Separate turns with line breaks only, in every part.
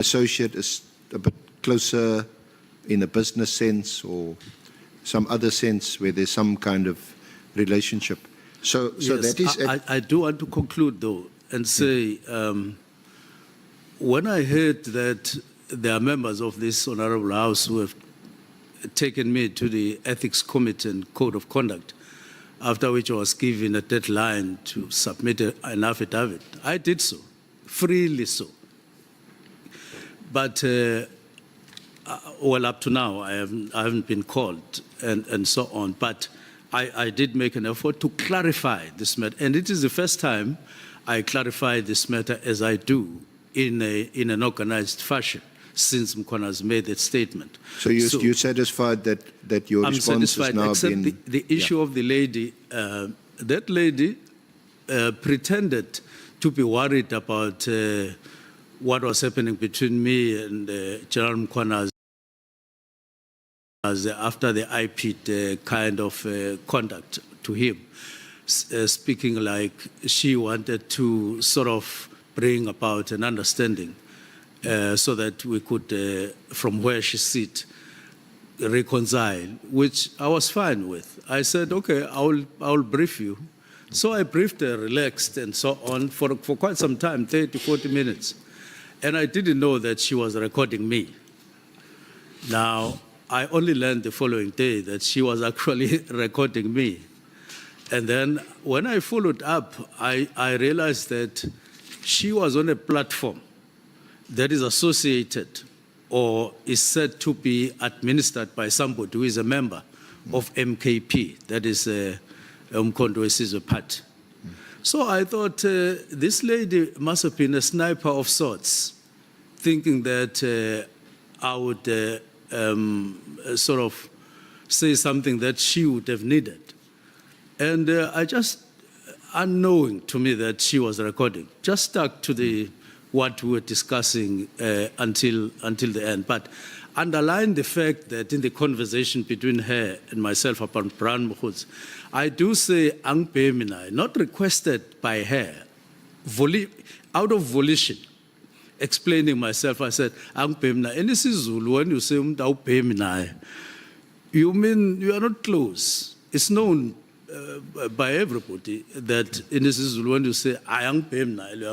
associate is a bit closer in a business sense or some other sense where there's some kind of relationship. So
Yes,
that is...
I do want to conclude, though, and say, when I heard that there are members of this Honorable House who have taken me to the Ethics Committee and Code of Conduct, after which I was given a deadline to submit an affidavit, I did so, freely so. But, well, up to now, I haven't been called and so on. But I did make an effort to clarify this matter. And it is the first time I clarify this matter as I do in an organized fashion since Mkhwanazi made that statement.
So you're satisfied that your response has now been...
Except the issue of the lady, that lady pretended to be worried about what was happening between me and Nhlanhla Mkhwanazi after the IP'd kind of conduct to him, speaking like she wanted to sort of bring about an understanding so that we could, from where she sits, reconcile, which I was fine with. I said, okay, I'll brief you. So I briefed her, relaxed, and so on for quite some time, 30, 40 minutes. And I didn't know that she was recording me. Now, I only learned the following day that she was actually recording me. And then when I followed up, I realized that she was on a platform that is associated or is said to be administered by somebody who is a member of MKP, that is Mkhwanazi's party. So I thought this lady must have been a sniper of sorts, thinking that I would sort of say something that she would have needed. And I just, unknowing to me that she was recording, just stuck to what we were discussing until the end. But underline the fact that in the conversation between her and myself about Brown Mkhwanazi, I do say angpeminai, not requested by her, out of volition, explaining myself. I said, angpeminai. And this is Zulu, when you say angpeminai, you mean you are not close. It's known by everybody that in this is when you say I am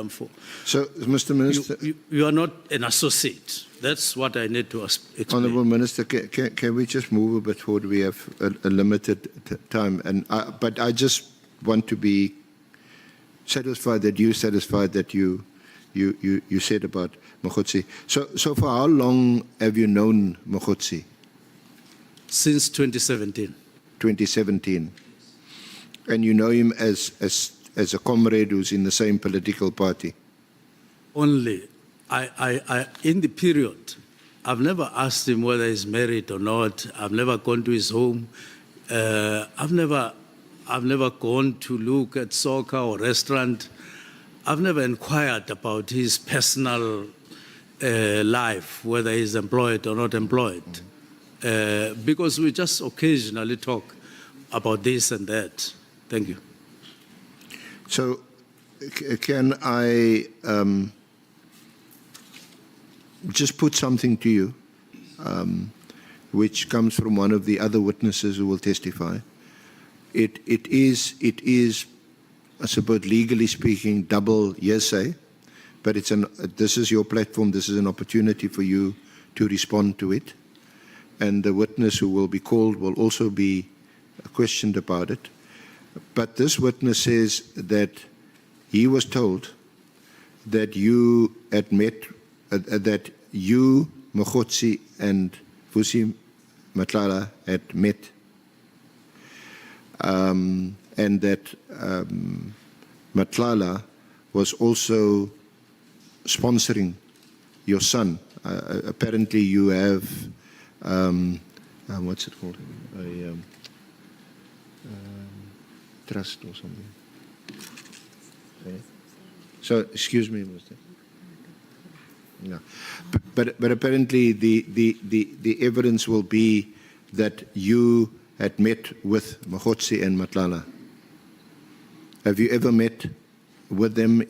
for.
So, Mr. Minister,
you are not an associate. That's what I need to explain.
Honourable Minister, can we just move a bit forward? We have a limited time, and but I just want to be satisfied that you're satisfied that you said about Mkhwanazi. So for how long have you known Mkhwanazi?
Since 2017. 2017.
And you know him as a comrade who's in the same political party?
Only. In the period, I've never asked him whether he's married or not. I've never gone to his home. I've never gone to look at soccer or restaurant. I've never inquired about his personal life, whether he's employed or not employed, because we just occasionally talk about this and that. Thank you.
So, can I just put something to you, which comes from one of the other witnesses who will testify? It is, I suppose, legally speaking, double hearsay, but this is your platform. This is an opportunity for you to respond to it, and the witness who will be called will also be questioned about it. But this witness says that he was told that you had met, that you, Mkhwanazi, and Vusi Nhlanhla had met, and that Nhlanhla was also sponsoring your son. Apparently you have, what's it called? Trust or something. Okay. So, excuse me, Mr. No. But apparently the evidence will be that you had met with Mkhwanazi and Nhlanhla. Have you ever met with them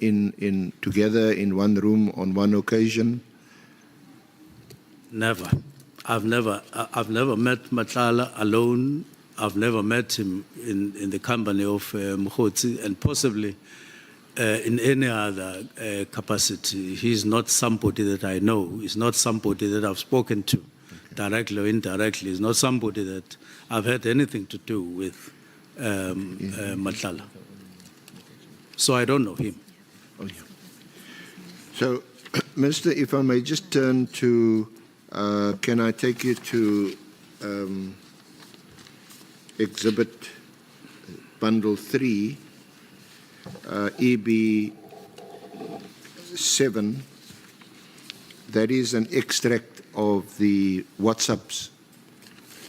together in one room on one occasion?
Never. I've never met Nhlanhla alone. I've never met him in the company of Mkhwanazi, and possibly in any other capacity. He's not somebody that I know. He's not somebody that I've spoken to, directly or indirectly. He's not somebody that I've had anything to do with Nhlanhla. So I don't know him.
Oh, yeah. So, Minister, if I may just turn to, can I take you to Exhibit Bundle 3, EB 7. That is an extract of the WhatsApps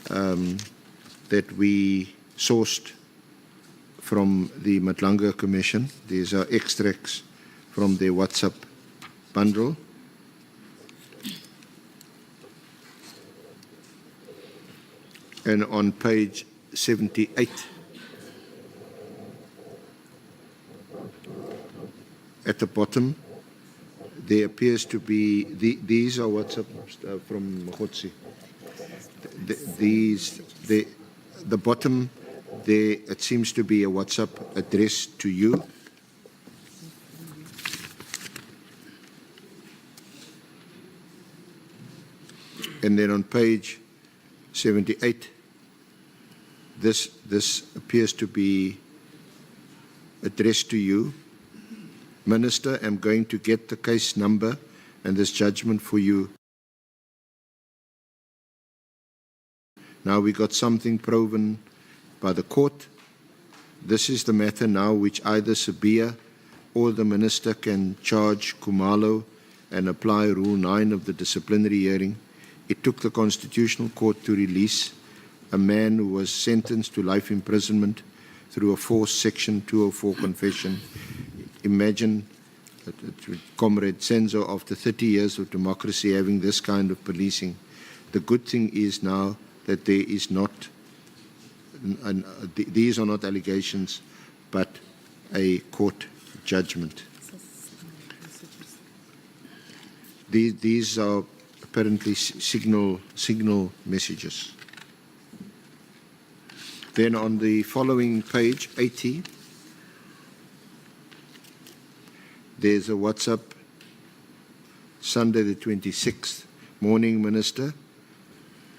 that we sourced from the Nhlanhla Commission. These are extracts from their WhatsApp bundle. And on page 78, at the bottom, there appears to be, these are WhatsApp from Mkhwanazi. The bottom there, it seems to be a WhatsApp addressed to you. And then on page 78, this appears to be addressed to you. Minister, I'm going to get the case number and this judgment for you. Now we got something proven by the court. This is the matter now which either Sabia or the minister can charge Khumalo and apply Rule 9 of the disciplinary hearing. It took the Constitutional Court to release a man who was sentenced to life imprisonment through a forced Section 204 confession. Imagine Comrade Senzo, after 30 years of democracy, having this kind of policing. The good thing is now that there is not, these are not allegations, but a court judgment. These are apparently signal messages. Then on the following page, 80, there's a WhatsApp, Sunday the 26th, morning, Minister.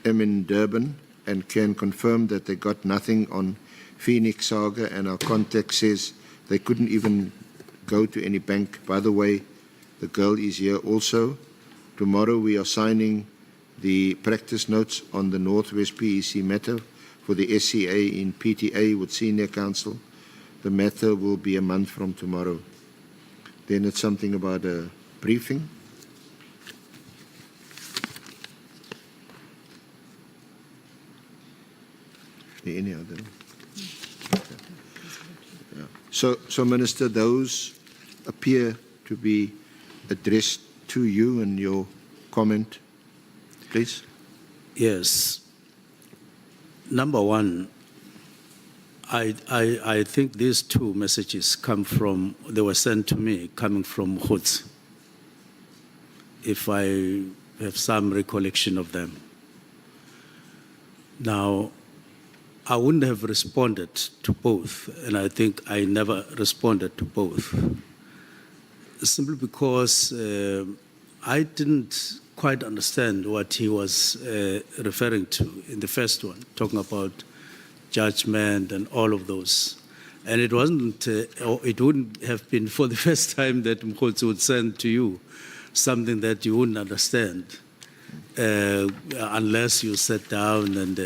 I'm in Durban and can confirm that they got nothing on Phoenix Saga, and our contact says they couldn't even go to any bank. By the way, the girl is here also. Tomorrow we are signing the practice notes on the Northwest PEC matter for the SCA in PTA with Senior Counsel. The matter will be a month from tomorrow. Then it's something about a briefing. Any other? Yeah. So Minister, those appear to be addressed to you and your comment, please.
Yes. Number one, I think these two messages they were sent to me coming from Mkhwanazi, if I have some recollection of them. Now, I wouldn't have responded to both, and I think I never responded to both, simply because I didn't quite understand what he was referring to in the first one, talking about judgment and all of those. And it wasn't, or it wouldn't have been for the first time that Mkhwanazi would send to you something that you wouldn't understand unless you sat down. And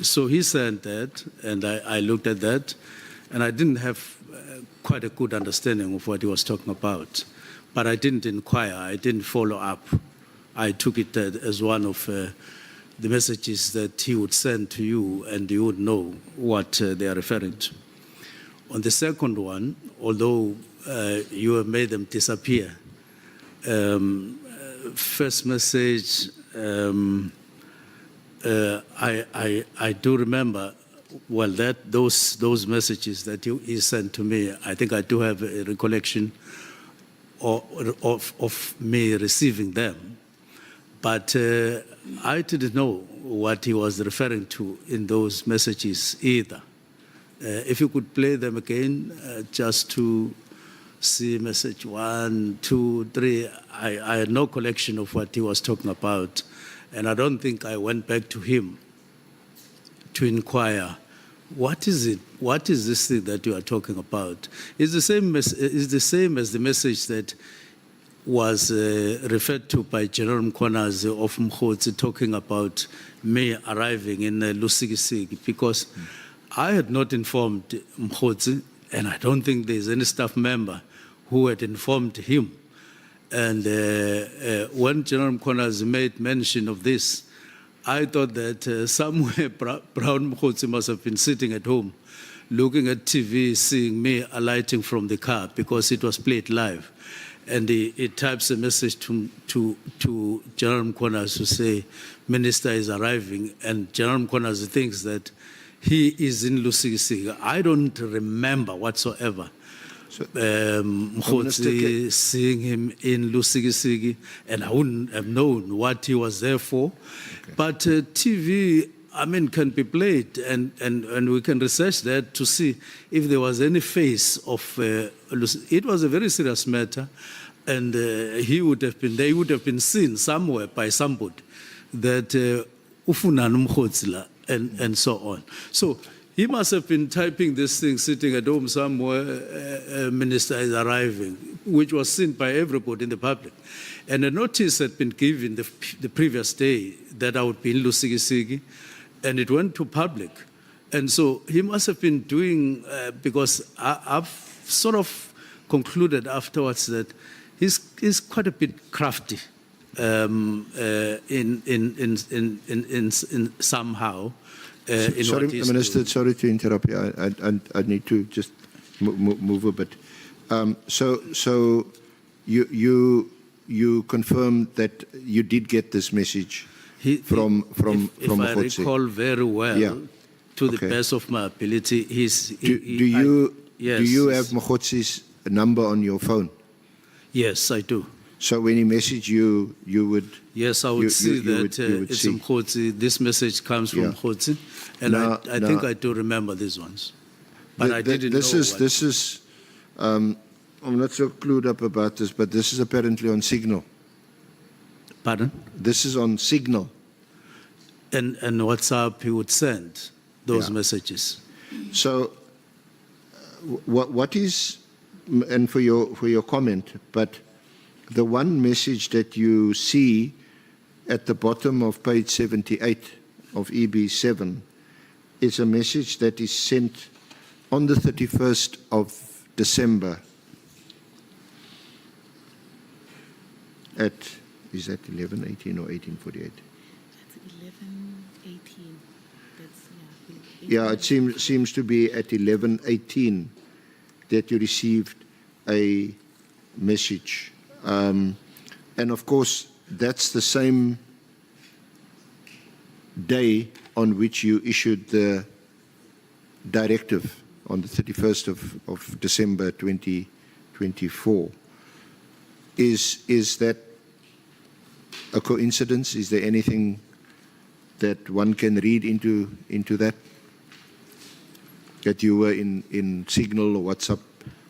so he sent that, and I looked at that, and I didn't have quite a good understanding of what he was talking about. But I didn't inquire, I didn't follow up. I took it as one of the messages that he would send to you, and you would know what they are referring to. On the second one, although you have made them disappear, first message, I do remember, well, that those messages that he sent to me, I think I do have a recollection of me receiving them. But I didn't know what he was referring to in those messages either. If you could play them again, just to see message 1, 2, 3. I had no collection of what he was talking about, and I don't think I went back to him to inquire, what is it? What is this thing that you are talking about? It's the same as the message that was referred to by General Mkhwanazi of Mkhotsi, talking about me arriving in Lusikisiki, because I had not informed Mkhotsi, and I don't think there's any staff member who had informed him. And when General Mkhwanazi made mention of this, I thought that somewhere Brown Mkhotsi must have been sitting at home, looking at TV, seeing me alighting from the car, because it was played live. And he types a message to General Mkhwanazi to say, Minister is arriving, and General Mkhwanazi thinks that he is in Lusikisiki. I don't remember whatsoever Mkhotsi seeing him in Lusikisiki, and I wouldn't have known what he was there for. Okay. But TV, I mean, can be played, and we can research that to see if there was any face of it was a very serious matter, and they would have been seen somewhere by somebody that Ufunan Mkhotsi and so on. So he must have been typing this thing sitting at home somewhere, Minister is arriving, which was seen by everybody in the public. And a notice had been given the previous day that I would be in Lusikisiki, and it went to public. And so he must have been doing, because I've sort of concluded afterwards that he's quite a bit crafty in somehow.
Sorry, Minister, sorry to interrupt you. I need to just move a bit. So you confirmed that you did get this message from
if I recall very well,
yeah.
to the best of my ability,
do you have Mkhotsi's number on your phone?
Yes, I do.
So when he messaged you, you would...
Yes, I would see that it's Mkhotsi. This message comes from Mkhotsi, and I think I do remember these ones. But I didn't know
This is, I'm not so clued up about this, but this is apparently on Signal.
Pardon?
This is on Signal.
And WhatsApp, he would send those messages.
So what is, and for your comment, but the one message that you see at the bottom of page 78 of EB7 is a message that is sent on the 31st of December at, is that 11:18 or 18:48?
That's 11:18. That's,
yeah, it seems to be at 11:18 that you received a message. And of course, that's the same day on which you issued the directive on the 31st of December 2024. Is that a coincidence? Is there anything that one can read into that? That you were in Signal or WhatsApp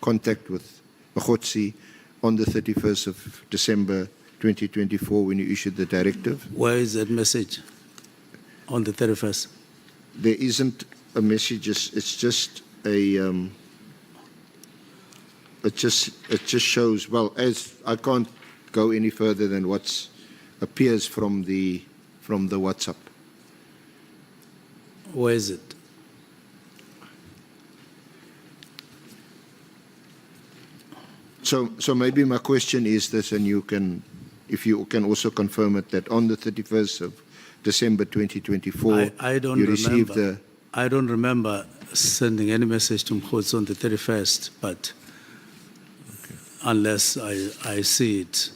contact with Mkhotsi on the 31st of December 2024 when you issued the directive?
Where is that message on the 31st?
There isn't a message. It's just a. It just shows. Well, as I can't go any further than what appears from the WhatsApp.
Where is it?
So maybe my question is this, and you can, if you can also confirm it, that on the 31st of December 2024, you received the...
I don't remember sending any message to Mkhotsi on the 31st, but unless I see it,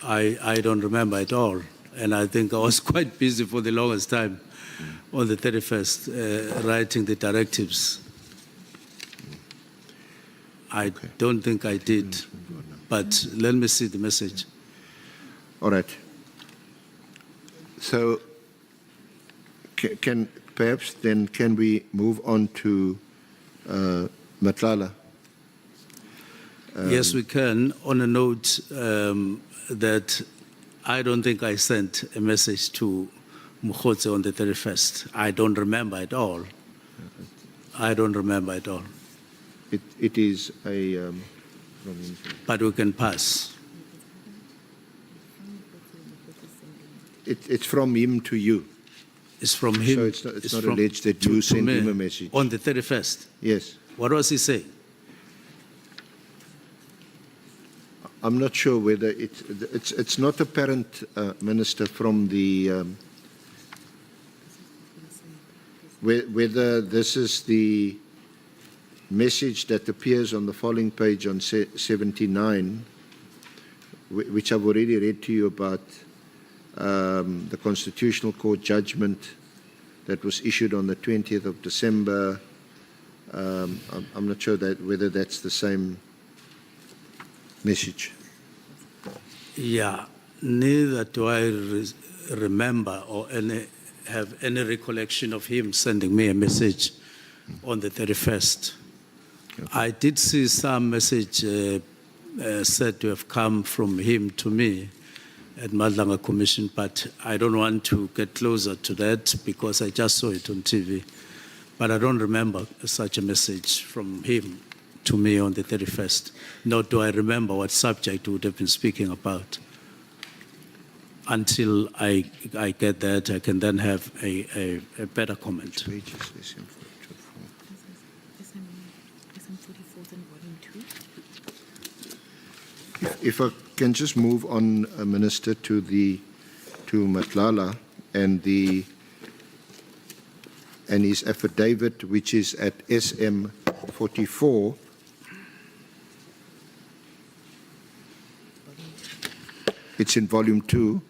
I don't remember at all. And I think I was quite busy for the longest time on the 31st, writing the directives. I don't think I did, but let me see the message.
All right. So can perhaps then can we move on to Nhlanhla?
Yes, we can. On a note that I don't think I sent a message to Mkhwanazi on the 31st. I don't remember at all. I don't remember at all.
It is a.
But we can pass.
It's from him to you.
It's from him.
So it's not
from-
alleged that
to-
you
to
sent
me
him a message.
On the 31st.
Yes.
What was he saying?
I'm not sure whether it's not apparent, Minister, from the whether this is the message that appears on the following page on 79, which I've already read to you about the Constitutional Court judgment that was issued on the 20th of December. I'm not sure whether that's the same message.
Yeah, neither do I remember or have any recollection of him sending me a message on the 31st.
Okay.
I did see some message said to have come from him to me at Nhlanhla Commission, but I don't want to get closer to that because I just saw it on TV. But I don't remember such a message from him to me on the 31st, nor do I remember what subject we would have been speaking about. Until I get that, I can then have a better comment.
Page is SM
44 and volume 2.
If I can just move on, Minister, to Nhlanhla and his affidavit, which is at SM 44. It's in volume 2.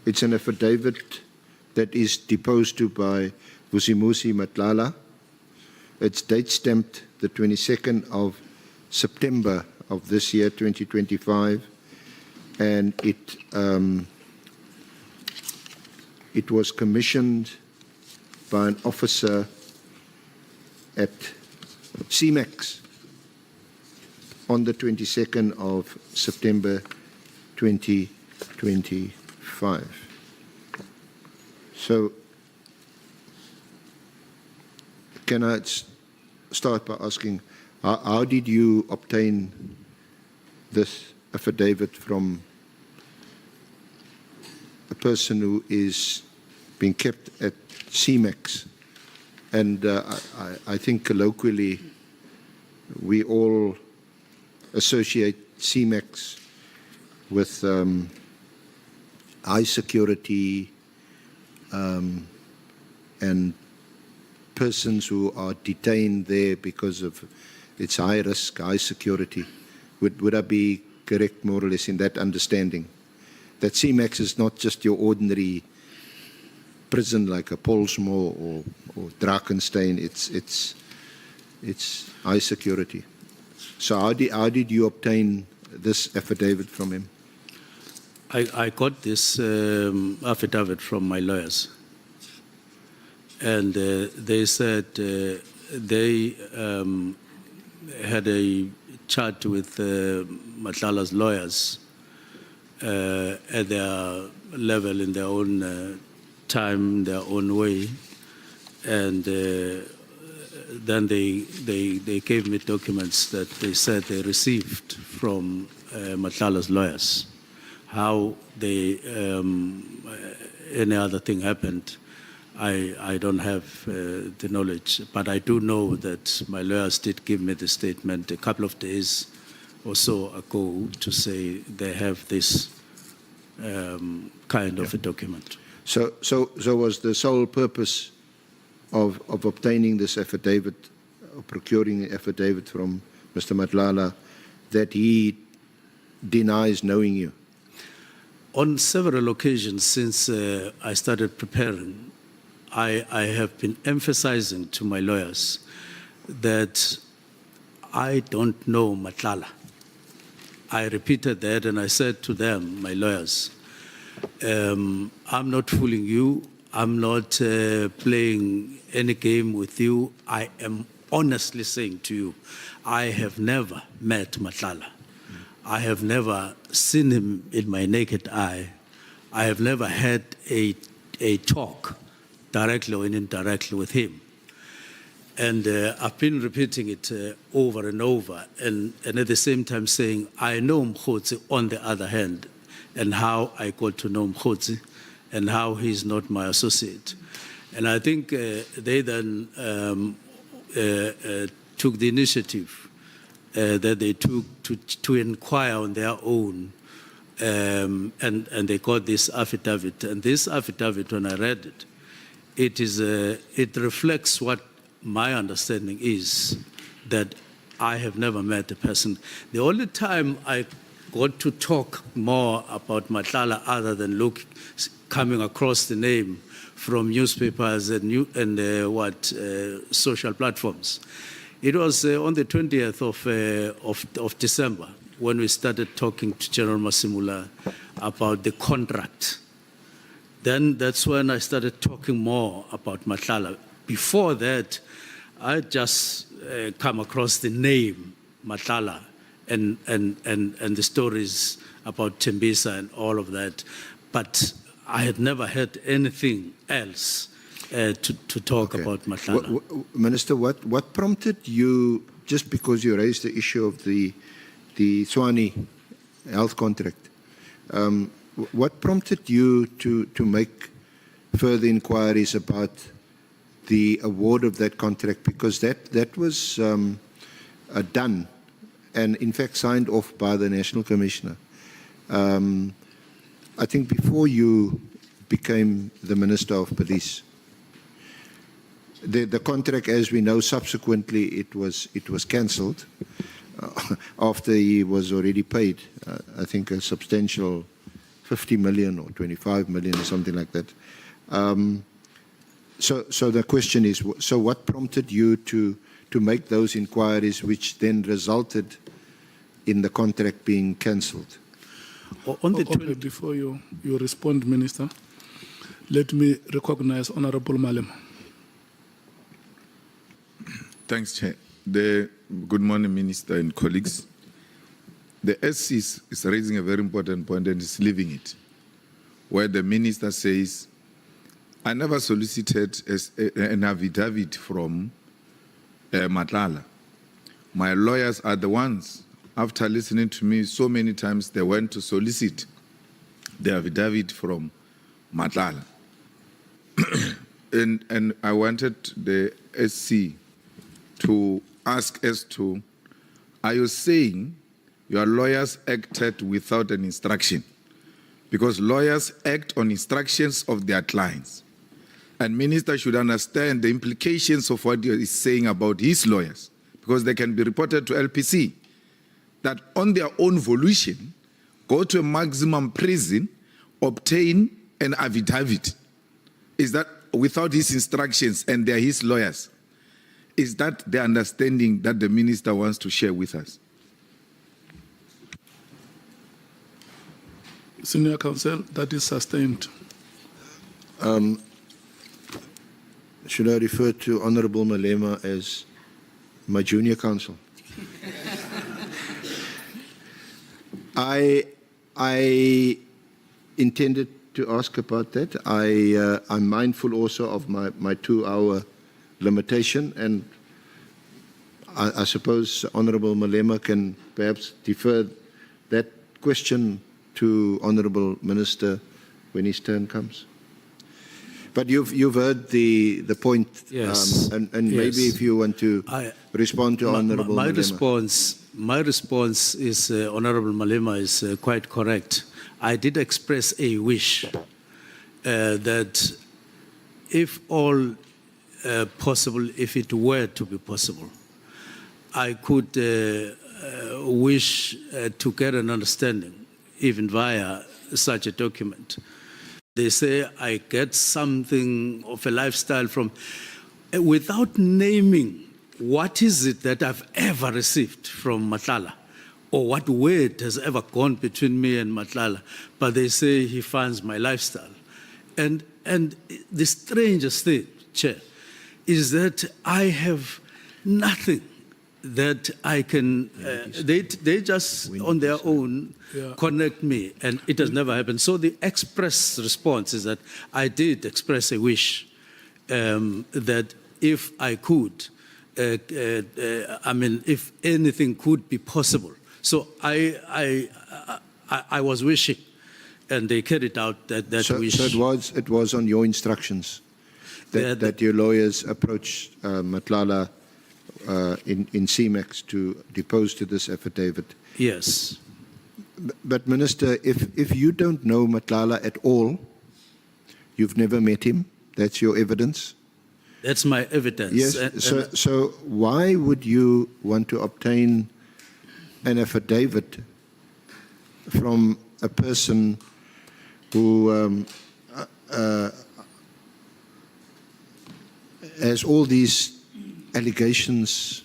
It's an affidavit that is deposed to by Vusimusi Nhlanhla. It's date stamped the 22nd of September of this year, 2025, and it was commissioned by an officer at CMAX on the 22nd of September 2025. So, can I start by asking, how did you obtain this affidavit from a person who is being kept at CMAX? And I think colloquially, we all associate CMAX with high security and persons who are detained there because of its high risk, high security. Would I be correct more or less in that understanding? That CMAX is not just your ordinary prison like a Polsmoor or Drakenstein. It's high security. So how did you obtain this affidavit from him?
I got this affidavit from my lawyers, and they said they had a chat with Nhlanhla's lawyers at their level, in their own time, their own way, and then they gave me documents that they said they received from Nhlanhla's lawyers. How any other thing happened, I don't have the knowledge, but I do know that my lawyers did give me the statement a couple of days or so ago to say they have this kind of a document.
So was the sole purpose of obtaining this affidavit, or procuring an affidavit from Mr. Nhlanhla, that he denies knowing you?
On several occasions since I started preparing, I have been emphasizing to my lawyers that I don't know Nhlanhla. I repeated that and I said to them, my lawyers, I'm not fooling you. I'm not playing any game with you. I am honestly saying to you, I have never met Nhlanhla. I have never seen him in my naked eye. I have never had a talk directly or indirectly with him. And I've been repeating it over and over, and at the same time saying, I know Mkhwanazi on the other hand, and how I got to know Mkhwanazi, and how he's not my associate. And I think they then took the initiative that they took to inquire on their own, and they got this affidavit. And this affidavit, when I read it, it reflects what my understanding is, that I have never met a person. The only time I got to talk more about Nhlanhla, other than coming across the name from newspapers and social platforms, it was on the 20th of December when we started talking to General Masimula about the contract. Then that's when I started talking more about Nhlanhla. Before that, I just come across the name Nhlanhla and the stories about Tembisa and all of that, but I had never heard anything else to talk about Nhlanhla.
Minister, what prompted you, just because you raised the issue of the Tshwane health contract, what prompted you to make further inquiries about the award of that contract? Because that was done and in fact signed off by the National Commissioner. I think before you became the Minister of Police. The contract, as we know, subsequently it was cancelled after he was already paid, I think a substantial 50 million or 25 million or something like that. So the question is, so what prompted you to make those inquiries which then resulted in the contract being cancelled?
Okay, before you respond, Minister, let me recognize Honorable Malema.
Thanks, Chair. Good morning, Minister and colleagues. The SC is raising a very important point and is leaving it, where the Minister says, I never solicited an affidavit from Nhlanhla. My lawyers are the ones, after listening to me so many times, they went to solicit the affidavit from Nhlanhla. and I wanted the SC to ask as to, are you saying your lawyers acted without an instruction? Because lawyers act on instructions of their clients. And Minister should understand the implications of what he is saying about his lawyers, because they can be reported to LPC, that on their own volition, go to a maximum prison, obtain an affidavit. Is that without his instructions and they're his lawyers? Is that the understanding that the Minister wants to share with us?
Senior Counsel, that is sustained.
Should I refer to Honorable Malema as my junior counsel? I intended to ask about that. I'm mindful also of my 2-hour limitation, and I suppose Honorable Malema can perhaps defer that question to Honorable Minister when his turn comes. But you've heard the point,
Yes.
and
Yes.
maybe if you want to respond to Honorable Malema.
My response is, Honorable Malema is quite correct. I did express a wish that if all possible, if it were to be possible, I could wish to get an understanding, even via such a document. They say I get something of a lifestyle from, without naming what is it that I've ever received from Nhlanhla, or what word has ever gone between me and Nhlanhla, but they say he funds my lifestyle. And the strangest thing, Chair, is that I have nothing that I can, they just on their own connect me, and it has never happened. So the express response is that I did express a wish that if I could, I mean, if anything could be possible. So I was wishing, and they carried out that wish.
So it was on your instructions that your lawyers approached Nhlanhla in CMAX to depose to this affidavit.
Yes.
But Minister, if you don't know Nhlanhla at all, you've never met him, that's your evidence?
That's my evidence.
Yes, so why would you want to obtain an affidavit from a person who has all these allegations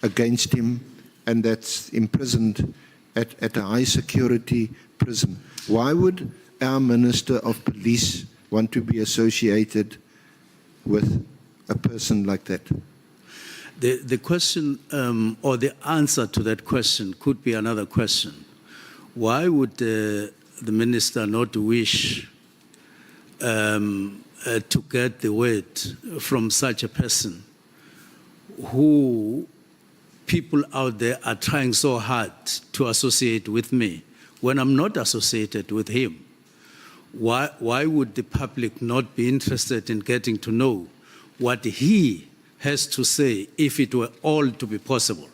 against him and that's imprisoned at a high security prison? Why would our Minister of Police want to be associated with a person like that?
The question or the answer to that question could be another question. Why would the minister not wish to get the word from such a person who people out there are trying so hard to associate with me when I'm not associated with him? Why would the public not be interested in getting to know what he has to say if it were all to be possible?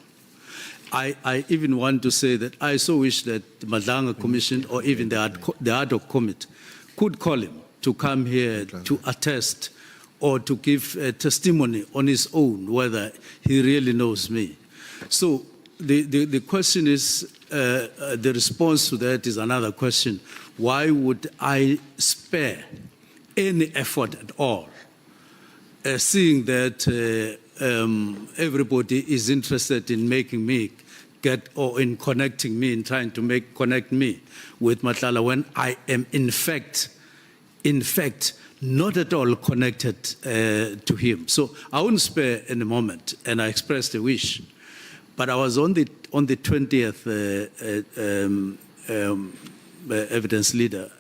I even want to say that I so wish that the Madlanga Commission or even the ad hoc committee could call him to come here to attest or to give a testimony on his own whether he really knows me. So the question is, the response to that is another question. Why would I spare any effort at all, seeing that everybody is interested in making me get, or in connecting me, in trying to connect me with Nhlanhla, when I am in fact, not at all connected to him. So I wouldn't spare in a moment, and I expressed a wish. But I was on the 20th evidence leader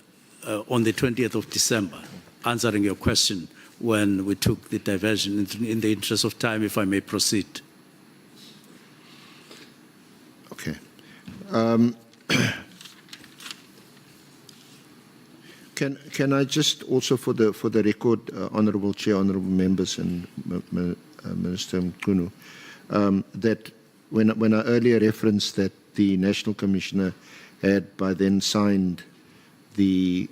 on the 20th of December, answering your question when we took the diversion. In the interest of time, if I may proceed.
Okay. Can I just also, for the record, Honourable Chair, Honourable Members, and Minister Mchunu, that when I earlier referenced that the National Commissioner had by then signed the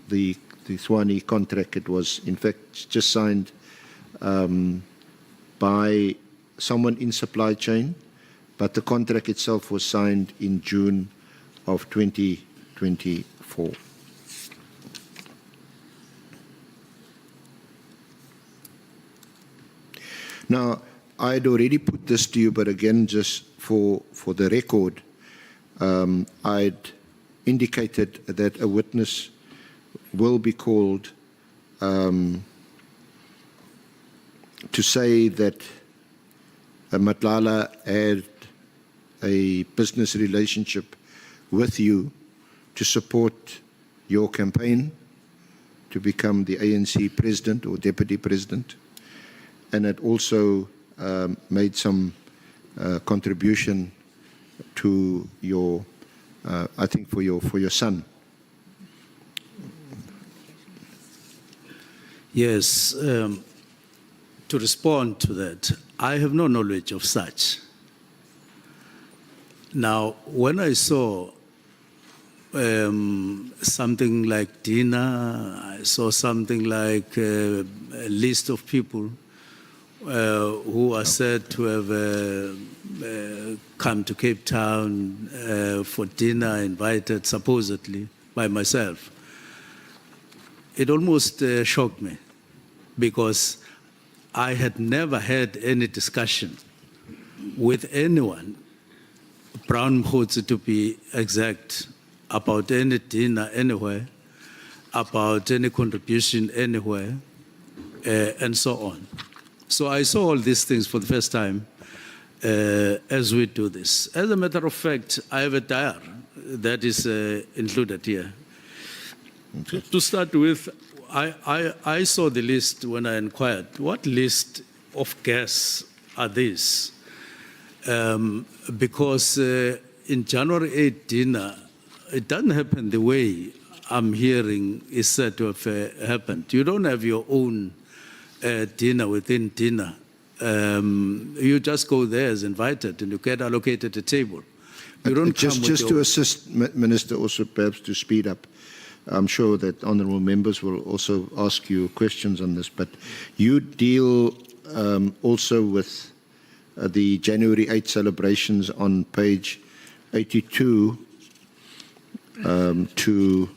Swanee contract, it was in fact just signed by someone in supply chain, but the contract itself was signed in June of 2024. Now, I had already put this to you, but again, just for the record, I'd indicated that a witness will be called to say that Nhlanhla had a business relationship with you to support your campaign to become the ANC president or deputy president, and had also made some contribution to your, I think, for your son.
Yes, to respond to that, I have no knowledge of such. Now, when I saw something like dinner, I saw something like a list of people who are said to have come to Cape Town for dinner, invited supposedly by myself. It almost shocked me, because I had never had any discussion with anyone Brown Mkhwanazi to be exact, about any dinner anywhere, about any contribution anywhere, and so on. So I saw all these things for the first time as we do this. As a matter of fact, I have a diary that is included here. To start with, I saw the list when I inquired, what list of guests are these? Because in January 8 dinner, it doesn't happen the way I'm hearing is said to have happened. You don't have your own dinner within dinner. You just go there as invited and you get allocated a table. You don't
just
come with
to
your,
assist Minister also perhaps to speed up. I'm sure that honourable members will also ask you questions on this, but you deal also with the January 8 celebrations on page 82 to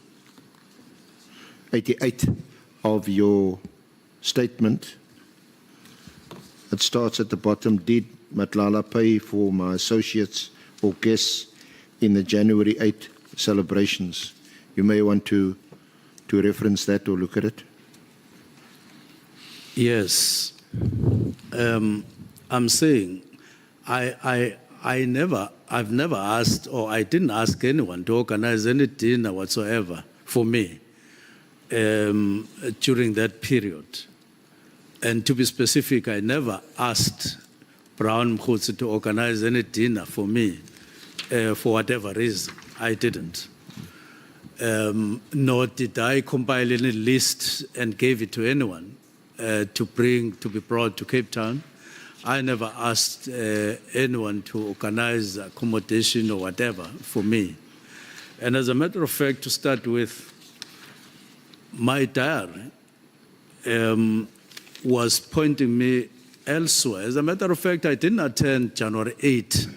88 of your statement. It starts at the bottom. Did Nhlanhla pay for my associates or guests in the January 8 celebrations? You may want to reference that or look at it.
yes. I'm saying I've never asked, or I didn't ask anyone to organize any dinner whatsoever for me during that period. And to be specific, I never asked Brown Mkhwanazi to organize any dinner for me for whatever reason. I didn't. Nor did I compile any list and gave it to anyone to be brought to Cape Town. I never asked anyone to organize accommodation or whatever for me. And as a matter of fact, to start with, my diary was pointing me elsewhere. As a matter of fact, I didn't attend January 8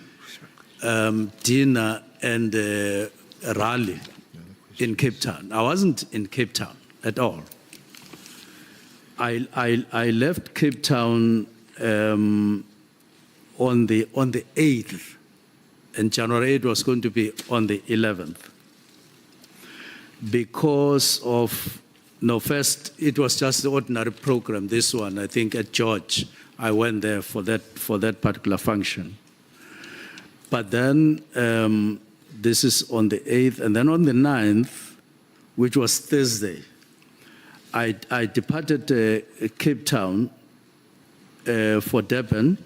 dinner and rally in Cape Town. I wasn't in Cape Town at all. I left Cape Town on the 8th, and January 8 was going to be on the 11th. Because of, no, first it was just the ordinary program, this one, I think at George, I went there for that particular function. But then this is on the 8th, and then on the 9th, which was Thursday, I departed Cape Town for Durban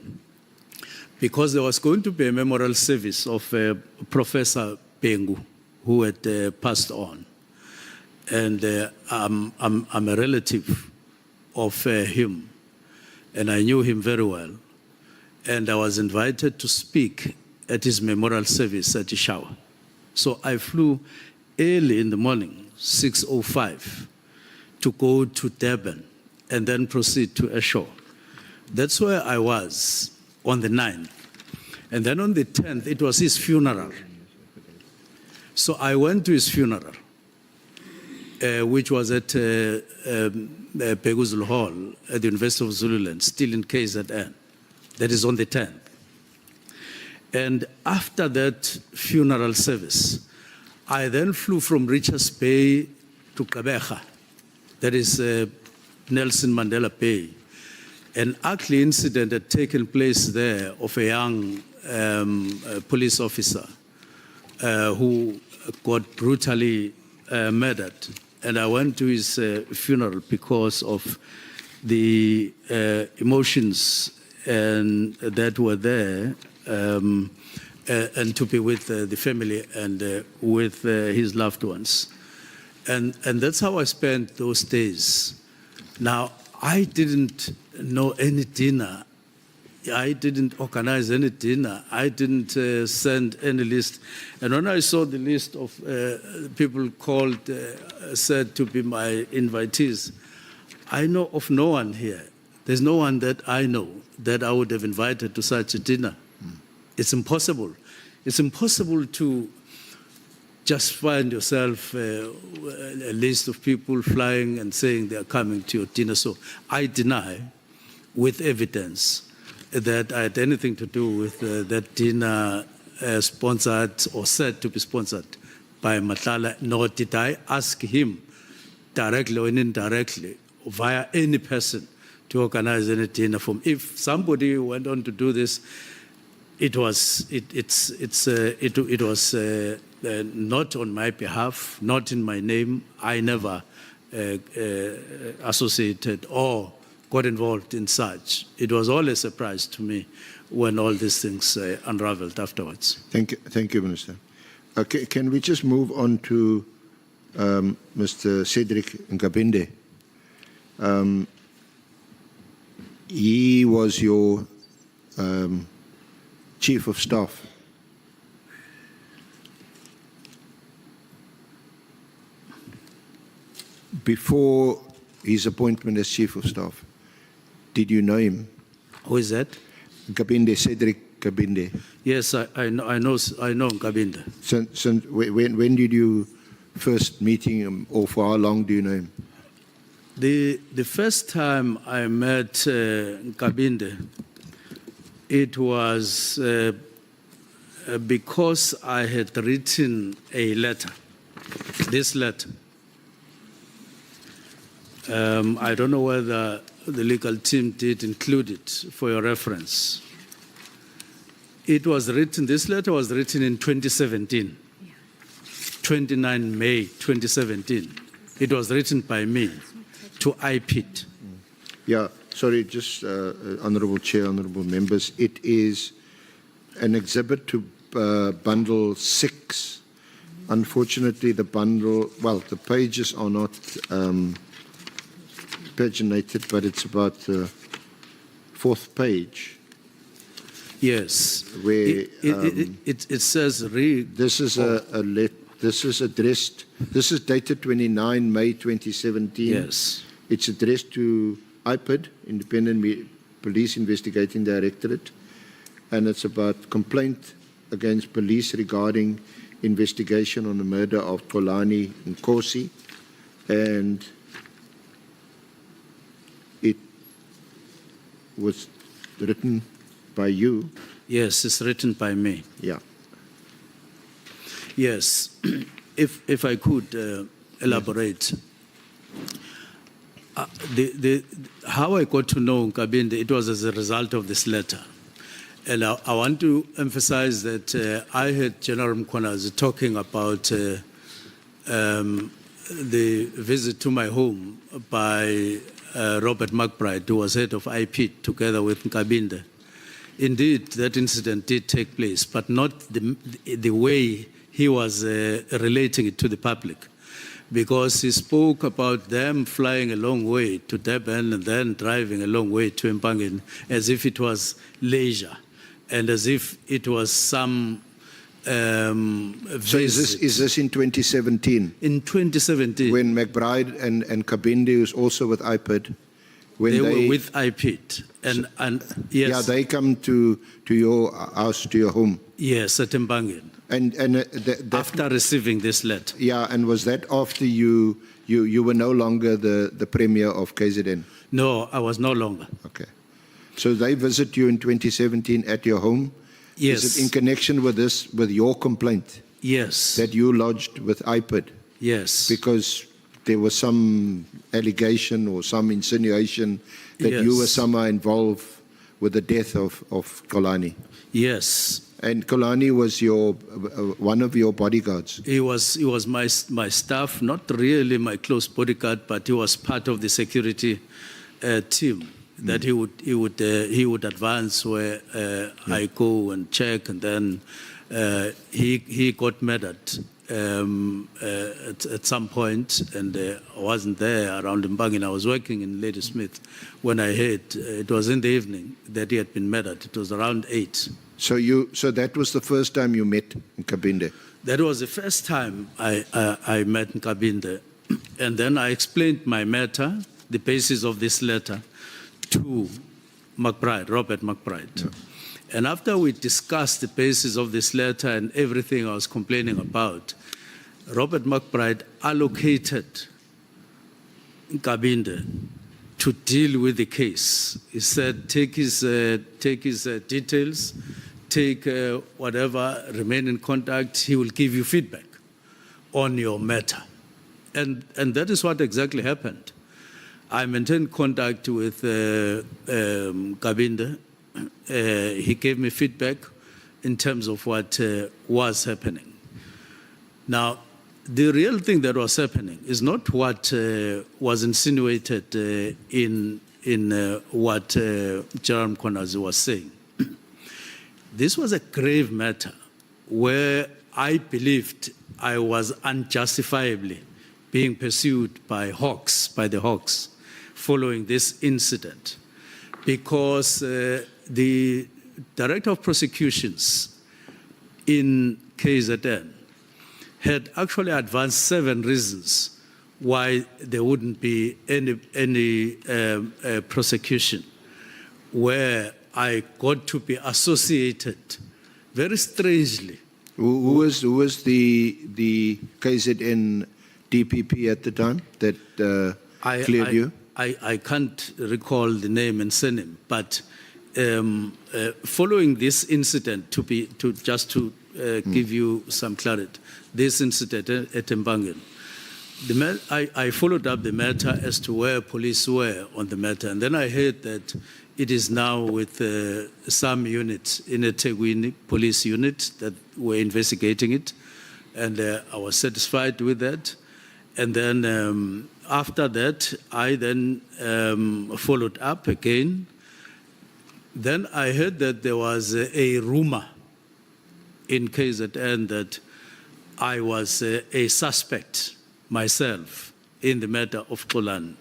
because there was going to be a memorial service of Professor Bengu, who had passed on. And I'm a relative of him, and I knew him very well. And I was invited to speak at his memorial service at Ishawa. So I flew early in the morning, 6:05, to go to Durban and then proceed to Eshowe. That's where I was on the 9th. And then on the 10th, it was his funeral. So I went to his funeral, which was at Beguzul Hall at the University of Zululand, still in KZN. That is on the 10th. And after that funeral service, I then flew from Richards Bay to Gqeberha. That is Nelson Mandela Bay. An ugly incident had taken place there of a young police officer who got brutally murdered. And I went to his funeral because of the emotions that were there, and to be with the family and with his loved ones. And that's how I spent those days. Now, I didn't know any dinner. I didn't organize any dinner. I didn't send any list. And when I saw the list of people called, said to be my invitees, I know of no one here. There's no one that I know that I would have invited to such a dinner. It's impossible. It's impossible to just find yourself a list of people flying and saying they are coming to your dinner. So I deny with evidence that I had anything to do with that dinner sponsored or said to be sponsored by Nhlanhla, nor did I ask him directly or indirectly via any person to organize any dinner for him. If somebody went on to do this, it was not on my behalf, not in my name. I never associated or got involved in such. It was all a surprise to me when all these things unraveled afterwards.
Thank you, Minister. Okay, can we just move on to Mr. Cedric Nkabinde? He was your Chief of Staff. Before his appointment as Chief of Staff, did you know him?
Who is that?
Nkabinde, Cedric Nkabinde.
Yes, I know Nkabinde.
Since when did you first meet him, or for how long do you know him?
The first time I met Nkabinde, it was because I had written a letter, this letter. I don't know whether the legal team did include it for your reference. It was written, this letter was written in 2017, 29 May 2017. It was written by me to IPIT.
Yeah, sorry, just Honourable Chair, Honourable Members, it is an exhibit to bundle 6. Unfortunately, the bundle, well, the pages are not paginated, but it's about the 4th page.
Yes.
Where
it says read.
this is this is addressed. This is dated 29 May 2017.
Yes.
It's addressed to IPID, Independent Police Investigating Directorate, and it's about complaint against police regarding investigation on the murder of Nhlanhla Mkhwanazi, and it was written by you.
Yes, it's written by me.
Yeah.
Yes. If I could elaborate. How I got to know Nkabinde, it was as a result of this letter. And I want to emphasize that I heard General Mkhwanazi talking about the visit to my home by Robert McBride, who was head of IP, together with Nkabinde. Indeed, that incident did take place, but not the way he was relating it to the public, because he spoke about them flying a long way to Durban and then driving a long way to Mpangeni as if it was leisure and as if it was some
So is this in 2017?
In 2017.
When McBride and Nkabinde, who's also with IPID, when
they were with IPID. And yes.
Yeah, they come to your house, to your home.
Yes, at Mpangeni.
And
after receiving this letter.
Yeah, and was that after you were no longer the Premier of KZN?
No, I was no longer.
Okay. So they visit you in 2017 at your home?
Yes.
Is it in connection with this, with your complaint?
Yes.
That you lodged with IPID?
Yes.
Because there was some allegation or some insinuation that you were somehow involved with the death of Nhlanhla.
Yes.
And Nhlanhla was one of your bodyguards.
He was my staff, not really my close bodyguard, but he was part of the security team that he would advance where I go and check, and then he got murdered at some point, and I wasn't there around Mpangeni. I was working in Ladysmith when I heard it was in the evening that he had been murdered. It was around 8.
So that was the first time you met Nkabinde? That
was the first time I met Nkabinde, and then I explained my matter, the basis of this letter, to McBride, Robert McBride. Yeah. And after we discussed the basis of this letter and everything I was complaining about, Robert McBride allocated Nkabinde to deal with the case. He said, take his details, take whatever, remain in contact. He will give you feedback on your matter. And that is what exactly happened. I maintained contact with Kabinde. He gave me feedback in terms of what was happening. Now, the real thing that was happening is not what was insinuated in what Nhlanhla Mkhwanazi was saying. This was a grave matter where I believed I was unjustifiably being pursued by the Hawks, following this incident, because the Director of Prosecutions in KZN had actually advanced 7 reasons why there wouldn't be any prosecution, where I got to be associated very strangely.
Who was the KZN DPP at the time that cleared you?
I can't recall the name and surname, but following this incident, to give you some clarity, this incident at Mbangen, I followed up the matter as to where police were on the matter, and then I heard that it is now with some units in a Tegwini police unit that were investigating it, and I was satisfied with that. And then after that, I then followed up again. Then I heard that there was a rumor in KZN that I was a suspect myself in the matter of Xolani.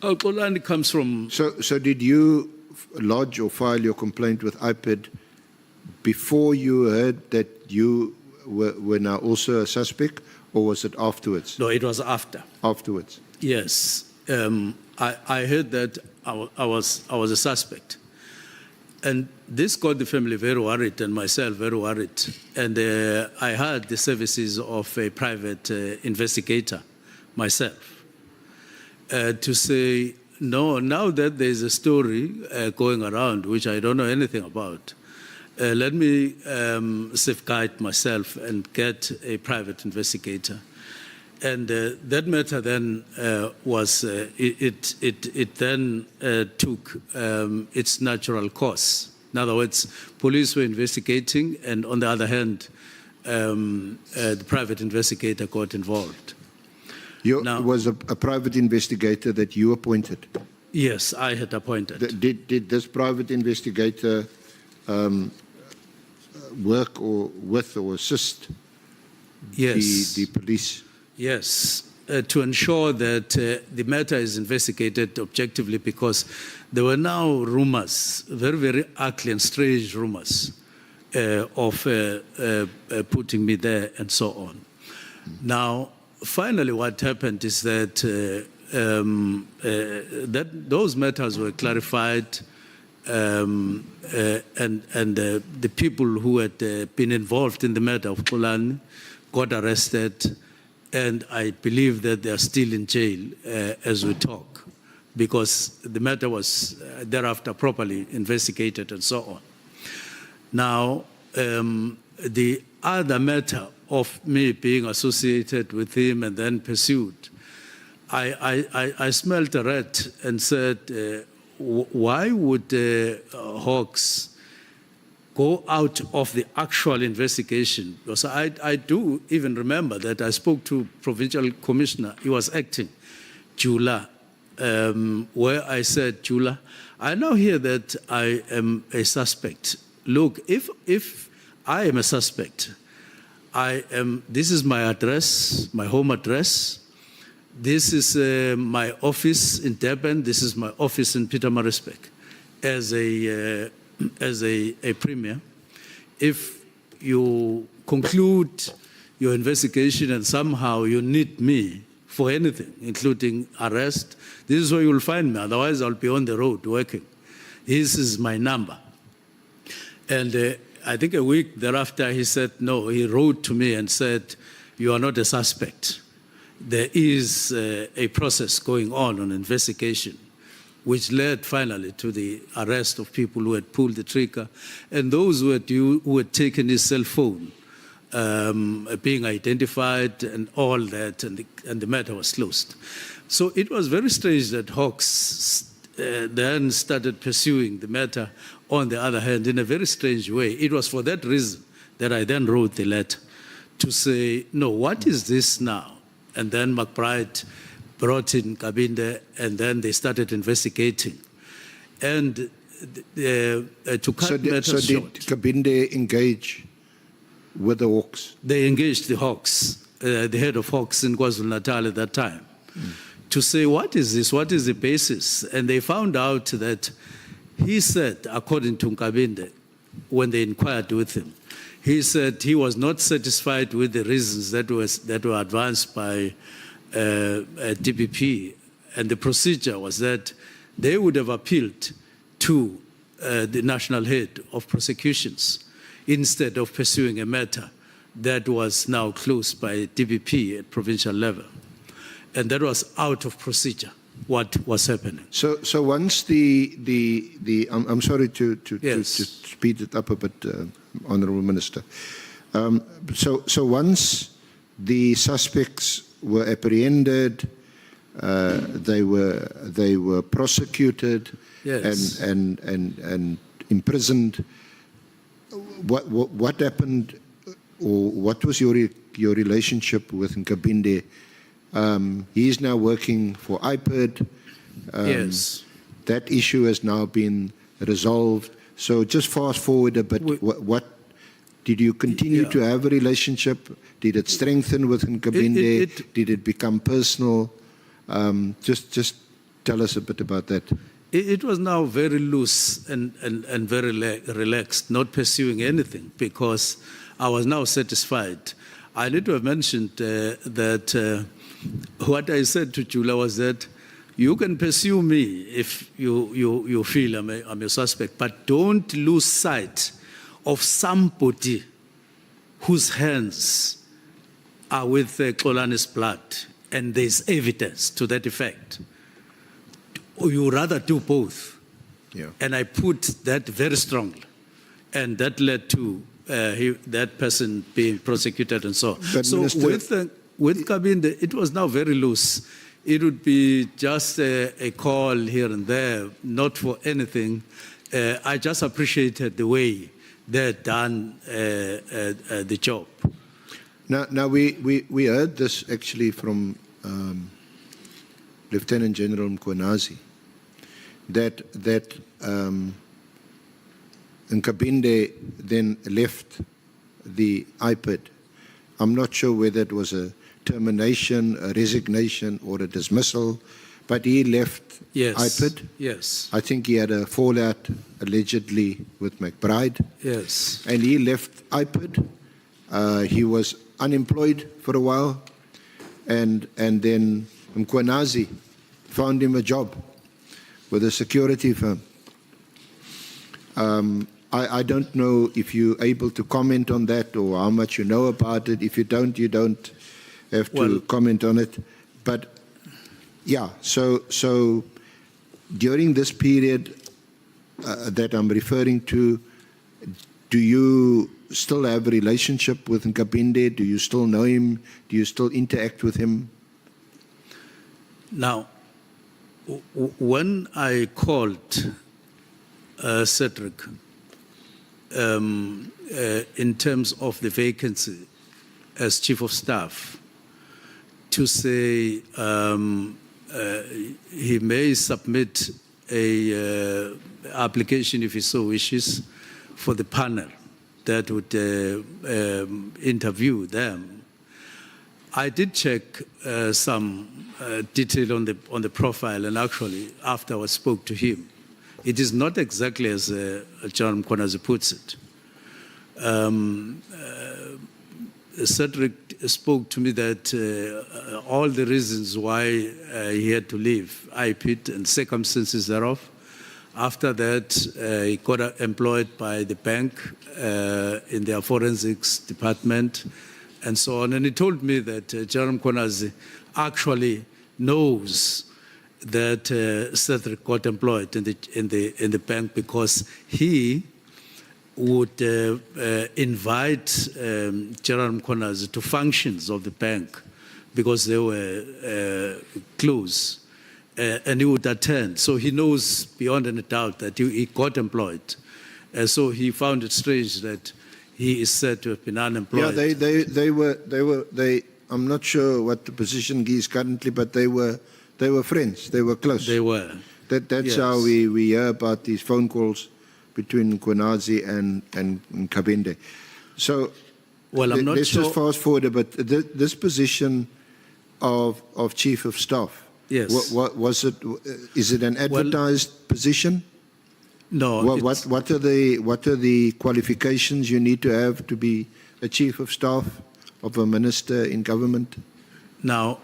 Xolani comes from...
So did you lodge or file your complaint with IPID before you heard that you were now also a suspect, or was it afterwards?
No, it was after.
Afterwards?
Yes. I heard that I was a suspect. And this got the family very worried and myself very worried. And I had the services of a private investigator myself to say, no, now that there's a story going around which I don't know anything about, let me safeguard myself and get a private investigator. And that matter then was, it then took its natural course. In other words, police were investigating, and on the other hand, the private investigator got involved.
Was a private investigator that you appointed?
Yes, I had appointed.
Did this private investigator work with or assist the police?
Yes, to ensure that the matter is investigated objectively, because there were now rumors, very, very ugly and strange rumors of putting me there and so on. Now, finally what happened is that, that those matters were clarified, and the people who had been involved in the matter of Xolani got arrested, and I believe that they are still in jail as we talk, because the matter was thereafter properly investigated and so on. Now, the other matter of me being associated with him and then pursued, I smelled a rat and said, why would Hawks go out of the actual investigation? Because I do even remember that I spoke to Provincial Commissioner, he was acting, Jula, where I said, Jula, I now hear that I am a suspect. Look, if I am a suspect, this is my address, my home address. This is my office in Durban. This is my office in Pietermaritzburg. As a premier, if you conclude your investigation and somehow you need me for anything, including arrest, this is where you'll find me. Otherwise, I'll be on the road working. This is my number. And I think a week thereafter, he said, no, he wrote to me and said, you are not a suspect. There is a process going on investigation, which led finally to the arrest of people who had pulled the trigger, and those who had taken his cell phone, being identified and all that, and the matter was closed. So it was very strange that Hawks then started pursuing the matter, on the other hand, in a very strange way. It was for that reason that I then wrote the letter to say, no, what is this now? And then McBride brought in Kabinde, and then they started investigating. And to cut matters short,
did Kabinde engage with the Hawks?
they engaged the Hawks, the head of Hawks in KwaZulu-Natal at that time, to say, what is this? What is the basis? And they found out that he said, according to Kabinde, when they inquired with him, he said he was not satisfied with the reasons that were advanced by DPP, and the procedure was that they would have appealed to the national head of prosecutions instead of pursuing a matter that was now closed by DPP at provincial level. And that was out of procedure, what was happening.
So once I'm sorry to speed it up a bit, Honourable Minister. So once the suspects were apprehended, they were prosecuted,
Yes.
and imprisoned. What happened, or what was your relationship with Nkabinde? He is now working for IPID.
Yes.
That issue has now been resolved. So just fast forward a bit. What did you continue to have a relationship? Did it strengthen with Nkabinde? Did it become personal? Just tell us a bit about that.
It was now very loose and very relaxed, not pursuing anything, because I was now satisfied. I need to have mentioned that what I said to Chula was that you can pursue me if you feel I'm a suspect, but don't lose sight of somebody whose hands are with Xolani's blood, and there's evidence to that effect. Or you rather do both.
Yeah.
And I put that very strongly. And that led to that person being prosecuted and so on.
But
So
Minister,
with Kabinde, it was now very loose. It would be just a call here and there, not for anything. I just appreciated the way they had done the job.
Now we heard this actually from Lieutenant General Mkhwanazi, that Nkabinde then left the IPID. I'm not sure whether it was a termination, a resignation, or a dismissal, but he left IPID.
Yes.
I think he had a fallout allegedly with McBride.
Yes.
And he left IPID. He was unemployed for a while, and then Mkhwanazi found him a job with a security firm. I don't know if you're able to comment on that or how much you know about it. If you don't have to comment on it. But yeah, so during this period that I'm referring to, do you still have a relationship with Nkabinde? Do you still know him? Do you still interact with him?
Now, when I called Cedric in terms of the vacancy as Chief of Staff, to say he may submit a application if he so wishes for the panel that would interview them. I did check some detail on the profile, and actually, after I spoke to him, it is not exactly as John Mkhwanazi puts it. Cedric spoke to me that all the reasons why he had to leave IPID and circumstances thereof. After that, he got employed by the bank in their forensics department and so on. And he told me that John Mkhwanazi actually knows that Cedric got employed in the bank because he would invite Nhlanhla Mkhwanazi to functions of the bank because they were close, and he would attend. So he knows beyond any doubt that he got employed. So he found it strange that he is said to have been unemployed.
Yeah, they. I'm not sure what the position is currently, but they were friends. They were close.
They were.
That's
Yes.
how we hear about these phone calls between Mkhwanazi and Kabinde. So,
Well, I'm not
let's
sure.
just fast forward a bit. This position of chief of staff.
Yes.
What was it? Is it an advertised position?
No.
What are the qualifications you need to have to be a chief of staff of a minister in government?
Now,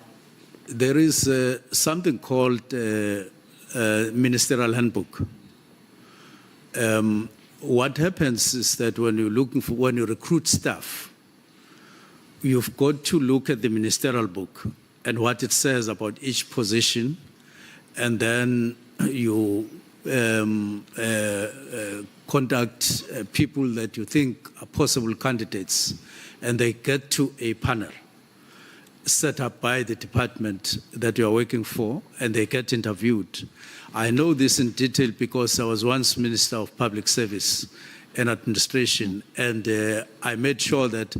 there is something called ministerial handbook. What happens is that when you recruit staff, you've got to look at the ministerial book and what it says about each position, and then you contact people that you think are possible candidates, and they get to a panel set up by the department that you are working for, and they get interviewed. I know this in detail because I was once Minister of Public Service and Administration, and I made sure that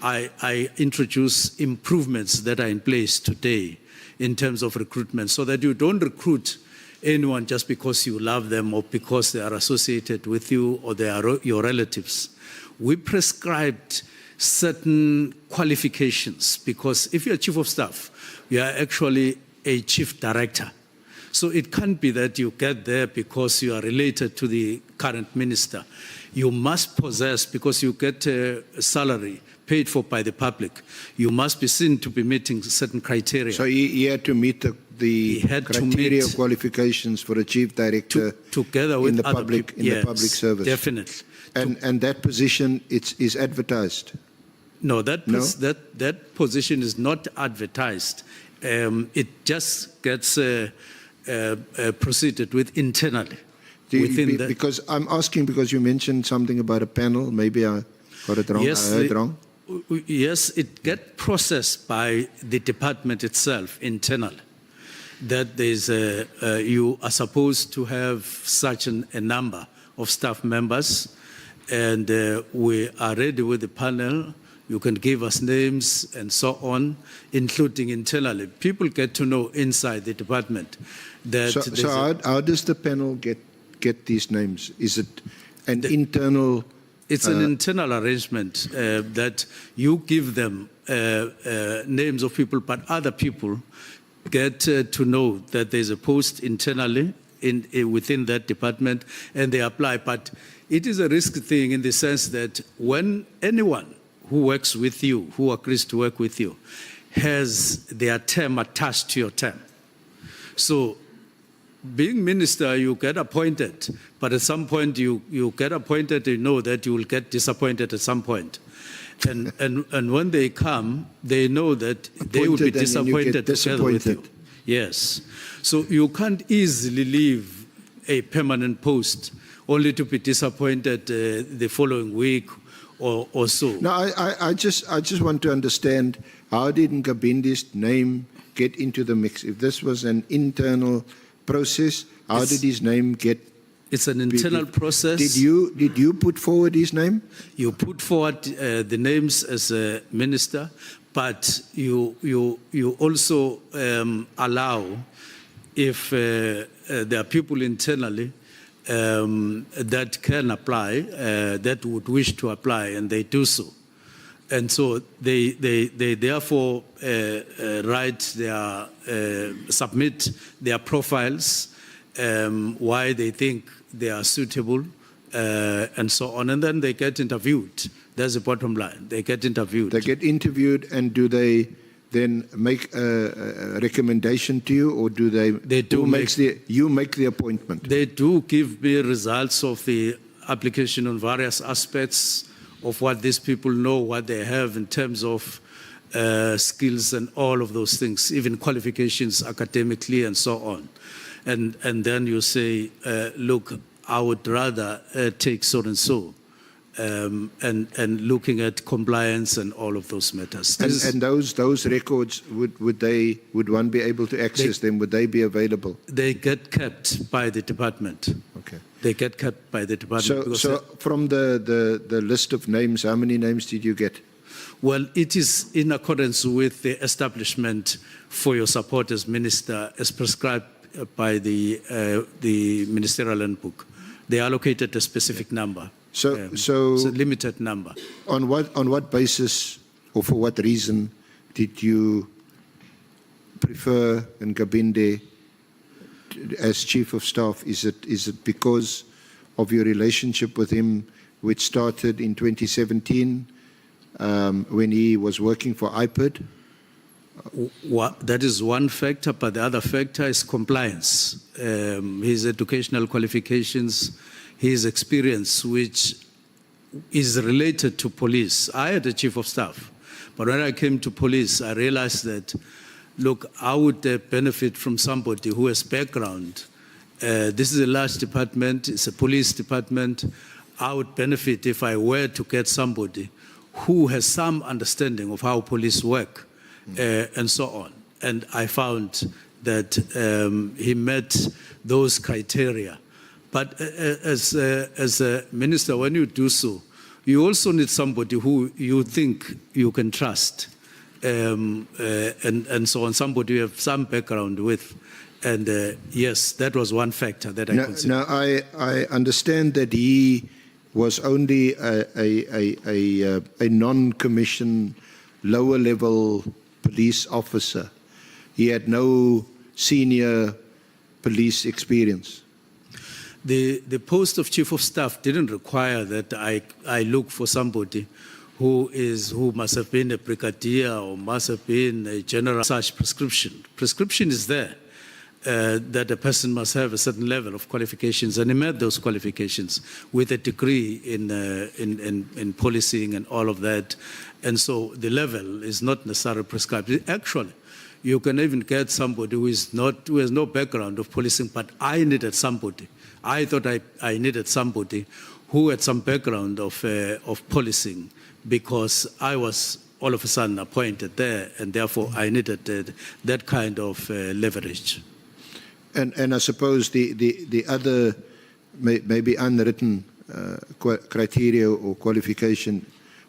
I introduce improvements that are in place today in terms of recruitment, so that you don't recruit anyone just because you love them or because they are associated with you or they are your relatives. We prescribed certain qualifications because if you're chief of staff, you are actually a chief director. So it can't be that you get there because you are related to the current minister. You must possess, because you get a salary paid for by the public, you must be seen to be meeting certain criteria.
So he had to meet the criteria of qualifications for a chief director
together with
in the
other
public
people.
in the public service.
Definitely.
And that position is advertised.
No, that position is not advertised. It just gets proceeded with internally.
Because I'm asking because you mentioned something about a panel. Maybe I got it wrong.
Yes,
I heard wrong.
Yes, it gets processed by the department itself internally. That there's you are supposed to have such a number of staff members, and we are ready with the panel. You can give us names and so on, including internally. People get to know inside the department that.
So how does the panel get these names? Is it an internal?
It's an internal arrangement that you give them names of people, but other people get to know that there's a post internally within that department, and they apply. But it is a risk thing in the sense that when anyone who works with you, who agrees to work with you, has their term attached to your term. So being minister, you get appointed, but at some point you get appointed, you know that you will get disappointed at some point. And when they come, they know that they will be disappointed together with you. Yes. So you can't easily leave a permanent post only to be disappointed the following week or so.
No, I just want to understand, how did Nkabindi's name get into the mix? If this was an internal process, how did his name get?
It's an internal process.
Did you put forward his name?
You put forward the names as a minister, but you also allow, if there are people internally that can apply, that would wish to apply, and they do so. And so they therefore submit their profiles, why they think they are suitable, and so on. And then they get interviewed. That's the bottom line. They get interviewed.
They get interviewed, and do they then make a recommendation to you, or do they?
They do.
You make the appointment.
They do give me results of the application on various aspects of what these people know, what they have in terms of skills and all of those things, even qualifications academically and so on. And then you say, look, I would rather take so and so. And looking at compliance and all of those matters.
And those records, would one be able to access them? Would they be available?
They get kept by the department.
Okay.
They get kept by the department.
So from the list of names, how many names did you get?
Well, it is in accordance with the establishment for your support as minister, as prescribed by the ministerial handbook. They allocated a specific number.
So
it's a limited number.
On what basis or for what reason did you prefer Nkabinde as chief of staff? Is it because of your relationship with him, which started in 2017 when he was working for IPID?
That is one factor, but the other factor is compliance. His educational qualifications, his experience, which is related to police. I had a chief of staff, but when I came to police, I realized that, look, I would benefit from somebody who has background. This is a large department, it's a police department. I would benefit if I were to get somebody who has some understanding of how police work and so on. And I found that he met those criteria. But as a minister, when you do so, you also need somebody who you think you can trust, and so on, somebody you have some background with. And yes, that was one factor that I considered.
Now, I understand that he was only a non-commissioned, lower-level police officer. He had no senior police experience.
The post of chief of staff didn't require that I look for somebody who must have been a brigadier or must have been a general. Such prescription. Prescription is there that a person must have a certain level of qualifications, and he met those qualifications with a degree in policing and all of that. And so the level is not necessarily prescribed. Actually, you can even get somebody who has no background of policing, but I needed somebody. I thought I needed somebody who had some background of policing, because I was all of a sudden appointed there, and therefore I needed that kind of leverage.
And I suppose the other maybe unwritten criteria or qualification,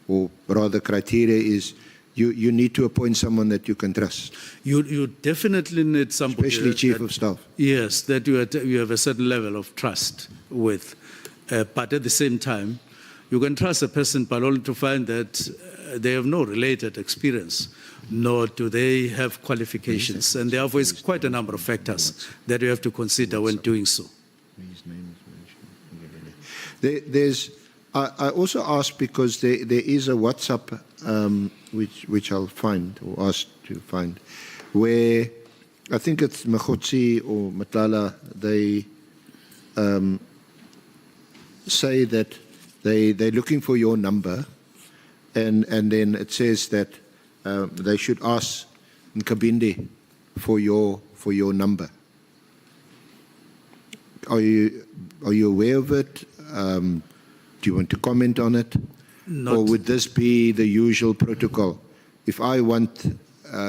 or rather criteria, is you need to appoint someone that you can trust.
You definitely need somebody,
especially chief of staff.
Yes, that you have a certain level of trust with. But at the same time, you can trust a person, but only to find that they have no related experience, nor do they have qualifications. And therefore, it's quite a number of factors that you have to consider when doing so.
I also ask because there is a WhatsApp which I'll find, or ask to find, where I think it's Mkhwanazi or Nhlanhla, they say that they're looking for your number, and then it says that they should ask Nkabinde for your number. Are you aware of it? Do you want to comment on it? Or would this be the usual protocol? If I want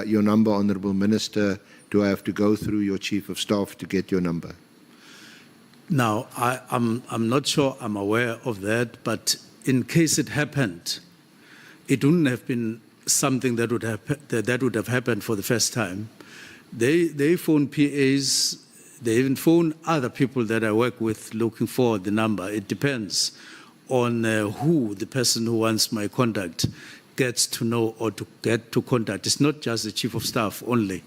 your number, Honourable Minister, do I have to go through your Chief of Staff to get your number?
Now, I'm not sure I'm aware of that, but in case it happened, it wouldn't have been something that would have happened for the first time. They phone PAs, they even phone other people that I work with looking for the number. It depends on who the person who wants my contact gets to know or to get to contact. It's not just the Chief of Staff only,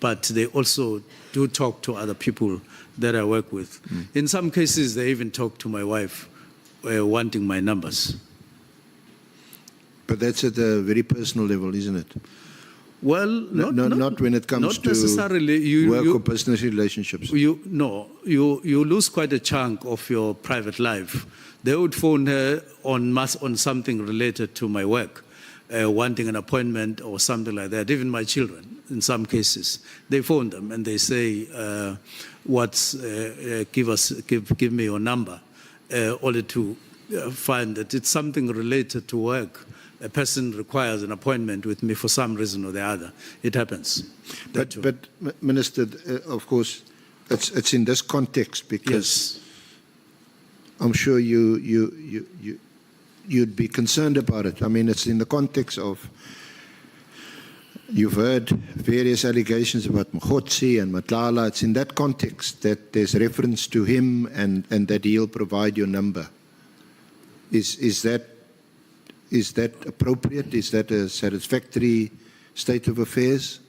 but they also do talk to other people that I work with. In some cases, they even talk to my wife wanting my numbers.
But that's at a very personal level, isn't it?
Well,
not when it comes to
necessarily.
work or business relationships.
You lose quite a chunk of your private life. They would phone her on something related to my work. wanting an appointment or something like that. Even my children, in some cases, they phone them and they say, give me your number, only to find that it's something related to work. A person requires an appointment with me for some reason or the other. It happens.
But Minister, of course, it's in this context because
Yes.
I'm sure you'd be concerned about it. I mean, it's in the context of you've heard various allegations about Mkhwanazi and Nhlanhla. It's in that context that there's reference to him and that he'll provide your number. Is that appropriate? Is that a satisfactory state of affairs?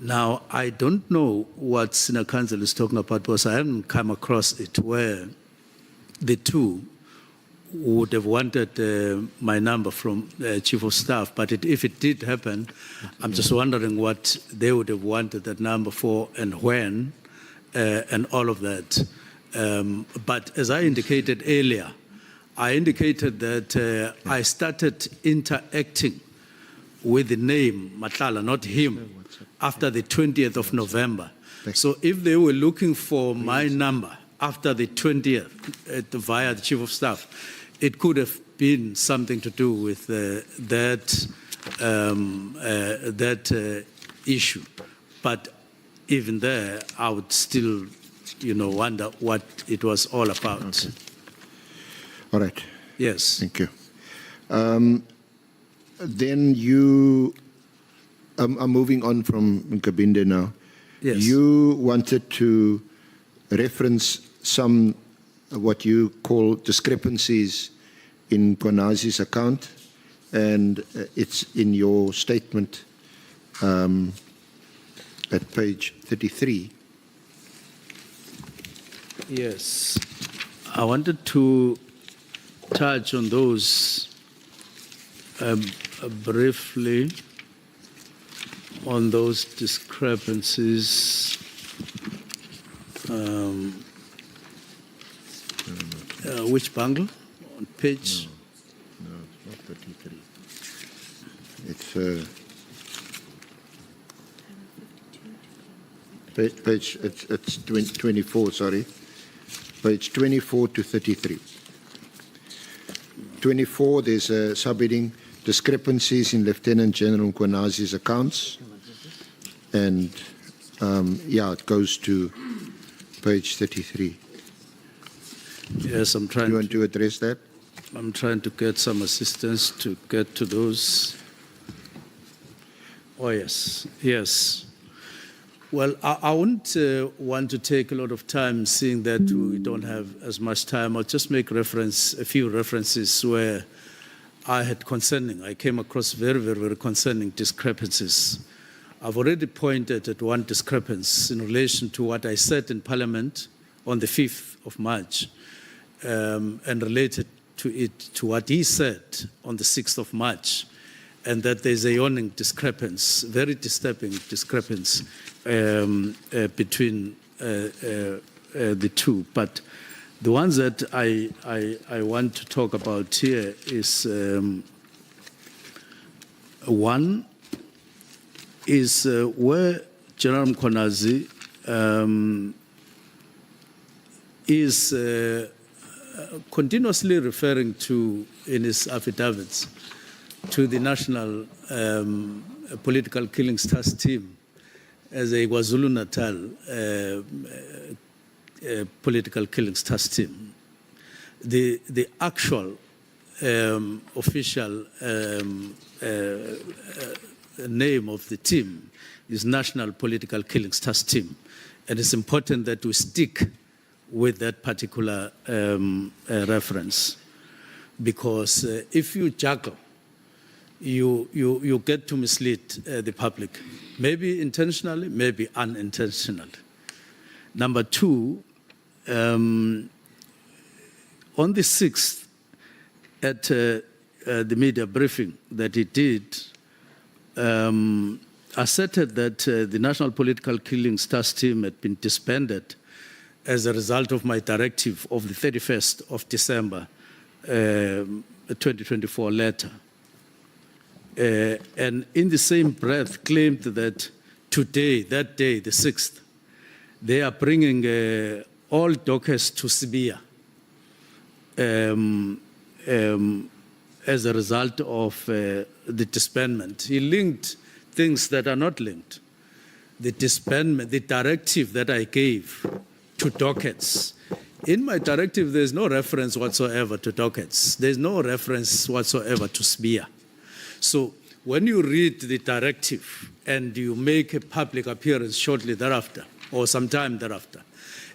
Now, I don't know what Senior Counsel is talking about because I haven't come across it where the two would have wanted my number from Chief of Staff. But if it did happen, I'm just wondering what they would have wanted that number for and when and all of that. But as I indicated earlier, I indicated that I started interacting with the name Nhlanhla, not him, after the 20th of November. So if they were looking for my number after the 20th via the Chief of Staff, it could have been something to do with that issue. But even there, I would still, wonder what it was all about.
Okay. All right.
Yes.
Thank you. Then I'm moving on from Nkabinde now.
Yes.
You wanted to reference some what you call discrepancies in Mkhwanazi's account, and it's in your statement at page 33.
Yes. I wanted to touch on those briefly, on those discrepancies. Which bundle? On page?
No, it's not 33. It's 24, sorry. Page 24 to 33. 24, there's a subheading, discrepancies in Lieutenant General Mkhwanazi's accounts. And, it goes to page 33.
Yes, I'm trying.
Do you want to address that?
I'm trying to get some assistance to get to those. Oh, yes. Yes. Well, I wouldn't want to take a lot of time, seeing that we don't have as much time. I'll just make a few references where I came across very, very, very concerning discrepancies. I've already pointed at one discrepancy in relation to what I said in Parliament on the 5th of March, and related to what he said on the 6th of March, and that there's a yawning discrepancy, very disturbing discrepancy between the two. But the ones that I want to talk about here is one is where General Mkhwanazi is continuously referring to, in his affidavits, to the National Political Killings Task Team as a KwaZulu-Natal political killings task team. The actual official name of the team is National Political Killings Task Team, and it's important that we stick with that particular reference, because if you juggle, you get to mislead the public, maybe intentionally, maybe unintentionally. Number two, on the 6th, at the media briefing that he did, asserted that the National Political Killings Task Team had been disbanded as a result of my directive of the 31st of December 2024 letter. and in the same breath claimed that today, that day, the 6th, they are bringing all dockers to Sibia as a result of the disbandment. He linked things that are not linked. The disbandment, the directive that I gave to dockets. In my directive, there's no reference whatsoever to dockets. There's no reference whatsoever to SBIA. So when you read the directive and you make a public appearance shortly thereafter or sometime thereafter,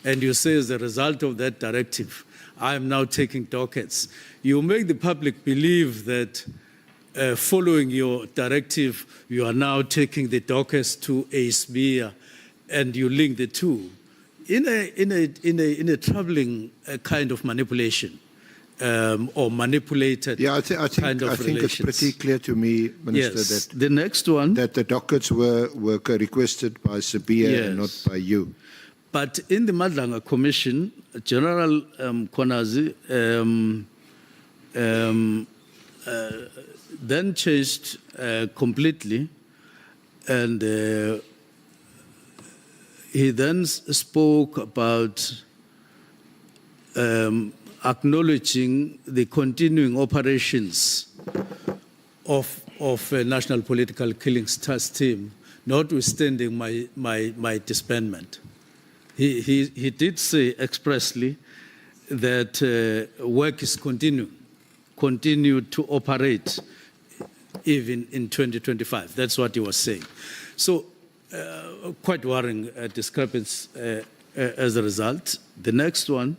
and you say as a result of that directive, I am now taking dockets, you make the public believe that following your directive, you are now taking the dockets to a SBIA, and you link the two in a troubling kind of manipulation or manipulated
Yeah, I think it's pretty clear to me, Minister,
yes.
that
The next one,
that the dockets were requested by Sabia and not
Yes.
by you.
but in the Nhlanhla Commission, General Mkhwanazi then changed completely, and he then spoke about acknowledging the continuing operations of a National Political Killings Task Team, notwithstanding my disbandment. He did say expressly that work is continued to operate even in 2025. That's what he was saying. So quite worrying discrepancy as a result. The next one,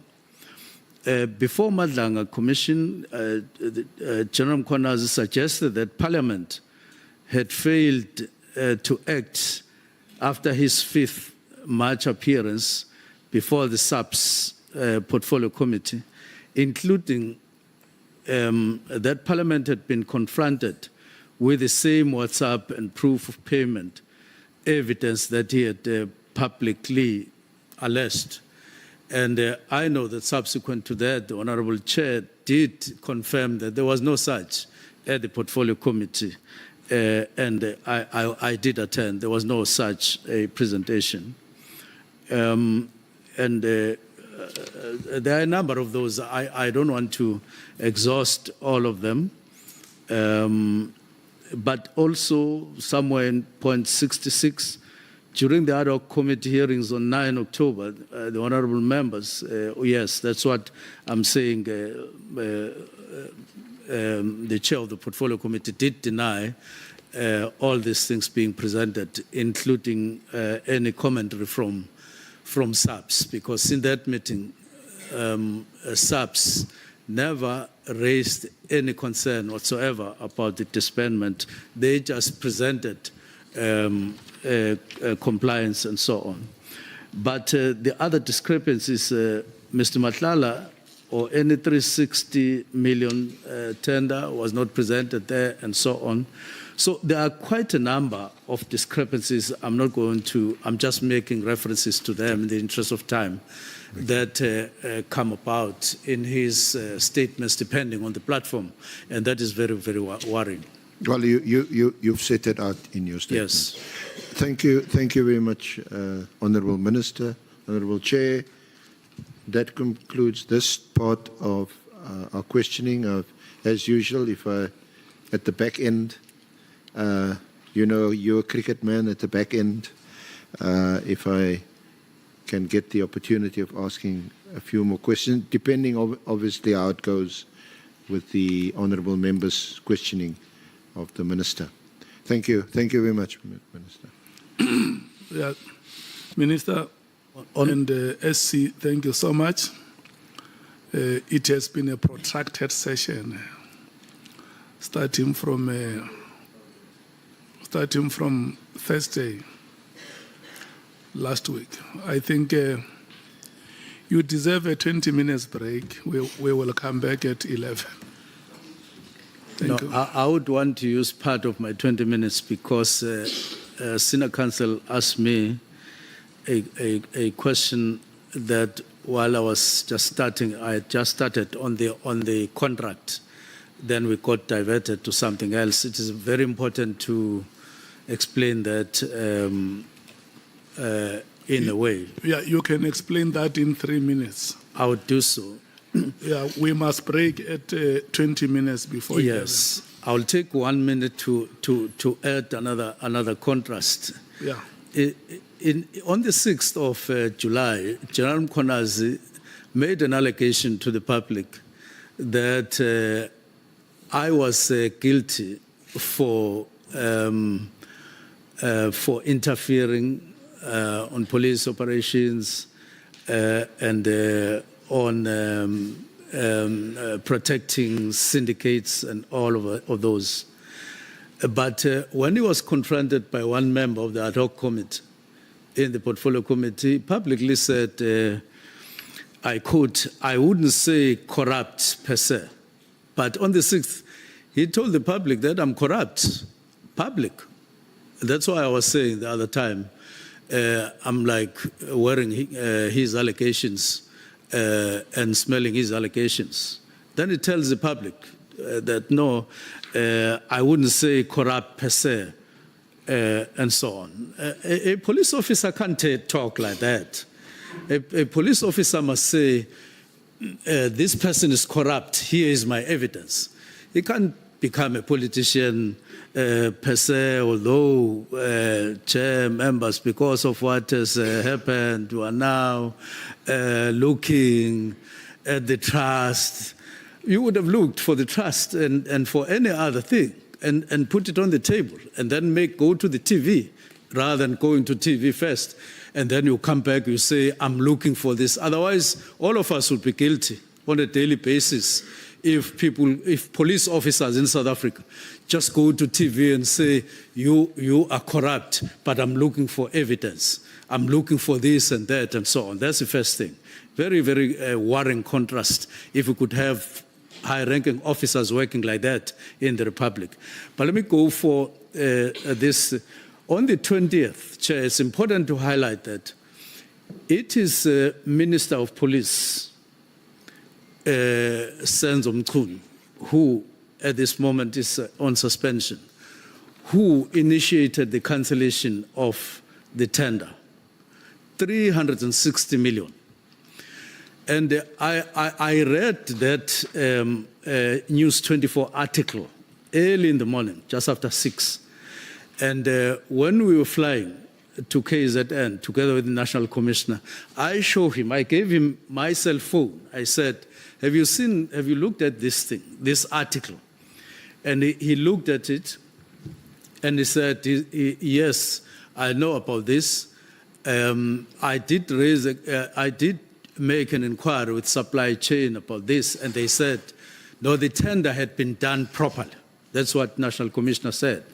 before Nhlanhla Commission, General Mkhwanazi suggested that Parliament had failed to act after his 5th March appearance before the SAPS Portfolio Committee, including that Parliament had been confronted with the same WhatsApp and proof of payment evidence that he had publicly alleged. And I know that subsequent to that, the Honorable Chair did confirm that there was no such at the Portfolio Committee. And I did attend. There was no such a presentation. And there are a number of those. I don't want to exhaust all of them. But also somewhere in point 66, during the ad hoc committee hearings on 9 October, the honorable members, yes, that's what I'm saying, the chair of the portfolio committee did deny all these things being presented, including any commentary from SAPS, because in that meeting, SAPS never raised any concern whatsoever about the disbandment. They just presented compliance and so on. But the other discrepancies, Mr. Nhlanhla, or any 360 million tender was not presented there and so on. So there are quite a number of discrepancies. I'm just making references to them in the interest of time that come about in his statements depending on the platform. And that is very, very worrying.
Well, you've set it out in your statement.
Yes.
Thank you very much, Honourable Minister, Honourable Chair. That concludes this part of our questioning. As usual, at the back end, you're a cricket man at the back end. If I can get the opportunity of asking a few more questions, depending obviously how it goes with the honourable members' questioning of the Minister. Thank you very much, Minister.
Yeah, Minister and SC, thank you so much. It has been a protracted session, starting from Thursday last week. I think you deserve a 20 minutes break. We will come back at 11. Thank you.
I would want to use part of my 20 minutes because Senior Counsel asked me a question that while I was just starting, I had just started on the contract then we got diverted to something else. It is very important to explain that in a way.
Yeah, you can explain that in 3 minutes.
I would do so.
Yeah, we must break at 20 minutes before.
Yes, I'll take 1 minute to add another contrast.
11. Yeah.
On the 6th of July, Nhlanhla Mkhwanazi made an allegation to the public that I was guilty for interfering on police operations and on protecting syndicates and all of those. But when he was confronted by one member of the ad hoc committee in the portfolio committee, he publicly said, I quote, I wouldn't say corrupt per se, but on the 6th, he told the public that I'm corrupt, public. That's why I was saying the other time, I'm like wearing his allegations and smelling his allegations. Then he tells the public that no, I wouldn't say corrupt per se, and so on. A police officer can't talk like that. A police officer must say, this person is corrupt, here is my evidence. He can't become a politician per se, although chair members, because of what has happened, who are now looking at the trust. You would have looked for the trust and for any other thing and put it on the table and then go to the TV rather than going to TV first. And then you come back, you say, I'm looking for this. Otherwise, all of us would be guilty on a daily basis if police officers in South Africa just go to TV and say, you are corrupt, but I'm looking for evidence. I'm looking for this and that and so on. That's the first thing. Very, very worrying contrast if we could have high-ranking officers working like that in the Republic. But let me go for this. On the 20th, Chair, it's important to highlight that it is Minister of Police, Senzo Mchunu, who at this moment is on suspension, who initiated the cancellation of the tender, 360 million. And I read that News 24 article early in the morning, just after 6. And when we were flying to KZN together with the National Commissioner, I gave him my cell phone. I said, have you looked at this thing, this article? And he looked at it and he said, yes, I know about this. I did make an inquiry with supply chain about this, and they said, no, the tender had been done properly. That's what National Commissioner said.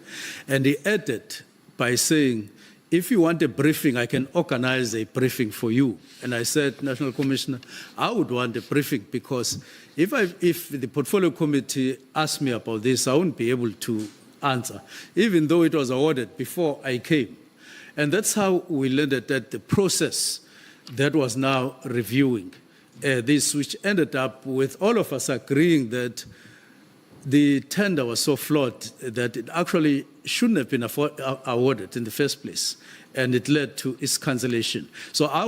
And he added by saying, if you want a briefing, I can organize a briefing for you. And I said, National Commissioner, I would want a briefing because if the portfolio committee asked me about this, I wouldn't be able to answer, even though it was awarded before I came. And that's how we landed at the process that was now reviewing this, which ended up with all of us agreeing that the tender was so flawed that it actually shouldn't have been awarded in the first place, and it led to its cancellation. So I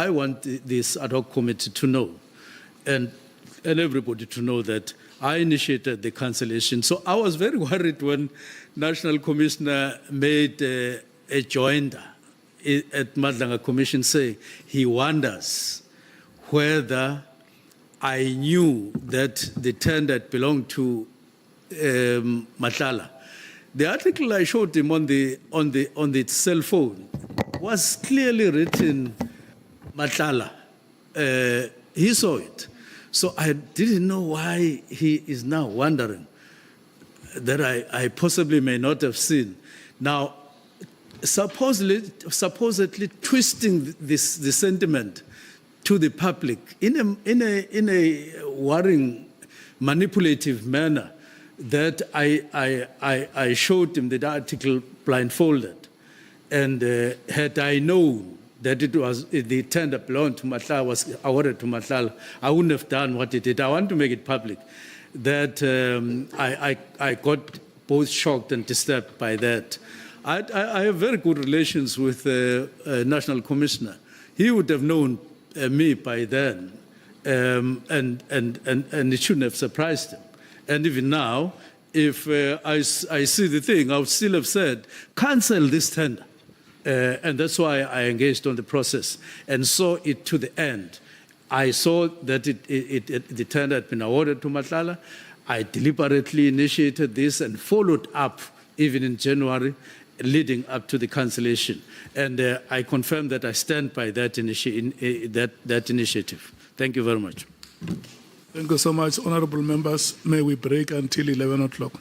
want this ad hoc committee to know, and everybody to know that I initiated the cancellation. So I was very worried when National Commissioner made a joinder at Madlanga Commission saying he wonders whether I knew that the tender belonged to Nhlanhla. The article I showed him on the cell phone was clearly written Nhlanhla. He saw it. So I didn't know why he is now wondering that I possibly may not have seen. Now, supposedly twisting the sentiment to the public in a worrying, manipulative manner, that I showed him the article blindfolded, and had I known that it was the tender belonged to Nhlanhla, was awarded to Nhlanhla, I wouldn't have done what he did. I want to make it public that I got both shocked and disturbed by that. I have very good relations with the National Commissioner. He would have known me by then, and it shouldn't have surprised him. And even now, if I see the thing, I would still have said, cancel this tender. And that's why I engaged on the process and saw it to the end. I saw that the tender had been awarded to Nhlanhla. I deliberately initiated this and followed up even in January, leading up to the cancellation. And I confirm that I stand by that initiative. Thank you very much.
Thank you so much, honorable members. May we break until 11 o'clock.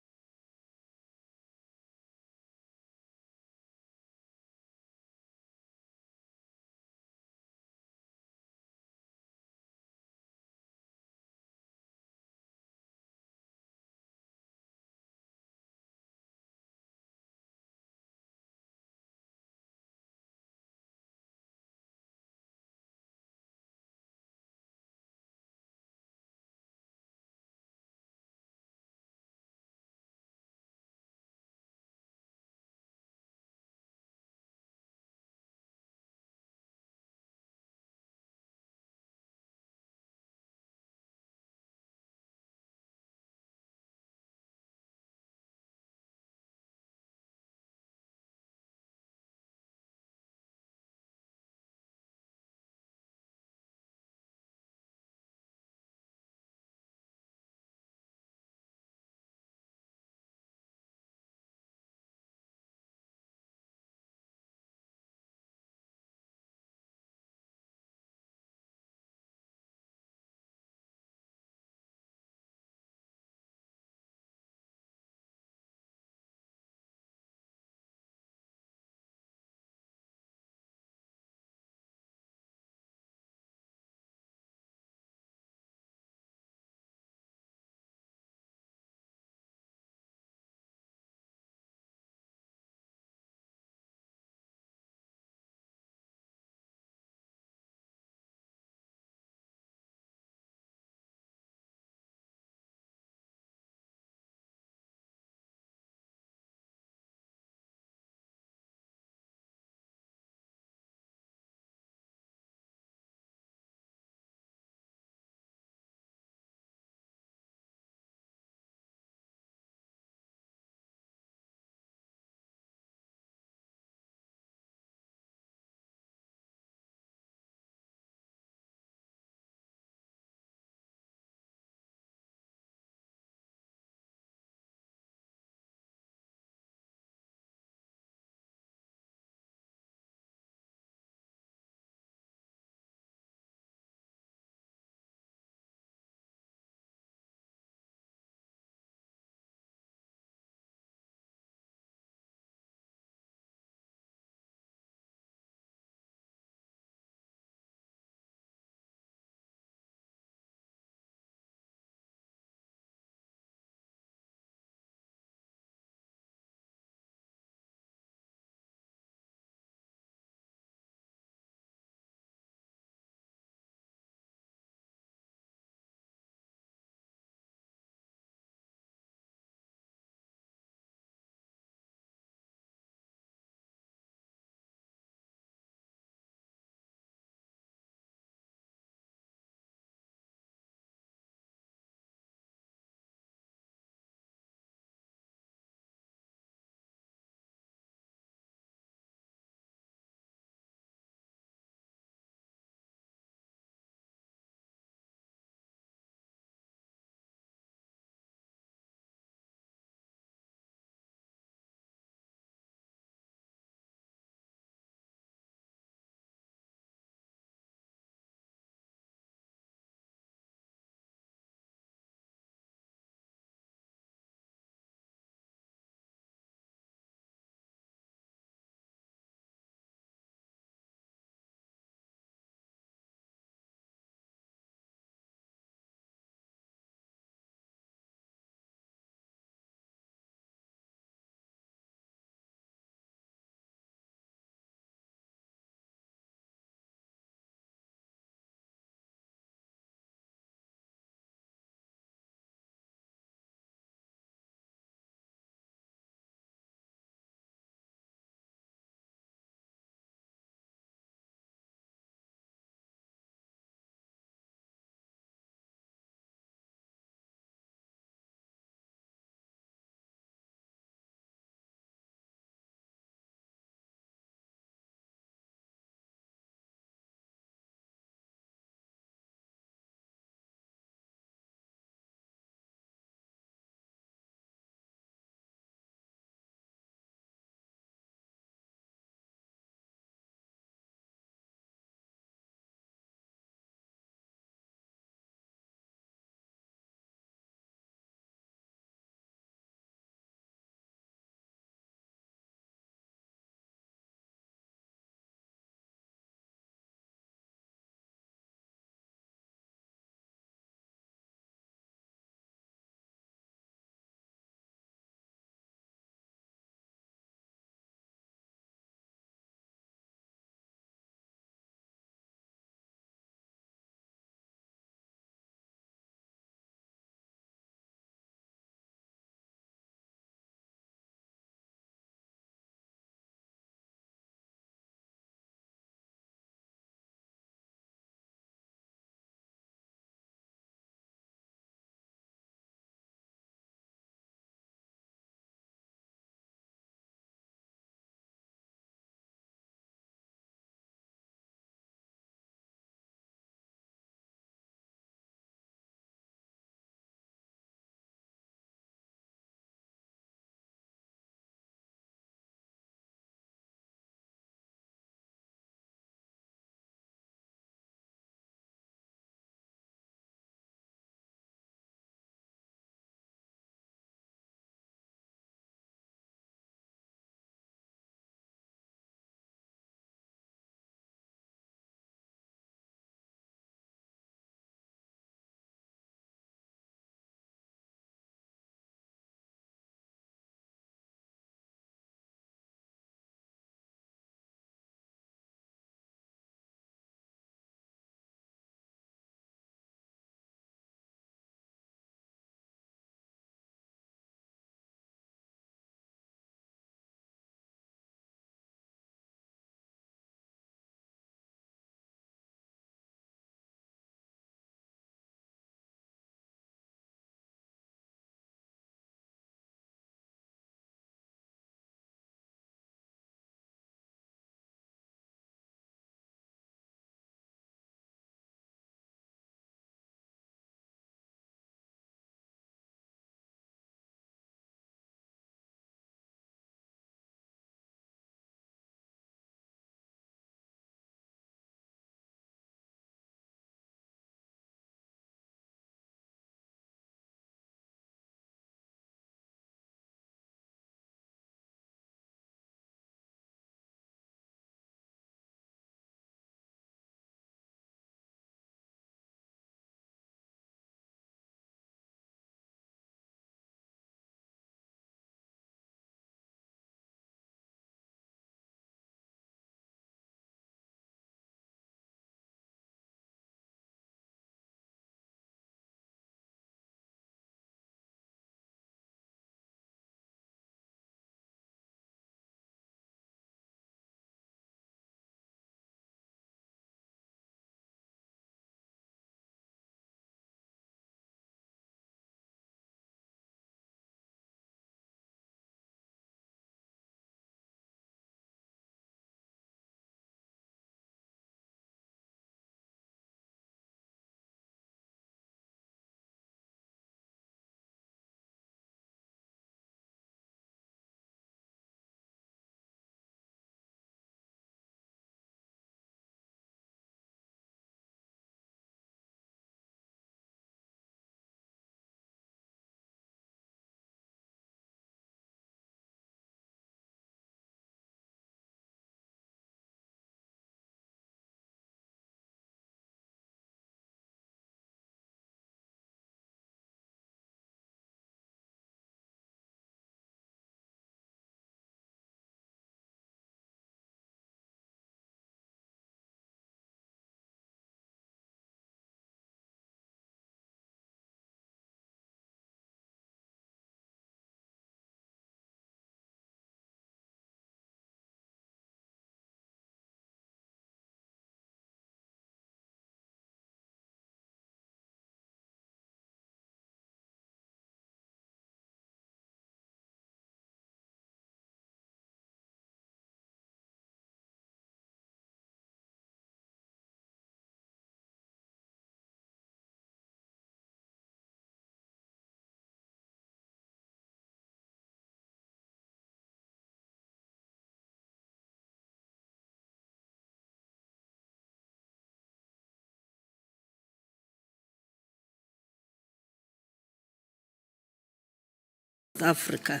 South Africa.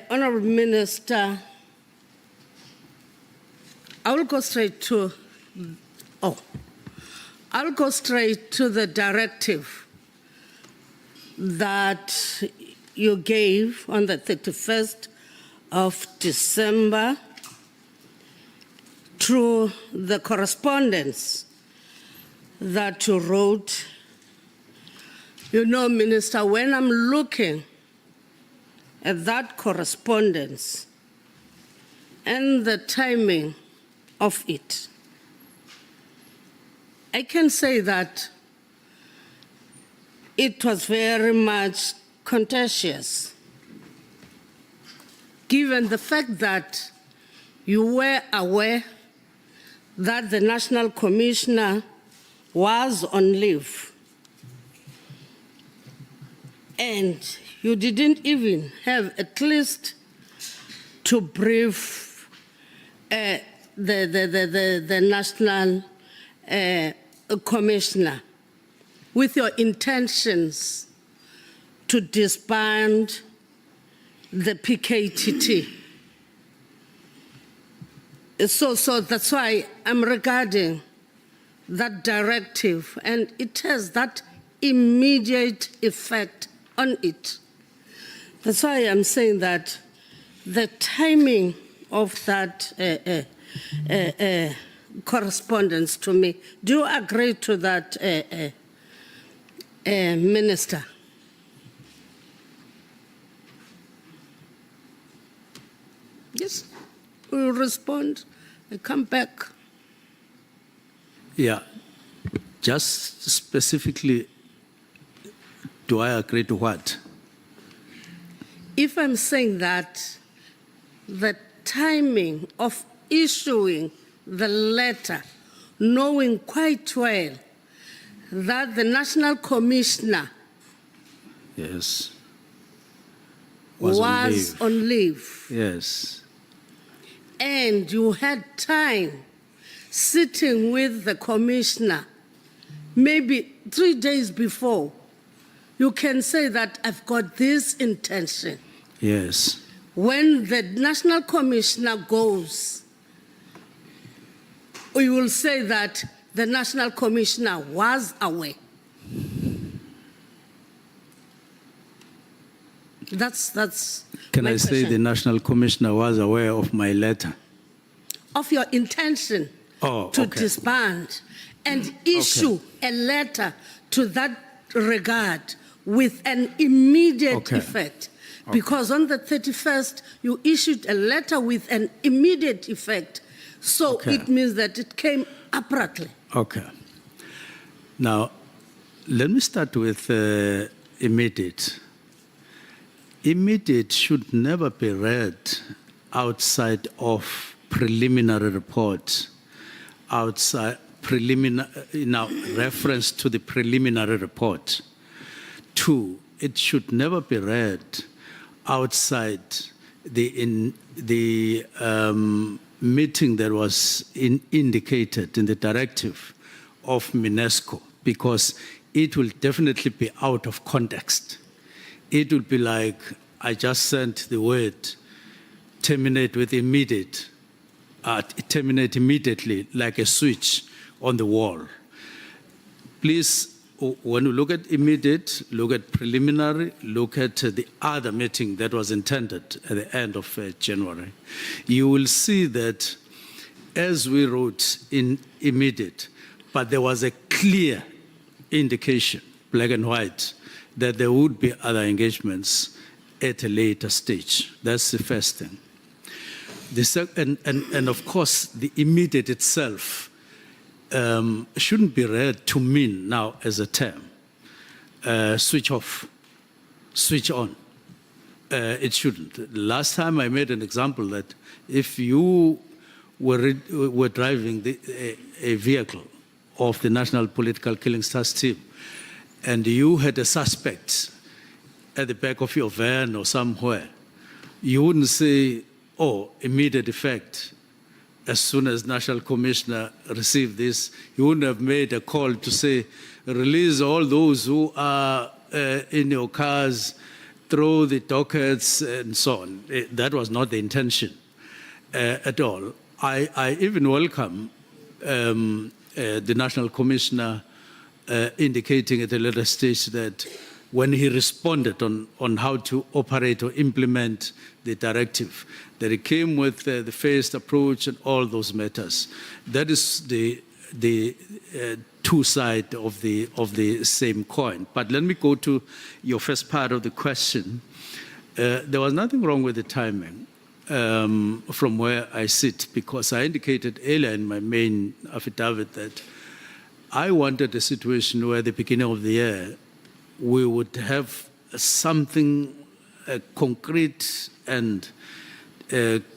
Honorable Minister, I will go straight to, I'll go straight to the directive that you gave on the 31st of December through the correspondence that you wrote. You know, Minister, when I'm looking at that correspondence and the timing of it, I can say that it was very much contentious, given the fact that you were aware that the National Commissioner was on leave, and you didn't even have at least to brief the National Commissioner with your intentions to disband the PKTT. So that's why I'm regarding that directive, and it has that immediate effect on it. That's why I'm saying that the timing of that correspondence to me, do you agree to that, Minister? Yes, we'll respond and come back.
Yeah, just specifically, do I agree to what?
If I'm saying that the timing of issuing the letter, knowing quite well that the National Commissioner
Yes.
was
leave.
on leave,
Yes.
and you had time sitting with the Commissioner, maybe 3 days before, you can say that I've got this intention.
Yes.
When the National Commissioner goes, you will say that the National Commissioner was aware. That's
Can
my
I say
question.
the National Commissioner was aware of my letter?
Of your intention to
okay.
disband and issue a letter to that regard with an immediate effect. Because on the 31st, you issued a letter with an immediate effect. So it means that it came abruptly.
Okay. Now, let me start with immediate. Immediate should never be read outside of preliminary report, outside reference to the preliminary report. 2, it should never be read outside the meeting that was indicated in the directive of UNESCO, because it will definitely be out of context. It will be like, I just sent the word, terminate with immediate, terminate immediately, like a switch on the wall. Please, when you look at immediate, look at preliminary, look at the other meeting that was intended at the end of January. You will see that as we wrote in immediate, but there was a clear indication, black and white, that there would be other engagements at a later stage. That's the first thing. And of course, the immediate itself shouldn't be read to mean now as a term, switch off, switch on. It shouldn't. Last time I made an example that if you were driving a vehicle of the National Political Killing Task Team and you had a suspect at the back of your van or somewhere, you wouldn't say, oh, immediate effect. As soon as National Commissioner received this, he wouldn't have made a call to say, release all those who are in your cars, throw the dockets and so on. That was not the intention at all. I even welcome the National Commissioner indicating at a later stage that when he responded on how to operate or implement the directive, that he came with the phased approach and all those matters. That is the two sides of the same coin. But let me go to your first part of the question. There was nothing wrong with the timing from where I sit, because I indicated earlier in my main affidavit that I wanted a situation where at the beginning of the year we would have something concrete and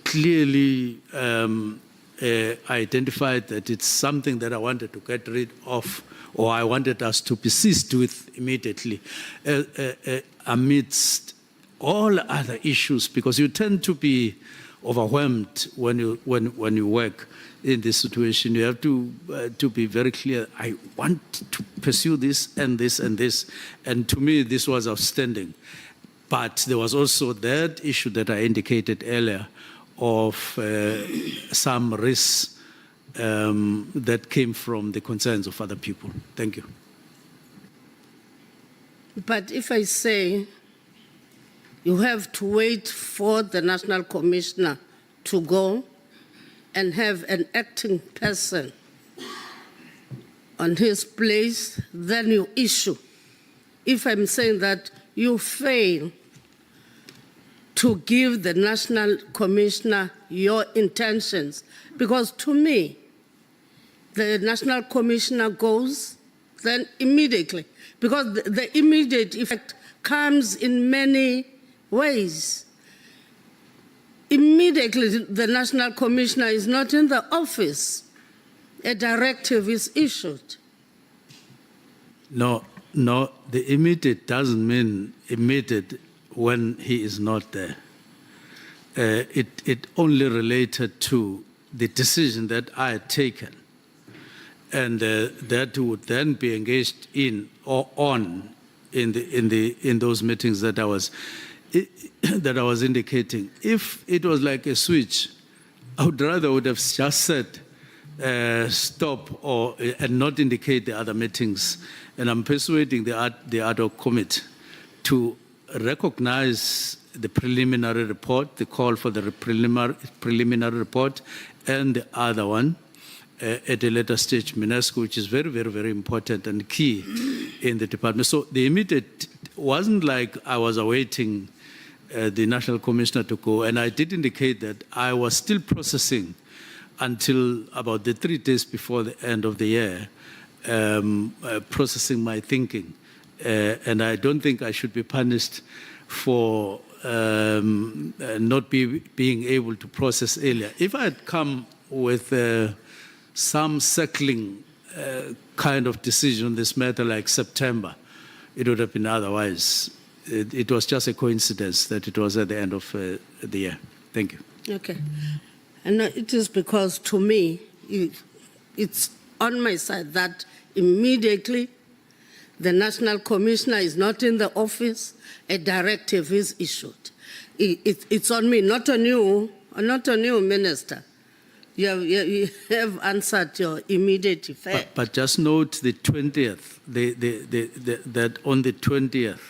clearly identified that it's something that I wanted to get rid of, or I wanted us to persist with immediately amidst all other issues, because you tend to be overwhelmed when you work in this situation. You have to be very clear. I want to pursue this and this and this, and to me this was outstanding. But there was also that issue that I indicated earlier of some risks that came from the concerns of other people. Thank you.
But if I say you have to wait for the National Commissioner to go and have an acting person on his place, then you issue. If I'm saying that you fail to give the National Commissioner your intentions, because to me, the National Commissioner goes, then immediately, because the immediate effect comes in many ways. Immediately, the National Commissioner is not in the office. A directive is issued.
No, the immediate doesn't mean immediate when he is not there. It only related to the decision that I had taken, and that would then be engaged in or on in those meetings that I was indicating. If it was like a switch, I would have just said stop and not indicate the other meetings. And I'm persuading the ad hoc committee to recognize the preliminary report, the call for the preliminary report, and the other one at a later stage, UNESCO, which is very, very, very important and key in the department. So the immediate wasn't like I was awaiting the National Commissioner to go, and I did indicate that I was still processing until about the 3 days before the end of the year, processing my thinking. And I don't think I should be punished for not being able to process earlier. If I had come with some circling kind of decision on this matter like September, it would have been otherwise. It was just a coincidence that it was at the end of the year. Thank you.
Okay. And it is because, to me, it's on my side that immediately the National Commissioner is not in the office, a directive is issued. It's on me, not on you, Minister. You have answered your immediate effect.
But just note the 20th, that on the 20th,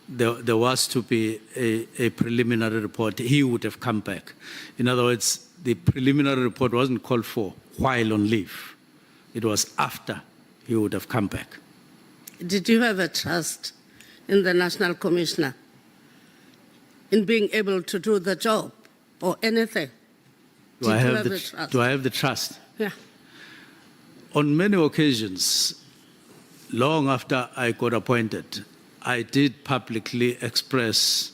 there was to be a preliminary report. He would have come back. In other words, the preliminary report wasn't called for while on leave. It was after he would have come back.
Did you have a trust in the National Commissioner in being able to do the job or anything?
Do I have the trust?
Yeah.
On many occasions, long after I got appointed, I did publicly express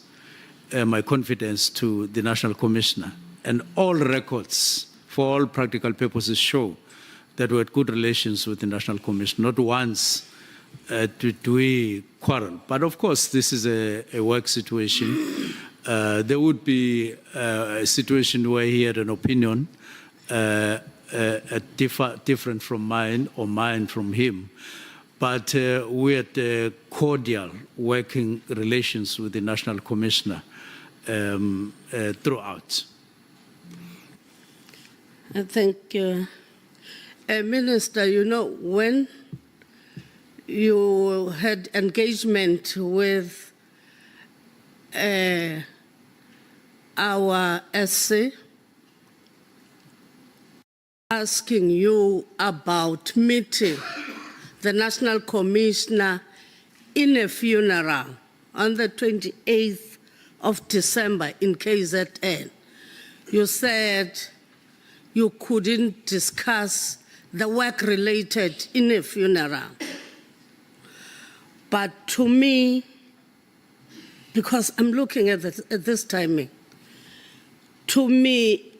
my confidence to the National Commissioner, and all records, for all practical purposes, show that we had good relations with the National Commissioner. Not once did we quarrel. But of course, this is a work situation. There would be a situation where he had an opinion different from mine or mine from him. But we had cordial working relations with the National Commissioner throughout.
I think, Minister, you know, when you had engagement with our SC, asking you about meeting the National Commissioner in a funeral on the 28th of December in KZN. You said you couldn't discuss the work related in a funeral. But to me, because I'm looking at this timing, to me,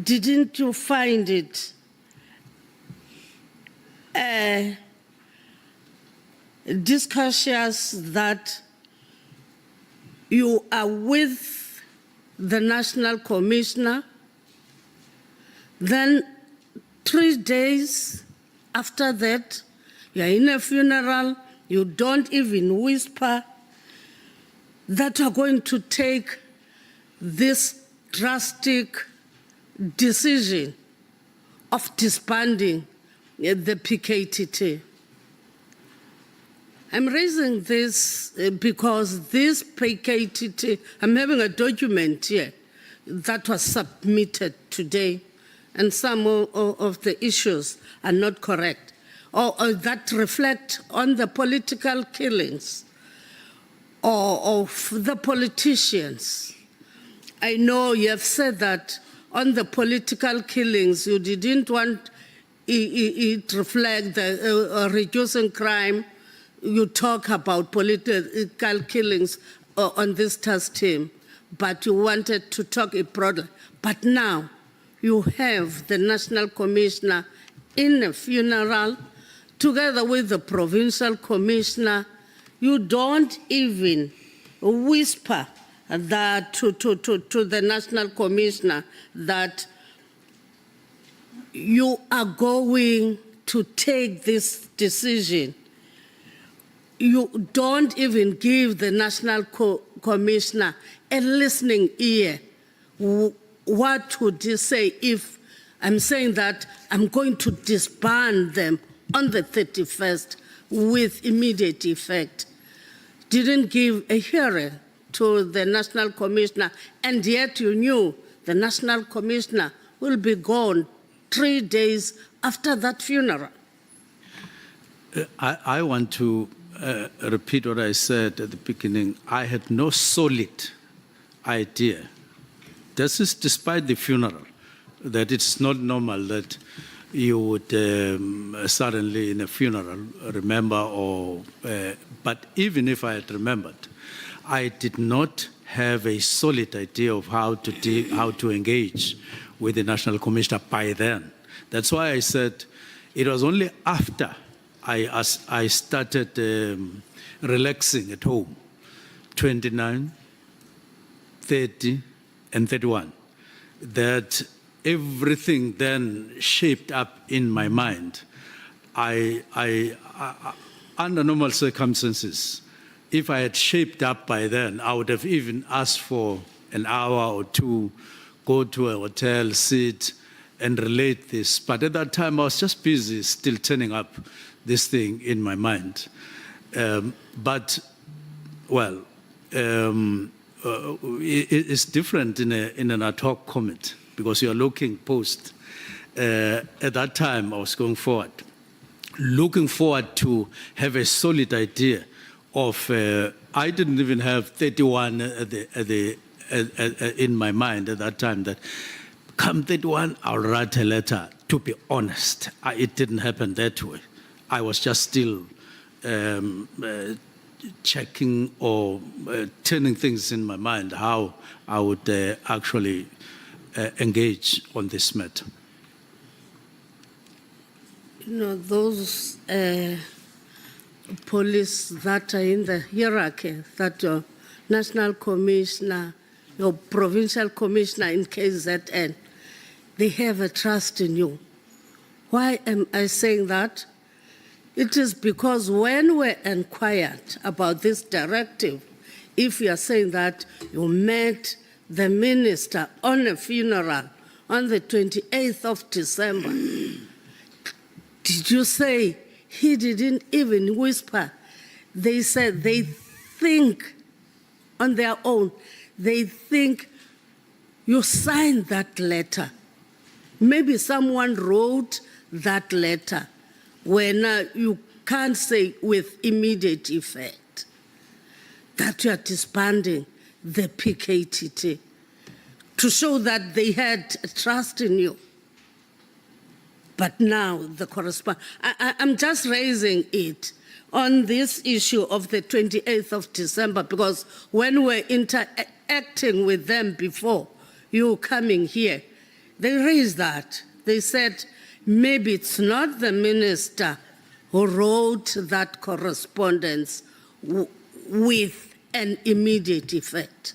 didn't you find it discourteous that you are with the National Commissioner, then 3 days after that, you're in a funeral, you don't even whisper that you're going to take this drastic decision of disbanding the PKTT. I'm raising this because this PKTT, I'm having a document here that was submitted today, and some of the issues are not correct, or that reflect on the political killings or of the politicians. I know you have said that on the political killings, you didn't want it reflect the reducing crime. You talk about political killings on this task team, but you wanted to talk it broadly. But now you have the National Commissioner in a funeral together with the Provincial Commissioner. You don't even whisper that to the National Commissioner that you are going to take this decision. You don't even give the National Commissioner a listening ear. What would you say if I'm saying that I'm going to disband them on the 31st with immediate effect? Didn't give a hearing to the National Commissioner, and yet you knew the National Commissioner will be gone 3 days after that funeral.
I want to repeat what I said at the beginning. I had no solid idea. This is despite the funeral, that it's not normal that you would suddenly in a funeral remember but even if I had remembered, I did not have a solid idea of how to engage with the National Commissioner by then. That's why I said it was only after I started relaxing at home, 29, 30, and 31, that everything then shaped up in my mind. Under normal circumstances, if I had shaped up by then, I would have even asked for an hour or two, go to a hotel, sit, and relate this. But at that time, I was just busy still turning up this thing in my mind. It's different in an ad hoc comment because you are looking post. At that time, I was going forward, looking forward to have a solid idea of. I didn't even have 31 in my mind at that time. That come 31, I'll write a letter. To be honest, it didn't happen that way. I was just still checking or turning things in my mind how I would actually engage on this matter.
You know, those police that are in the hierarchy, that your National Commissioner, your Provincial Commissioner in KZN, they have a trust in you. Why am I saying that? It is because when we inquired about this directive, if you are saying that you met the minister on a funeral on the 28th of December, did you say he didn't even whisper? They said they think on their own, they think you signed that letter. Maybe someone wrote that letter when you can't say with immediate effect that you are disbanding the PKTT to show that they had trust in you. But now the I'm just raising it on this issue of the 28th of December because when we're interacting with them before you coming here, they raised that. They said, maybe it's not the minister who wrote that correspondence with an immediate effect.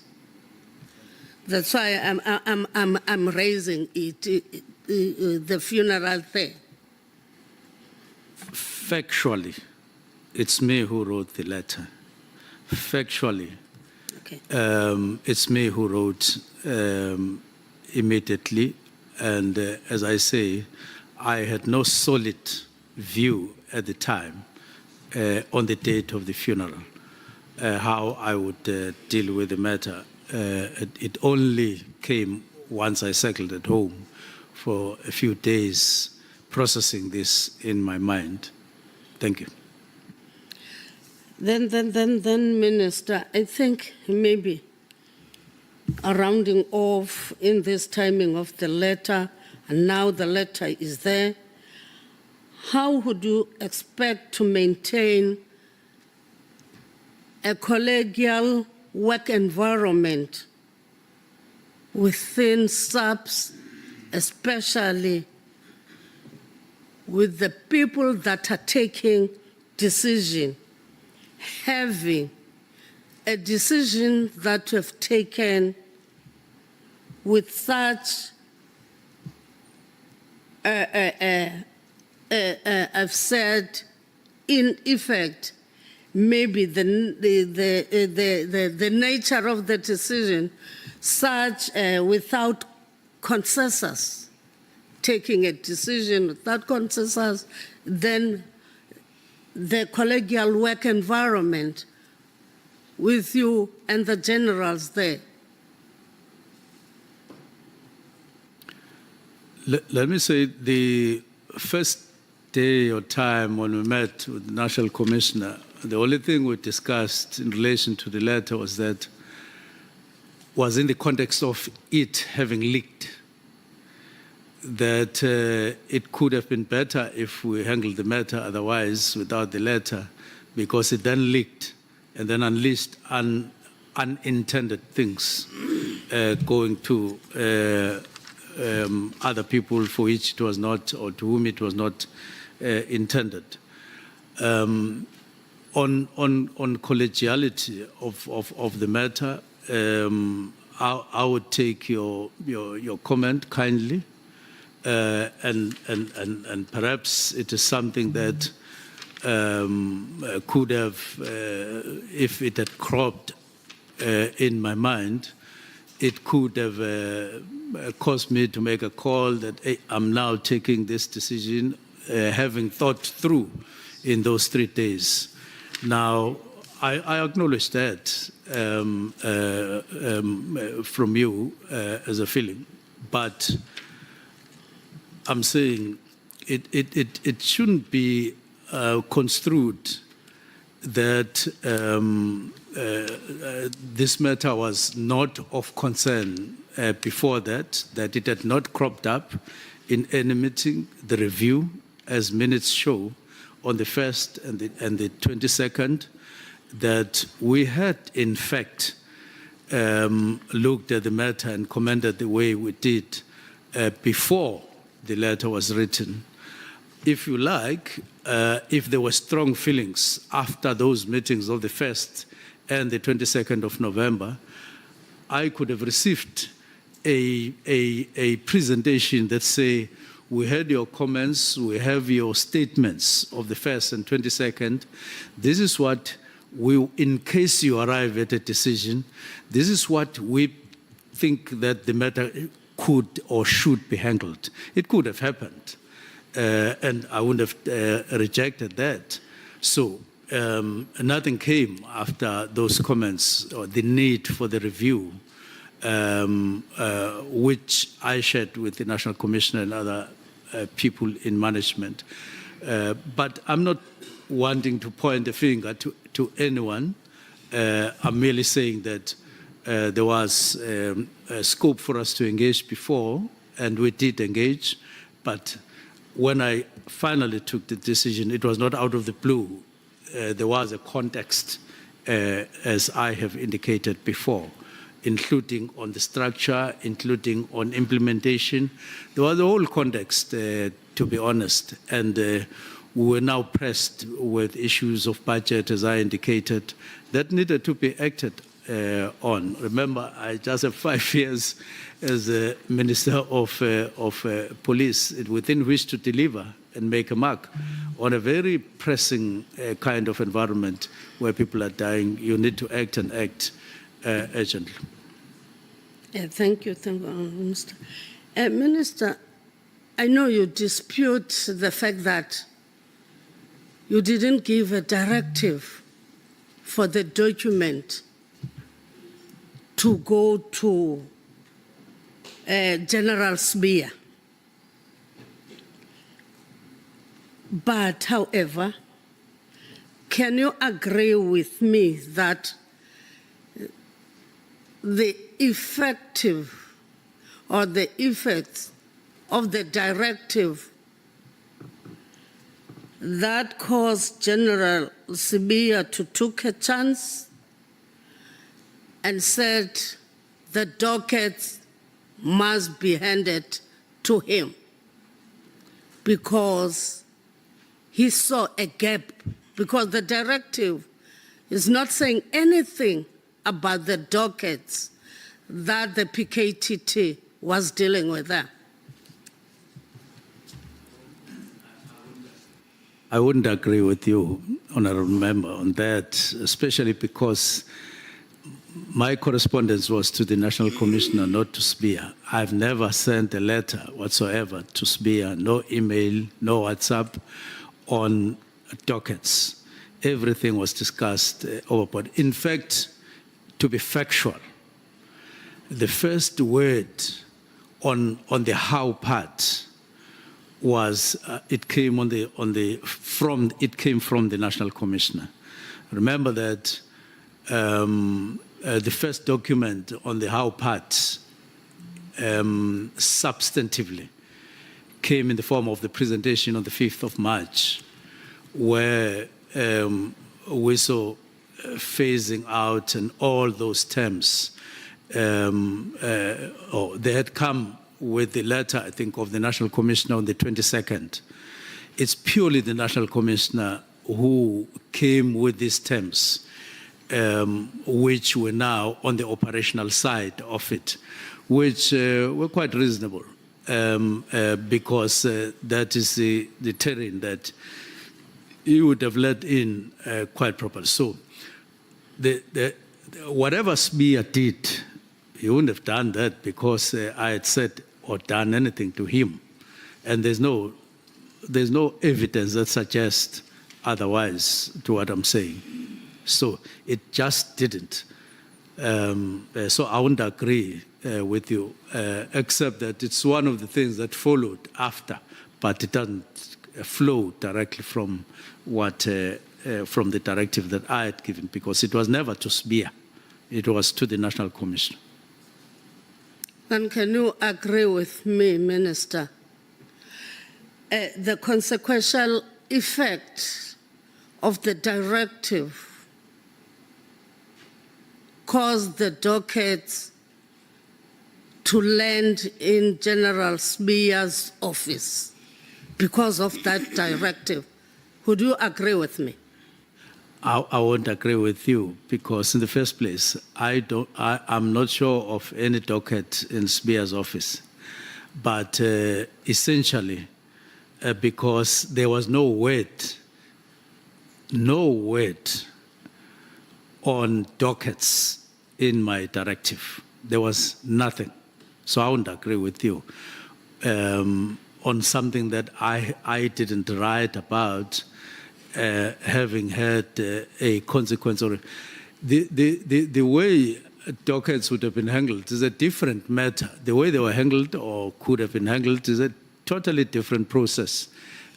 That's why I'm raising it, the funeral thing.
Factually, it's me who wrote the letter. Factually,
Okay.
it's me who wrote immediately. And as I say, I had no solid view at the time on the date of the funeral, how I would deal with the matter. It only came once I settled at home for a few days, processing this in my mind. Thank you.
Then, Minister, I think maybe a rounding off in this timing of the letter, and now the letter is there. How would you expect to maintain a collegial work environment within SAPS, especially with the people that are taking decision, having a decision that you have taken with such, I've said, in effect, maybe the nature of the decision, such without consensus, taking a decision without consensus, then the collegial work environment with you and the generals there.
Let me say the first day or time when we met with the National Commissioner, the only thing we discussed in relation to the letter was in the context of it having leaked, that it could have been better if we handled the matter otherwise without the letter, because it then leaked and then unleashed unintended things going to other people for which it was not, or to whom it was not intended. On collegiality of the matter, I would take your comment kindly, and perhaps it is something that could have, if it had cropped in my mind, it could have caused me to make a call that, hey, I'm now taking this decision, having thought through in those 3 days. Now, I acknowledge that from you as a feeling, but I'm saying it shouldn't be construed that this matter was not of concern before that it had not cropped up in any meeting. The review, as minutes show, on the 1st and the 22nd, that we had, in fact, looked at the matter and commented the way we did before the letter was written. If you like, if there were strong feelings after those meetings of the 1st and the 22nd of November, I could have received a presentation that say, we heard your comments, we have your statements of the 1st and 22nd. This is what we, in case you arrive at a decision, this is what we think that the matter could or should be handled. It could have happened, and I wouldn't have rejected that. So nothing came after those comments or the need for the review, which I shared with the National Commissioner and other people in management. But I'm not wanting to point a finger to anyone. I'm merely saying that there was a scope for us to engage before, and we did engage. But when I finally took the decision, it was not out of the blue. There was a context, as I have indicated before, including on the structure, including on implementation. There was a whole context, to be honest, and we were now pressed with issues of budget, as I indicated, that needed to be acted on. Remember, I just have 5 years as a Minister of Police, within which to deliver and make a mark on a very pressing kind of environment where people are dying. You need to act and act urgently.
Thank you, Minister. Minister, I know you dispute the fact that you didn't give a directive for the document to go to General Sbiya. But, however, can you agree with me that the effective or the effects of the directive that caused General Sbiya to take a chance and said the dockets must be handed to him because he saw a gap, because the directive is not saying anything about the dockets that the PKTT was dealing with there?
I wouldn't agree with you, Honourable Member, on that, especially because my correspondence was to the National Commissioner, not to Sbiya. I've never sent a letter whatsoever to Sbiya, no email, no WhatsApp on dockets. Everything was discussed overboard. In fact, to be factual, the first word on the how part was it came from the National Commissioner. Remember that the first document on the how part substantively came in the form of the presentation on the 5th of March, where we saw phasing out and all those terms. They had come with the letter, I think, of the National Commissioner on the 22nd. It's purely the National Commissioner who came with these terms, which were now on the operational side of it, which were quite reasonable, because that is the terrain that you would have let in quite properly. So whatever Sbiya did, he wouldn't have done that because I had said or done anything to him. And there's no evidence that suggests otherwise to what I'm saying. So it just didn't. So I wouldn't agree with you, except that it's one of the things that followed after, but it doesn't flow directly from what from the directive that I had given, because it was never to Sbiya. It was to the National Commission.
And can you agree with me, Minister? The consequential effect of the directive caused the dockets to land in General Sbiya's office because of that directive. Would you agree with me?
I won't agree with you because, in the first place, I'm not sure of any docket in Sbiya's office. but essentially because there was no word on dockets in my directive. There was nothing. So I wouldn't agree with you on something that I didn't write about having had a consequence. Or the way dockets would have been handled is a different matter. The way they were handled or could have been handled is a totally different process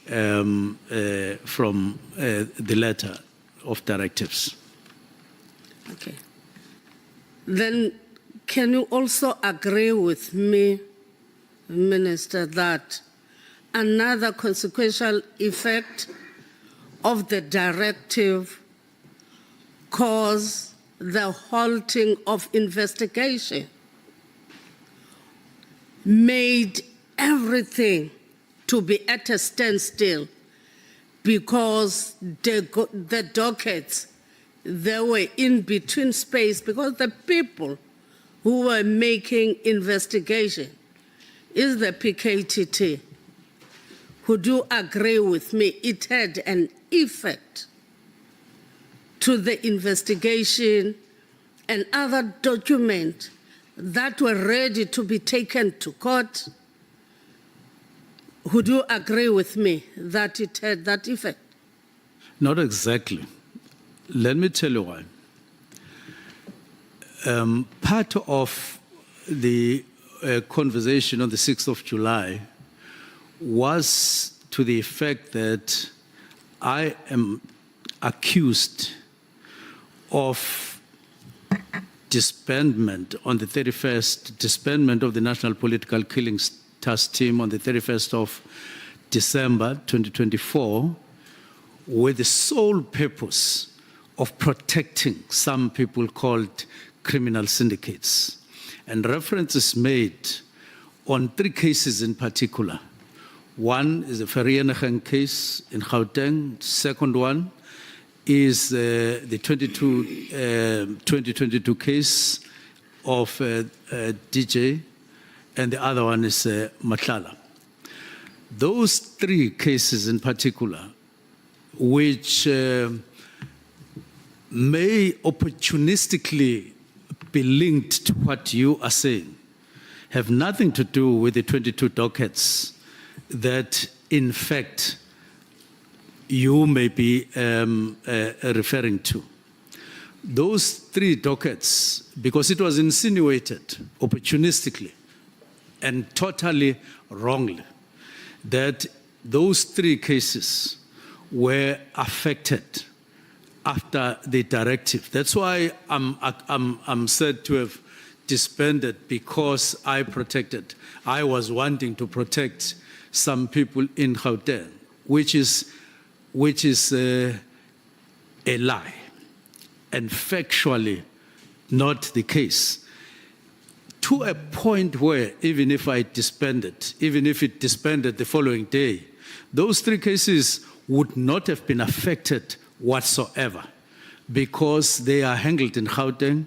from the letter of directives.
Okay. Then can you also agree with me, Minister, that another consequential effect of the directive caused the halting of investigation, made everything to be at a standstill because the dockets, they were in between space because the people who were making investigation is the PKTT. Would you agree with me? It had an effect to the investigation and other documents that were ready to be taken to court. Would you agree with me that it had that effect?
Not exactly. Let me tell you why. Part of the conversation on the 6th of July was to the effect that I am accused of disbandment on the 31st, disbandment of the National Political Killings Task Team on the 31st of December 2024 with the sole purpose of protecting some people called criminal syndicates. And reference is made on 3 cases in particular. One is the Vereeniging case in Gauteng. Second one is the 2022 case of DJ, and the other one is Nhlanhla. Those 3 cases in particular, which may opportunistically be linked to what you are saying, have nothing to do with the 22 dockets that, in fact, you may be referring to. Those 3 dockets, because it was insinuated opportunistically and totally wrongly that those 3 cases were affected after the directive. That's why I'm said to have disbanded, because I was wanting to protect some people in Gauteng, which is a lie and factually not the case. To a point where even if it disbanded the following day, those 3 cases would not have been affected whatsoever, because they are handled in Gauteng,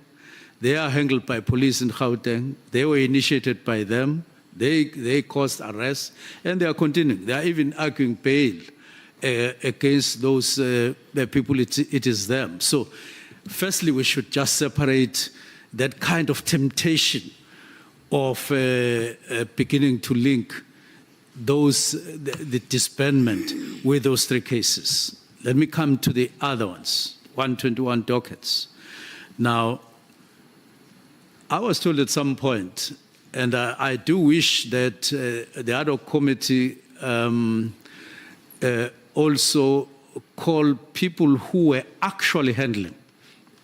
they are handled by police in Gauteng, they were initiated by them, they caused arrest, and they are continuing. They are even arguing bail against those people. It is them. So firstly, we should just separate that kind of temptation of beginning to link the disbandment with those 3 cases. Let me come to the other ones, 121 dockets. Now, I was told at some point, and I do wish that the ad hoc committee also call people who were actually handling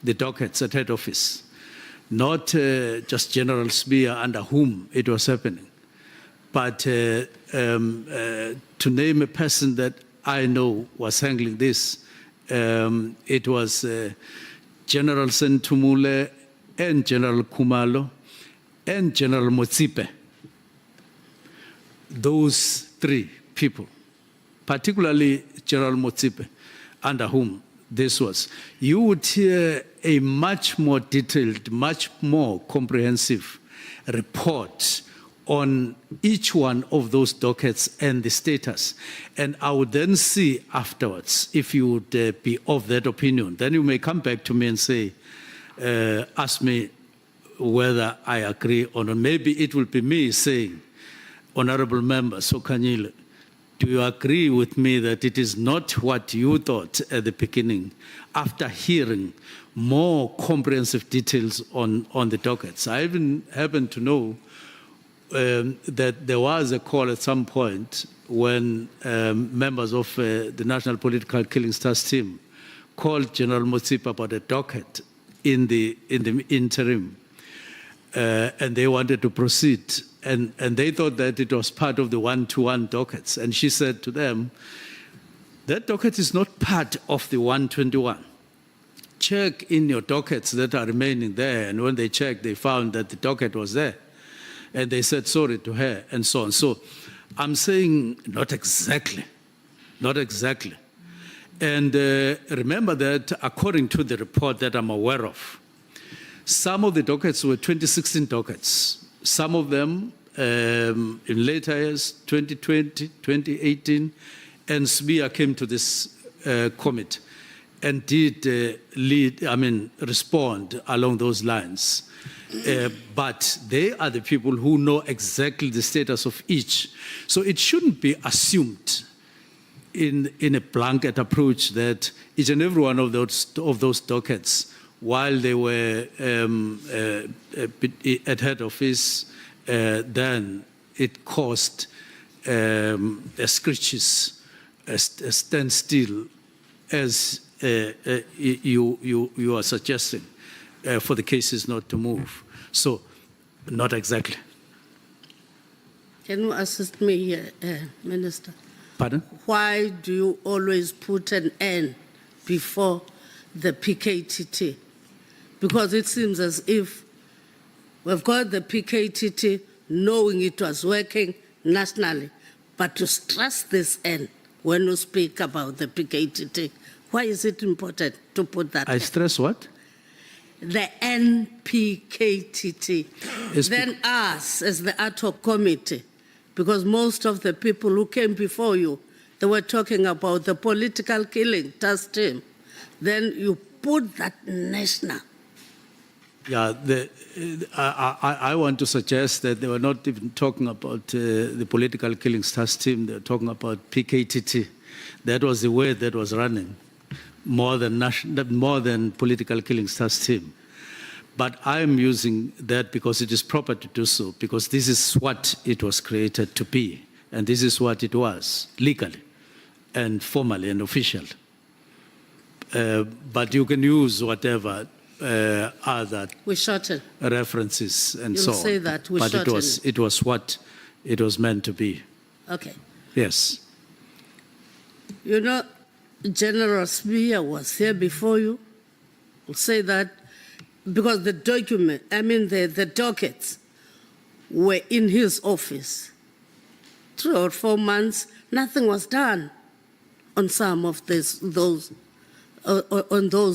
the dockets at head office, not just General Spear under whom it was happening, but to name a person that I know was handling this. It was General Sentumule and General Kumalo and General Motsipe. Those 3 people, particularly General Motsipe, under whom this was. You would hear a much more detailed, much more comprehensive report on each one of those dockets and the status. And I would then see afterwards if you would be of that opinion. Then you may come back to me and say, ask me whether I agree or not. Maybe it will be me saying, Honorable Member Sokanyile, do you agree with me that it is not what you thought at the beginning after hearing more comprehensive details on the dockets? I even happen to know that there was a call at some point when members of the National Political Killing Stars team called General Motsipa about a docket in the interim, and they wanted to proceed. And they thought that it was part of the one-to-one dockets. And she said to them, that docket is not part of the 121. Check in your dockets that are remaining there. And when they checked, they found that the docket was there. And they said sorry to her and so on. So I'm saying not exactly. And remember that according to the report that I'm aware of, some of the dockets were 2016 dockets. Some of them in later years, 2020, 2018, and SBIA came to this committee and did respond along those lines. But they are the people who know exactly the status of each. So it shouldn't be assumed in a blanket approach that each and every one of those dockets, while they were at head office, then it caused screeches, a standstill, as you are suggesting, for the cases not to move. So, not exactly.
Can you assist me here, Minister?
Pardon?
Why do you always put an N before the PKTT? Because it seems as if we've got the PKTT knowing it was working nationally, but to stress this N when you speak about the PKTT, why is it important to put that?
I stress what?
The NPKTT. Then us as the ad hoc committee, because most of the people who came before you, they were talking about the political killing task team. Then you put that national.
Yeah, I want to suggest that they were not even talking about the political killings task team. They were talking about PKTT. That was the word that was running, more than political killings task team. But I am using that because it is proper to do so, because this is what it was created to be, and this is what it was, legally and formally and official. But you can use whatever other references and so on.
Say that we
but
shorten.
it was what it was meant to be.
Okay.
Yes.
You know, General SBIA was here before you. We'll say that because the document, the dockets were in his office. 3 or 4 months, nothing was done on some of those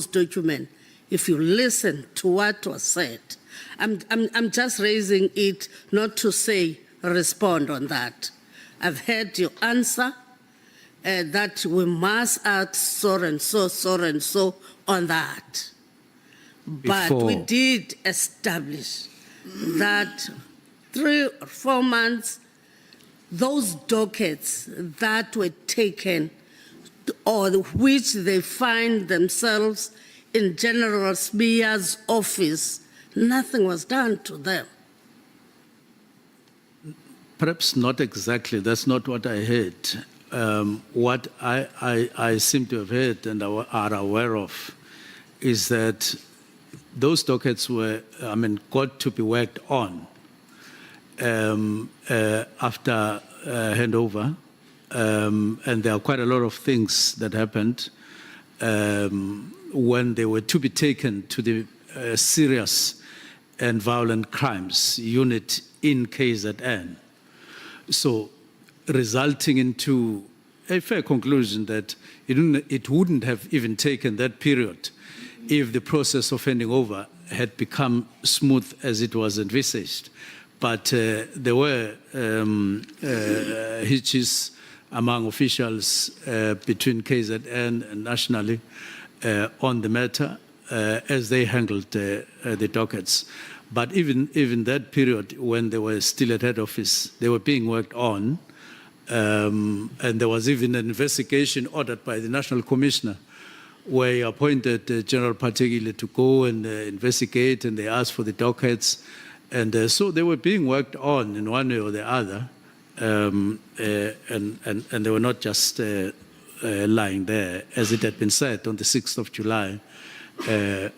documents. If you listen to what was said, I'm just raising it not to say respond on that. I've heard your answer that we must act so and so on that. But we did establish that 3 or 4 months, those dockets that were taken or which they find themselves in General SBIA's office, nothing was done to them.
Perhaps not exactly. That's not what I heard. What I seem to have heard and are aware of is that those dockets were, got to be worked on after handover. And there are quite a lot of things that happened when they were to be taken to the serious and violent crimes unit in KZN. So resulting into a fair conclusion that it wouldn't have even taken that period if the process of handing over had become smooth as it was envisaged. but there were hitches among officials between KZN and nationally on the matter as they handled the dockets. But even that period, when they were still at head office, they were being worked on, and there was even an investigation ordered by the National Commissioner, where he appointed General Patekile to go and investigate, and they asked for the dockets, and so they were being worked on in one way or the other, and they were not just lying there, as it had been said on the 6th of July.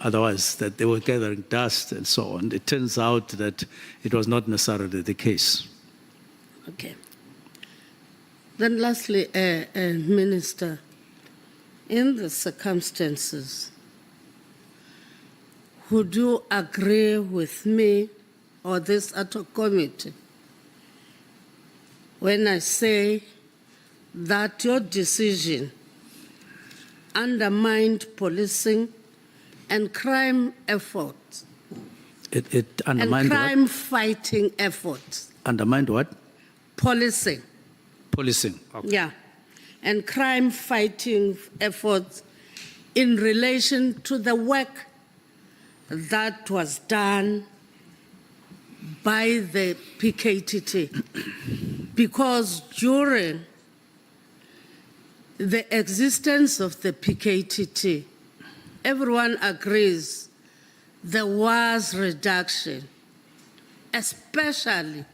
Otherwise, that they were gathering dust and so on. It turns out that it was not necessarily the case.
Okay. Then lastly, Minister, in the circumstances, would you agree with me or this ad hoc committee when I say that your decision undermined policing and crime efforts
It
and
undermined
crime fighting efforts?
what? Undermined what?
Policing.
Policing. Okay.
Yeah, and crime fighting efforts in relation to the work that was done by the PKTT. Because during the existence of the PKTT, everyone agrees there was reduction, especially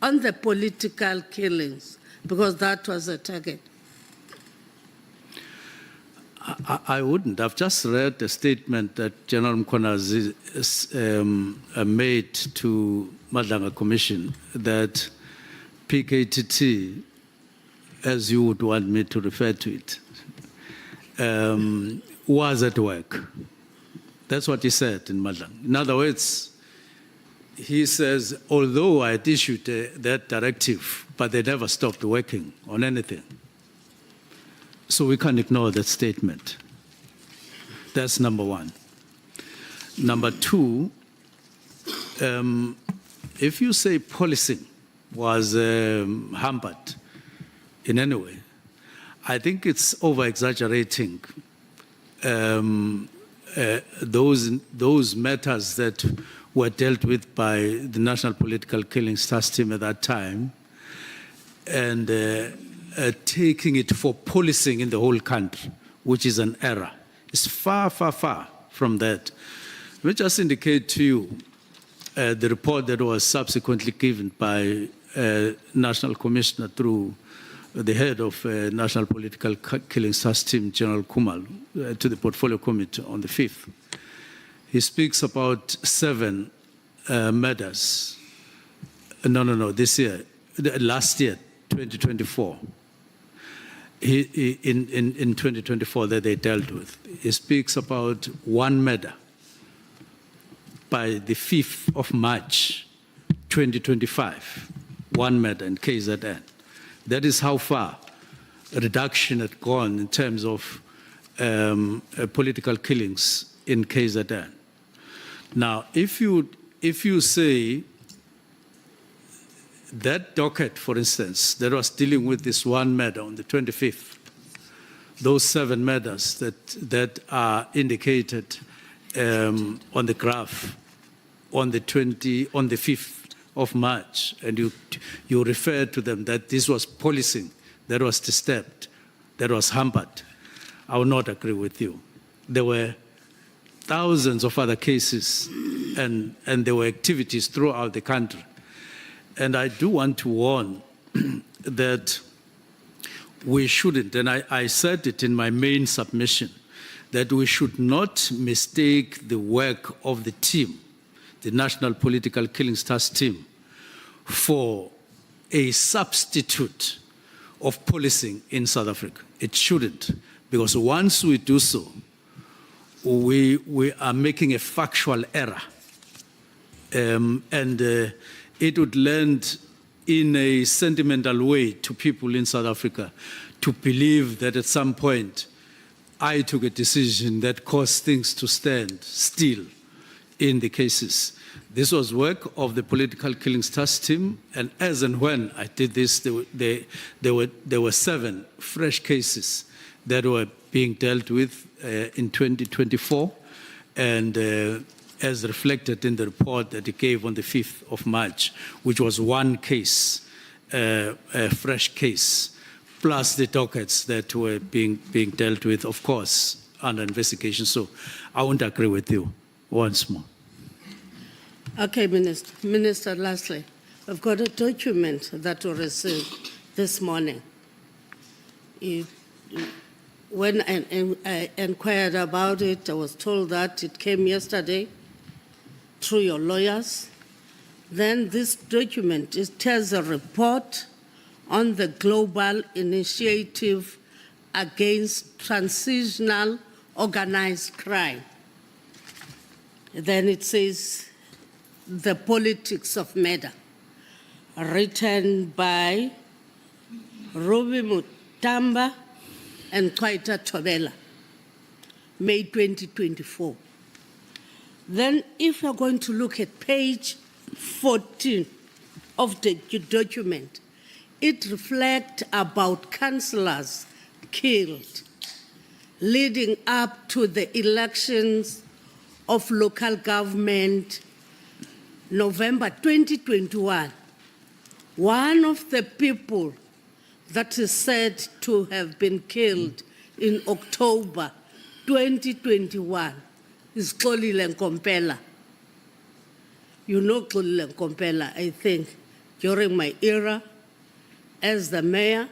on the political killings, because that was a target.
I wouldn't. I've just read a statement that General Mkhwanazi made to Nhlanhla Commission that PKTT, as you would want me to refer to it, was at work. That's what he said in Nhlanhla. In other words, he says, although I had issued that directive, but they never stopped working on anything. So we can't ignore that statement. That's number one. Number two, if you say policing was hampered in any way, I think it's over-exaggerating those matters that were dealt with by the National Political Killings Task Team at that time, and taking it for policing in the whole country, which is an error. It's far, far, far from that. Let me just indicate to you the report that was subsequently given by National Commissioner through the head of National Political Killings Task Team, General Kumal, to the Portfolio Committee on the 5th. He speaks about 7 murders. This year, last year, 2024. In 2024 that they dealt with. He speaks about 1 murder by the 5th of March, 2025. 1 murder in KZN. That is how far a reduction had gone in terms of political killings in KZN. Now, if you say that docket, for instance, that was dealing with this 1 murder on the 25th, those 7 murders that are indicated on the graph on the 5th of March, and you refer to them that this was policing, that was disturbed, that was hampered, I will not agree with you. There were thousands of other cases, and there were activities throughout the country. And I do want to warn that we shouldn't, and I said it in my main submission, that we should not mistake the work of the team, the National Political Killings Task Team, for a substitute of policing in South Africa. It shouldn't, because once we do so, we are making a factual error. It would lend in a sentimental way to people in South Africa to believe that at some point I took a decision that caused things to stand still in the cases. This was work of the political killings task team, and as and when I did this, there were 7 fresh cases that were being dealt with in 2024, and as reflected in the report that he gave on the 5th of March, which was 1 case, a fresh case, plus the dockets that were being dealt with, of course, under investigation. So I won't agree with you once more.
Okay, Minister. Minister, lastly, I've got a document that we received this morning. When I inquired about it, I was told that it came yesterday through your lawyers. Then this document, it tells a report on the global initiative against transitional organized crime. Then it says the politics of murder, written by Ruby Mutamba and Kwaita Tobela, May 2024. Then if you're going to look at page 14 of the document, it reflects about councillors killed leading up to the elections of local government, November 2021. One of the people that is said to have been killed in October 2021 is Xolile Nkompela. You know Xolile Nkompela, I think, during my era as the mayor.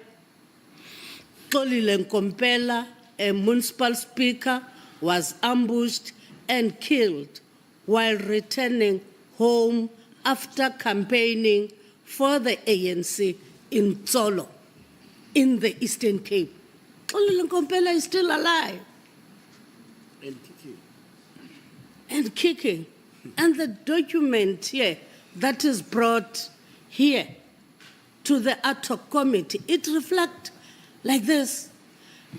Xolile Nkompela, a municipal speaker, was ambushed and killed while returning home after campaigning for the ANC in Tsolo, in the Eastern Cape. Xolile Nkompela is still alive. And kicking. And the document here that is brought here to the ad hoc committee, it reflects like this.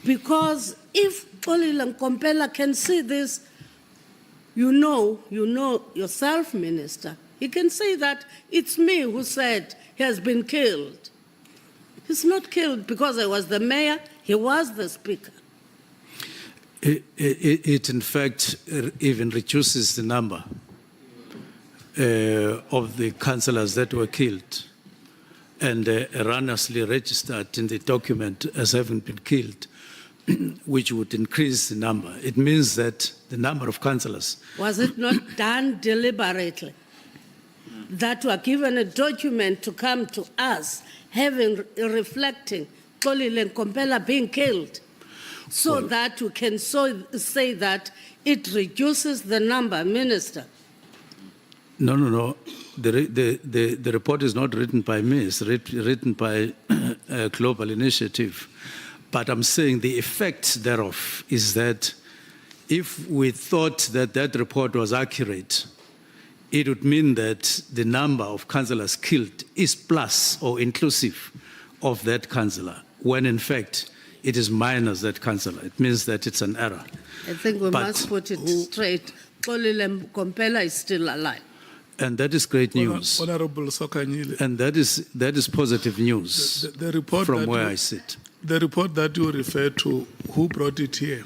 Because if Xolile Nkompela can see this, you know yourself, Minister, he can say that it's me who said he has been killed. He's not killed because I was the mayor, he was the speaker.
It in fact even reduces the number of the councillors that were killed and erroneously registered in the document as having been killed, which would increase the number. It means that the number of councillors...
Was it not done deliberately? That were given a document to come to us, reflecting Xolile Nkompela being killed, so that we can say that it reduces the number, Minister.
No. The report is not written by me, it's written by a global initiative. But I'm saying the effect thereof is that if we thought that that report was accurate, it would mean that the number of councillors killed is plus or inclusive of that councillor, when in fact it is minus that councillor. It means that it's an error.
I think we must put it straight. Xolile Nkompela is still alive.
And that is great news.
Honorable Sokanyile.
And that is positive news
The report
from
that
where
you-
I sit.
The report that you refer to, who brought it here?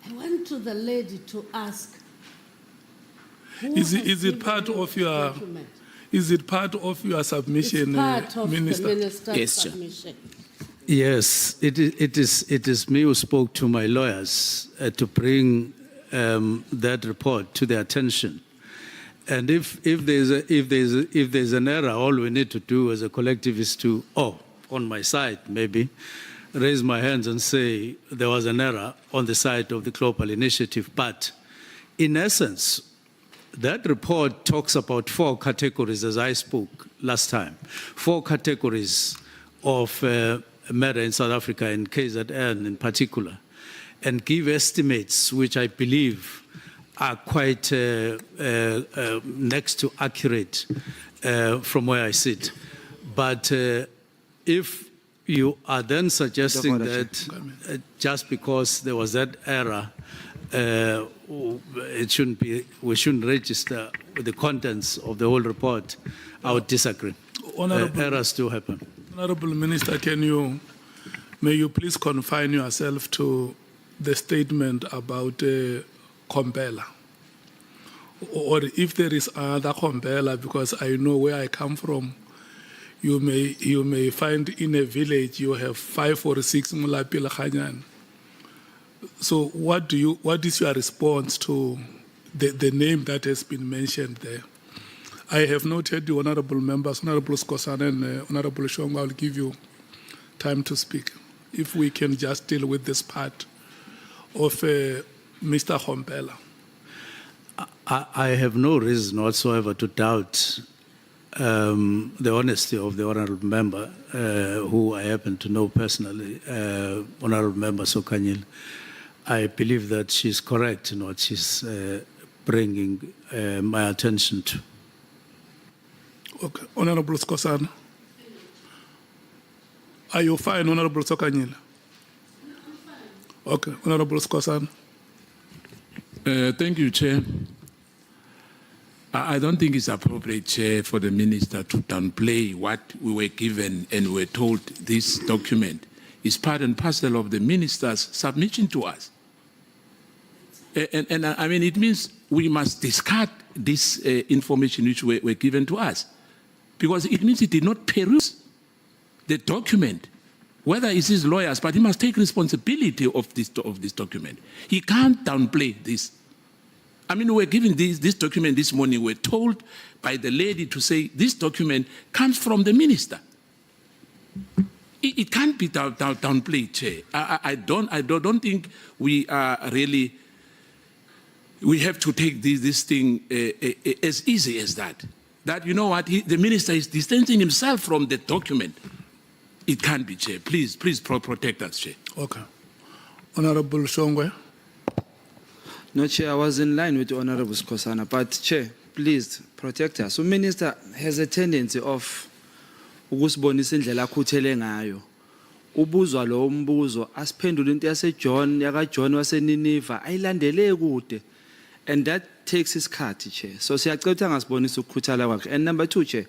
I went to the lady to ask. who
Is
has
it
given
part
you
of
the
your
document?
Is it part of your submission,
It's part of
Minister?
the minister's
Yes, Chair.
submission.
Yes, it is me who spoke to my lawyers to bring that report to their attention. And if there's an error, all we need to do as a collective is to, on my side maybe, raise my hands and say there was an error on the side of the global initiative. But in essence, that report talks about 4 categories, as I spoke last time, 4 categories of murder in South Africa, in KZN in particular, and give estimates which I believe are quite next to accurate from where I sit. But if you are then suggesting that just because there was that error, it shouldn't be, we shouldn't register with the contents of the whole report, I would disagree.
Honorable-
Errors do happen.
Honorable Minister, may you please confine yourself to the statement about Kompela? Or if there is another Kompela, because I know where I come from, you may find in a village you have 5 or 6 Mulapil Khanyan. So what is your response to the name that has been mentioned there? I have noted the honorable members, Honorable Skosana and Honorable Shong, I'll give you time to speak. If we can just deal with this part of Mr. Kompela.
I have no reason whatsoever to doubt the honesty of the honorable member, who I happen to know personally, Honorable Member Sokanyil. I believe that she's correct in what she's bringing my attention to.
Okay, Honorable Skosana. Are you fine, Honorable Sokanyil? Okay, Honorable Skosana.
Thank you, Chair. I don't think it's appropriate, Chair, for the Minister to downplay what we were given and were told this document is part and parcel of the Minister's submission to us. And I mean, it means we must discard this information which were given to us, because it means he did not peruse the document, whether it's his lawyers, but he must take responsibility of this document. He can't downplay this. I mean, we were given this document this morning. We were told by the lady to say this document comes from the minister. It can't be downplayed, Chair. I don't think we are really. We have to take this thing as easy as that. That, you know what, the minister is distancing himself from the document. It can't be, Chair. Please protect us, Chair.
Okay. Honorable Shongwe.
No, Chair, I was in line with the Honorable Skosana, but Chair, please protect us. So, Minister has a tendency of ukusibonisa indlela akhuthele ngayo. Ubuzwa lo umbuzo asiphendula into yaseJohn yakaJohn waseNiniva ayilandele kude, and that takes isikhathi, Chair. So siyacela ukuthi angasibonisa ukukhuthala kwakhe. And number 2, Chair,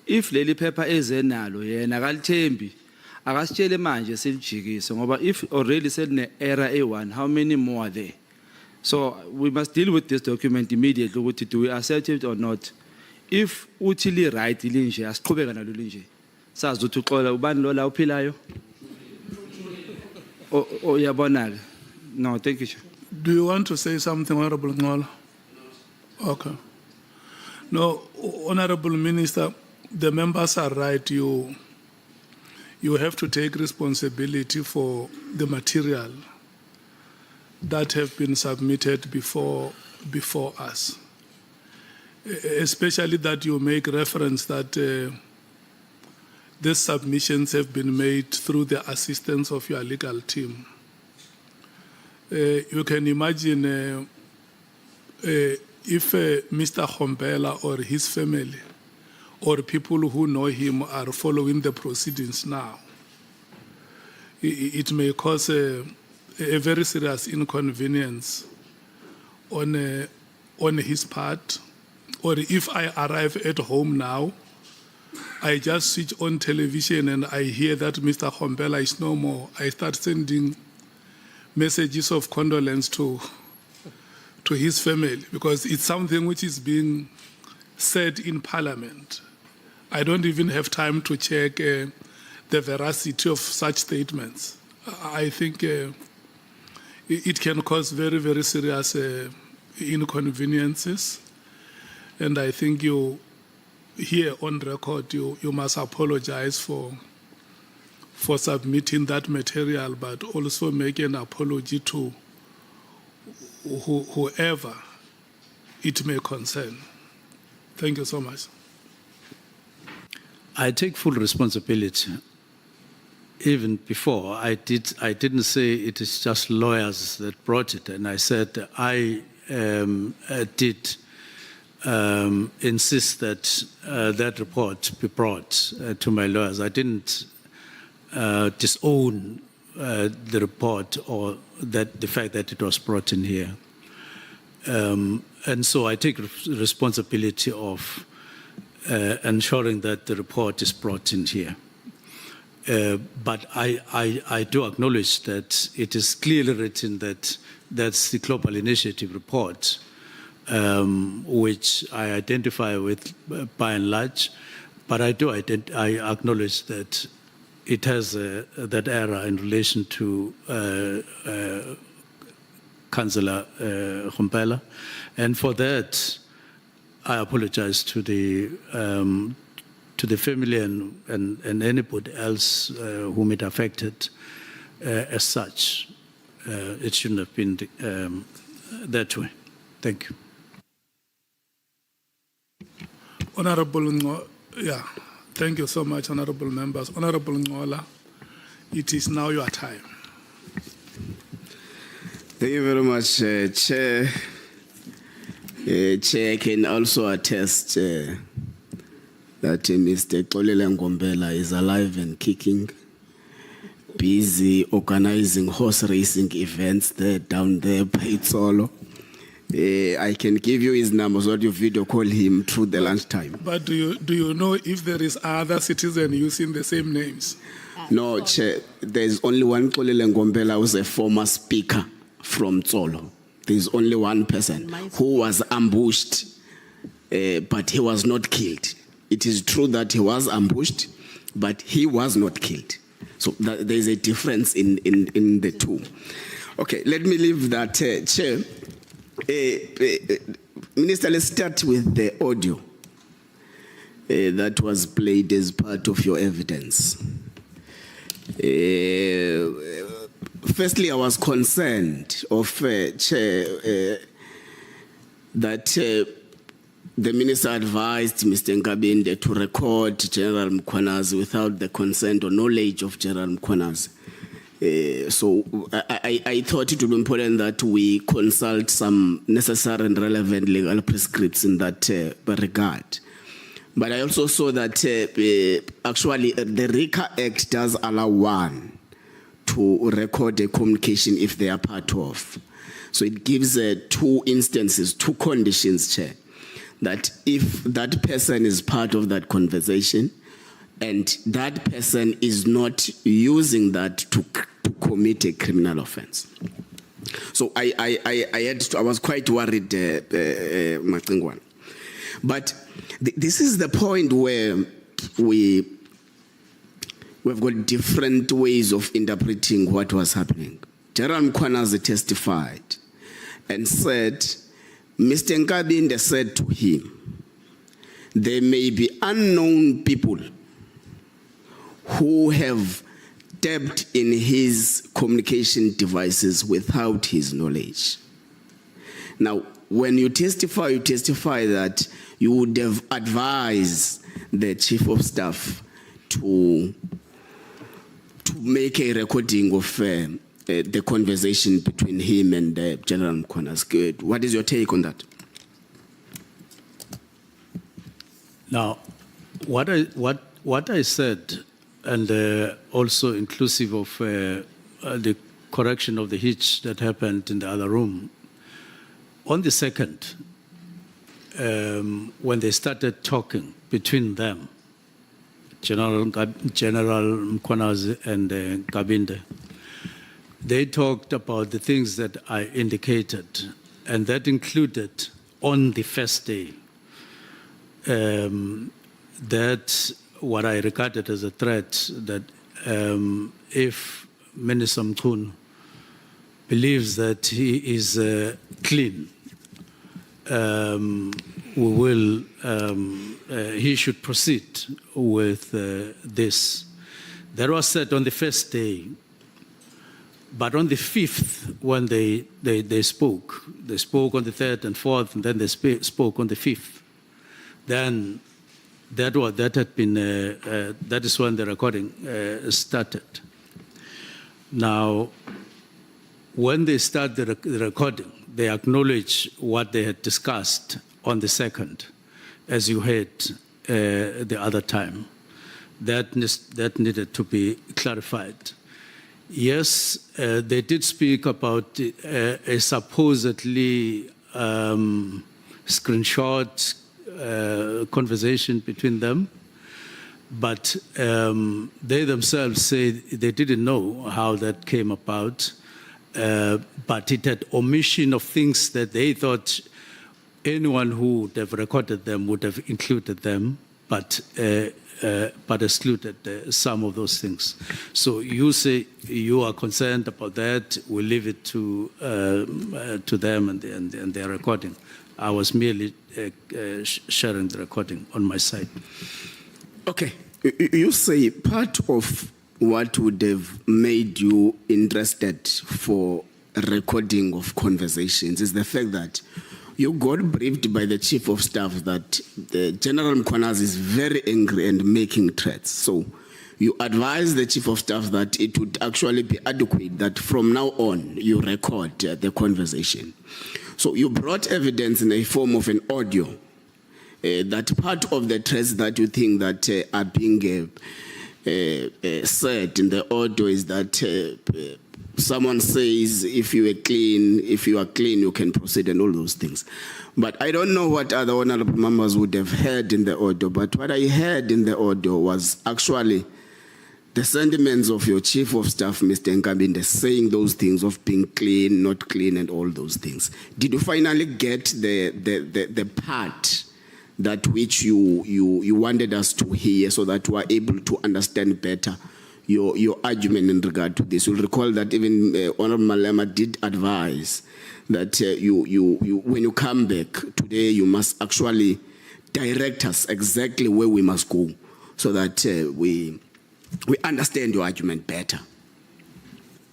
if leli phepha ezenalo yena akalithembi akasitshele manje silijikise, ngoba if already said ne error A1, how many more are there? So we must deal with this document immediately. Ukuthi do we accept it or not? If uthi li right linje asiqhubeka nalo linje. Sazi ukuthi uxola ubani lo la uphilayo? Oh yabonala. No, thank you.
Do you want to say something, Honorable Ngola? Okay. No, Honorable Minister, the members are right. You have to take responsibility for the material that have been submitted before us. Especially that you make reference that these submissions have been made through the assistance of your legal team. You can imagine if Mr. Kompela or his family or people who know him are following the proceedings now, it may cause a very serious inconvenience on his part. Or if I arrive at home now, I just switch on television and I hear that Mr. Kompela is no more, I start sending messages of condolence to his family, because it's something which is being said in Parliament. I don't even have time to check the veracity of such statements. I think it can cause very, very serious inconveniences. And I think you, here on record, you must apologize for submitting that material, but also make an apology to whoever it may concern. Thank you so much.
I take full responsibility. Even before, I didn't say it is just lawyers that brought it, and I said I did insist that that report be brought to my lawyers. I didn't disown the report or that the fact that it was brought in here. And so I take responsibility of ensuring that the report is brought in here. But I do acknowledge that it is clearly written that that's the Global Initiative report, which I identify with by and large, but I acknowledge that it has that error in relation to Councillor Mkhwanazi, and for that I apologize to the family and anybody else whom it affected as such. It shouldn't have been that way. Thank you.
Honorable, thank you so much, honorable members. Honorable Nhlanhla, it is now your time.
Thank you very much, Chair. Chair, can also attest that Mr. Nhlanhla Mkhwanazi is alive and kicking, busy organizing horse racing events there, down there by Tsolo. I can give you his number so that you video call him through the lunchtime.
But do you know if there is other citizen using the same names?
No, Chair, there's only one Nhlanhla Mkhwanazi who's a former speaker from Tsolo. There's only one person who was ambushed, but he was not killed. It is true that he was ambushed, but he was not killed. So there's a difference in the two. Okay, let me leave that, Chair. Minister, let's start with the audio that was played as part of your evidence. Firstly, I was concerned of Chair that the minister advised Mr. Nkabinde to record General Mkhwanazi without the consent or knowledge of General Mkhwanazi. So I thought it would be important that we consult some necessary and relevant legal prescripts in that regard. But I also saw that actually the RICA Act does allow one to record a communication if they are part of. So it gives two instances, two conditions, Chair, that if that person is part of that conversation and that person is not using that to commit a criminal offense. So I was quite worried, Machingwan. But this is the point where we've got different ways of interpreting what was happening. General Mkhwanazi testified and said, Mr. Nkabinde said to him, there may be unknown people who have tapped in his communication devices without his knowledge. Now, when you testify that you would have advised the Chief of Staff to make a recording of the conversation between him and General Mkhwanazi. What is your take on that?
Now, what I said, and also inclusive of the correction of the hitch that happened in the other room, on the second, when they started talking between them, General Mkhwanazi and Nkabinde, they talked about the things that I indicated, and that included on the first day that what I regarded as a threat, that if Minister Mchunu believes that he is clean, he should proceed with this. That was said on the first day. But on the 5th, when they spoke on the 3rd and 4th, and then they spoke on the 5th. Then that is when the recording started. Now, when they start the recording, they acknowledge what they had discussed on the 2nd, as you heard the other time. That needed to be clarified. Yes, they did speak about a supposedly screenshot conversation between them, but they themselves say they didn't know how that came about, but it had omission of things that they thought anyone who would have recorded them would have included them, but excluded some of those things. So you say you are concerned about that. We leave it to them and their recording. I was merely sharing the recording on my side.
Okay, you say part of what would have made you interested for recording of conversations is the fact that you got briefed by the Chief of Staff that the General Mkhwanazi is very angry and making threats. So you advised the Chief of Staff that it would actually be adequate that from now on you record the conversation. So you brought evidence in a form of an audio that part of the threats that you think that are being said in the audio is that someone says if you are clean, you can proceed and all those things. But I don't know what other honorable members would have heard in the audio, but what I heard in the audio was actually the sentiments of your Chief of Staff, Mr. Nkabinde, saying those things of being clean, not clean, and all those things. Did you finally get the part that which you wanted us to hear so that we are able to understand better your argument in regard to this? You'll recall that even Honorable Malema did advise that when you come back today, you must actually direct us exactly where we must go so that we understand your argument better.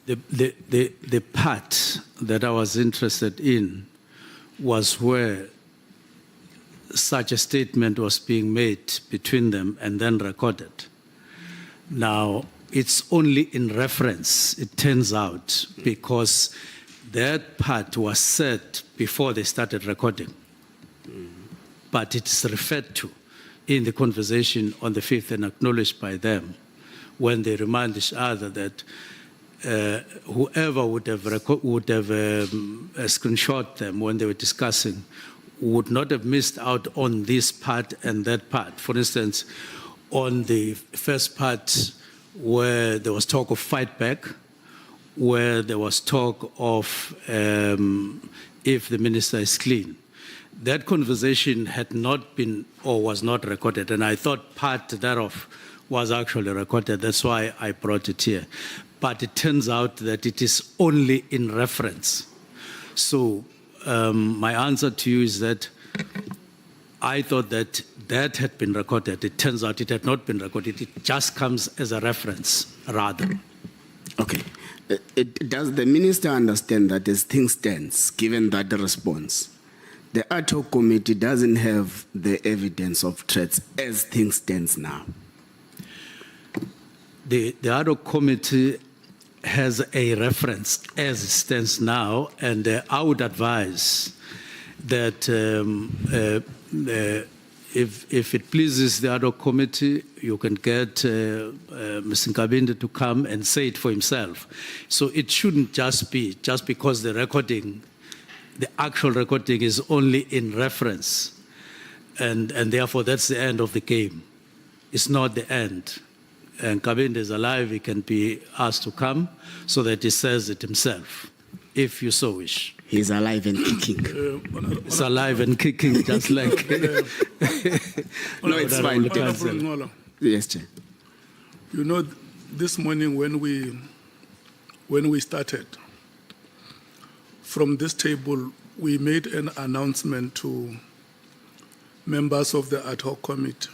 The part that I was interested in was where such a statement was being made between them and then recorded. Now, it's only in reference, it turns out, because that part was said before they started recording. But it is referred to in the conversation on the 5th and acknowledged by them when they remind each other that whoever would have screenshot them when they were discussing would not have missed out on this part and that part. For instance, on the first part where there was talk of fight back, where there was talk of if the minister is clean. That conversation had not been or was not recorded, and I thought part thereof was actually recorded. That's why I brought it here. But it turns out that it is only in reference. So my answer to you is that I thought that that had been recorded. It turns out it had not been recorded. It just comes as a reference, rather.
Okay. Does the minister understand that as things stands, given that response, the ad hoc committee doesn't have the evidence of threats as things stands now?
The ad hoc committee has a reference as it stands now, and I would advise that if it pleases the ad hoc committee, you can get Mr. Nkabinde to come and say it for himself. So it shouldn't just be just because the actual recording is only in reference, and therefore that's the end of the game. It's not the end. And Nkabinde is alive, he can be asked to come so that he says it himself, if you so wish.
He's alive and kicking.
He's alive and kicking, just like...
No, it's fine. Yes, Chair.
You know, this morning when we started, from this table, we made an announcement to members of the ad hoc committee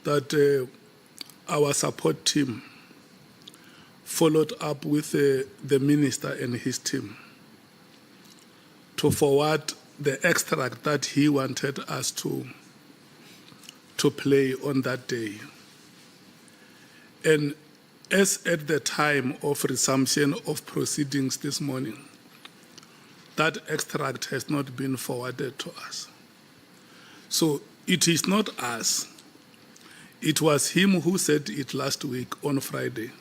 that our support team followed up with the minister and his team to forward the extract that he wanted us to play on that day. And as at the time of resumption of proceedings this morning, that extract has not been forwarded to us. So it is not us. It was him who said it last week on Friday,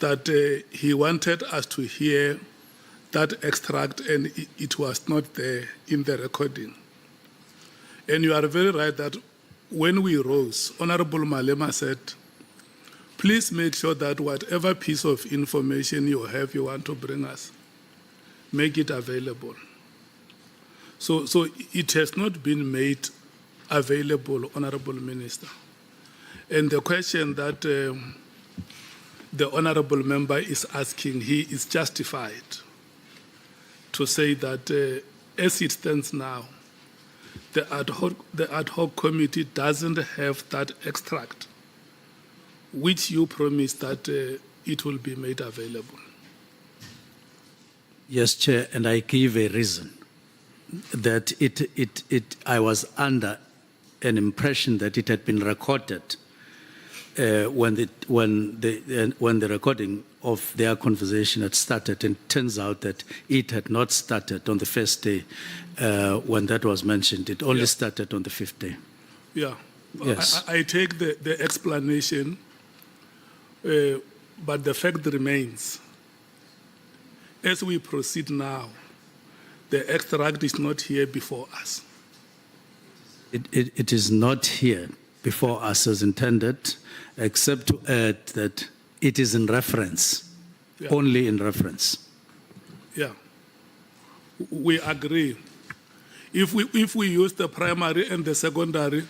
that he wanted us to hear that extract and it was not there in the recording. And you are very right that when we rose, Honorable Malema said, please make sure that whatever piece of information you have you want to bring us, make it available. So it has not been made available, Honorable Minister. And the question that the Honorable Member is asking, he is justified to say that as it stands now, the ad hoc committee doesn't have that extract, which you promised that it will be made available.
Yes, Chair, and I give a reason that I was under an impression that it had been recorded when the recording of their conversation had started, and it turns out that it had not started on the first day when that was mentioned. It only started on the fifth day.
Yeah,
Yes.
I take the explanation, but the fact remains, as we proceed now, the extract is not here before us.
It is not here before us as intended, except to add that it is in reference,
Yeah.
only in reference.
Yeah, we agree. If we use the primary and the secondary,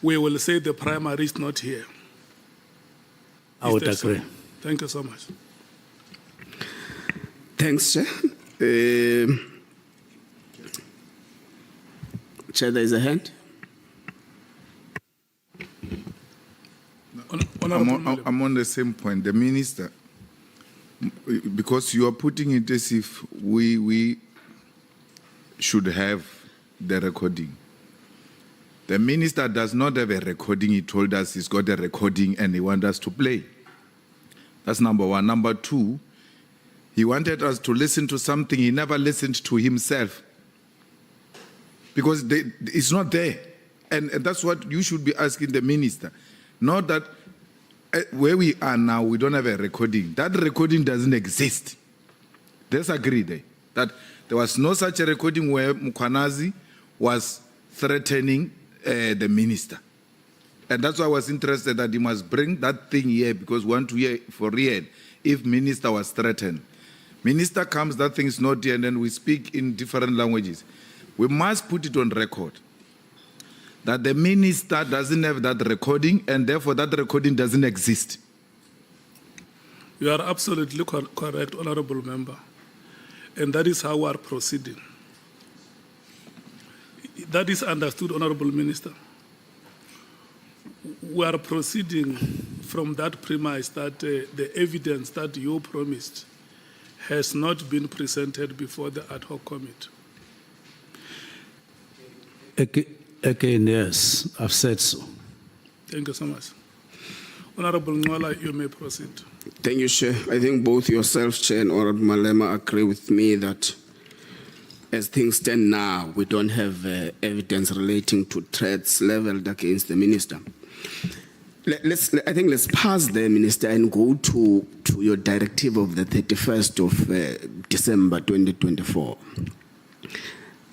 we will say the primary is not here.
I
Is
would
that so?
agree.
Thank you so much.
Thanks, Chair. Chair, there is a hand.
Honorable Malema.
I'm on the same point. The minister, because you are putting it as if we should have the recording. The minister does not have a recording. He told us he's got a recording and he wants us to play. That's number one. Number two, he wanted us to listen to something he never listened to himself, because it's not there. And that's what you should be asking the minister. Not that where we are now, we don't have a recording. That recording doesn't exist. Let's agree there that there was no such a recording where Mkhwanazi was threatening the minister. And that's why I was interested that he must bring that thing here, because we want to hear for real if minister was threatened. Minister comes, that thing is not here, and then we speak in different languages. We must put it on record that the minister doesn't have that recording, and therefore that recording doesn't exist.
You are absolutely correct, Honorable Member. And that is how we are proceeding. That is understood, Honorable Minister. We are proceeding from that premise that the evidence that you promised has not been presented before the ad hoc committee.
Again, yes, I've said so.
Thank you so much. Honorable Nhlanhla, you may proceed.
Thank you, Chair. I think both yourself, Chair, and Honorable Malema agree with me that as things stand now, we don't have evidence relating to threats leveled against the minister. I think let's pass there, Minister, and go to your directive of the 31st of December 2024.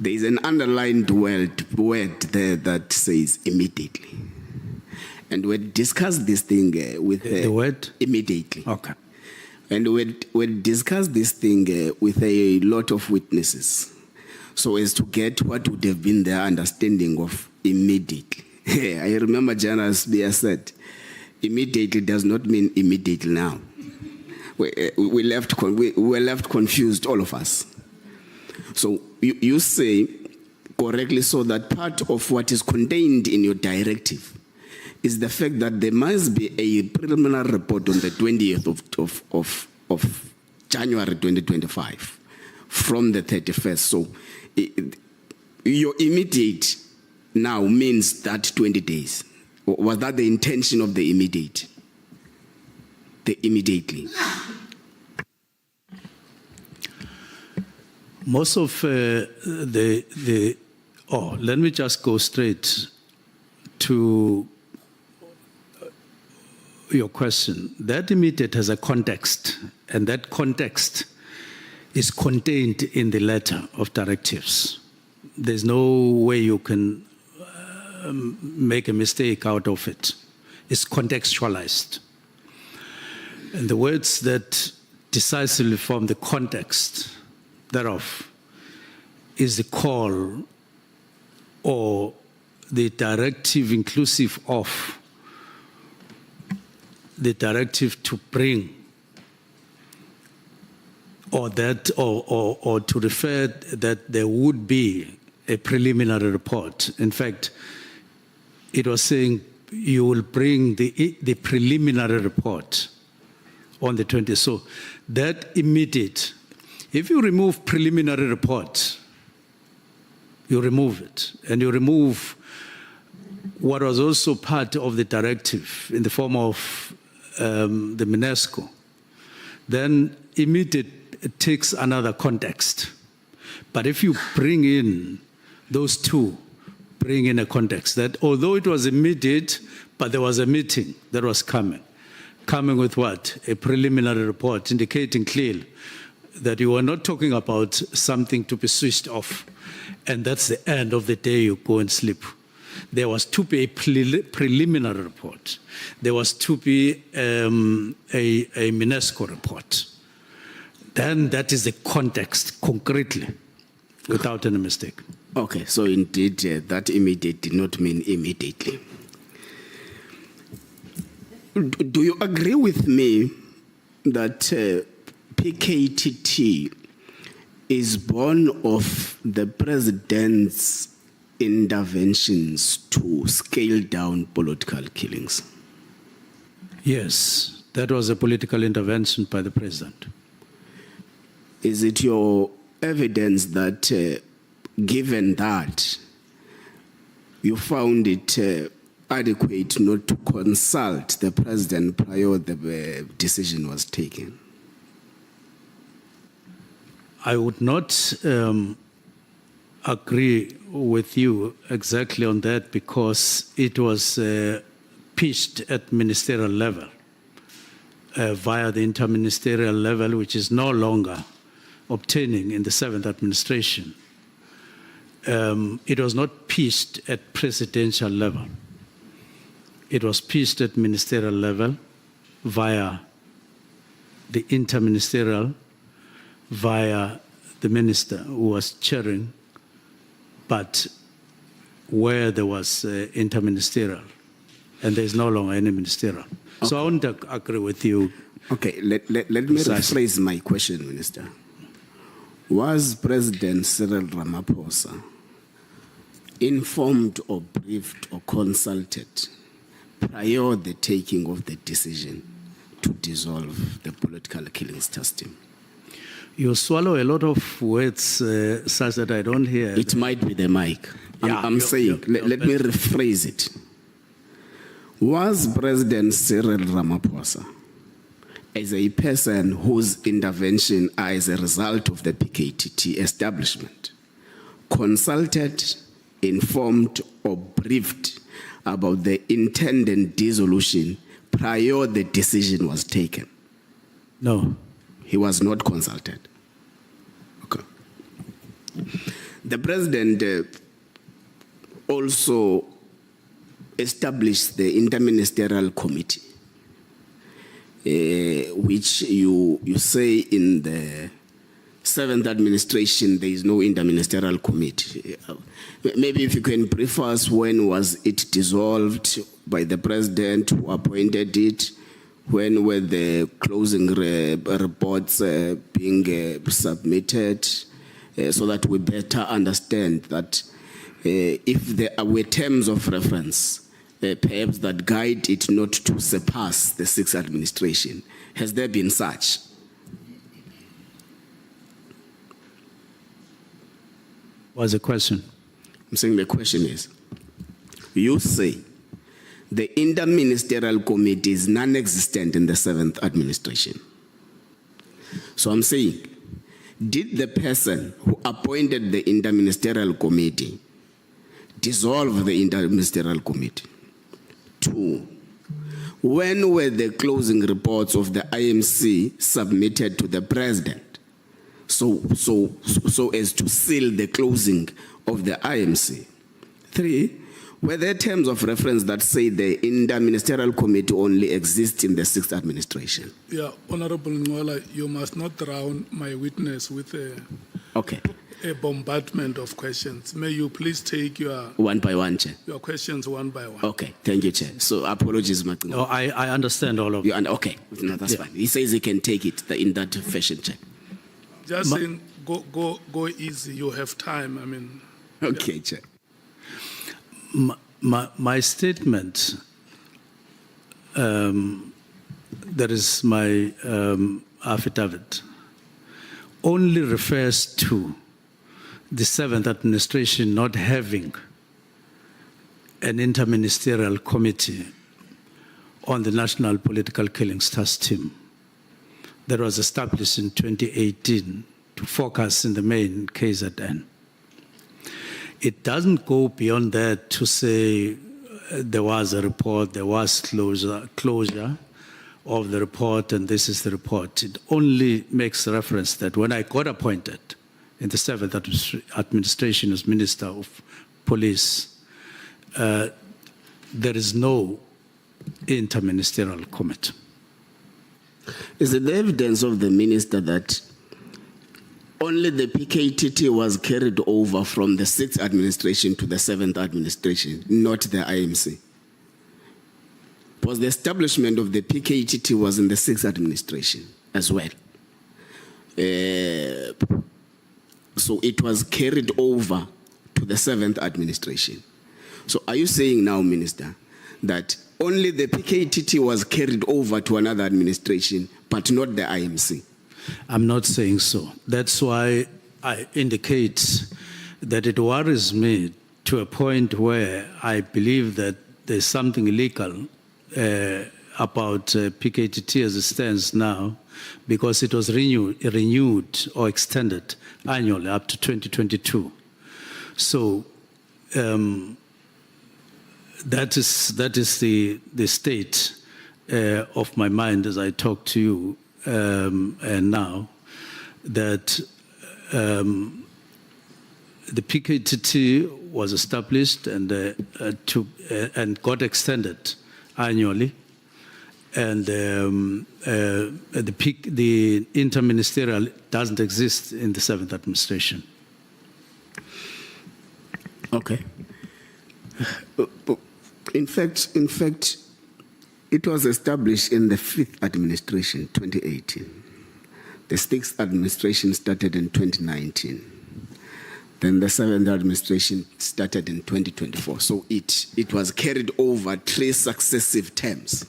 There is an underlined word there that says immediately. And we discussed this thing with...
The word?
Immediately.
Okay.
And we discussed this thing with a lot of witnesses, so as to get what would have been their understanding of immediately. I remember General Spear said, immediately does not mean immediately now. We were left confused, all of us. So you say correctly so that part of what is contained in your directive is the fact that there must be a preliminary report on the 20th of January 2025 from the 31st. So your immediate now means that 20 days. Was that the intention of the immediate? The immediately.
Most of let me just go straight to your question. That immediate has a context, and that context is contained in the letter of directives. There's no way you can make a mistake out of it. It's contextualized. And the words that decisively form the context thereof is the call or the directive inclusive of the directive to bring or to refer that there would be a preliminary report. In fact, it was saying you will bring the preliminary report on the 20th. So that immediate, if you remove preliminary report, you remove it, and you remove what was also part of the directive in the form of the UNESCO, then immediate takes another context. But if you bring in those two, bring in a context that although it was immediate, but there was a meeting that was coming with what? A preliminary report indicating clearly that you were not talking about something to be switched off, and that's the end of the day you go and sleep. There was to be a preliminary report. There was to be a UNESCO report. Then that is the context concretely, without any mistake.
Okay, so indeed that immediate did not mean immediately. Do you agree with me that PKTT is born of the president's interventions to scale down political killings?
Yes, that was a political intervention by the president.
Is it your evidence that, given that, you found it adequate not to consult the president prior the decision was taken?
I would not agree with you exactly on that because it was pitched at ministerial level via the interministerial level, which is no longer obtaining in the 7th administration. It was not pitched at presidential level. It was pitched at ministerial level via the interministerial, via the minister who was chairing, but where there was interministerial, and there's no longer any ministerial. Okay. So I wouldn't agree with you.
Okay, let me rephrase my question, Minister. Was President Cyril Ramaphosa informed or briefed or consulted prior the taking of the decision to dissolve the political killings test team?
You swallow a lot of words such that I don't hear.
It might be the mic. I'm saying, let me rephrase it. Was President Cyril Ramaphosa, as a person whose intervention as a result of the PKTT establishment, consulted, informed, or briefed about the intended dissolution prior the decision was taken?
No.
He was not consulted. Okay. The president also established the interministerial committee, which you say in the 7th administration there is no interministerial committee. Maybe if you can brief us, when was it dissolved by the president, who appointed it? When were the closing reports being submitted, so that we better understand that if there were terms of reference, perhaps that guide it not to surpass the 6th administration. Has there been such?
What's the question?
I'm saying the question is, you say the interministerial committee is non-existent in the 7th administration. So I'm saying, did the person who appointed the interministerial committee dissolve the interministerial committee? 2, when were the closing reports of the IMC submitted to the president? So as to seal the closing of the IMC. 3, were there terms of reference that say the interministerial committee only exists in the 6th administration?
Yeah, Honorable Nhlanhla, you must not drown my witness with
Okay.
a bombardment of questions. May you please take your
One by one, Chair.
questions one by one.
Okay, thank you, Chair. So apologies, Martin.
No, I understand all of
You
it.
okay, no, that's fine. He says he can take it in that fashion, Chair.
Just saying, go easy. You have time. I mean,
Okay, Chair.
My statement, that is my affidavit, only refers to the 7th administration not having an interministerial committee on the National Political Killings Task Team that was established in 2018 to focus in the main KZN. It doesn't go beyond that to say there was a report, there was closure of the report, and this is the report. It only makes reference that when I got appointed in the 7th administration as Minister of Police, there is no interministerial committee.
Is it the evidence of the minister that only the PKTT was carried over from the 6th administration to the 7th administration, not the IMC? Because the establishment of the PKTT was in the 6th administration as well. So it was carried over to the 7th administration. So are you saying now, Minister, that only the PKTT was carried over to another administration, but not the IMC?
I'm not saying so. That's why I indicate that it worries me to a point where I believe that there's something illegal about PKTT as it stands now, because it was renewed or extended annually up to 2022. So that is the state of my mind as I talk to you. And now that the PKTT was established and got extended annually, and the interministerial doesn't exist in the 7th administration.
Okay. In fact, it was established in the 5th administration, 2018. The 6th administration started in 2019. Then the 7th administration started in 2024. So it was carried over 3 successive terms.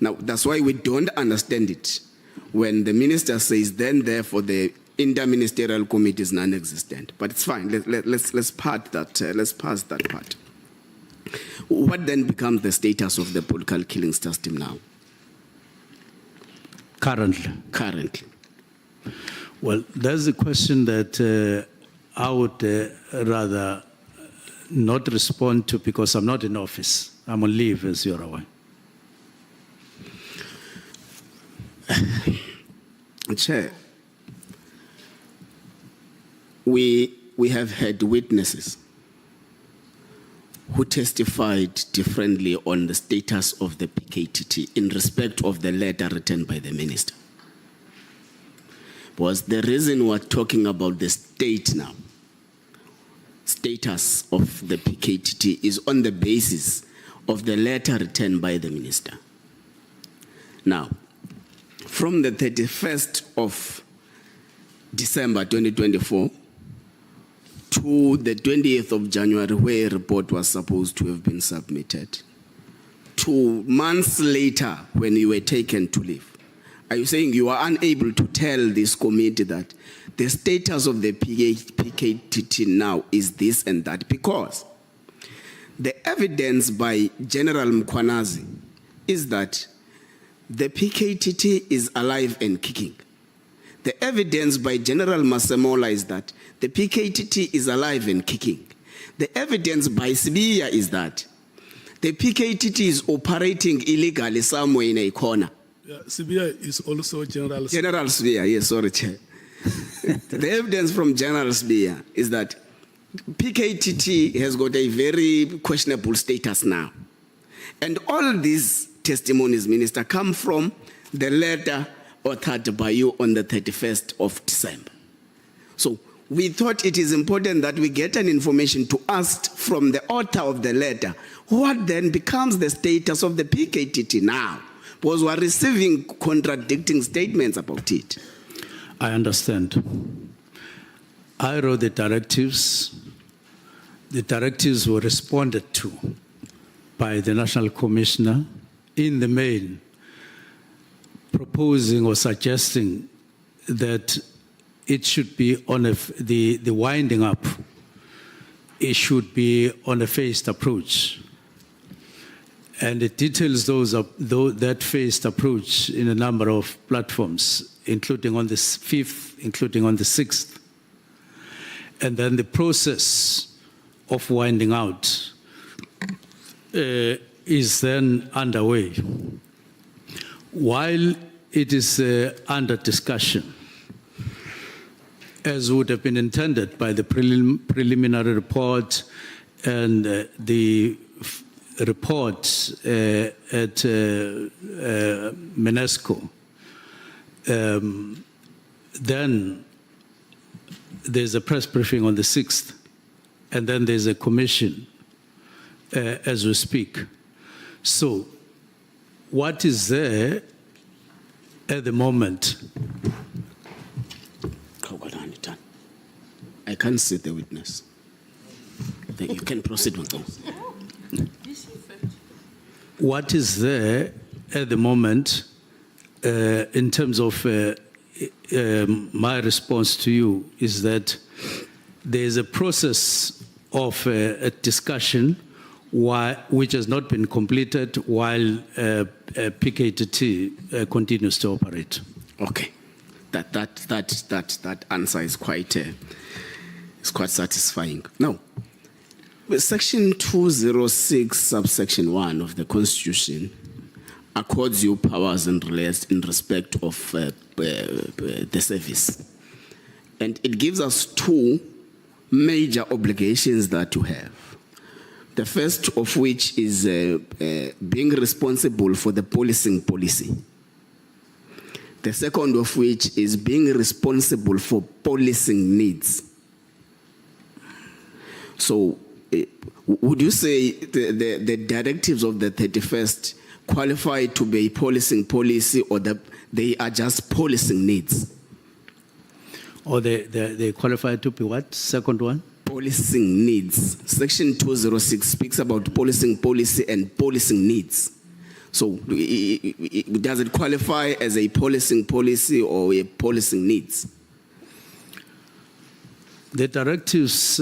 Now, that's why we don't understand it when the minister says, then therefore the interministerial committee is non-existent. But it's fine. Let's part that. Let's pass that part. What then becomes the status of the political killings task team now?
Currently. Well, that's a question that I would rather not respond to, because I'm not in office. I'm on leave, as you're aware.
Chair, we have had witnesses who testified differently on the status of the PKTT in respect of the letter written by the minister. Was the reason we're talking about the state now, status of the PKTT, is on the basis of the letter written by the minister. Now, from the 31st of December 2024 to the 20th of January, where a report was supposed to have been submitted, 2 months later when you were taken to leave, are you saying you are unable to tell this committee that the status of the PKTT now is this and that? Because the evidence by General Mkhwanazi is that the PKTT is alive and kicking. The evidence by General Masemola is that the PKTT is alive and kicking. The evidence by Sibiya is that the PKTT is operating illegally somewhere in a corner.
Yeah, Sibia is also General.
General Sbia, yes, sorry, Chair. The evidence from General Sbia is that PKTT has got a very questionable status now. And all these testimonies, Minister, come from the letter authored by you on the 31st of December. So we thought it is important that we get an information to ask from the author of the letter what then becomes the status of the PKTT now, because we are receiving contradicting statements about it.
I understand. I wrote the directives. The directives were responded to by the National Commissioner in the main, proposing or suggesting that it should be on the winding up. It should be on a phased approach. And it details that phased approach in a number of platforms, including on the 5th, including on the 6th. And then the process of winding out is then underway. While it is under discussion, as would have been intended by the preliminary report and the report at UNESCO, then there's a press briefing on the 6th, and then there's a commission as we speak. So what is there at the moment?
I can't see the witness. Then you can proceed with them.
What is there at the moment in terms of my response to you is that there is a process of a discussion which has not been completed while PKTT continues to operate.
Okay, that answer is quite satisfying. Now, Section 206, subsection 1 of the Constitution accords you powers and in respect of the service, and it gives us two major obligations that you have. The first of which is being responsible for the policing policy. The second of which is being responsible for policing needs. So, would you say the directives of the 31st qualify to be a policing policy, or that they are just policing needs?
Or they qualify to be what? Second one?
Policing needs. Section 206 speaks about policing policy and policing needs. So does it qualify as a policing policy or a policing needs?
The directives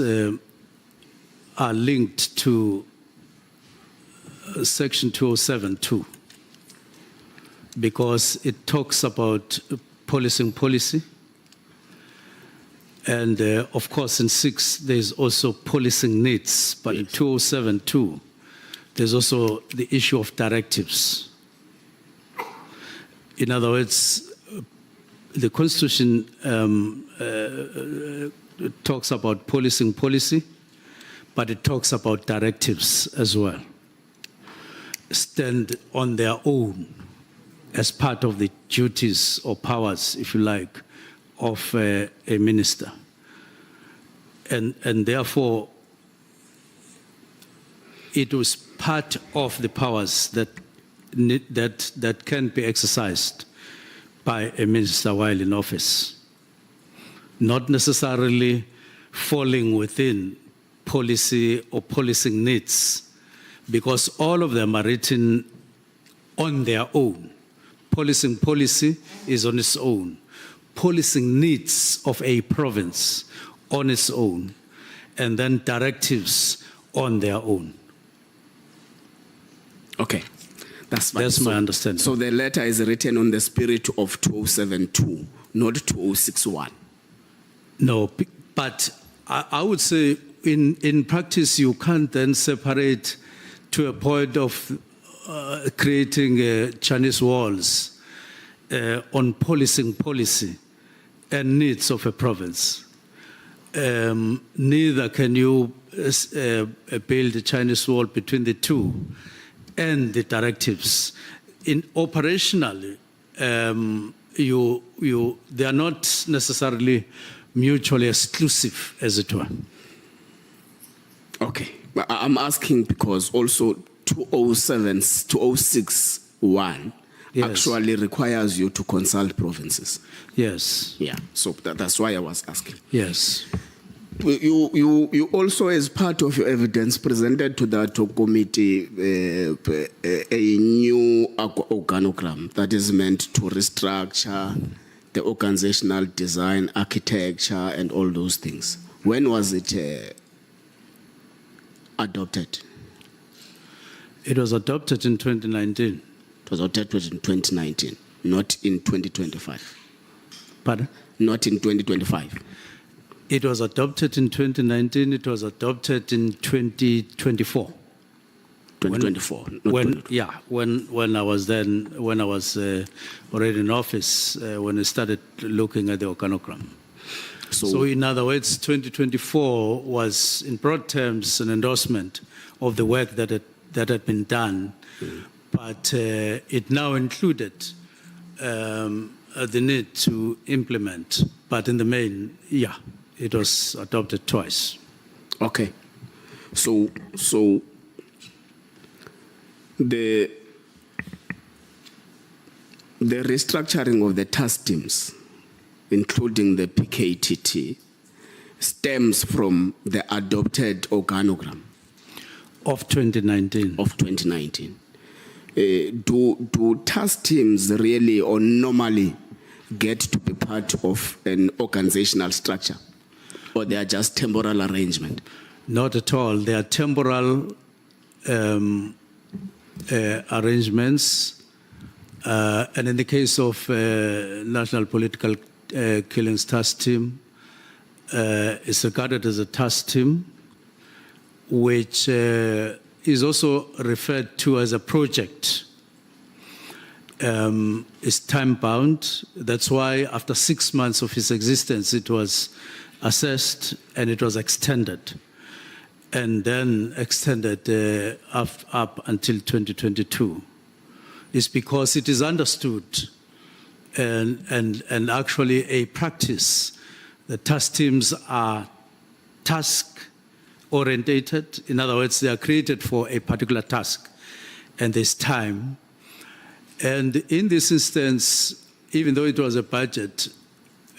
are linked to Section 207(2) because it talks about policing policy. And of course, in 6, there's also policing needs, but in 207(2), there's also the issue of directives. In other words, the Constitution talks about policing policy, but it talks about directives as well. Stand on their own as part of the duties or powers, if you like, of a minister. And therefore, it was part of the powers that can be exercised by a minister while in office, not necessarily falling within policy or policing needs, because all of them are written on their own. Policing policy is on its own. Policing needs of a province on its own, and then directives on their own.
Okay, that's fine.
That's my understanding.
So the letter is written on the spirit of 2072, not 2061.
No, but I would say in practice you can't then separate to a point of creating Chinese walls on policing policy and needs of a province. Neither can you build a Chinese wall between the two and the directives. Operationally, they are not necessarily mutually exclusive, as it were.
Okay, but I'm asking because also 2061
Yes.
actually requires you to consult provinces.
Yes,
Yeah, so that's why I was asking.
yes.
You also, as part of your evidence, presented to that committee a new organogram that is meant to restructure the organizational design, architecture, and all those things. When was it adopted?
It was adopted in 2019.
It was adopted in 2019, not in 2025.
Pardon?
Not in 2025.
It was adopted in 2019. It was adopted in 2024.
2024. Not
When
2025.
when I was already in office, when I started looking at the organogram. So in other words, 2024 was, in broad terms, an endorsement of the work that had been done, but it now included the need to implement. But in the main, it was adopted twice.
Okay. So the restructuring of the task teams, including the PKTT, stems from the adopted organogram
Of 2019.
of 2019. Do task teams really or normally get to be part of an organizational structure, or they are just temporal arrangement?
Not at all. They are temporal arrangements. And in the case of National Political Killings Task Team, it's regarded as a task team, which is also referred to as a project. It's time-bound. That's why after 6 months of its existence, it was assessed and it was extended. And then extended up until 2022. It's because it is understood and actually a practice. The task teams are task-orientated. In other words, they are created for a particular task, and there's time. And in this instance, even though it was a budget,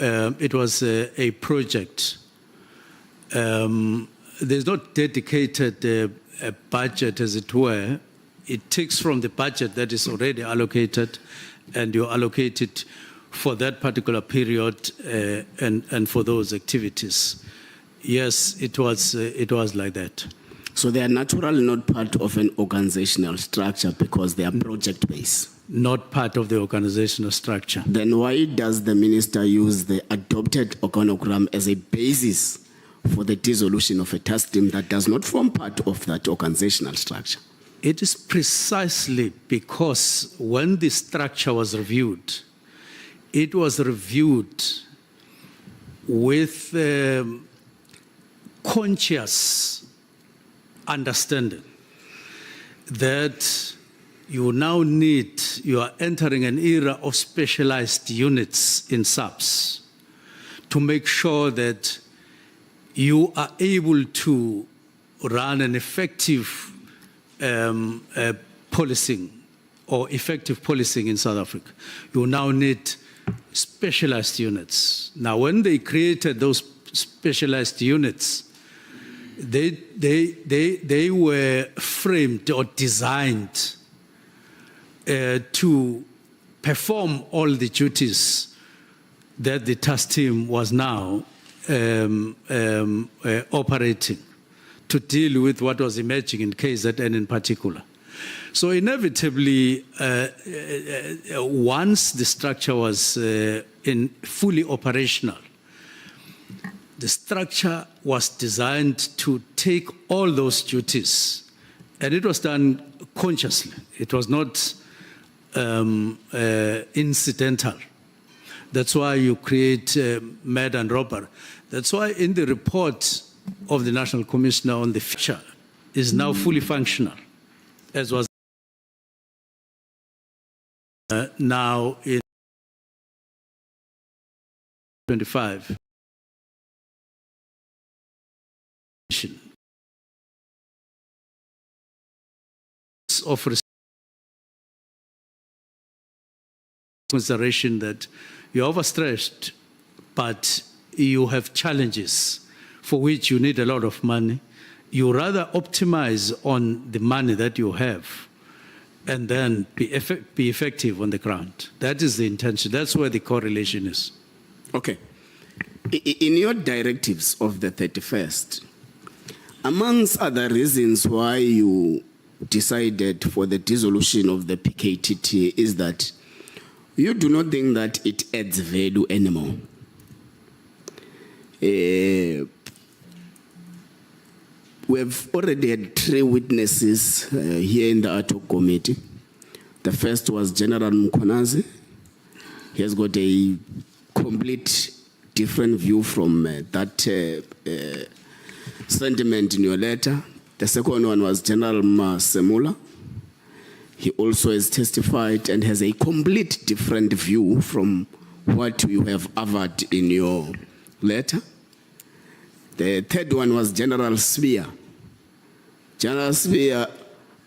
it was a project. There's not dedicated a budget, as it were. It takes from the budget that is already allocated, and you allocate it for that particular period and for those activities. Yes, it was like that.
So they are naturally not part of an organizational structure because they are project-based.
Not part of the organizational structure.
Then why does the minister use the adopted organogram as a basis for the dissolution of a task team that does not form part of that organizational structure?
It is precisely because when the structure was reviewed, it was reviewed with conscious understanding that you are entering an era of specialized units in subs to make sure that you are able to run an effective policing or effective policing in South Africa. You now need specialized units. Now, when they created those specialized units, they were framed or designed to perform all the duties that the task team was now operating to deal with what was emerging in KZN in particular. So inevitably, once the structure was fully operational, the structure was designed to take all those duties And it was done consciously. It was not incidental. That's why you create murder and robbery. That's why in the report of the National Commissioner on the future is now fully functional, as was now in 25. Of consideration that you're overstretched, but you have challenges for which you need a lot of money. You rather optimize on the money that you have and then be effective on the ground. That is the intention. That's where the correlation is.
Okay. In your directives of the 31st, amongst other reasons why you decided for the dissolution of the PKTT is that you do not think that it adds value anymore. We've already had 3 witnesses here in the ad hoc committee. The first was General Mkhwanazi. He has got a complete different view from that sentiment in your letter. The second one was General Semula. He also has testified and has a complete different view from what you have averred in your letter. The third one was General Spear. General Spear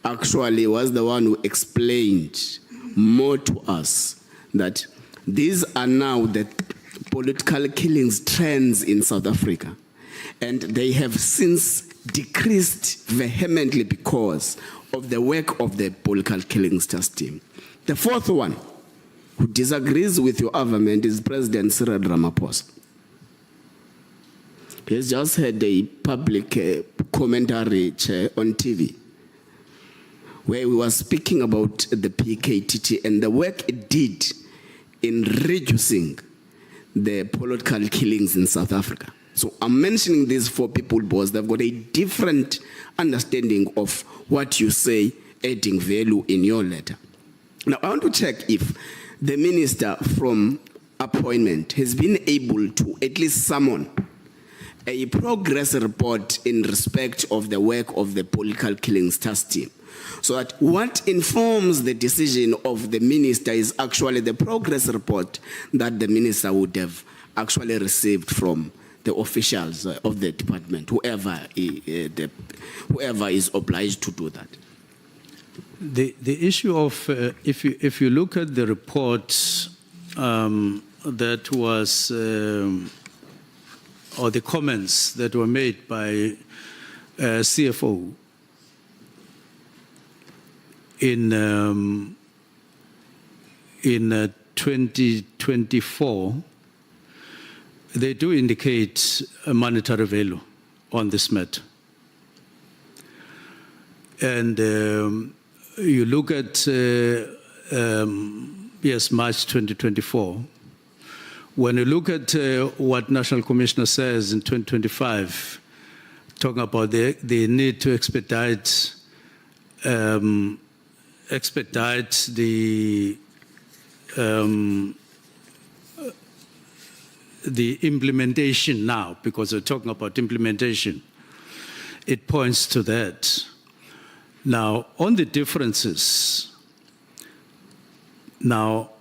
actually was the one who explained more to us that these are now the political killings trends in South Africa. And they have since decreased vehemently because of the work of the political killings task team. The fourth one, who disagrees with your argument, is President Cyril Ramaphosa. He has just had a public commentary on TV where we were speaking about the PKTT and the work it did in reducing the political killings in South Africa. So I'm mentioning these 4 people because they've got a different understanding of what you say adding value in your letter. Now, I want to check if the minister from appointment has been able to at least summon a progress report in respect of the work of the political killings task team. So that what informs the decision of the minister is actually the progress report that the minister would have actually received from the officials of the department, whoever is obliged to do that.
The issue of, if you look at the report that was, or the comments that were made by CFO in 2024, they do indicate a monetary value on this matter. And you look at, yes, March 2024, when you look at what National Commissioner says in 2025, talking about the need to expedite the implementation now, because we're talking about implementation, it points to that. Now, on the differences, now,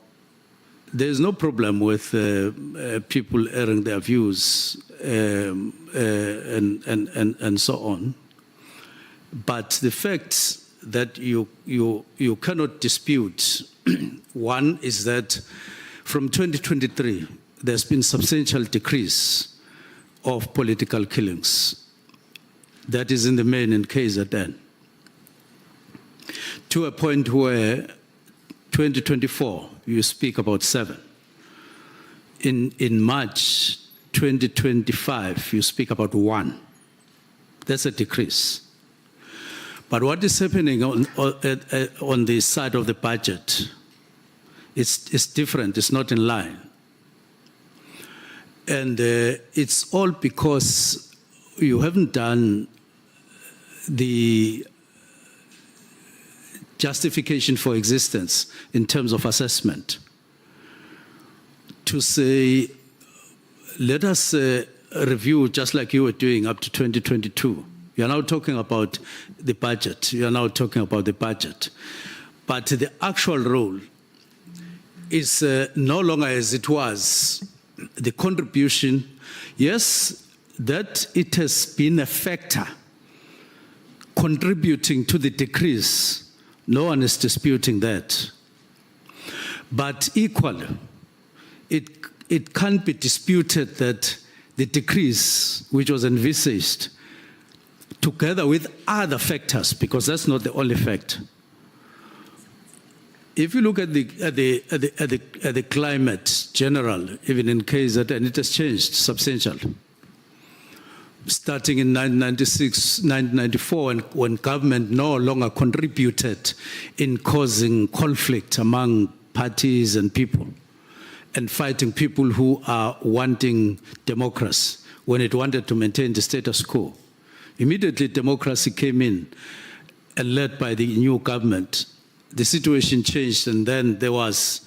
there's no problem with people airing their views and so on. But the fact that you cannot dispute, one is that from 2023, there's been substantial decrease of political killings. That is in the main in KZN. To a point where 2024, you speak about 7. In March 2025, you speak about 1. That's a decrease. But what is happening on the side of the budget, it's different, it's not in line. And it's all because you haven't done the justification for existence in terms of assessment. To say, let us review just like you were doing up to 2022. You are now talking about the budget. You are now talking about the budget. But the actual role is no longer as it was. The contribution, yes, that it has been a factor contributing to the decrease. No one is disputing that. But equally, it can't be disputed that the decrease, which was envisaged, together with other factors, because that's not the only factor. If you look at the climate general, even in KZN, and it has changed substantially. Starting in 1996, 1994, when government no longer contributed in causing conflict among parties and people, and fighting people who are wanting democracy when it wanted to maintain the status quo. Immediately, democracy came in and led by the new government. The situation changed, and then there was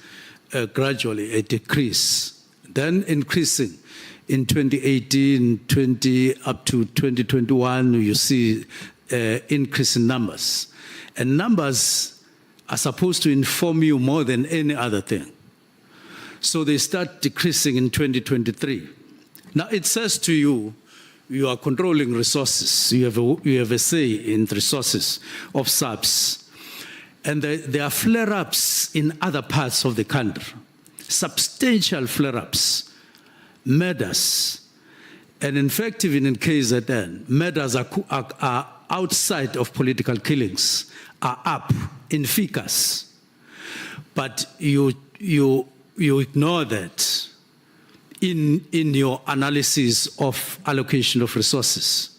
gradually a decrease, then increasing. In 2018, up to 2021, you see increase in numbers. And numbers are supposed to inform you more than any other thing. So they start decreasing in 2023. Now it says to you, you are controlling resources. You have a say in the resources of SAPS. And there are flare-ups in other parts of the country, substantial flare-ups, murders. And in fact, even in KZN, murders are outside of political killings, are up in figures. But you ignore that in your analysis of allocation of resources.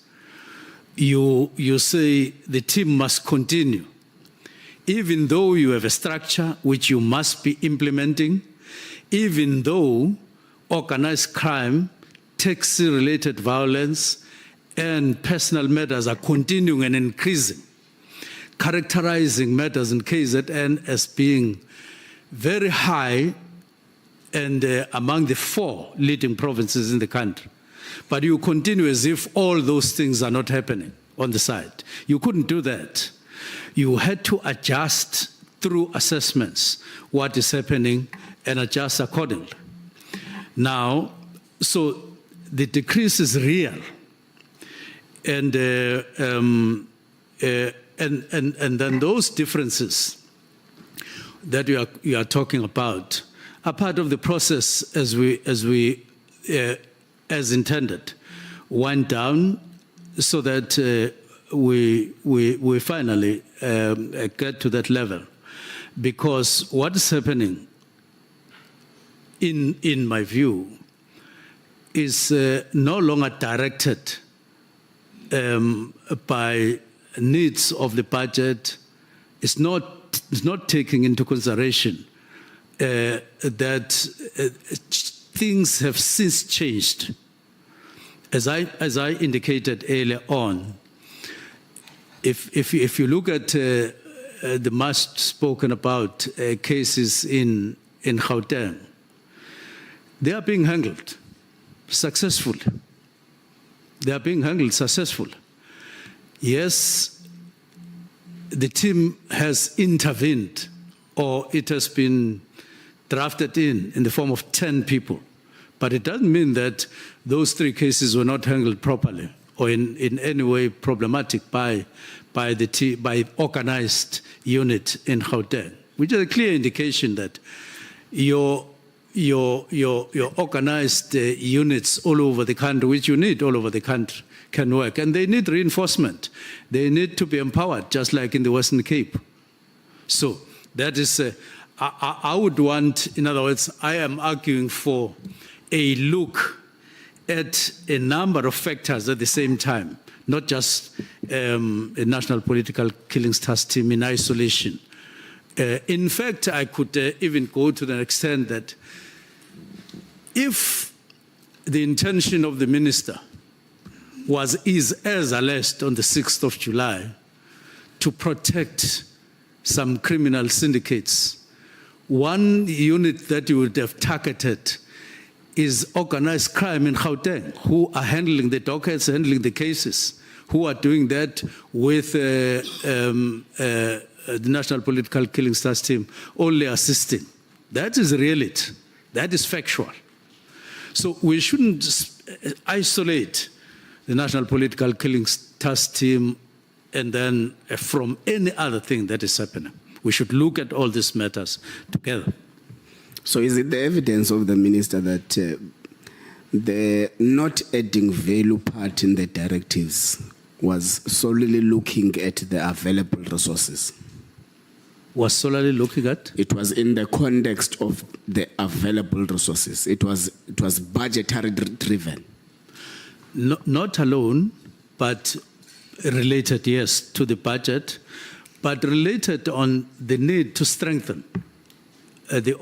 You say the team must continue, even though you have a structure which you must be implementing, even though organized crime, taxi-related violence, and personal matters are continuing and increasing, characterizing matters in KZN as being very high and among the 4 leading provinces in the country. But you continue as if all those things are not happening on the side. You couldn't do that. You had to adjust through assessments what is happening and adjust accordingly. Now, so the decrease is real. And then those differences that you are talking about are part of the process as intended, went down so that we finally get to that level. Because what is happening, in my view, is no longer directed by needs of the budget. It's not taking into consideration that things have since changed. As I indicated earlier on, if you look at the much spoken about cases in Gauteng, they are being handled successfully. They are being handled successfully. Yes, the team has intervened, or it has been drafted in the form of 10 people. But it doesn't mean that those 3 cases were not handled properly or in any way problematic by organized unit in Gauteng, which is a clear indication that your organized units all over the country, which you need all over the country, can work. And they need reinforcement. They need to be empowered, just like in the Western Cape. So that is, I would want, in other words, I am arguing for a look at a number of factors at the same time, not just a national political killings task team in isolation. In fact, I could even go to the extent that if the intention of the minister is as alleged on the 6th of July to protect some criminal syndicates. One unit that you would have targeted is organized crime in Gauteng, who are handling the dockets, handling the cases, who are doing that with the National Political Killings Task Team only assisting. That is reality. That is factual. So we shouldn't isolate the National Political Killings Task Team and then from any other thing that is happening. We should look at all these matters together.
So is it the evidence of the minister that the not adding value part in the directives was solely looking at the available resources?
Was solely looking at?
It was in the context of the available resources. It was budgetary driven.
No, not alone, but related, yes, to the budget, but related on the need to strengthen the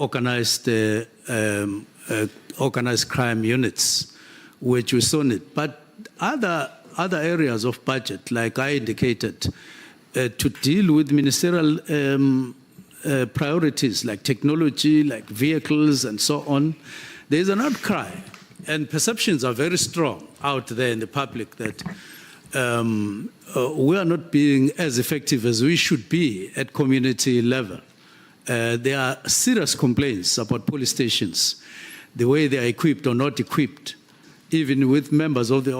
organized crime units, which we saw it. But other areas of budget, like I indicated, to deal with ministerial priorities like technology, like vehicles, and so on, there is an outcry, and perceptions are very strong out there in the public that we are not being as effective as we should be at community level. There are serious complaints about police stations, the way they are equipped or not equipped, even with members of the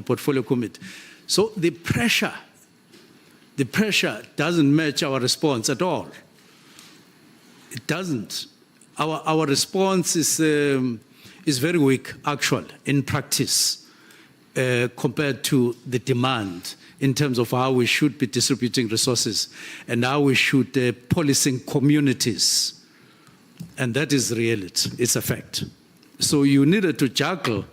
portfolio committee. So the pressure doesn't match our response at all. It doesn't. Our response is very weak, actually, in practice, compared to the demand in terms of how we should be distributing resources and how we should policing communities. And that is reality, it's a fact. So you needed to juggle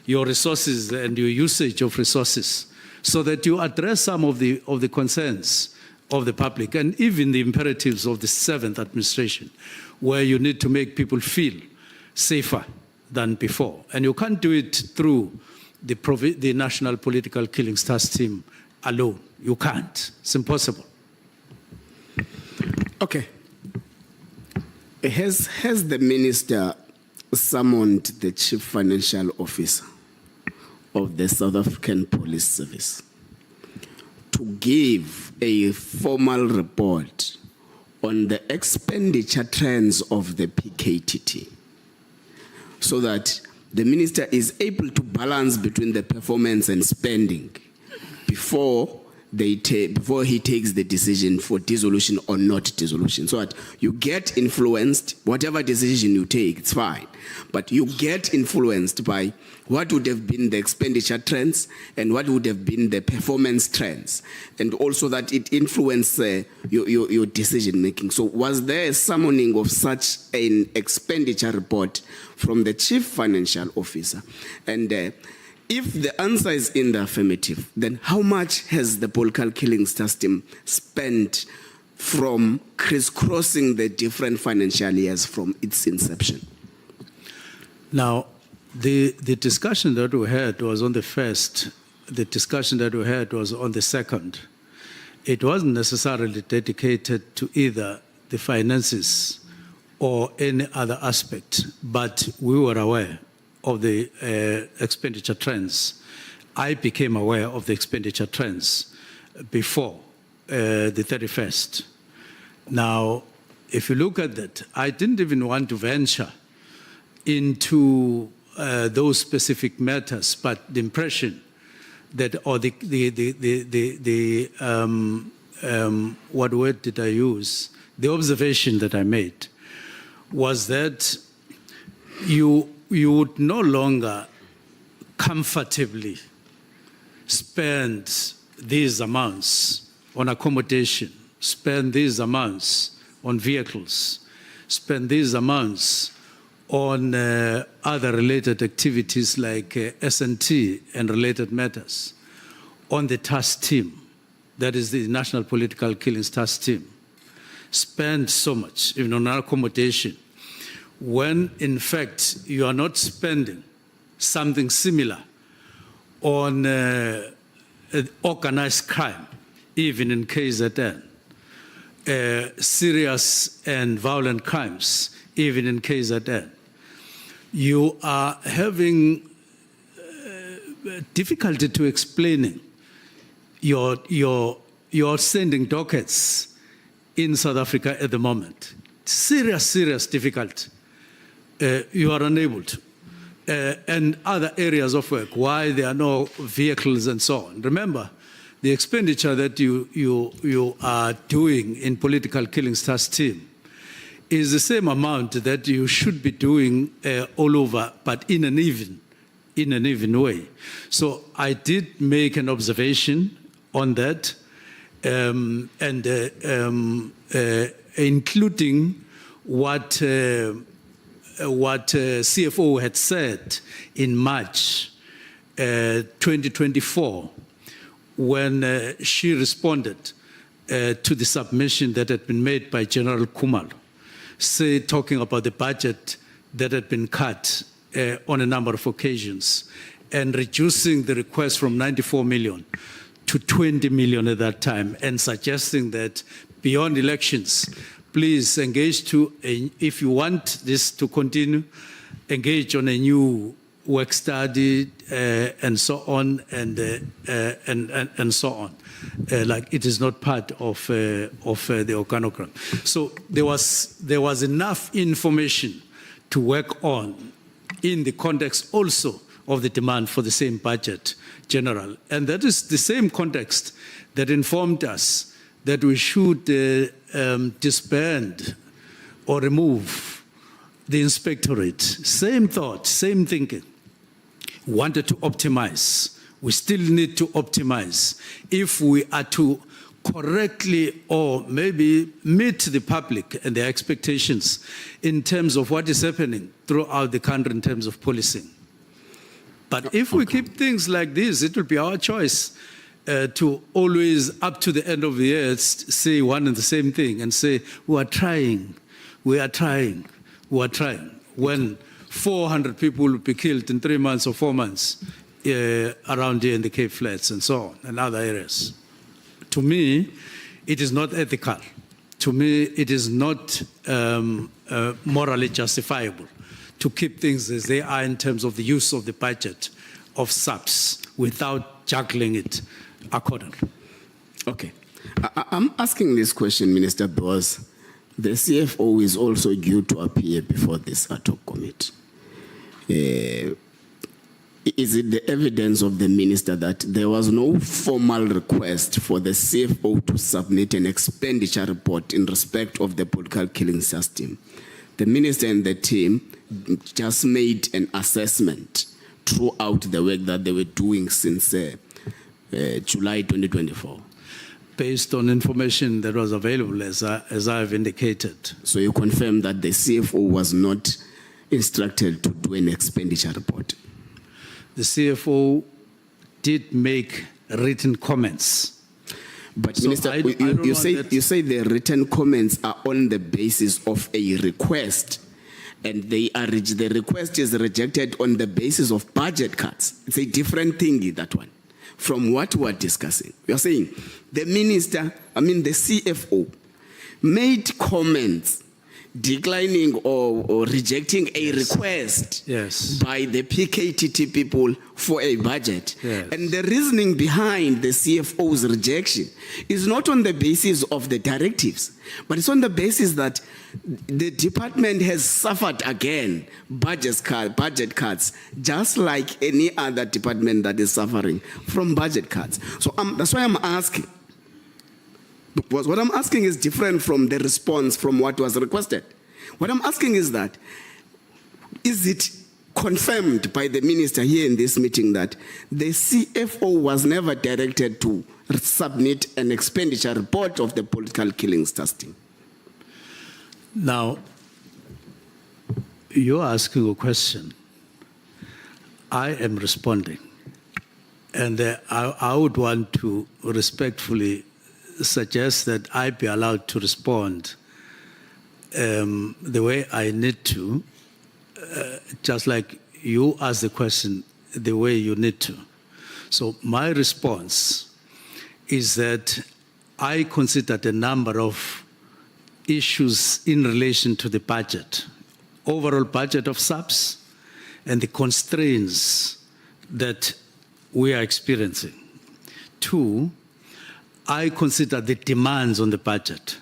your resources and your usage of resources so that you address some of the concerns of the public and even the imperatives of the 7th administration, where you need to make people feel safer than before. And you can't do it through the National Political Killings Task Team alone. You can't. It's impossible.
Okay. Has the minister summoned the chief financial officer of the South African Police Service to give a formal report on the expenditure trends of the PKTT so that the minister is able to balance between the performance and spending before he takes the decision for dissolution or not dissolution, so that you get influenced, whatever decision you take, it's fine, but you get influenced by what would have been the expenditure trends and what would have been the performance trends, and also that it influences your decision making. So was there a summoning of such an expenditure report from the chief financial officer? And if the answer is in the affirmative, then how much has the political killings task team spent from crisscrossing the different financial years from its inception?
Now, the discussion that we had was on the first. The discussion that we had was on the second. It wasn't necessarily dedicated to either the finances or any other aspect, but we were aware of the expenditure trends. I became aware of the expenditure trends before the 31st. Now, if you look at that, I didn't even want to venture into those specific matters, but the impression that, or what word did I use? The observation that I made was that you would no longer comfortably spend these amounts on accommodation, spend these amounts on vehicles, spend these amounts on other related activities like S&T and related matters, on the task team, that is the National Political Killings Task Team, spend so much even on accommodation, when in fact you are not spending something similar on organized crime, even in KZN. serious and violent crimes, even in KZN. You are having difficulty to explaining your outstanding dockets in South Africa at the moment. Serious difficulty. You are unable to. And other areas of work, why there are no vehicles and so on. Remember, the expenditure that you are doing in political killings trust team is the same amount that you should be doing all over, but in an even way. So I did make an observation on that, including what CFO had said in March 2024 when she responded to the submission that had been made by General Khumalo, talking about the budget that had been cut on a number of occasions and reducing the request from 94 million to 20 million at that time, and suggesting that beyond elections, please engage if you want this to continue, engage on a new work study and so on, and so on. Like it is not part of the organogram. So there was enough information to work on in the context also of the demand for the same budget general. And that is the same context that informed us that we should disband or remove the inspectorate. Same thought, same thinking. Wanted to optimize. We still need to optimize. If we are to correctly or maybe meet the public and their expectations in terms of what is happening throughout the country in terms of policing. But if we keep things like this, it will be our choice to always, up to the end of the year, say one and the same thing and say, we are trying, when 400 people will be killed in 3 months or 4 months around here in the Cape Flats and so on, and other areas. To me, it is not ethical. To me, it is not morally justifiable to keep things as they are in terms of the use of the budget of SAPS without juggling it accordingly.
Okay. I'm asking this question, Minister, because the CFO is also due to appear before this ad hoc committee. Is it the evidence of the minister that there was no formal request for the CFO to submit an expenditure report in respect of the political killing system? The minister and the team just made an assessment throughout the work that they were doing since July 2024.
Based on information that was available, as I have indicated.
So you confirm that the CFO was not instructed to do an expenditure report?
The CFO did make written comments.
But
So
Minister, you say the written comments are on the basis of a request, and the request is rejected on the basis of budget cuts. It's a different thing, that one, from what we are discussing. We are saying the the CFO made comments declining or rejecting a request by the PKTT people for a budget.
Yes.
And the reasoning behind the CFO's rejection is not on the basis of the directives, but it's on the basis that the department has suffered again budget cuts, just like any other department that is suffering from budget cuts. So that's why I'm asking. Because what I'm asking is different from the response from what was requested. What I'm asking is that, is it confirmed by the minister here in this meeting that the CFO was never directed to submit an expenditure report of the political killings testing?
Now, you're asking a question. I am responding. And I would want to respectfully suggest that I be allowed to respond the way I need to, just like you ask the question the way you need to. So my response is that I considered a number of issues in relation to the budget, overall budget of SAPS, and the constraints that we are experiencing. Two, I consider the demands on the budget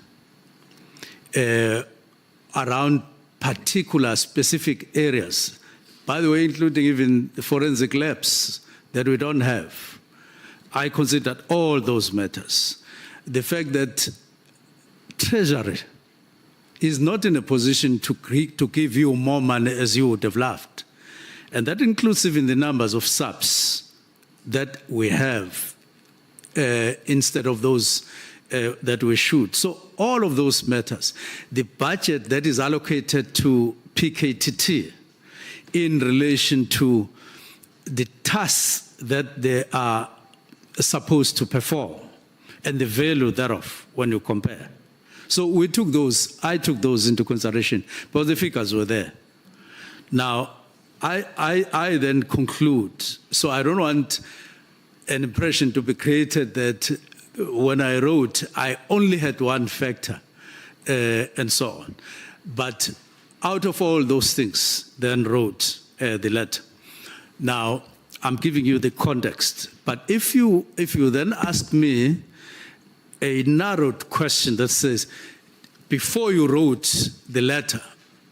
around particular specific areas, by the way, including even the forensic labs that we don't have. I considered all those matters. The fact that Treasury is not in a position to give you more money as you would have loved. And that includes even the numbers of SAPs that we have instead of those that we should. So all of those matters. The budget that is allocated to PKTT in relation to the tasks that they are supposed to perform and the value thereof when you compare. So we took those, I took those into consideration, but the figures were there. Now, I then conclude, so I don't want an impression to be created that when I wrote, I only had one factor and so on. But out of all those things, then wrote the letter. Now, I'm giving you the context. But if you then ask me a narrowed question that says, before you wrote the letter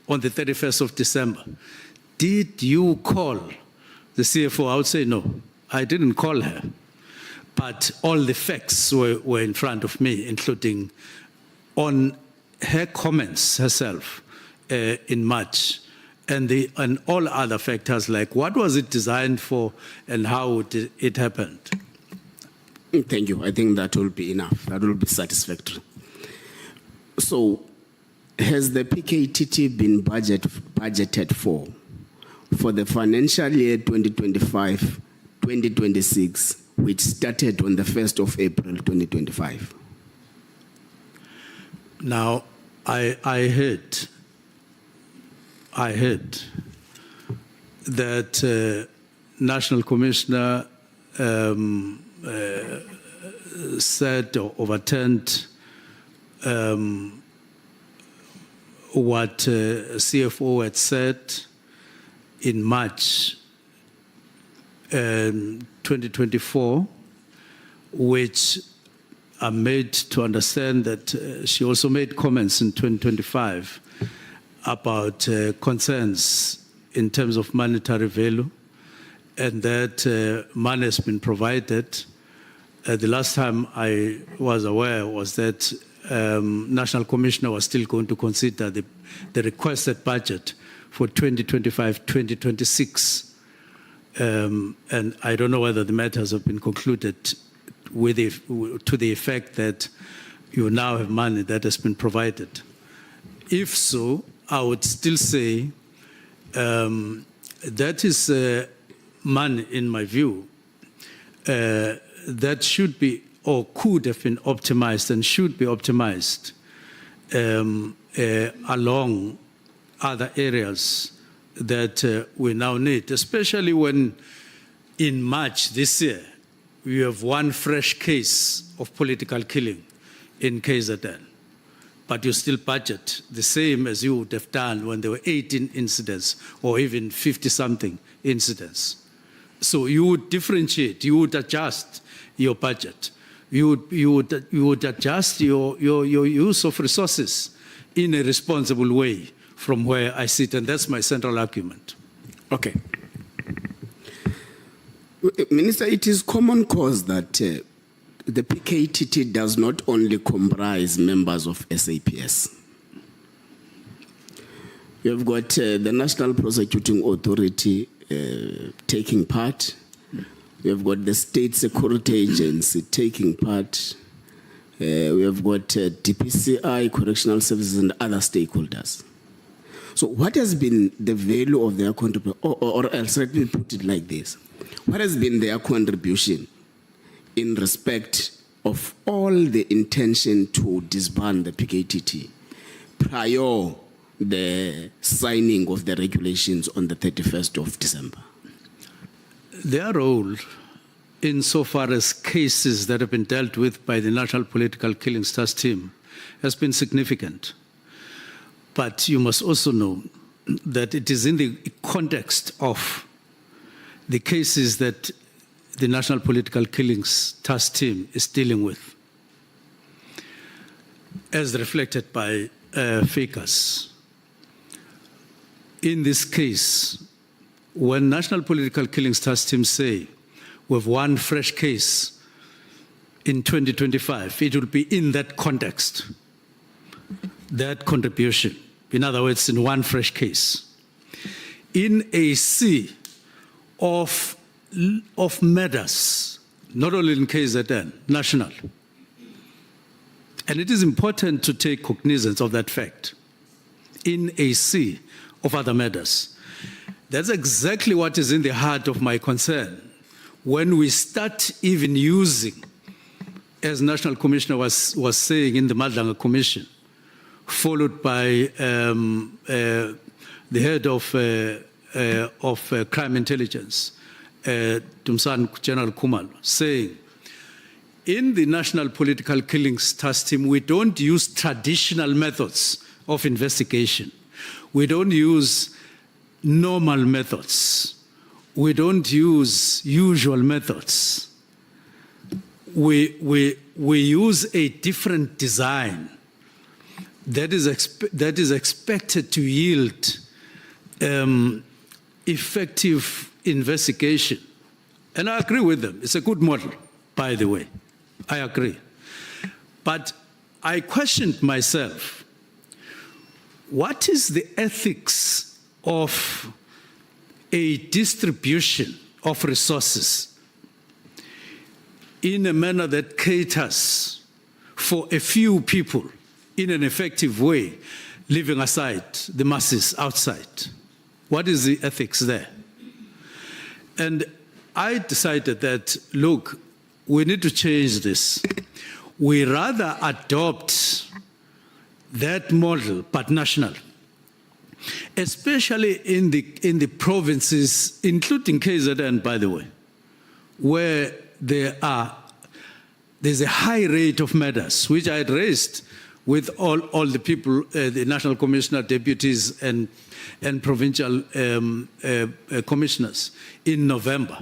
on the 31st of December, did you call the CFO? I would say no, I didn't call her. But all the facts were in front of me, including on her comments herself in March, and all other factors like what was it designed for and how it happened.
Thank you. I think that will be enough. That will be satisfactory. So, has the PKTT been budgeted for the financial year 2025-2026, which started on the 1st of April 2025?
Now, I heard that National Commissioner said or overturned what CFO had said in March 2024, which are made to understand that she also made comments in 2025 about concerns in terms of monetary value, and that money has been provided. The last time I was aware was that National Commissioner was still going to consider the requested budget for 2025-2026. And I don't know whether the matters have been concluded to the effect that you now have money that has been provided. If so, I would still say that is money, in my view, that should be or could have been optimized and should be optimized along other areas that we now need, especially when in March this year, we have one fresh case of political killing in KZN. But you still budget the same as you would have done when there were 18 incidents or even 50-something incidents. So you would differentiate, you would adjust your budget. You would adjust your use of resources in a responsible way from where I sit, and that's my central argument.
Okay. Minister, it is common cause that the PKTT does not only comprise members of SAPS. You have got the National Prosecuting Authority taking part. We have got the State Security Agency taking part. We have got DPCI, Correctional Services, and other stakeholders. So what has been the value of their contribution, or else let me put it like this. What has been their contribution in respect of all the intention to disband the PKTT prior the signing of the regulations on the 31st of December?
Their role, insofar as cases that have been dealt with by the National Political Killings Task Team, has been significant. But you must also know that it is in the context of the cases that the National Political Killings Task Team is dealing with, as reflected by FACAS. In this case, when National Political Killings Task Team say we have one fresh case in 2025, it will be in that context, that contribution. In other words, in one fresh case. In a sea of matters, not only in KZN, national. And it is important to take cognizance of that fact. In a sea of other matters. That's exactly what is in the heart of my concern. When we start even using, as National Commissioner was saying in the Nhlanhla Commission, followed by the head of crime intelligence, Tumsan General Kumal, saying, in the National Political Killings Task Team, we don't use traditional methods of investigation. We don't use normal methods. We don't use usual methods. We use a different design that is expected to yield effective investigation. And I agree with them. It's a good model, by the way. I agree. But I questioned myself, what is the ethics of a distribution of resources in a manner that caters for a few people in an effective way, leaving aside the masses outside? What is the ethics there? And I decided that, look, we need to change this. We rather adopt that model, but national, especially in the provinces, including KZN, by the way, where there's a high rate of murders, which I had raised with all the people, the National Commissioner, deputies, and provincial commissioners in November.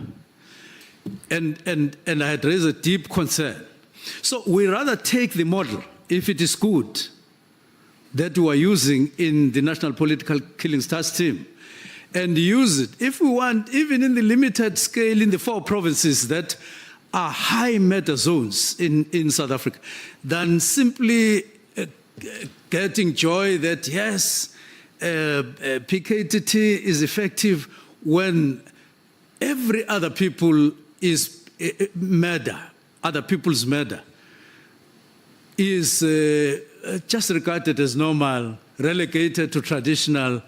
And I had raised a deep concern. So we rather take the model, if it is good, that we are using in the National Political Killings Task Team, and use it, if we want, even in the limited scale in the 4 provinces that are high murder zones in South Africa, than simply getting joy that, yes, PKTT is effective when every other people is murder, other people's murder, is just regarded as normal, relegated to traditional.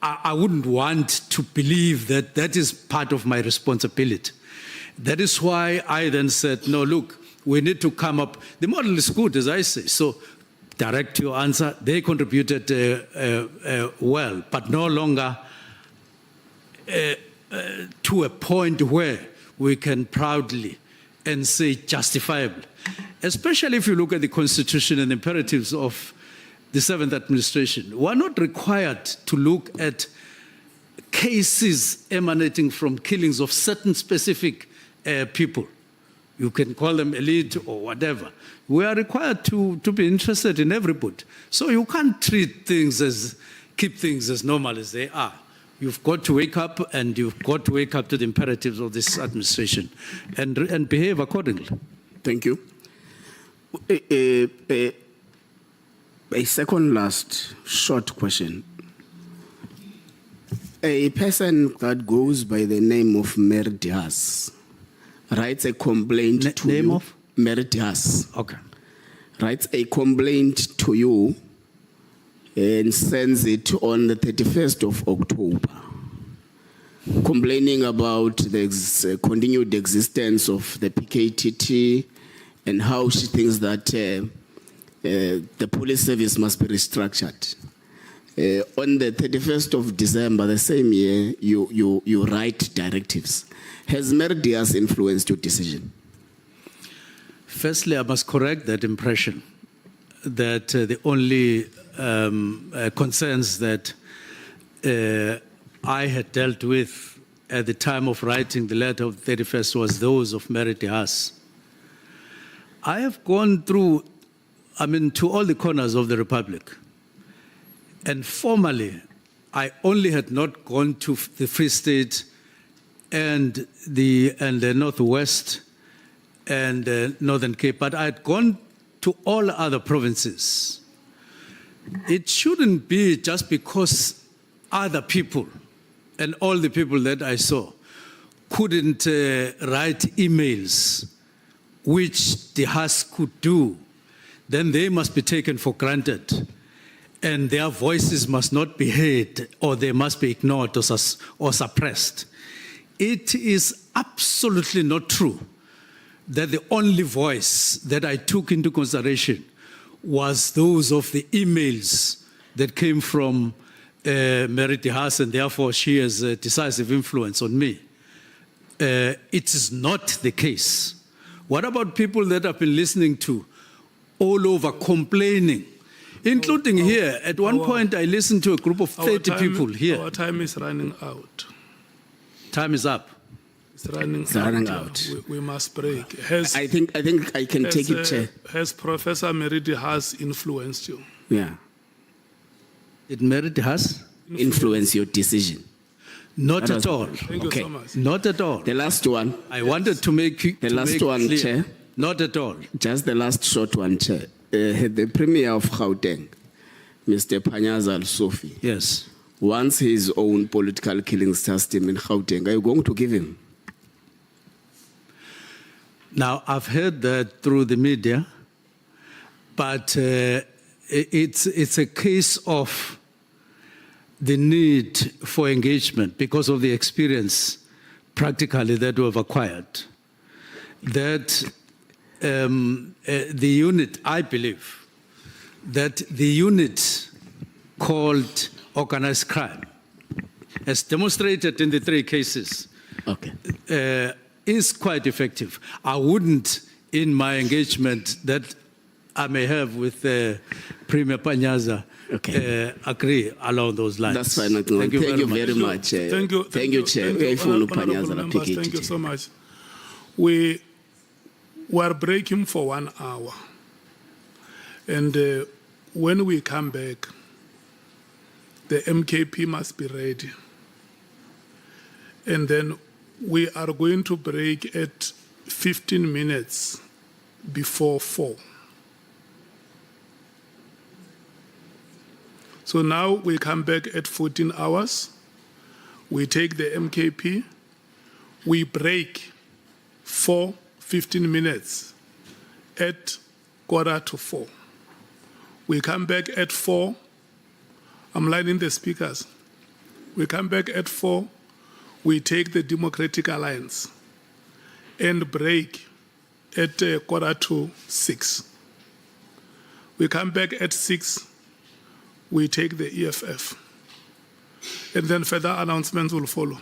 I wouldn't want to believe that that is part of my responsibility. That is why I then said, no, look, we need to come up. The model is good, as I say. So direct your answer. They contributed well, but no longer to a point where we can proudly and say justifiably, especially if you look at the Constitution and imperatives of the 7th administration. We're not required to look at cases emanating from killings of certain specific people. You can call them elite or whatever. We are required to be interested in everybody. So you can't keep things as normal as they are. You've got to wake up, and you've got to wake up to the imperatives of this administration and behave accordingly.
Thank you. A second last short question. A person that goes by the name of Merdias writes a complaint to
name
you.
Of?
Merdias.
Okay.
Writes a complaint to you and sends it on the 31st of October, complaining about the continued existence of the PKTT and how she thinks that the police service must be restructured. On the 31st of December, the same year, you write directives. Has Merdias influenced your decision?
Firstly, I must correct that impression that the only concerns that I had dealt with at the time of writing the letter of the 31st was those of Mary Haas. I have gone through, to all the corners of the Republic. And formally, I only had not gone to the Free State and the Northwest and Northern Cape, but I had gone to all other provinces. It shouldn't be just because other people and all the people that I saw couldn't write emails, which the Haas could do, then they must be taken for granted. And their voices must not be heard, or they must be ignored or suppressed. It is absolutely not true that the only voice that I took into consideration was those of the emails that came from Mary Haas, and therefore she has a decisive influence on me. It is not the case. What about people that I've been listening to all over complaining, including here? At one point, I listened to a group of 30 people here.
Our time is running out.
Time is up.
It's running
out.
We must break.
I think I can take it, Chair.
Has Professor Meridi Haas influenced you?
Yeah.
Did Mary Haas?
Influence your decision.
Not at all.
Thank you so much.
Not at all.
The last one.
I wanted to make
The last one,
clear.
Chair.
Not at all.
Just the last short one, Chair. The Premier of Gauteng, Mr. Panyaza Al-Sofi,
Yes.
wants his own political killing system in Gauteng. Are you going to give him?
Now, I've heard that through the media, but it's a case of the need for engagement because of the experience practically that we've acquired. That the unit, I believe, that the unit called organized crime, as demonstrated in the 3 cases, is quite effective. I wouldn't, in my engagement that I may have with Premier Panyaza, agree along those lines.
That's fine. Thank you very much.
Thank you,
Chair.
Honorable members, thank you so much. We are breaking for 1 hour. And when we come back, the MKP must be ready. And then we are going to break at 15 minutes before 4. So now we come back at 14 hours. We take the MKP. We break for 15 minutes at 3:45. We come back at 4. I'm lining the speakers. We come back at 4. We take the Democratic Alliance and break at 5:45. We come back at 6. We take the EFF. And then further announcements will follow.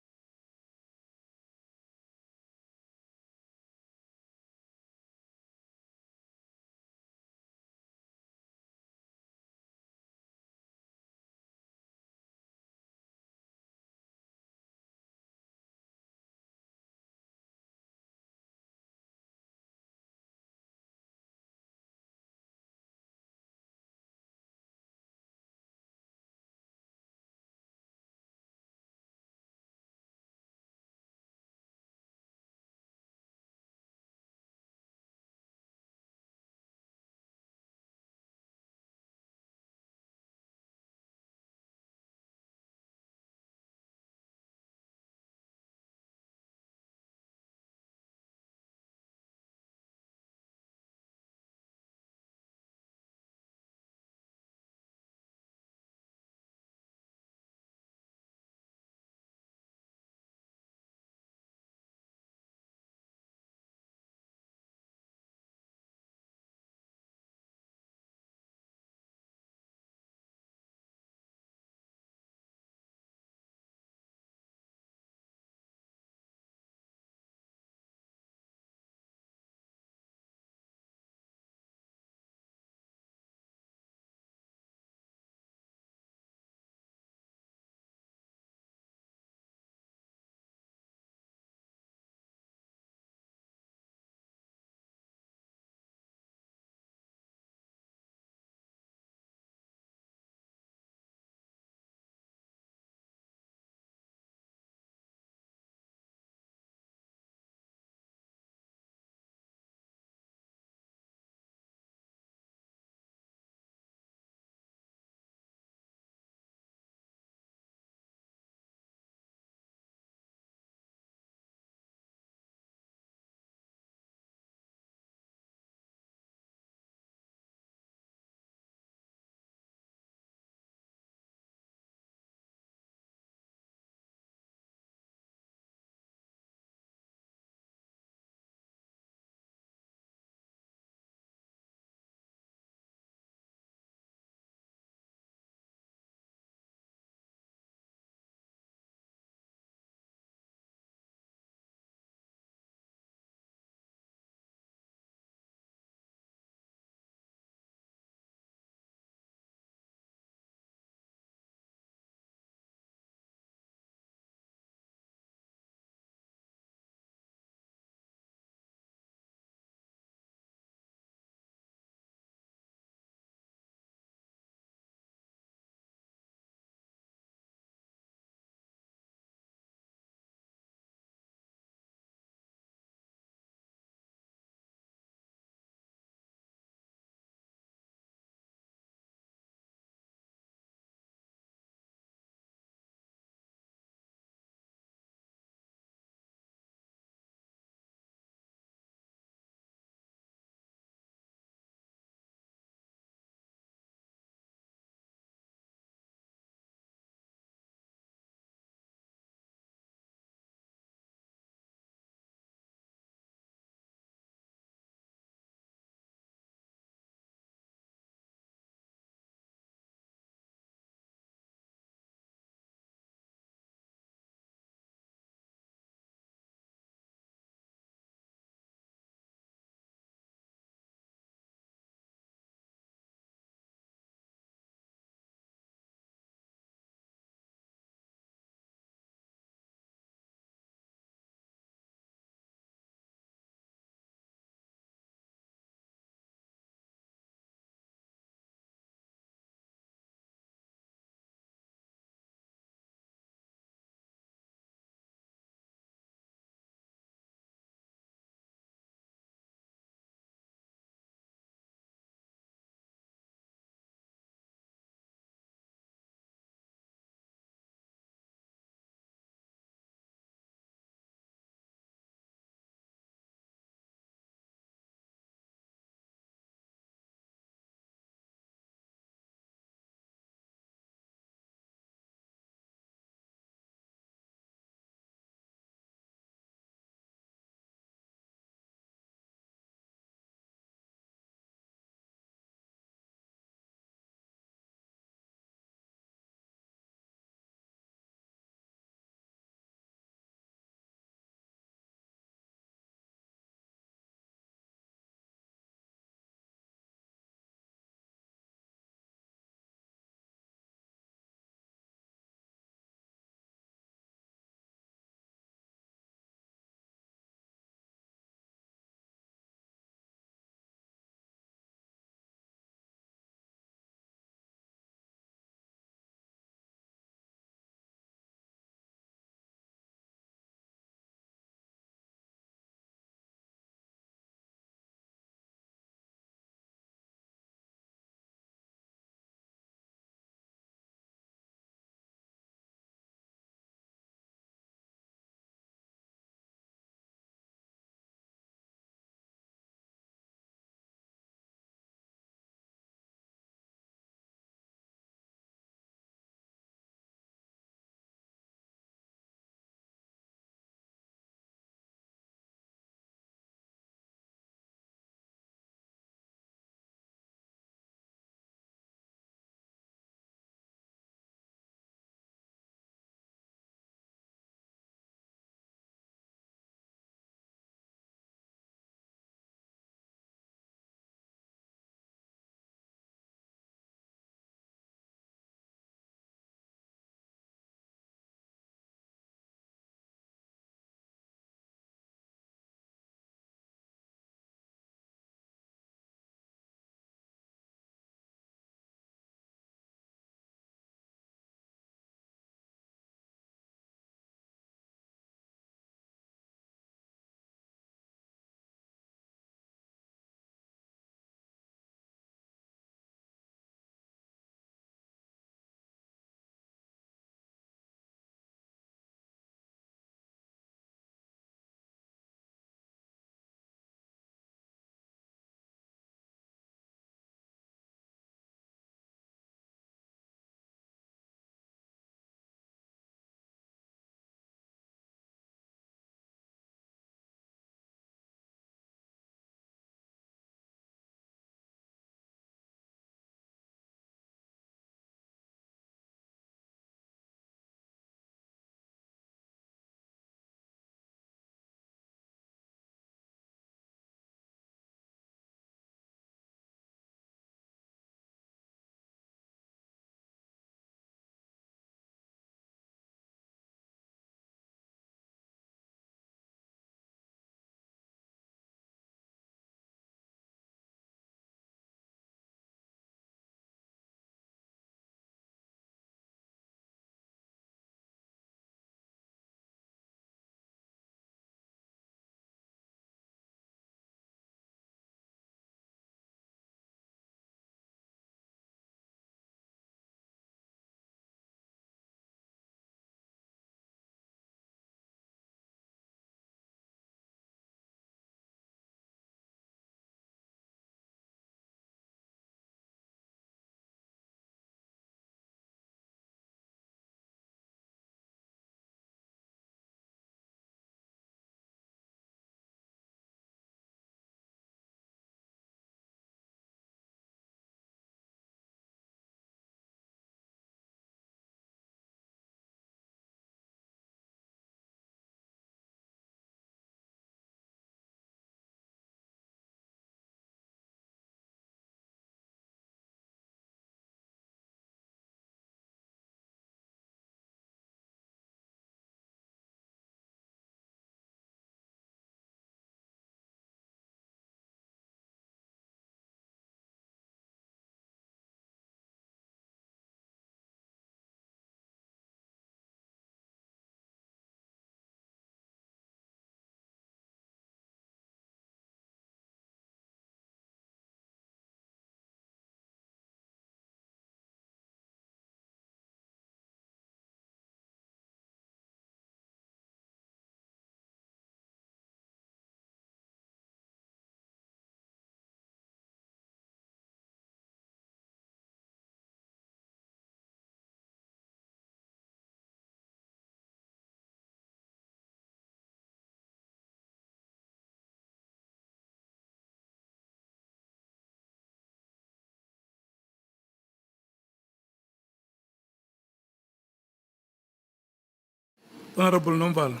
Honorable Nomval,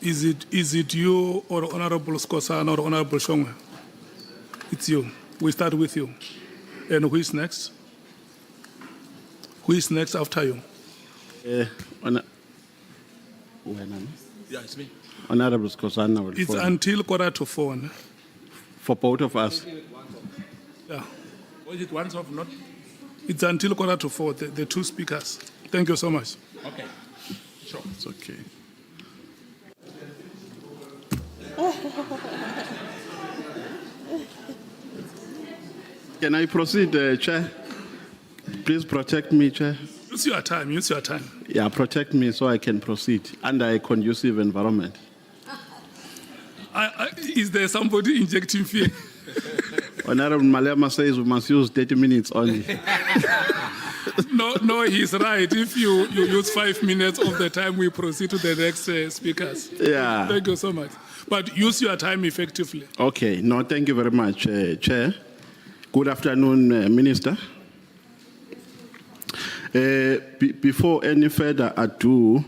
is it you or Honorable Skosana or Honorable Shongwe? It's you. We start with you. And who is next? Who is next after you?
Yeah, it's me.
Honorable Skosana will
It's
follow.
until 4:45. Ne?
For both of us.
Yeah.
Or is it once of not?
It's until 4:45, the two speakers. Thank you so much.
Okay. Sure.
It's okay. Can I proceed, Chair? Please protect me, Chair.
Use your time, use your time.
Yeah, protect me so I can proceed under a conducive environment.
Is there somebody injecting fear?
Honorable Malema says we must use 30 minutes only.
No, he's right. If you use 5 minutes of the time, we proceed to the next speakers.
Yeah.
Thank you so much. But use your time effectively.
Okay, no, thank you very much, Chair. Good afternoon, Minister. Before any further ado,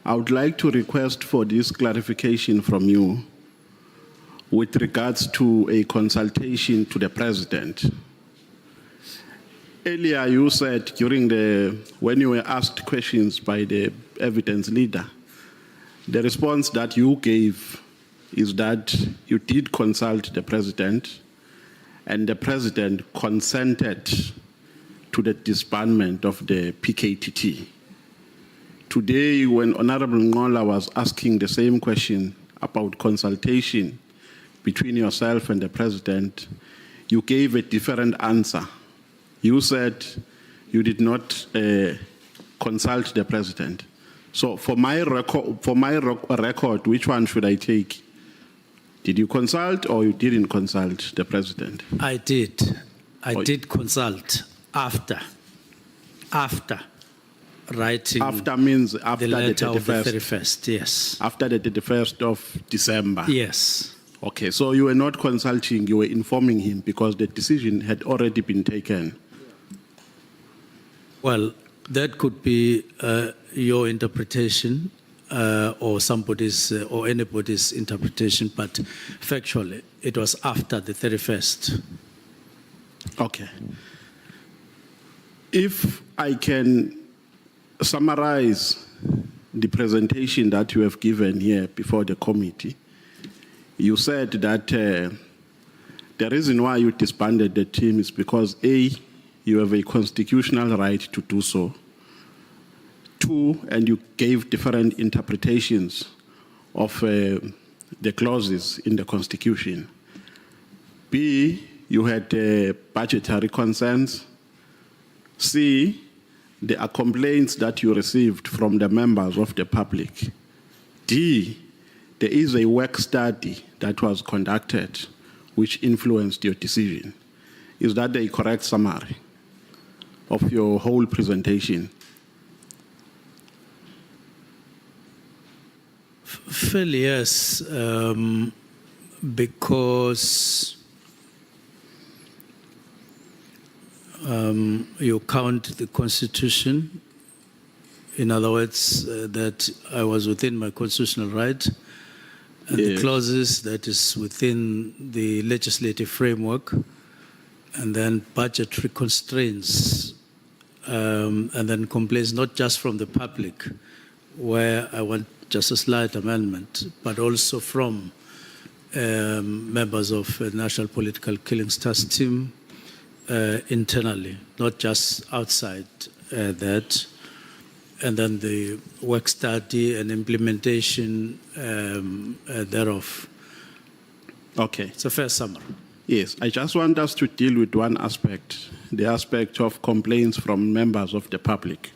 I would like to request for this clarification from you with regards to a consultation to the President. Earlier you said when you were asked questions by the evidence leader, the response that you gave is that you did consult the President and the President consented to the disbandment of the PKTT. Today, when Honorable Nhlanhla was asking the same question about consultation between yourself and the President, you gave a different answer. You said you did not consult the President. So for my record, which one should I take? Did you consult or you didn't consult the President?
I did. I did consult after writing
After means after
the letter of the
31st.
31st, yes.
After the 31st of December.
Yes.
Okay, so you were not consulting, you were informing him because the decision had already been taken.
Well, that could be your interpretation or somebody's or anybody's interpretation, but factually, it was after the 31st.
Okay. If I can summarize the presentation that you have given here before the committee, you said that the reason why you disbanded the team is because A, you have a constitutional right to do so. 2, and you gave different interpretations of the clauses in the Constitution. B, you had budgetary concerns. C, there are complaints that you received from the members of the public. D, there is a work study that was conducted which influenced your decision. Is that a correct summary of your whole presentation?
Fairly, yes, because you count the Constitution, in other words, that I was within my constitutional right, and the clauses that is within the legislative framework, and then budgetary constraints, and then complaints not just from the public, where I want just a slight amendment, but also from members of the National Political Killings Task Team internally, not just outside that. And then the work study and implementation thereof.
Okay.
It's a fair summary.
Yes, I just want us to deal with one aspect, the aspect of complaints from members of the public.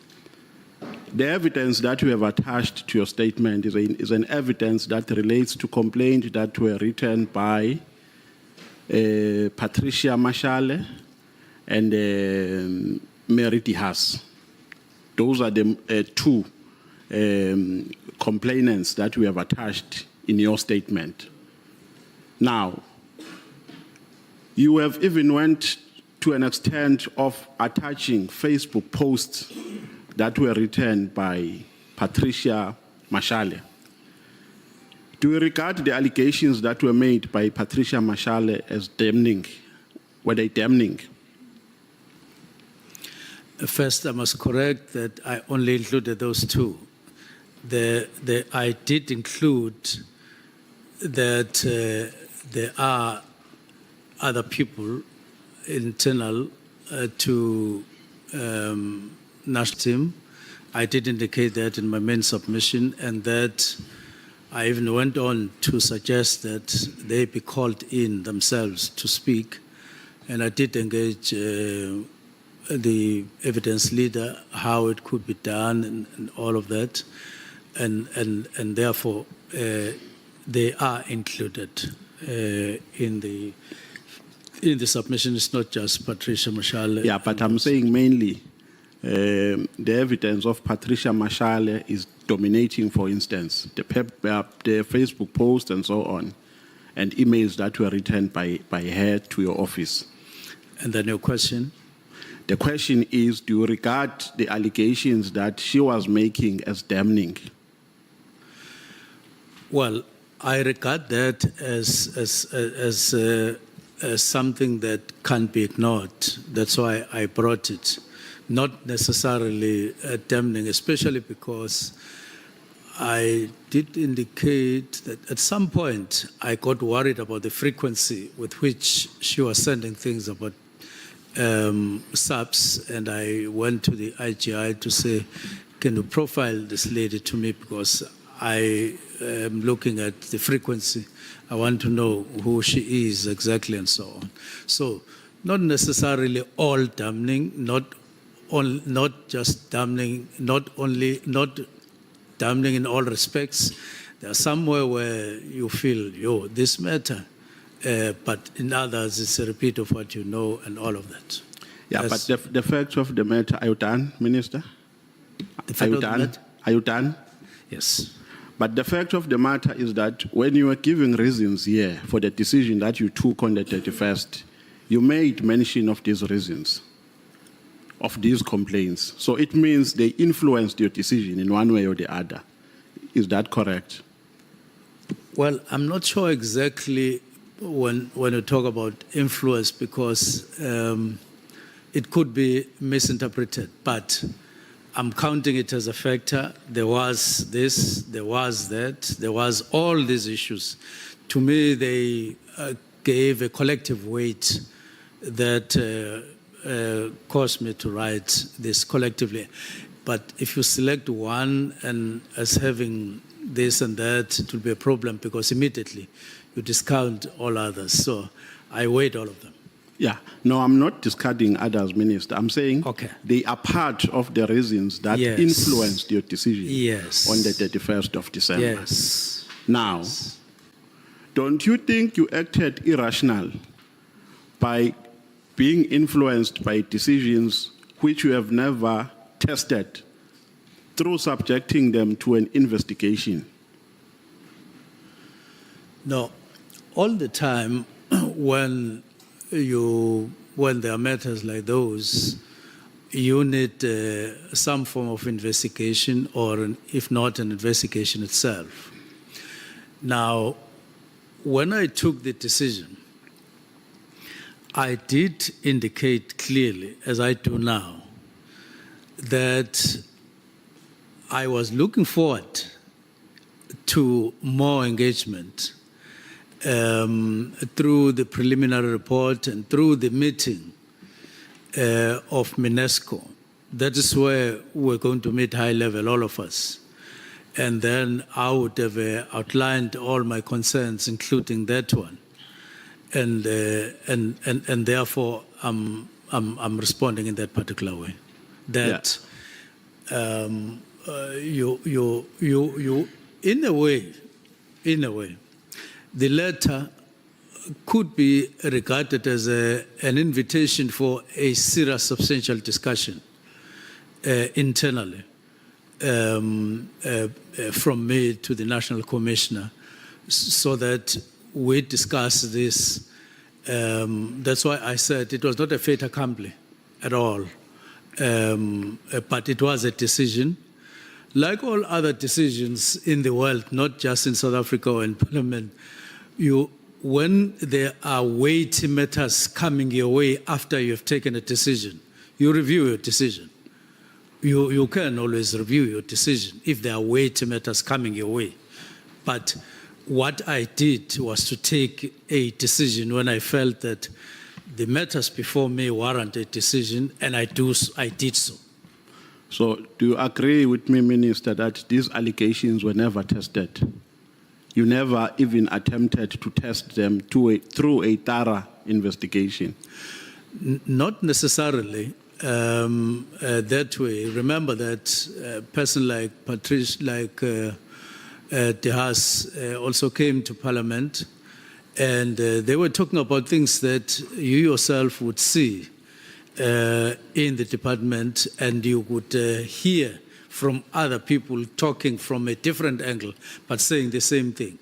The evidence that you have attached to your statement is an evidence that relates to complaints that were written by Patricia Mashale and Mary Dihas. Those are the two complainants that we have attached in your statement. Now, you have even went to an extent of attaching Facebook posts that were written by Patricia Mashale. Do you regard the allegations that were made by Patricia Mashale as damning? Were they damning?
First, I must correct that I only included those two. I did include that there are other people internal to national team. I did indicate that in my main submission, and that I even went on to suggest that they be called in themselves to speak. And I did engage the evidence leader, how it could be done and all of that. And therefore, they are included in the submission. It's not just Patricia Mashale.
Yeah, but I'm saying mainly the evidence of Patricia Mashale is dominating, for instance, the Facebook post and so on, and emails that were written by her to your office.
And then your question?
The question is, do you regard the allegations that she was making as damning?
Well, I regard that as something that can't be ignored. That's why I brought it. Not necessarily damning, especially because I did indicate that at some point I got worried about the frequency with which she was sending things about subs, and I went to the IGI to say, can you profile this lady to me, because I am looking at the frequency. I want to know who she is exactly and so on. So not necessarily all damning, not just damning, not damning in all respects. There are somewhere where you feel, yo, this matter, but in others it's a repeat of what you know and all of that.
Yeah, yes. But the fact of the matter, are you done, Minister?
The fact of the matter?
Are you done?
Yes.
But the fact of the matter is that when you were giving reasons here for the decision that you took on the 31st, you made mention of these reasons, of these complaints. So it means they influenced your decision in one way or the other. Is that correct?
Well, I'm not sure exactly when you talk about influence, because it could be misinterpreted, but I'm counting it as a factor. There was this, there was that, there was all these issues. To me, they gave a collective weight that caused me to write this collectively. But if you select one and as having this and that, it will be a problem, because immediately you discount all others. So I weighed all of them.
Yeah, no, I'm not discarding others, Minister. I'm saying they are part of the reasons that influenced your decision on the 31st of December.
Yes.
Now, don't you think you acted irrational by being influenced by decisions which you have never tested through subjecting them to an investigation?
No, all the time when there are matters like those, you need some form of investigation, or if not an investigation itself. Now, when I took the decision, I did indicate clearly, as I do now, that I was looking forward to more engagement through the preliminary report and through the meeting of UNESCO. That is where we're going to meet high level, all of us. And then I would have outlined all my concerns, including that one. And therefore, I'm responding in that particular way. That you in a way, the letter could be regarded as an invitation for a serious, substantial discussion internally from me to the National Commissioner, so that we discuss this. That's why I said it was not a fait accompli at all, but it was a decision. like all other decisions in the world, not just in South Africa or in Parliament, when there are weighty matters coming your way after you have taken a decision, you review your decision. You can always review your decision if there are weighty matters coming your way. But what I did was to take a decision when I felt that the matters before me warrant a decision, and I did so.
So do you agree with me, Minister, that these allegations were never tested? You never even attempted to test them through a thorough investigation?
Not necessarily that way. Remember that a person like Patrice, like De Haas, also came to Parliament, and they were talking about things that you yourself would see in the department, and you would hear from other people talking from a different angle, but saying the same thing.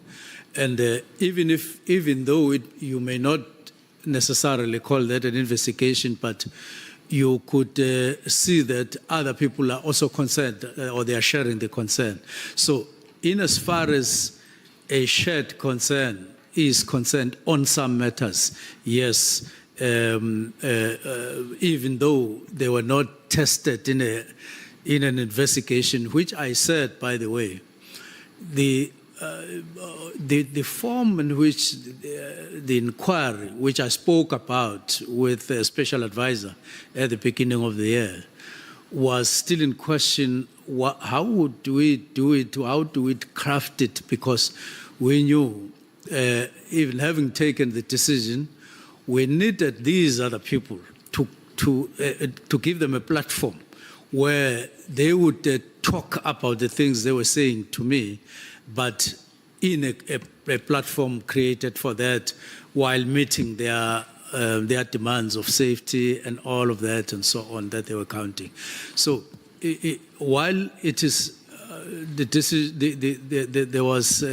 And even though you may not necessarily call that an investigation, but you could see that other people are also concerned, or they are sharing the concern. So, in as far as a shared concern is concerned on some matters, yes, even though they were not tested in an investigation, which I said, by the way, the form in which the inquiry, which I spoke about with a special advisor at the beginning of the year, was still in question. How do we do it? How do we craft it? Because we knew, even having taken the decision, we needed these other people to give them a platform where they would talk about the things they were saying to me, but in a platform created for that, while meeting their demands of safety and all of that and so on that they were counting. So while it is there was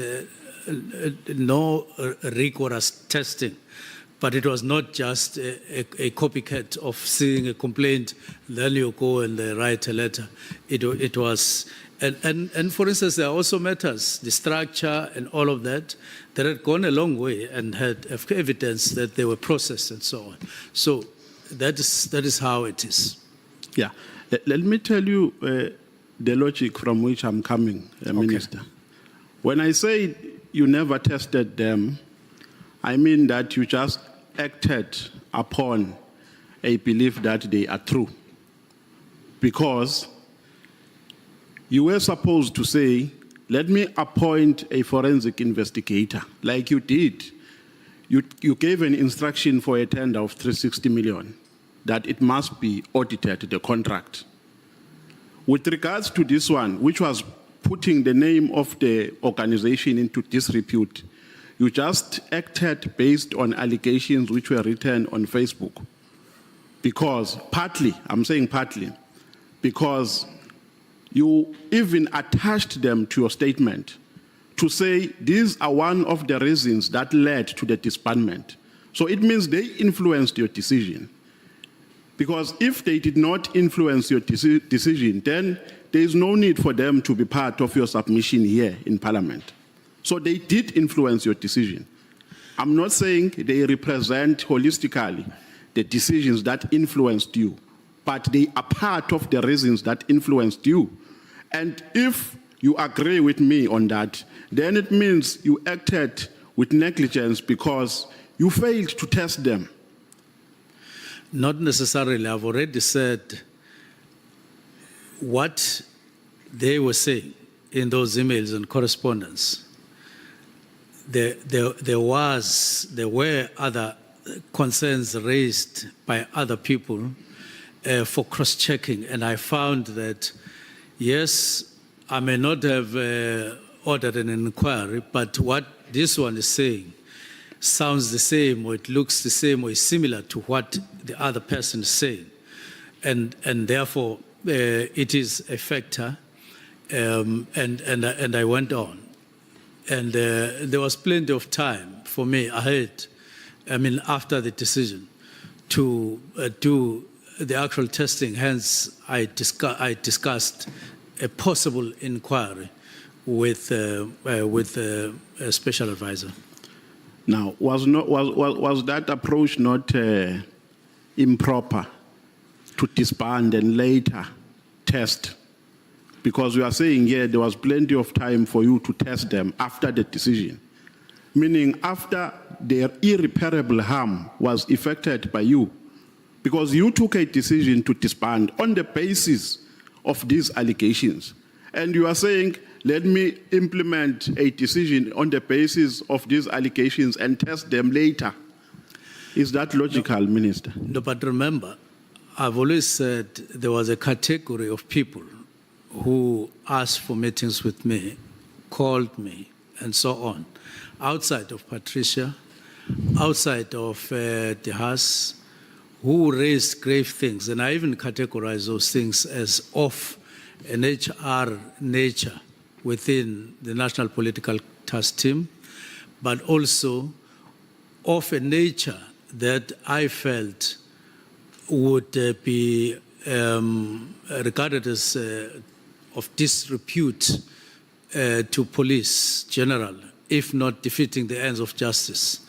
no rigorous testing, but it was not just a copycat of seeing a complaint, then you go and write a letter. It was, and for instance, there are also matters, the structure and all of that had gone a long way and had evidence that they were processed and so on. So that is how it is.
Yeah. Let me tell you the logic from which I'm coming, Minister. When I say you never tested them, I mean that you just acted upon a belief that they are true. Because you were supposed to say, let me appoint a forensic investigator, like you did. You gave an instruction for a tender of 360 million, that it must be audited, the contract. With regards to this one, which was putting the name of the organization into disrepute, you just acted based on allegations which were written on Facebook. Because partly, I'm saying partly, because you even attached them to your statement to say these are one of the reasons that led to the disbandment. So it means they influenced your decision. Because if they did not influence your decision, then there is no need for them to be part of your submission here in Parliament. So they did influence your decision. I'm not saying they represent holistically the decisions that influenced you, but they are part of the reasons that influenced you. And if you agree with me on that, then it means you acted with negligence because you failed to test them.
Not necessarily. I've already said what they were saying in those emails and correspondence. There were other concerns raised by other people for cross-checking, and I found that, yes, I may not have ordered an inquiry, but what this one is saying sounds the same, or it looks the same, or is similar to what the other person is saying. And therefore, it is a factor, and I went on. And there was plenty of time for me ahead, after the decision, to do the actual testing. Hence, I discussed a possible inquiry with a special advisor.
Now, was that approach not improper to disband and later test? Because we are saying here there was plenty of time for you to test them after the decision, meaning after their irreparable harm was effected by you, because you took a decision to disband on the basis of these allegations. And you are saying, let me implement a decision on the basis of these allegations and test them later. Is that logical, Minister?
No, but remember, I've always said there was a category of people who asked for meetings with me, called me, and so on, outside of Patricia, outside of the House, who raised grave things. And I even categorize those things as of an HR nature within the National Political Task Team, but also of a nature that I felt would be regarded as of disrepute to police general, if not defeating the ends of justice.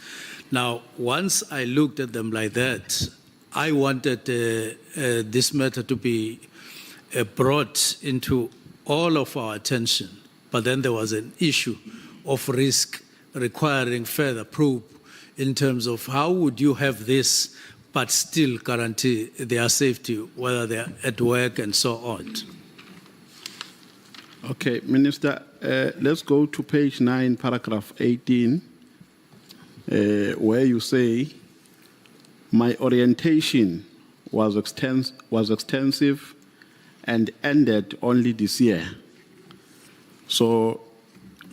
Now, once I looked at them like that, I wanted this matter to be brought into all of our attention, but then there was an issue of risk requiring further probe in terms of how would you have this but still guarantee their safety, whether they're at work and so on.
Okay, Minister, let's go to page 9, paragraph 18, where you say, my orientation was extensive and ended only this year. So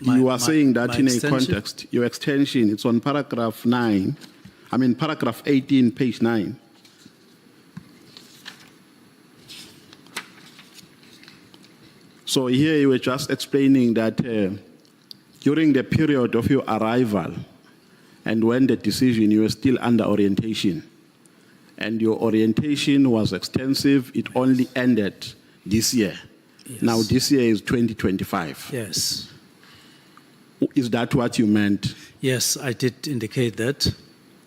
you are saying that in a context, your extension, it's on paragraph 9, paragraph 18, page 9. So here you were just explaining that during the period of your arrival and when the decision, you were still under orientation. And your orientation was extensive, it only ended this year.
Yes.
Now this year is 2025.
Yes.
Is that what you meant?
Yes, I did indicate that.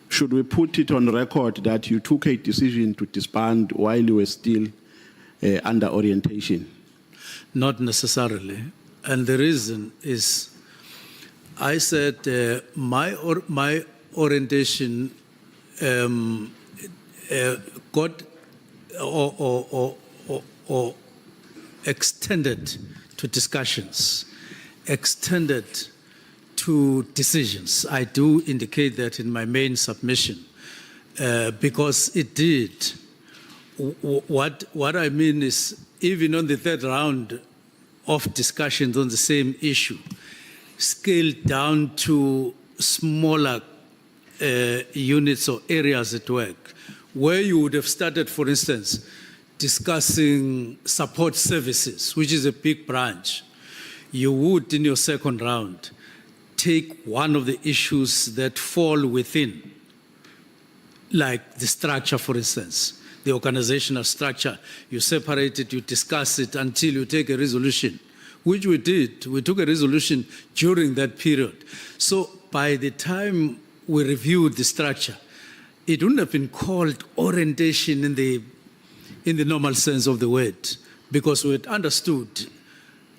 Should we put it on record that you took a decision to disband while you were still under orientation?
Not necessarily. And the reason is, I said my orientation got or extended to discussions, extended to decisions. I do indicate that in my main submission because it did. What I mean is, even on the third round of discussions on the same issue, scaled down to smaller units or areas at work, where you would have started, for instance, discussing support services, which is a big branch. You would, in your second round, take one of the issues that fall within, like the structure, for instance, the organizational structure. You separate it, you discuss it until you take a resolution, which we did. We took a resolution during that period. So by the time we reviewed the structure, it wouldn't have been called orientation in the normal sense of the word, because we had understood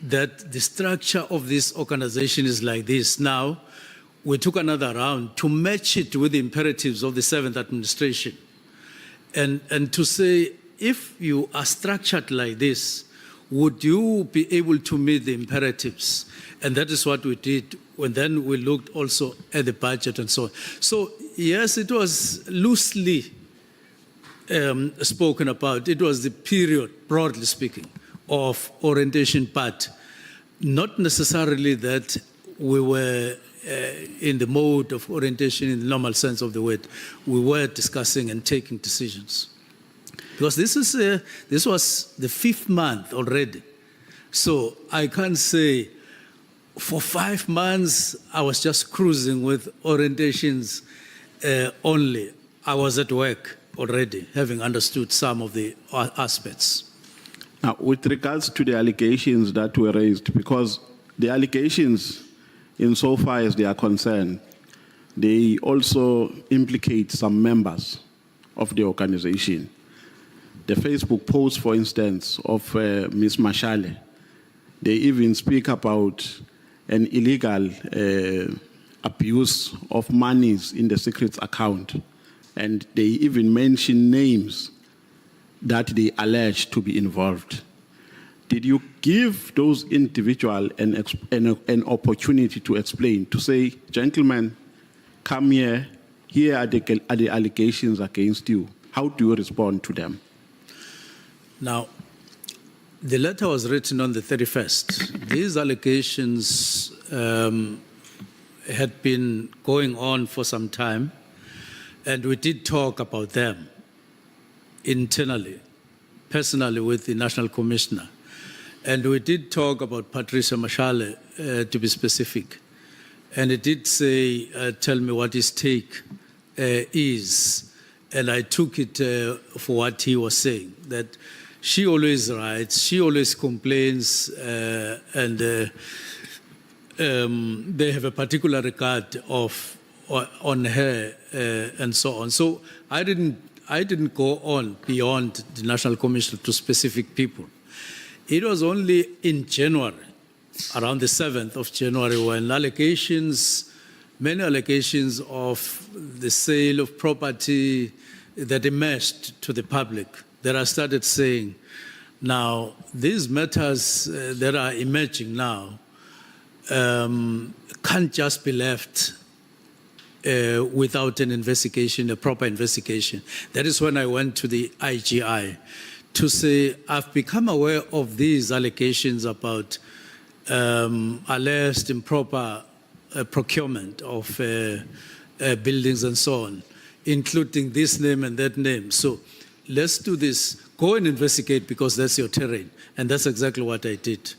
that the structure of this organization is like this. Now, we took another round to match it with the imperatives of the 7th administration. And to say, if you are structured like this, would you be able to meet the imperatives? And that is what we did. And then we looked also at the budget and so on. So yes, it was loosely spoken about. It was the period, broadly speaking, of orientation, but not necessarily that we were in the mode of orientation in the normal sense of the word. We were discussing and taking decisions. Because this was the 5th month already. So I can't say for 5 months I was just cruising with orientations only. I was at work already, having understood some of the aspects.
Now, with regards to the allegations that were raised, because the allegations, insofar as they are concerned, they also implicate some members of the organization. The Facebook post, for instance, of Ms. Mashale, they even speak about an illegal abuse of monies in the secrets account. And they even mention names that they allege to be involved. Did you give those individuals an opportunity to explain, to say, gentlemen, come here, here are the allegations against you. How do you respond to them?
Now, the letter was written on the 31st. These allegations had been going on for some time, and we did talk about them internally, personally with the National Commissioner. And we did talk about Patricia Mashale, to be specific. And he did say, tell me what his take is. And I took it for what he was saying, that she always writes, she always complains, and they have a particular regard on her and so on. So I didn't go on beyond the National Commission to specific people. It was only in January, around the 7th of January, when many allegations of the sale of property that emerged to the public, that I started saying, now, these matters that are emerging now can't just be left without an investigation, a proper investigation. That is when I went to the IGI to say, I've become aware of these allegations about alleged improper procurement of buildings and so on, including this name and that name. So let's do this. Go and investigate because that's your terrain. And that's exactly what I did.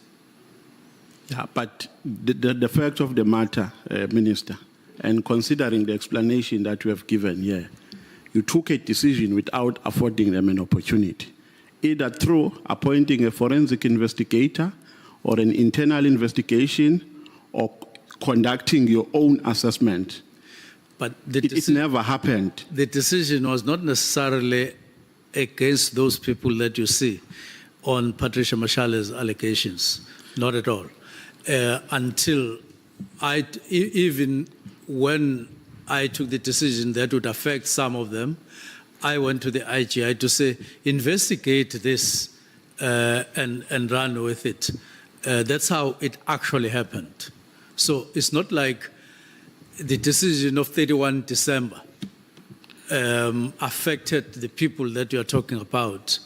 Yeah, but the fact of the matter, Minister, and considering the explanation that you have given here, you took a decision without affording them an opportunity, either through appointing a forensic investigator or an internal investigation or conducting your own assessment.
But
it never happened.
The decision was not necessarily against those people that you see on Patricia Mashale's allegations, not at all. Until even when I took the decision that would affect some of them, I went to the IGI to say, investigate this and run with it. That's how it actually happened. So it's not like the decision of 31 December affected the people that you are talking about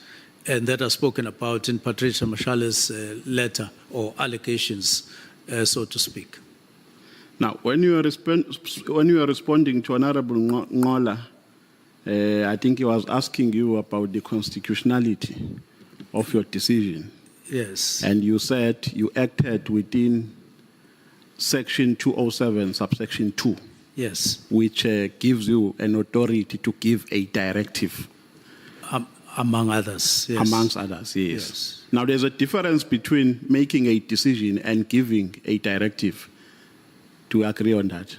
and that are spoken about in Patricia Mashale's letter or allegations, so to speak.
Now, when you are responding to Honorable Nhlanhla, I think he was asking you about the constitutionality of your decision.
Yes.
And you said you acted within Section 207, subsection 2.
Yes.
Which gives you an authority to give a directive.
Among others, yes.
Amongst others, yes. Now, there's a difference between making a decision and giving a directive. To agree on that?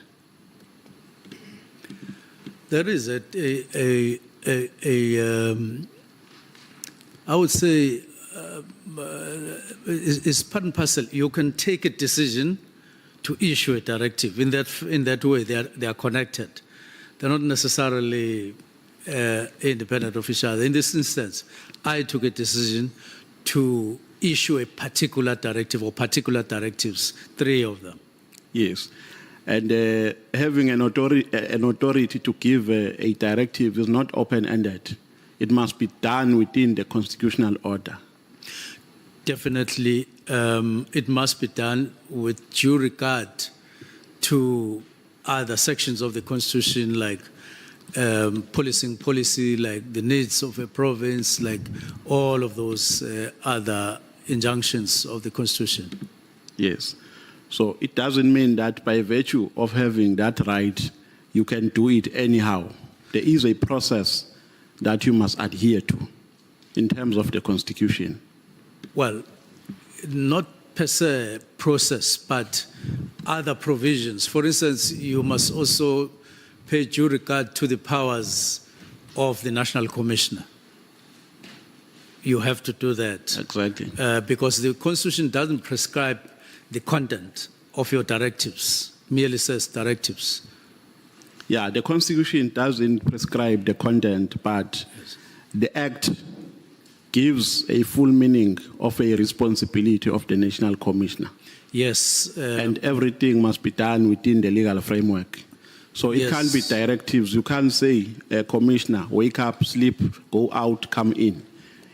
There is I would say, it's part and parcel. You can take a decision to issue a directive. In that way, they are connected. They're not necessarily independent of each other. In this instance, I took a decision to issue a particular directive or particular directives, 3 of them.
Yes. And having an authority to give a directive is not open-ended. It must be done within the constitutional order.
Definitely, it must be done with due regard to other sections of the Constitution, like policing policy, like the needs of a province, like all of those other injunctions of the Constitution.
Yes. So it doesn't mean that by virtue of having that right, you can do it anyhow. There is a process that you must adhere to in terms of the Constitution.
Well, not per se process, but other provisions. For instance, you must also pay due regard to the powers of the National Commissioner. You have to do that.
Exactly.
Because the Constitution doesn't prescribe the content of your directives, merely says directives.
Yeah, the Constitution doesn't prescribe the content, but the Act gives a full meaning of a responsibility of the National Commissioner.
Yes.
And everything must be done within the legal framework. So it
Yes.
can't be directives. You can't say, Commissioner, wake up, sleep, go out, come in.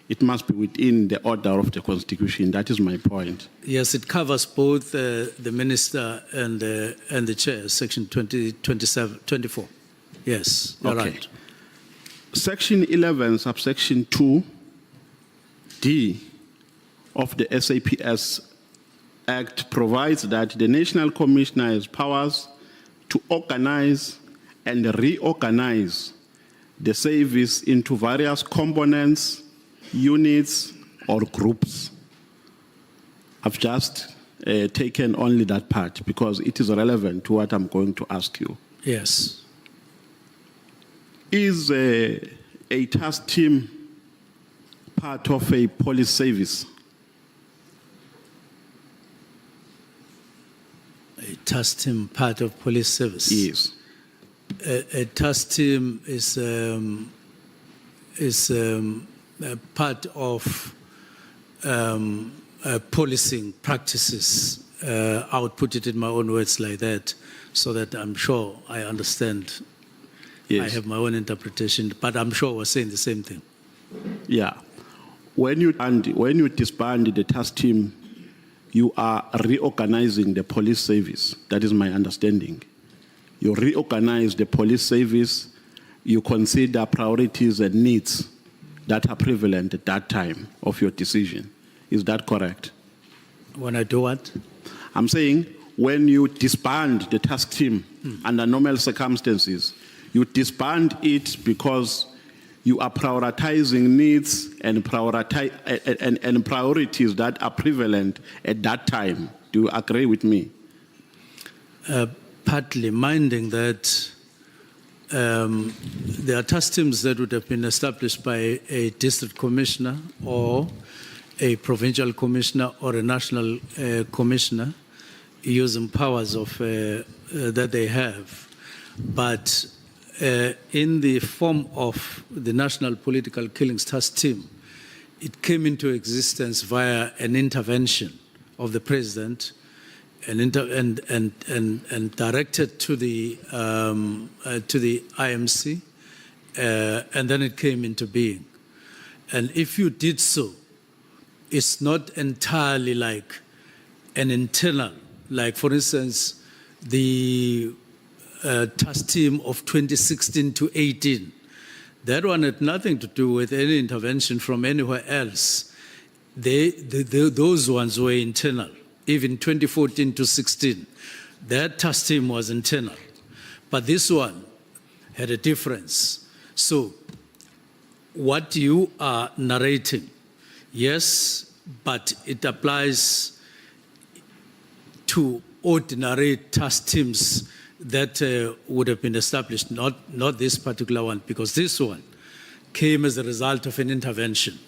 It must be within the order of the Constitution. That is my point.
Yes, it covers both the minister and the chair, section 24. Yes, you're
Okay.
right.
Section 11, subsection 2D of the SAPS Act provides that the National Commissioner has powers to organize and reorganize the service into various components, units, or groups. I've just taken only that part because it is relevant to what I'm going to ask you.
Yes.
Is a task team part of a police service?
A task team part of police service.
Yes.
A task team is a part of policing practices. I would put it in my own words like that, so that I'm sure I understand.
Yes.
I have my own interpretation, but I'm sure we're saying the same thing.
Yeah. When you disband the task team, you are reorganizing the police service. That is my understanding. You reorganize the police service, you consider priorities and needs that are prevalent at that time of your decision. Is that correct?
When I do what?
I'm saying when you disband the task team under normal circumstances, you disband it because you are prioritizing needs and priorities that are prevalent at that time. Do you agree with me?
Partly minding that there are task teams that would have been established by a district commissioner or a provincial commissioner or a national commissioner using powers of that they have. But in the form of the National Political Killings Task Team, it came into existence via an intervention of the president and directed to the IMC, and then it came into being. And if you did so, it's not entirely like an internal, like for instance, the task team of 2016 to 18. That one had nothing to do with any intervention from anywhere else. Those ones were internal. Even 2014 to 16, that task team was internal. But this one had a difference. So what you are narrating, yes, but it applies to ordinary task teams that would have been established, not this particular one, because this one came as a result of an intervention.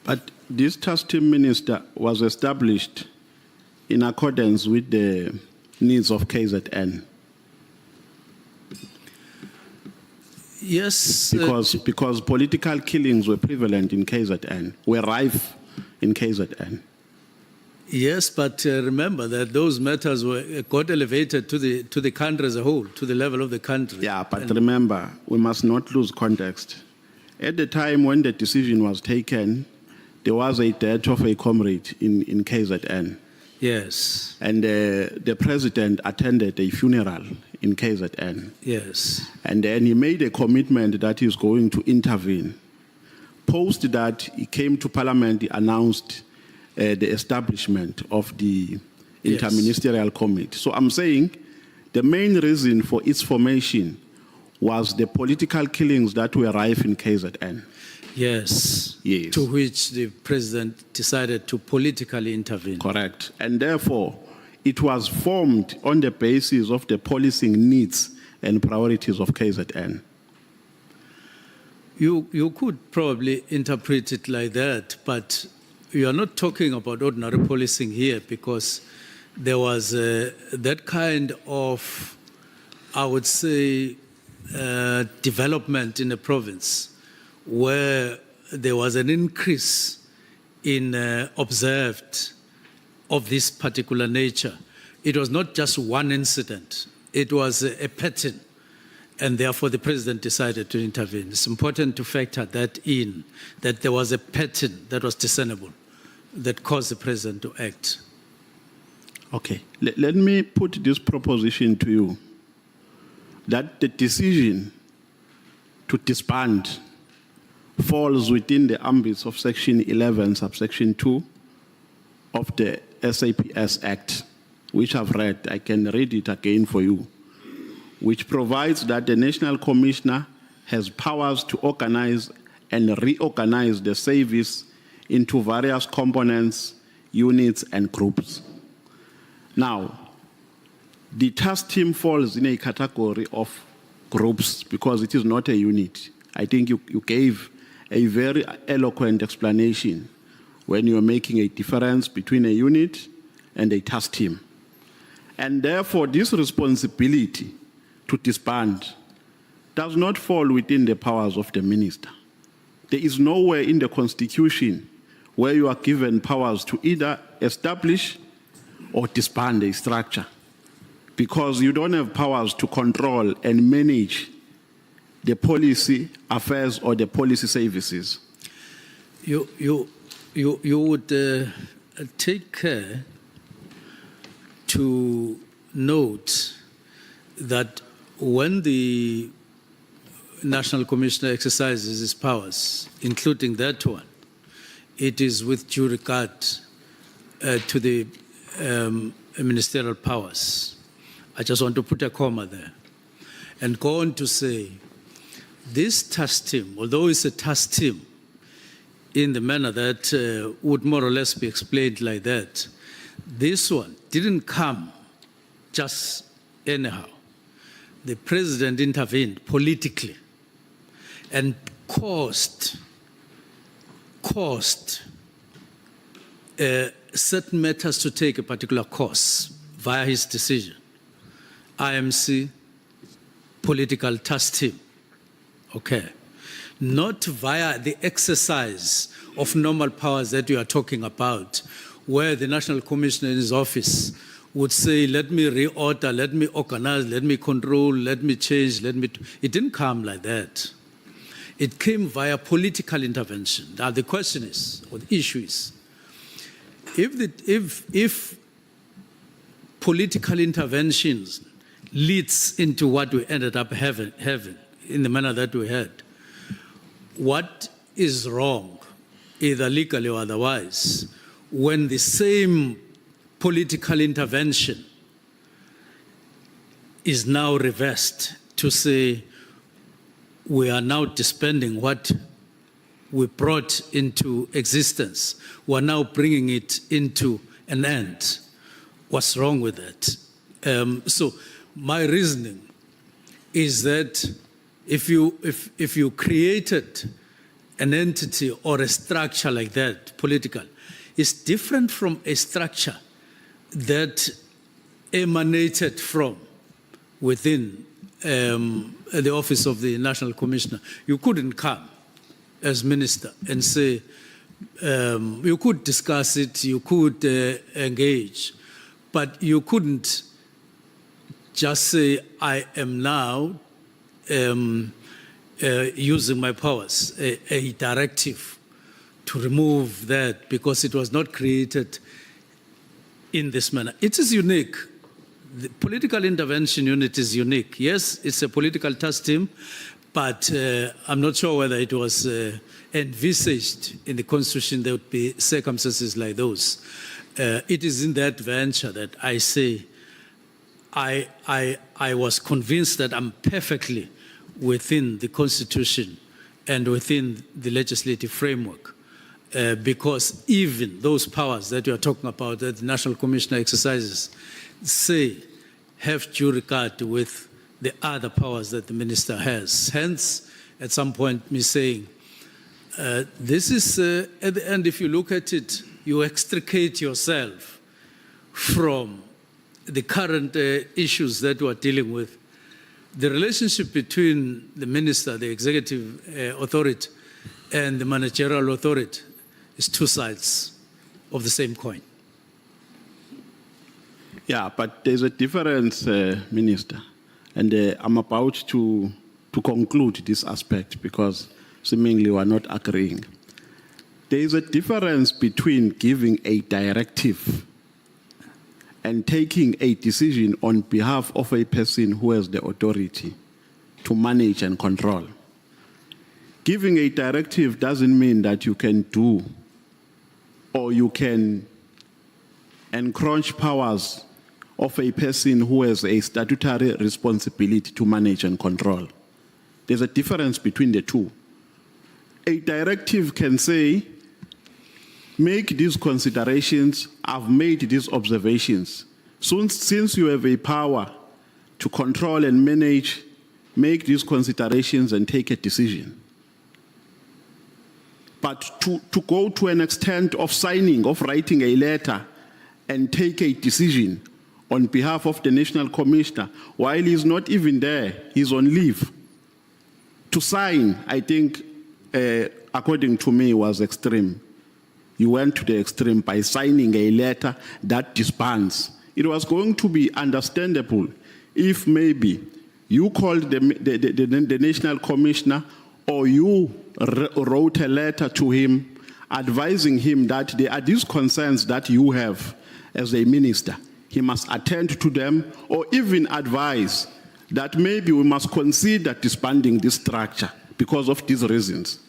But this task team minister was established in accordance with the needs of KZN.
Yes.
Because political killings were prevalent in KZN, were rife in KZN.
Yes, but remember that those matters got elevated to the country as a whole, to the level of the country.
Yeah, but remember, we must not lose context. At the time when the decision was taken, there was a death of a comrade in KZN.
Yes.
And the president attended a funeral in KZN.
Yes.
And then he made a commitment that he's going to intervene. Post that, he came to Parliament, he announced the establishment of the interministerial committee. So I'm saying the main reason for its formation was the political killings that were rife in KZN.
Yes.
Yes.
To which the president decided to politically intervene.
Correct. And therefore, it was formed on the basis of the policing needs and priorities of KZN.
You could probably interpret it like that, but you are not talking about ordinary policing here, because there was that kind of, I would say, development in the province where there was an increase in observed of this particular nature. It was not just one incident, it was a pattern, and therefore the president decided to intervene. It's important to factor that in, that there was a pattern that was discernible that caused the president to act.
Okay, let me put this proposition to you, that the decision to disband falls within the ambit of Section 11, subsection 2 of the SAPS Act, which I've read. I can read it again for you, which provides that the National Commissioner has powers to organize and reorganize the service into various components, units, and groups. Now, the task team falls in a category of groups because it is not a unit. I think you gave a very eloquent explanation when you are making a difference between a unit and a task team. And therefore, this responsibility to disband does not fall within the powers of the minister. There is nowhere in the Constitution where you are given powers to either establish or disband a structure, because you don't have powers to control and manage the policy affairs or the policy services.
You would take care to note that when the National Commissioner exercises his powers, including that one, it is with due regard to the ministerial powers. I just want to put a comma there and go on to say this task team, although it's a task team in the manner that would more or less be explained like that, this one didn't come just anyhow. The president intervened politically and caused certain matters to take a particular course via his decision. IMC, political task team, okay. Not via the exercise of normal powers that you are talking about, where the National Commissioner in his office would say, let me reorder, let me organize, let me control, let me change, It didn't come like that. It came via political intervention. Now the question is, or the issue is, if political interventions leads into what we ended up having in the manner that we had, what is wrong, either legally or otherwise, when the same political intervention is now reversed to say we are now disbanding what we brought into existence, we are now bringing it into an end? What's wrong with that? So my reasoning is that if you created an entity or a structure like that, political, it's different from a structure that emanated from within the office of the National Commissioner. You couldn't come as minister and say, you could discuss it, you could engage, but you couldn't just say, I am now using my powers, a directive to remove that because it was not created in this manner. It is unique. The political intervention unit is unique. Yes, it's a political task team, but I'm not sure whether it was envisaged in the Constitution there would be circumstances like those. It is in that venture that I say I was convinced that I'm perfectly within the Constitution and within the legislative framework. Because even those powers that you are talking about, that the National Commissioner exercises, have due regard with the other powers that the minister has. Hence, at some point, me saying, this is, at the end, if you look at it, you extricate yourself from the current issues that we are dealing with. The relationship between the minister, the executive authority, and the managerial authority is two sides of the same coin.
Yeah, but there's a difference, Minister, and I'm about to conclude this aspect because seemingly we're not agreeing. There is a difference between giving a directive and taking a decision on behalf of a person who has the authority to manage and control. Giving a directive doesn't mean that you can do or you can encroach powers of a person who has a statutory responsibility to manage and control. There's a difference between the two. A directive can say, make these considerations, I've made these observations. Since you have a power to control and manage, make these considerations and take a decision. But to go to an extent of signing, of writing a letter and take a decision on behalf of the National Commissioner, while he's not even there, he's on leave. To sign, I think, according to me, was extreme. You went to the extreme by signing a letter that disbands. It was going to be understandable if maybe you called the National Commissioner or you wrote a letter to him advising him that there are these concerns that you have as a minister. He must attend to them or even advise that maybe we must consider disbanding this structure because of these reasons.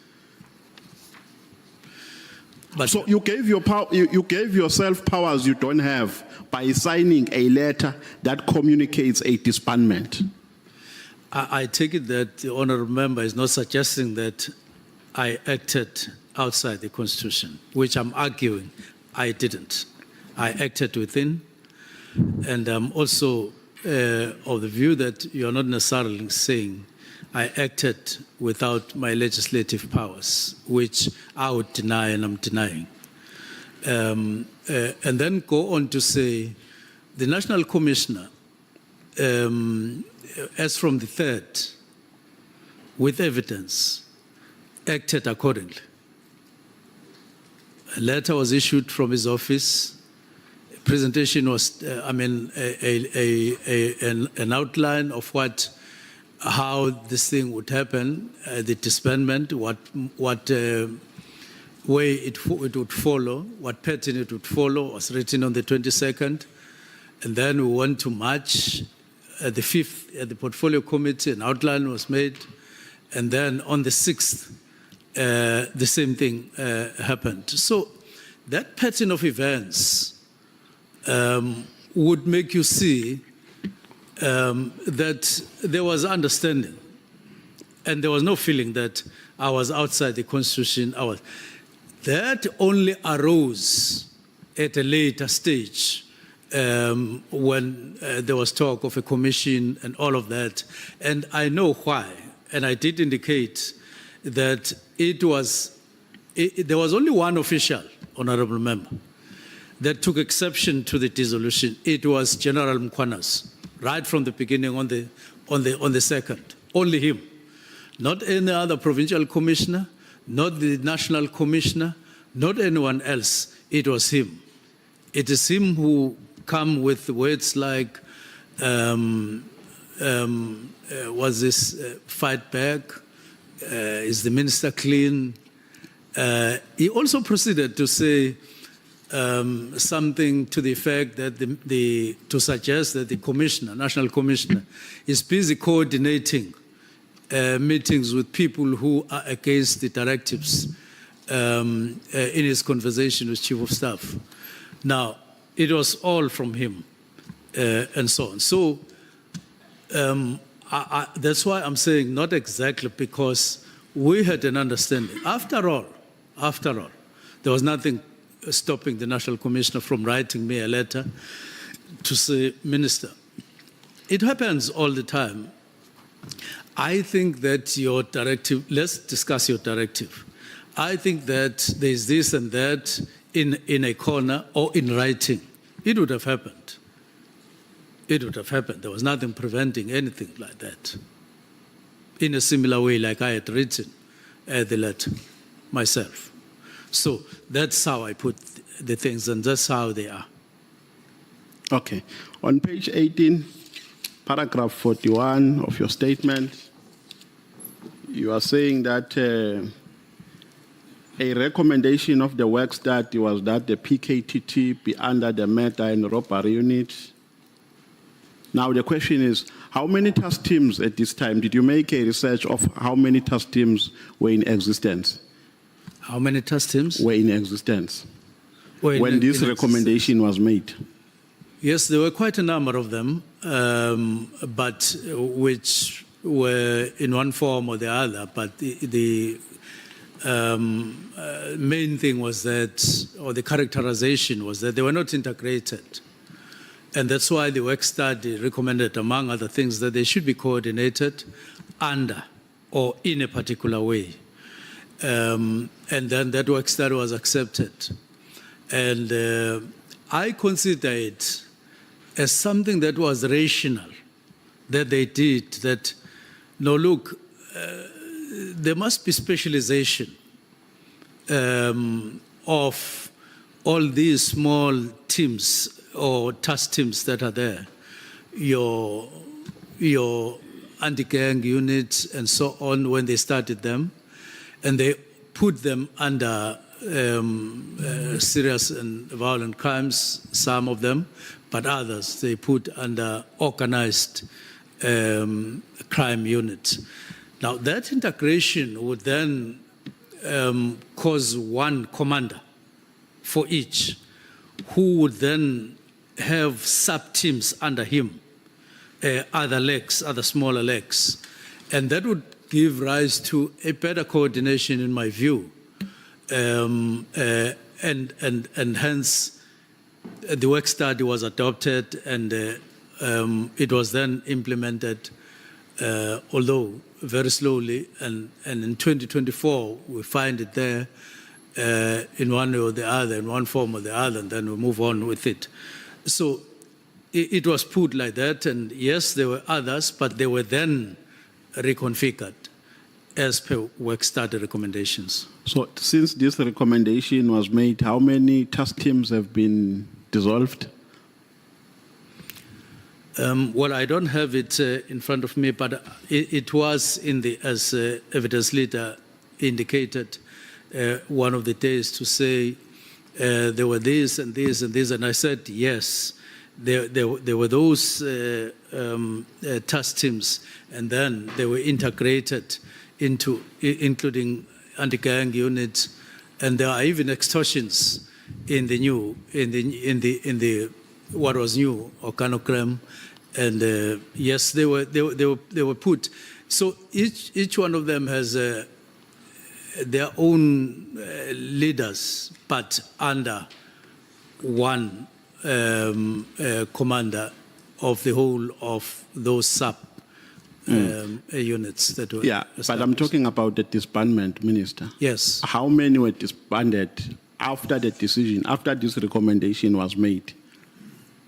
But
so you gave yourself powers you don't have by signing a letter that communicates a disbandment.
I take it that the honourable member is not suggesting that I acted outside the Constitution, which I'm arguing I didn't. I acted within, and I'm also of the view that you're not necessarily saying I acted without my legislative powers, which I would deny and I'm denying. And then go on to say the National Commissioner, as from the 3rd, with evidence, acted accordingly. A letter was issued from his office. A presentation was, an outline of how this thing would happen, the disbandment, what way it would follow, what pattern it would follow was written on the 22nd. And then we went to March. At the 5th, at the Portfolio Committee, an outline was made. And then on the 6th, the same thing happened. So that pattern of events would make you see that there was understanding and there was no feeling that I was outside the Constitution. That only arose at a later stage when there was talk of a commission and all of that. And I know why. And I did indicate that there was only one official, honorable member, that took exception to the dissolution. It was General Mkhwanazi, right from the beginning on the 2nd. Only him. Not any other provincial commissioner, not the national commissioner, not anyone else. It was him. It is him who come with words like, was this fight back? Is the minister clean? He also proceeded to say something to the effect that to suggest that the commissioner, national commissioner, is busy coordinating meetings with people who are against the directives in his conversation with Chief of Staff. Now, it was all from him and so on. So That's why I'm saying not exactly, because we had an understanding. After all, there was nothing stopping the National Commissioner from writing me a letter to say, Minister, it happens all the time. I think that your directive, let's discuss your directive. I think that there's this and that in a corner or in writing. It would have happened. It would have happened. There was nothing preventing anything like that. In a similar way, like I had written the letter myself. So that's how I put the things, and that's how they are.
Okay. On page 18, paragraph 41 of your statement, you are saying that a recommendation of the work study was that the PKTT be under the murder and robbery unit. Now the question is, how many task teams at this time? Did you make a research of how many task teams were in existence?
How many task teams?
Were in existence
When
this recommendation was made?
Yes, there were quite a number of them, but which were in one form or the other. But the main thing was that, or the characterization was that they were not integrated. And that's why the work study recommended, among other things, that they should be coordinated under or in a particular way. And then that work study was accepted. And I consider it as something that was rational, that they did, that, no, look, there must be specialization of all these small teams or task teams that are there, your anti-gang units and so on, when they started them, and they put them under serious and violent crimes, some of them, but others they put under organized crime units. Now that integration would then cause one commander for each, who would then have sub-teams under him, other smaller legs. And that would give rise to a better coordination, in my view. And hence, the work study was adopted, and it was then implemented, although very slowly. And in 2024, we find it there in one way or the other, in one form or the other, and then we move on with it. So it was put like that, and yes, there were others, but they were then reconfigured as per work study recommendations.
So since this recommendation was made, how many task teams have been dissolved?
Well, I don't have it in front of me, but it was in the, as evidence leader indicated, one of the days to say there were this and this and this, and I said yes, there were those task teams, and then they were integrated into, including anti-gang units, and there are even extortions in the new, in the what was new, organogram, and yes, they were put. So each one of them has their own leaders, but under one commander of the whole of those sub units that were established.
But I'm talking about the disbandment, Minister.
Yes.
How many were disbanded after the decision, after this recommendation was made?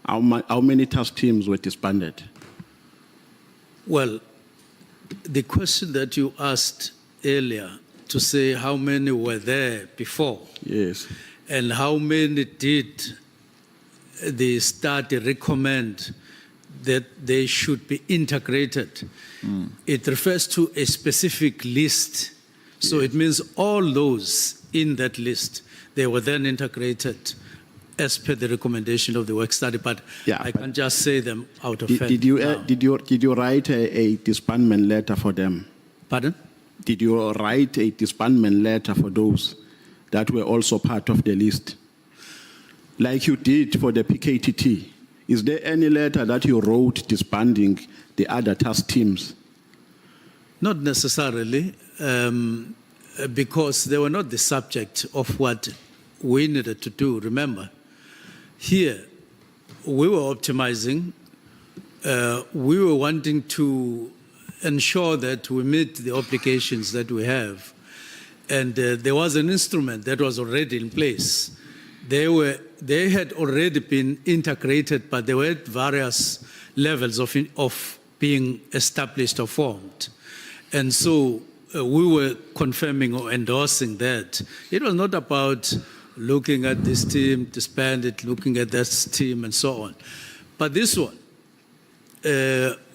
How many task teams were disbanded?
Well, the question that you asked earlier, to say how many were there before,
Yes.
and how many did the study recommend that they should be integrated, it refers to a specific list. So it means all those in that list, they were then integrated as per the recommendation of the work study, but I can't just say them out of hand.
Did you write a disbandment letter for them?
Pardon?
Did you write a disbandment letter for those that were also part of the list? Like you did for the PKTT. Is there any letter that you wrote disbanding the other task teams?
Not necessarily, because they were not the subject of what we needed to do. Remember, here we were optimizing, we were wanting to ensure that we meet the obligations that we have. And there was an instrument that was already in place. They had already been integrated, but they were at various levels of being established or formed. And so we were confirming or endorsing that. It was not about looking at this team, disband it, looking at this team, and so on. But this one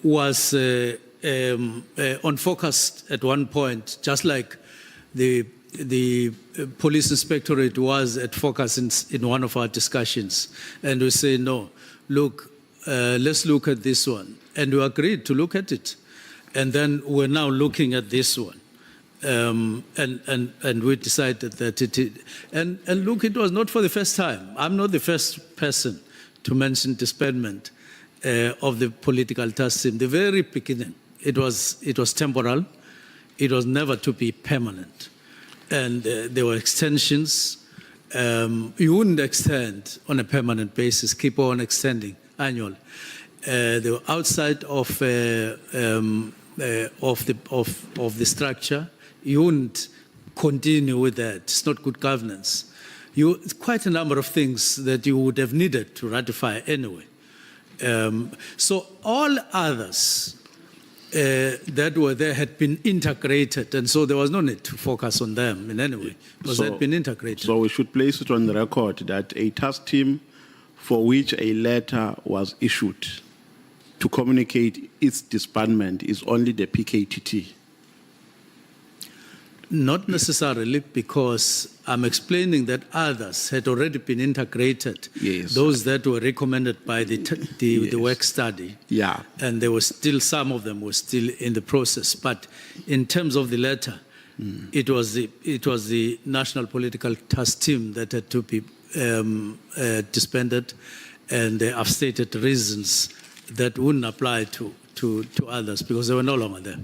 was on focus at one point, just like the police inspectorate was at focus in one of our discussions. And we say, no, look, let's look at this one. And we agreed to look at it. And then we're now looking at this one. And we decided that and look, it was not for the first time. I'm not the first person to mention disbandment of the political task team. The very beginning, it was temporal. It was never to be permanent. And there were extensions. You wouldn't extend on a permanent basis, keep on extending annually. They were outside of the structure. You wouldn't continue with that. It's not good governance. Quite a number of things that you would have needed to ratify anyway. So all others that were there had been integrated, and so there was no need to focus on them in any way, because they had been integrated.
So we should place it on the record that a task team for which a letter was issued to communicate its disbandment is only the PKTT.
Not necessarily, because I'm explaining that others had already been integrated.
Yes.
Those that were recommended by the work study.
Yeah.
And there were still, some of them were still in the process. But in terms of the letter, it was the National Political Task Team that had to be disbanded, and I've stated reasons that wouldn't apply to others because they were no longer there.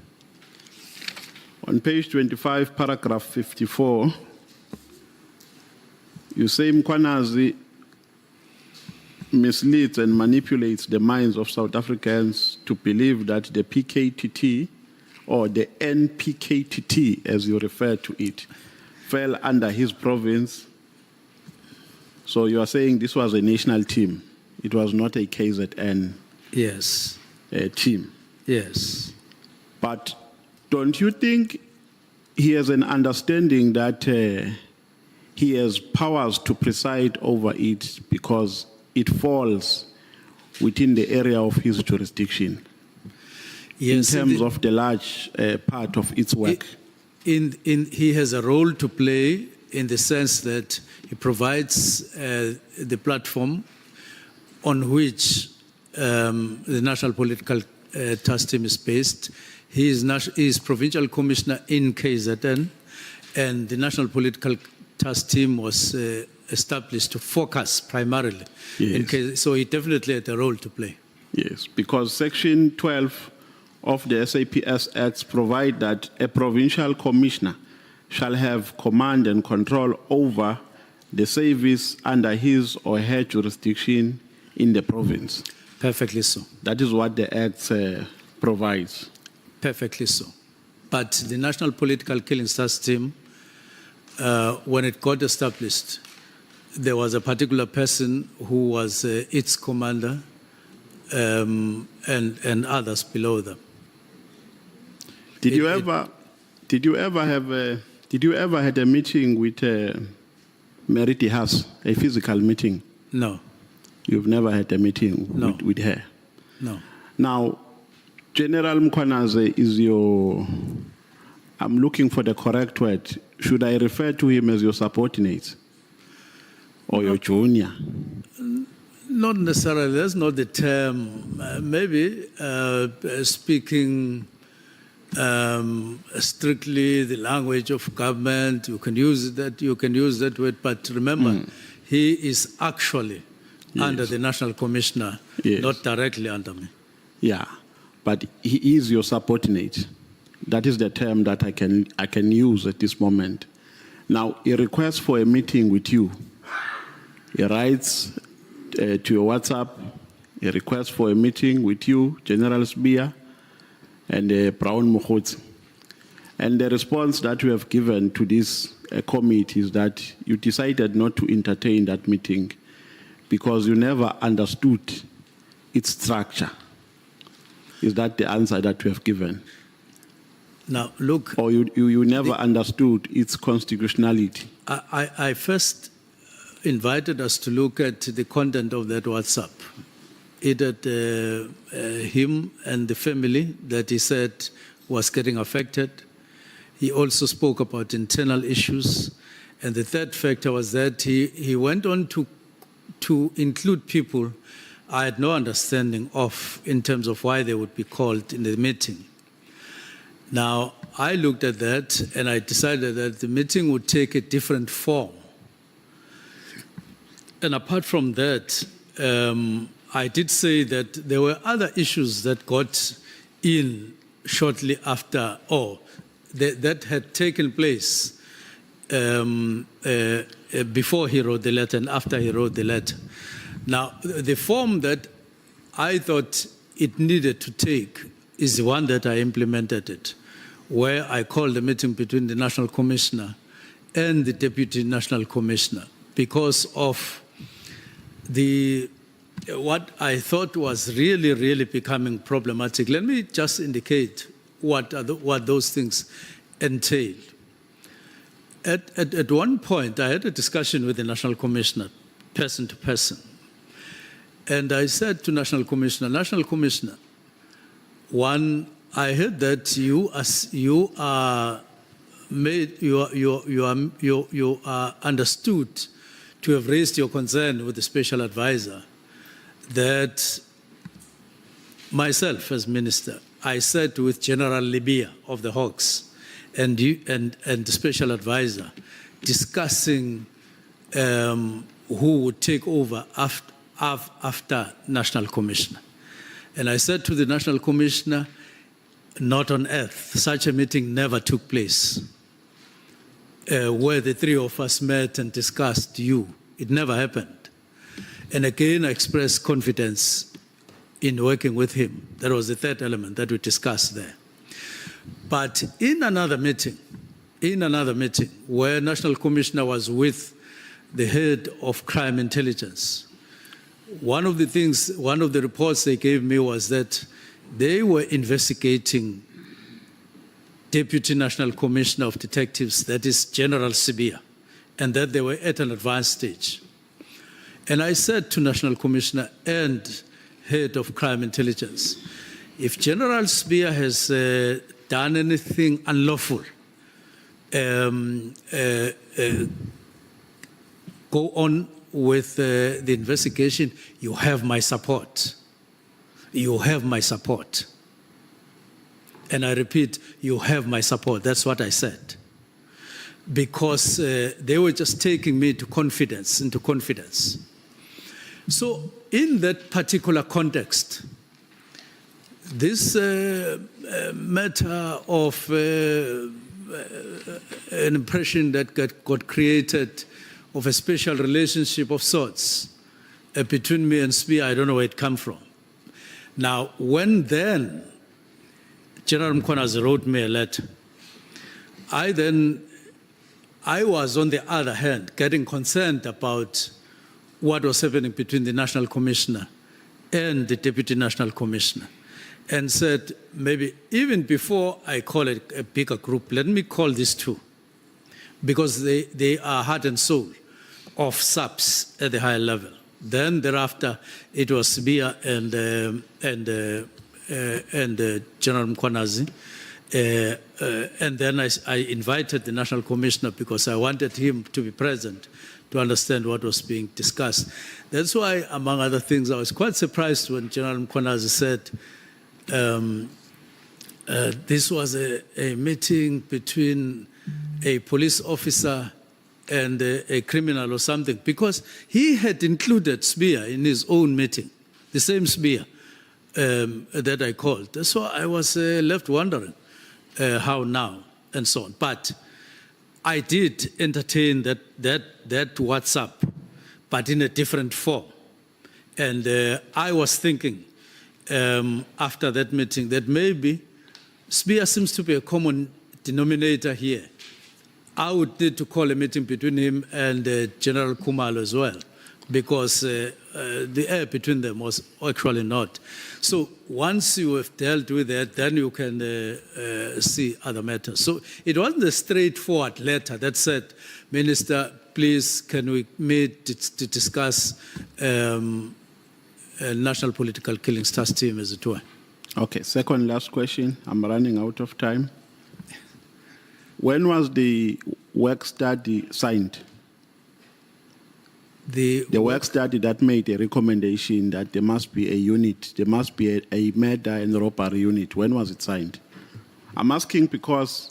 On page 25, paragraph 54, you say Mkhwanazi misleads and manipulates the minds of South Africans to believe that the PKTT, or the NPKTT, as you refer to it, fell under his province. So you are saying this was a national team. It was not a KZN
Yes.
Team.
Yes.
But don't you think he has an understanding that he has powers to preside over it because it falls within the area of his jurisdiction?
Yes,
in terms of the large part of its work?
He has a role to play in the sense that he provides the platform on which the National Political Task Team is based. He is provincial commissioner in KZN, and the National Political Task Team was established to focus primarily.
Yes.
So he definitely had a role to play.
Yes, because Section 12 of the SAPS Acts provide that a provincial commissioner shall have command and control over the service under his or her jurisdiction in the province.
Perfectly so.
That is what the Act provides.
Perfectly so. But the National Political Killing Task Team, when it got established, there was a particular person who was its commander and others below them.
Did you ever had a meeting with Meriti Haas, a physical meeting?
No.
You've never had a meeting with her?
No.
Now, General Mkhwanazi is your, I'm looking for the correct word. Should I refer to him as your subordinate or your junior?
Not necessarily. That's not the term. Maybe speaking strictly the language of government, you can use that word. But remember, he is actually under
Yes.
the National Commissioner,
Yes.
not directly under me.
Yeah, but he is your subordinate. That is the term that I can use at this moment. Now, he requests for a meeting with you. He writes to your WhatsApp, a request for a meeting with you, General Sbia, and Brown Mkhwanazi. And the response that you have given to this committee is that you decided not to entertain that meeting because you never understood its structure. Is that the answer that you have given?
Now, look,
Or you never understood its constitutionality?
I first invited us to look at the content of that WhatsApp. It had him and the family that he said was getting affected. He also spoke about internal issues. And the third factor was that he went on to include people I had no understanding of in terms of why they would be called in the meeting. Now, I looked at that and I decided that the meeting would take a different form. And apart from that, I did say that there were other issues that got in shortly after, or that had taken place before he wrote the letter and after he wrote the letter. Now, the form that I thought it needed to take is the one that I implemented it, where I called a meeting between the National Commissioner and the Deputy National Commissioner because of what I thought was really, really becoming problematic. Let me just indicate what those things entail. At one point, I had a discussion with the National Commissioner, person to person. And I said to National Commissioner, one, I heard that you are understood to have raised your concern with the special advisor that myself as minister, I sat with General Libya of the Hawks and the special advisor discussing who would take over after National Commissioner. And I said to the National Commissioner, not on earth, such a meeting never took place where the three of us met and discussed you. It never happened. And again, I expressed confidence in working with him. That was the third element that we discussed there. But in another meeting where National Commissioner was with the head of crime intelligence, one of the reports they gave me was that they were investigating Deputy National Commissioner of Detectives, that is General Sibia, and that they were at an advanced stage. And I said to National Commissioner and Head of Crime Intelligence, if General Sibia has done anything unlawful, go on with the investigation, you have my support. You have my support. And I repeat, you have my support. That's what I said. Because they were just taking me into confidence. So in that particular context, this matter of an impression that got created of a special relationship of sorts between me and Sbia, I don't know where it came from. Now, when then General Mkhwanazi wrote me a letter, I was on the other hand getting concerned about what was happening between the National Commissioner and the Deputy National Commissioner, and said, maybe even before I call it a bigger group, let me call these two, because they are heart and soul of SAPS at the higher level. Then thereafter, it was Sibia and General Mkhwanazi. And then I invited the National Commissioner because I wanted him to be present to understand what was being discussed. That's why, among other things, I was quite surprised when General Mkhwanazi said this was a meeting between a police officer and a criminal or something, because he had included Spear in his own meeting, the same Spear that I called. So I was left wondering how now and so on. But I did entertain that WhatsApp, but in a different form. And I was thinking after that meeting that maybe Spear seems to be a common denominator here. I would need to call a meeting between him and General Khumalo as well, because the air between them was actually not. So once you have dealt with that, then you can see other matters. So it wasn't a straightforward letter that said, Minister, please can we meet to discuss a national political killings task team, as it were.
Okay, second last question. I'm running out of time. When was the work study signed? The work study that made a recommendation that there must be a unit, there must be a murder and robbery unit. When was it signed? I'm asking because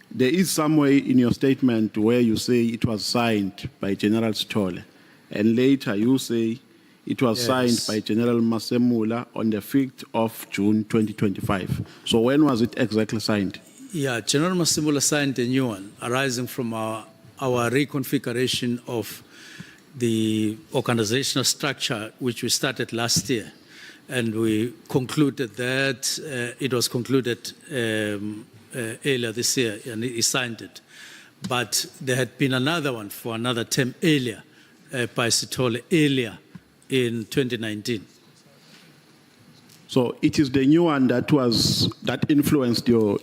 there is somewhere in your statement where you say it was signed by General Stolle, and later you say it was signed by General Masemula on the 5th of June 2025. So when was it exactly signed?
Yeah, General Masemula signed a new one arising from our reconfiguration of the organizational structure, which we started last year. And we concluded that, it was concluded earlier this year, and he signed it. But there had been another one for another term earlier by Sithole earlier in 2019.
So it is the new one that influenced your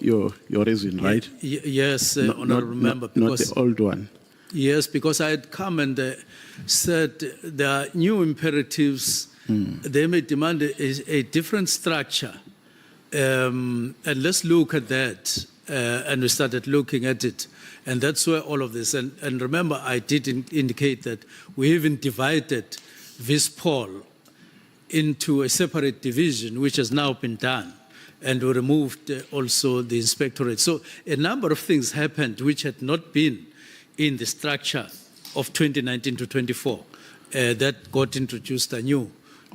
reason, right?
Yes, Honorable Member.
Not the old one.
Yes, because I had come and said there are new imperatives. They may demand a different structure. And let's look at that. And we started looking at it. And that's where all of this. And remember, I did indicate that we even divided Vispol into a separate division, which has now been done. And we removed also the inspectorate. So a number of things happened which had not been in the structure of 2019 to 24 that got introduced anew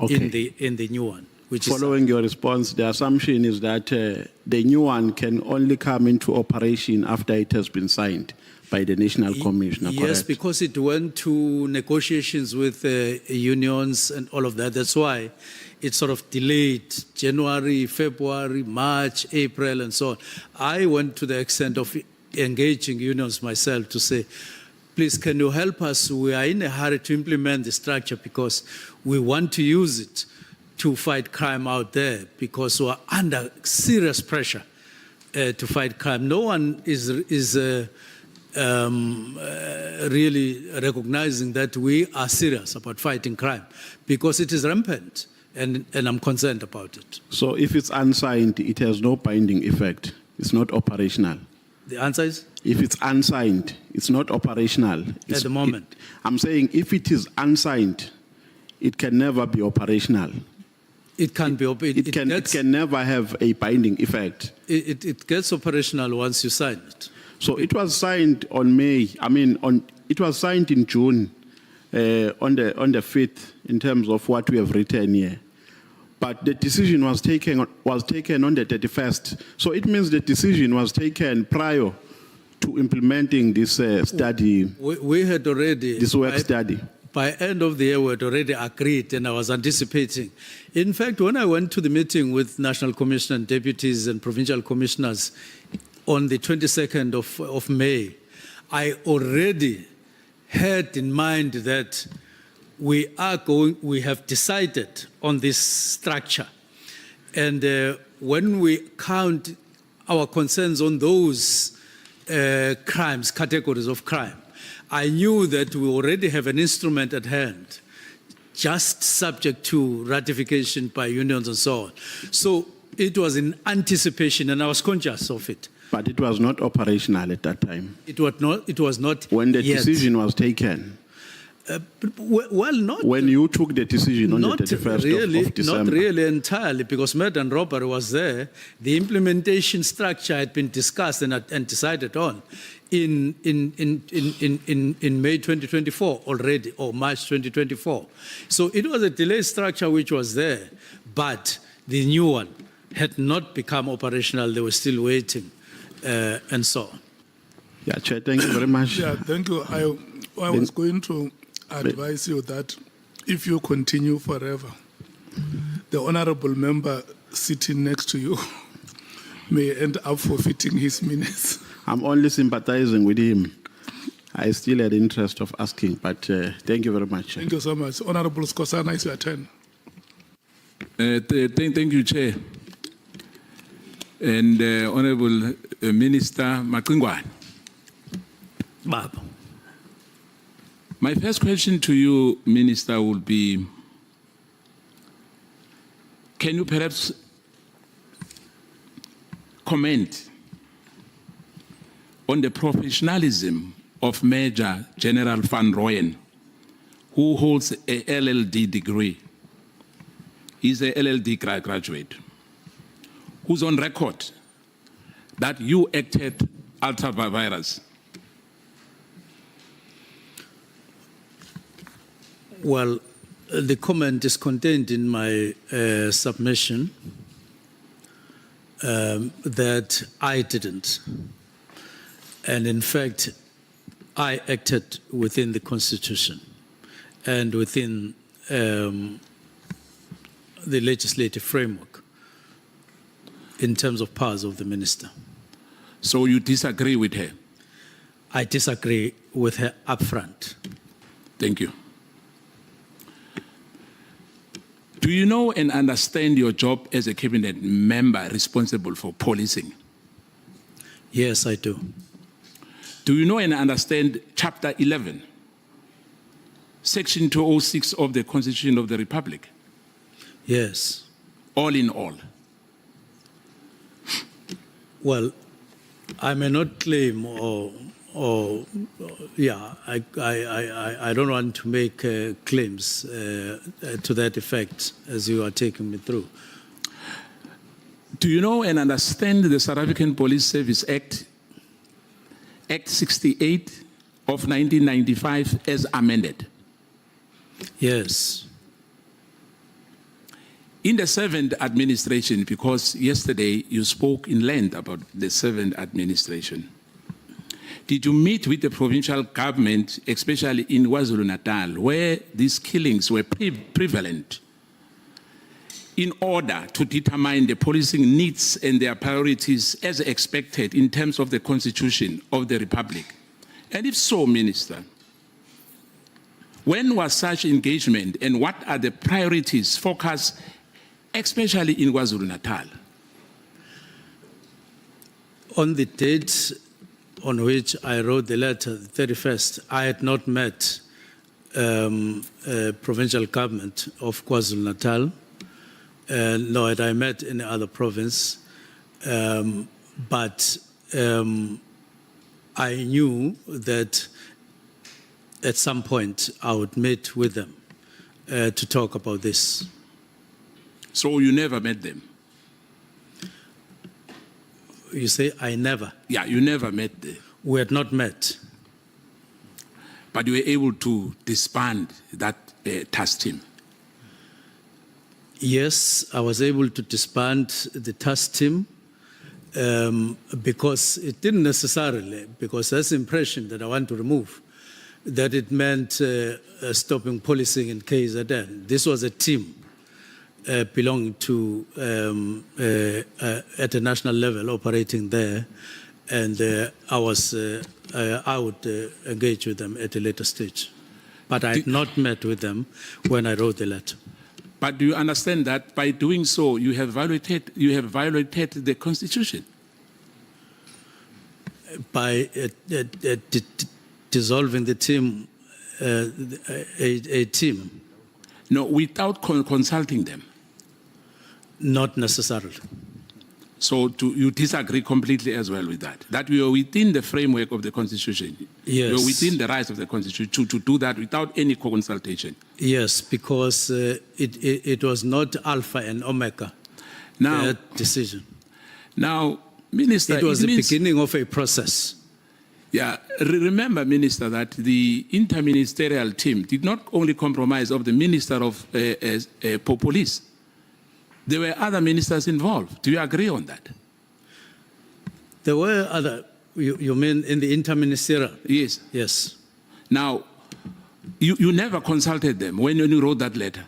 in the new one. Which
Following your response, the assumption is that the new one can only come into operation after it has been signed by the National Commissioner,
yes,
correct?
because it went to negotiations with unions and all of that. That's why it sort of delayed January, February, March, April, and so on. I went to the extent of engaging unions myself to say, please, can you help us? We are in a hurry to implement the structure because we want to use it to fight crime out there, because we are under serious pressure to fight crime. No one is really recognizing that we are serious about fighting crime, because it is rampant, and I'm concerned about it.
So if it's unsigned, it has no binding effect. It's not operational.
The answer is?
If it's unsigned, it's not operational.
At the moment.
I'm saying if it is unsigned, it can never be operational.
It can be.
It can never have a binding effect.
It gets operational once you sign it.
So it was signed on May. It was signed in June, on the 5th, in terms of what we have written here. But the decision was taken on the 31st. So it means the decision was taken prior to implementing this study.
We had already
this work study.
By end of the year, we had already agreed, and I was anticipating. In fact, when I went to the meeting with National Commissioner and deputies and provincial commissioners on the 22nd of May, I already had in mind that we have decided on this structure. And when we count our concerns on those crimes, categories of crime, I knew that we already have an instrument at hand, just subject to ratification by unions and so on. So it was in anticipation, and I was conscious of it.
But it was not operational at that time.
It was not
when the
yet.
Decision was taken.
Well, not
when you took the decision on the 31st
really,
of December.
Not really entirely, because murder and robbery was there. The implementation structure had been discussed and decided on. in May 2024 already, or March 2024. So it was a delay structure which was there, but the new one had not become operational. They were still waiting, and so on.
Yeah, Chair, thank you very much.
Yeah, thank you. I was going to advise you that if you continue forever, the honorable member sitting next to you may end up forfeiting his minutes.
I'm only sympathizing with him. I still had interest of asking, but thank you very much.
Thank you so much. Honorable Skosana, it's your turn.
Thank you, Chair. And Honorable Minister Mkhwanazi.
Baba.
My first question to you, Minister, will be, can you perhaps comment on the professionalism of Major General Van Rooyen, who holds a LLD degree? He's a LLD graduate, who's on record that you acted ultra virus.
Well, the comment is contained in my submission that I didn't. And in fact, I acted within the Constitution and within the legislative framework in terms of powers of the minister.
So you disagree with her?
I disagree with her upfront.
Thank you. Do you know and understand your job as a cabinet member responsible for policing?
Yes, I do.
Do you know and understand Chapter 11, Section 206 of the Constitution of the Republic?
Yes.
All in all.
Well, I may not claim I don't want to make claims to that effect as you are taking me through.
Do you know and understand the South African Police Service Act, Act 68 of 1995 as amended?
Yes.
In the 7th administration, because yesterday you spoke in length about the 7th administration, did you meet with the provincial government, especially in KwaZulu-Natal, where these killings were prevalent, in order to determine the policing needs and their priorities as expected in terms of the Constitution of the Republic? And if so, Minister, when was such engagement and what are the priorities focused, especially in KwaZulu-Natal?
On the date on which I wrote the letter, the 31st, I had not met provincial government of KwaZulu-Natal, nor had I met any other province, but I knew that at some point I would meet with them to talk about this.
So you never met them?
You say, I never?
Yeah, you never met them.
We had not met.
But you were able to disband that task team?
Yes, I was able to disband the task team because it didn't necessarily, because that's the impression that I want to remove, that it meant stopping policing in KZN. This was a team belonging to, at a national level, operating there, and I would engage with them at a later stage. But I had not met with them when I wrote the letter.
But do you understand that by doing so, you have violated the Constitution?
By dissolving the team, a team?
No, without consulting them?
Not necessarily.
So you disagree completely as well with that? That we are within the framework of the Constitution?
Yes.
We are within the rights of the Constitution to do that without any consultation?
Yes, because it was not alpha and omega, that decision.
Now, Minister,
it was the beginning of a process.
Yeah, Remember, Minister, that the interministerial team did not only comprise of the Minister of Police. There were other ministers involved. Do you agree on that?
There were other, you mean in the interministerial?
Yes.
Yes.
Now, you never consulted them when you wrote that letter.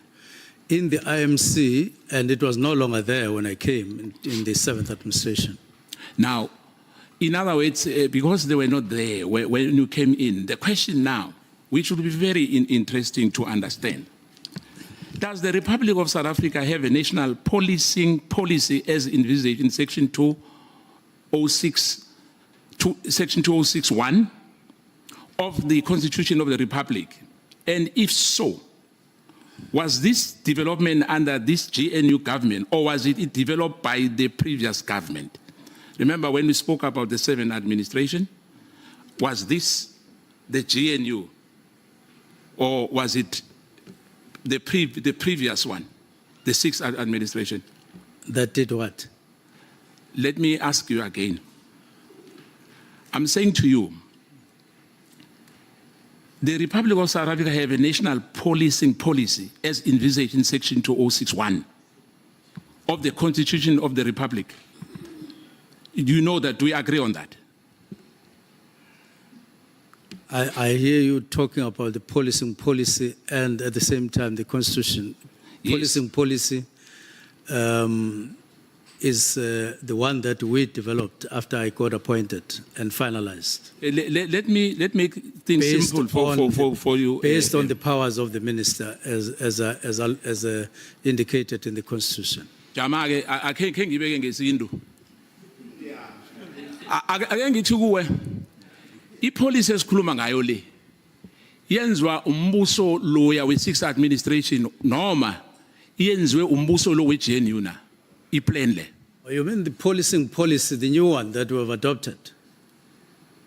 In the IMC, and it was no longer there when I came in the 7th administration.
Now, in other words, because they were not there when you came in, the question now, which would be very interesting to understand, does the Republic of South Africa have a national policing policy as envisaged in Section 2061 of the Constitution of the Republic? And if so, was this development under this GNU government, or was it developed by the previous government? Remember when we spoke about the 7th administration? Was this the GNU, or was it the previous one, the 6th administration?
That did what?
Let me ask you again. I'm saying to you, the Republic of South Africa have a national policing policy as envisaged in Section 2061 of the Constitution of the Republic. Do you know that? Do we agree on that?
I hear you talking about the policing policy and at the same time the Constitution.
Yes.
Policing policy is the one that we developed after I got appointed and finalized.
Let me make things simple for you.
Based on the powers of the minister as indicated in the Constitution.
Jama-ke akhe ngibeke ngesintu. Ake ngithi kuwe ipolicy esikhuluma ngayo le yenziwa umbuso loya we-6th administration noma yenziwe umbuso lo we-GNU na iplan le.
You mean the policing policy, the new one that we have adopted?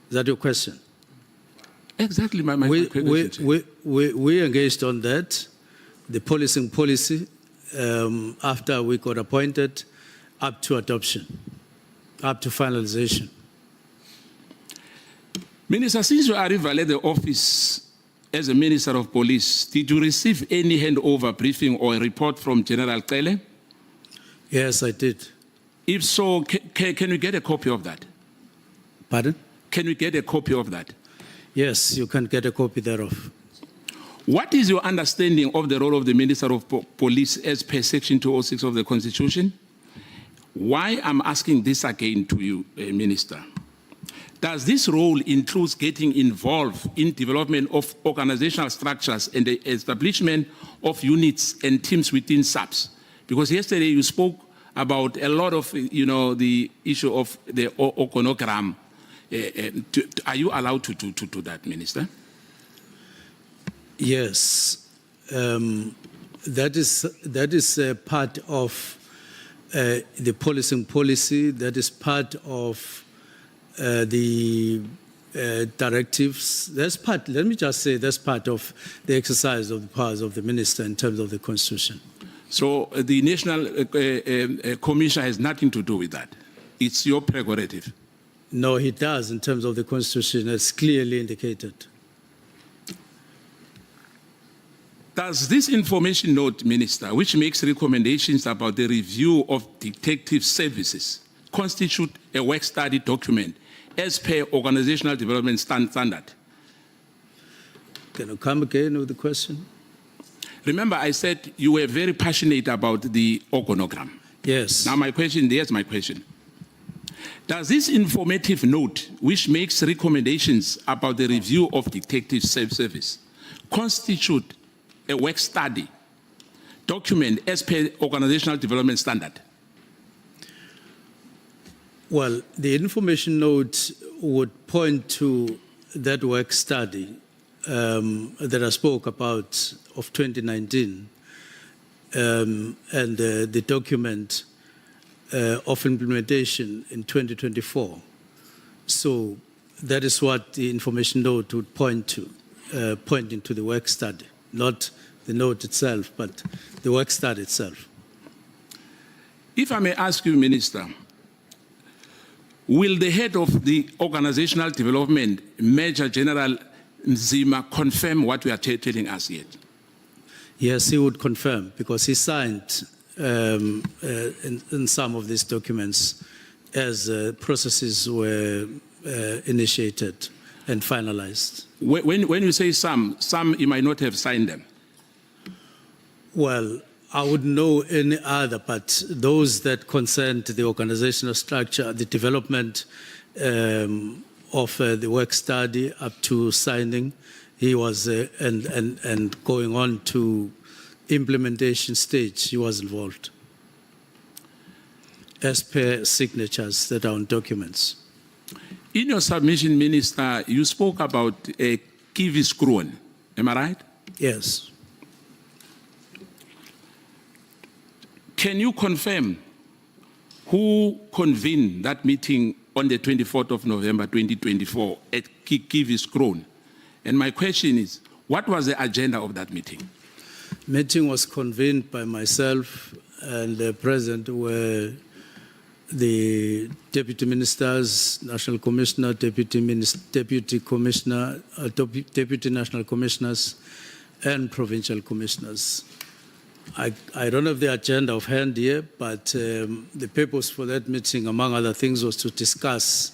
Is that your question?
Exactly my question.
We engaged on that, the policing policy, after we got appointed, up to adoption, up to finalization.
Minister, since you arrived at the office as a Minister of Police, did you receive any handover briefing or a report from General Cele?
Yes, I did.
If so, can we get a copy of that?
Pardon?
Can we get a copy of that?
Yes, you can get a copy thereof.
What is your understanding of the role of the Minister of Police as per Section 206 of the Constitution? Why I'm asking this again to you, Minister? Does this role include getting involved in development of organizational structures and the establishment of units and teams within SAPS? Because yesterday you spoke about a lot of, the issue of the organogram. Are you allowed to do that, Minister?
Yes, that is part of the policing policy. That is part of the directives. That's part. Let me just say that's part of the exercise of the powers of the minister in terms of the Constitution.
So the National Commission has nothing to do with that. It's your prerogative.
No, he does in terms of the Constitution. It's clearly indicated.
Does this information note, Minister, which makes recommendations about the review of detective services, constitute a work study document as per organizational development standard?
Can you come again with the question?
Remember, I said you were very passionate about the organogram.
Yes.
Now here's my question. Does this informative note, which makes recommendations about the review of detective service, constitute a work study document as per organizational development standard?
Well, the information note would point to that work study that I spoke about of 2019 and the document of implementation in 2024. So that is what the information note would point to, pointing to the work study, not the note itself, but the work study itself.
If I may ask you, Minister, will the head of the organizational development, Major General Nzima, confirm what we are telling us yet?
Yes, he would confirm because he signed in some of these documents as processes were initiated and finalized.
When you say some you might not have signed them.
Well, I wouldn't know any other, but those that concerned the organizational structure, the development of the work study up to signing, he was, and going on to implementation stage, he was involved, as per signatures that are on documents.
In your submission, Minister, you spoke about a Kivis Kroon. Am I right?
Yes.
Can you confirm who convened that meeting on the 24th of November 2024 at Kivis Kroon? And my question is, what was the agenda of that meeting?
Meeting was convened by myself and the President, where the Deputy Ministers, National Commissioner, Deputy Commissioner, Deputy National Commissioners, and Provincial Commissioners. I don't have the agenda of hand here, but the purpose for that meeting, among other things, was to discuss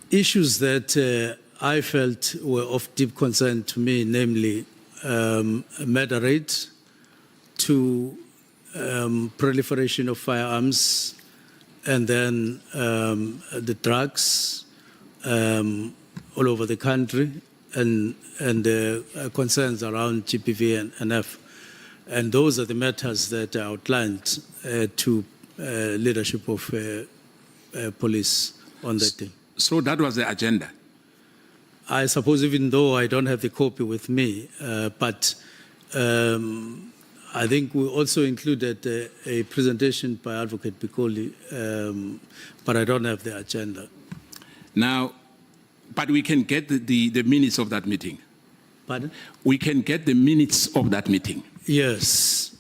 issues that I felt were of deep concern to me, namely murder rate, to proliferation of firearms, and then the drugs all over the country, and concerns around GPV and NF. And those are the matters that are outlined to leadership of police on that day.
So that was the agenda?
I suppose, even though I don't have the copy with me, but I think we also included a presentation by Advocate Bikoli, but I don't have the agenda.
Now, but we can get the minutes of that meeting.
Pardon?
We can get the minutes of that meeting.
Yes.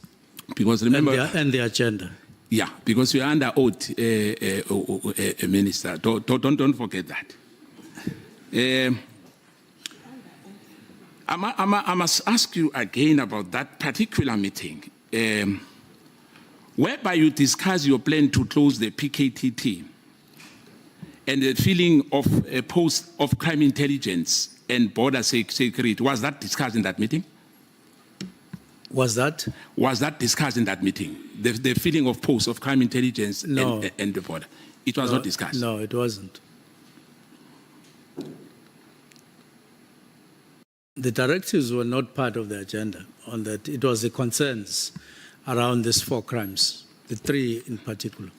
Because remember,
and the agenda.
Yeah, because we are under oath, Minister. Don't forget that. I must ask you again about that particular meeting, whereby you discuss your plan to close the PKTT and the filling of a post of crime intelligence and border security. Was that discussed in that meeting?
Was that?
Was that discussed in that meeting? The filling of posts of crime intelligence and the border? It was not discussed?
No, it wasn't. The directives were not part of the agenda on that. It was the concerns around these 4 crimes, the 3 in particular.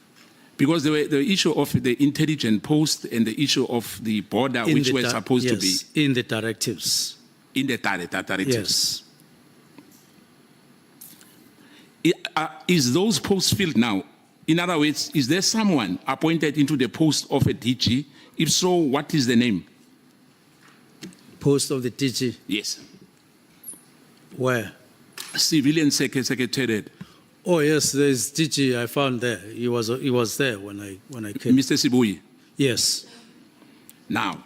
Because there were the issue of the intelligence post and the issue of the border, which were supposed to be...
in the directives.
In the directives.
Yes.
Is those posts filled now? In other words, is there someone appointed into the post of a DG? If so, what is the name?
Post of the DG?
Yes.
Where?
Civilian Secretariat.
Oh yes, there's DG. I found there. He was there when I came.
Mr. Sibuyi.
Yes.
Now.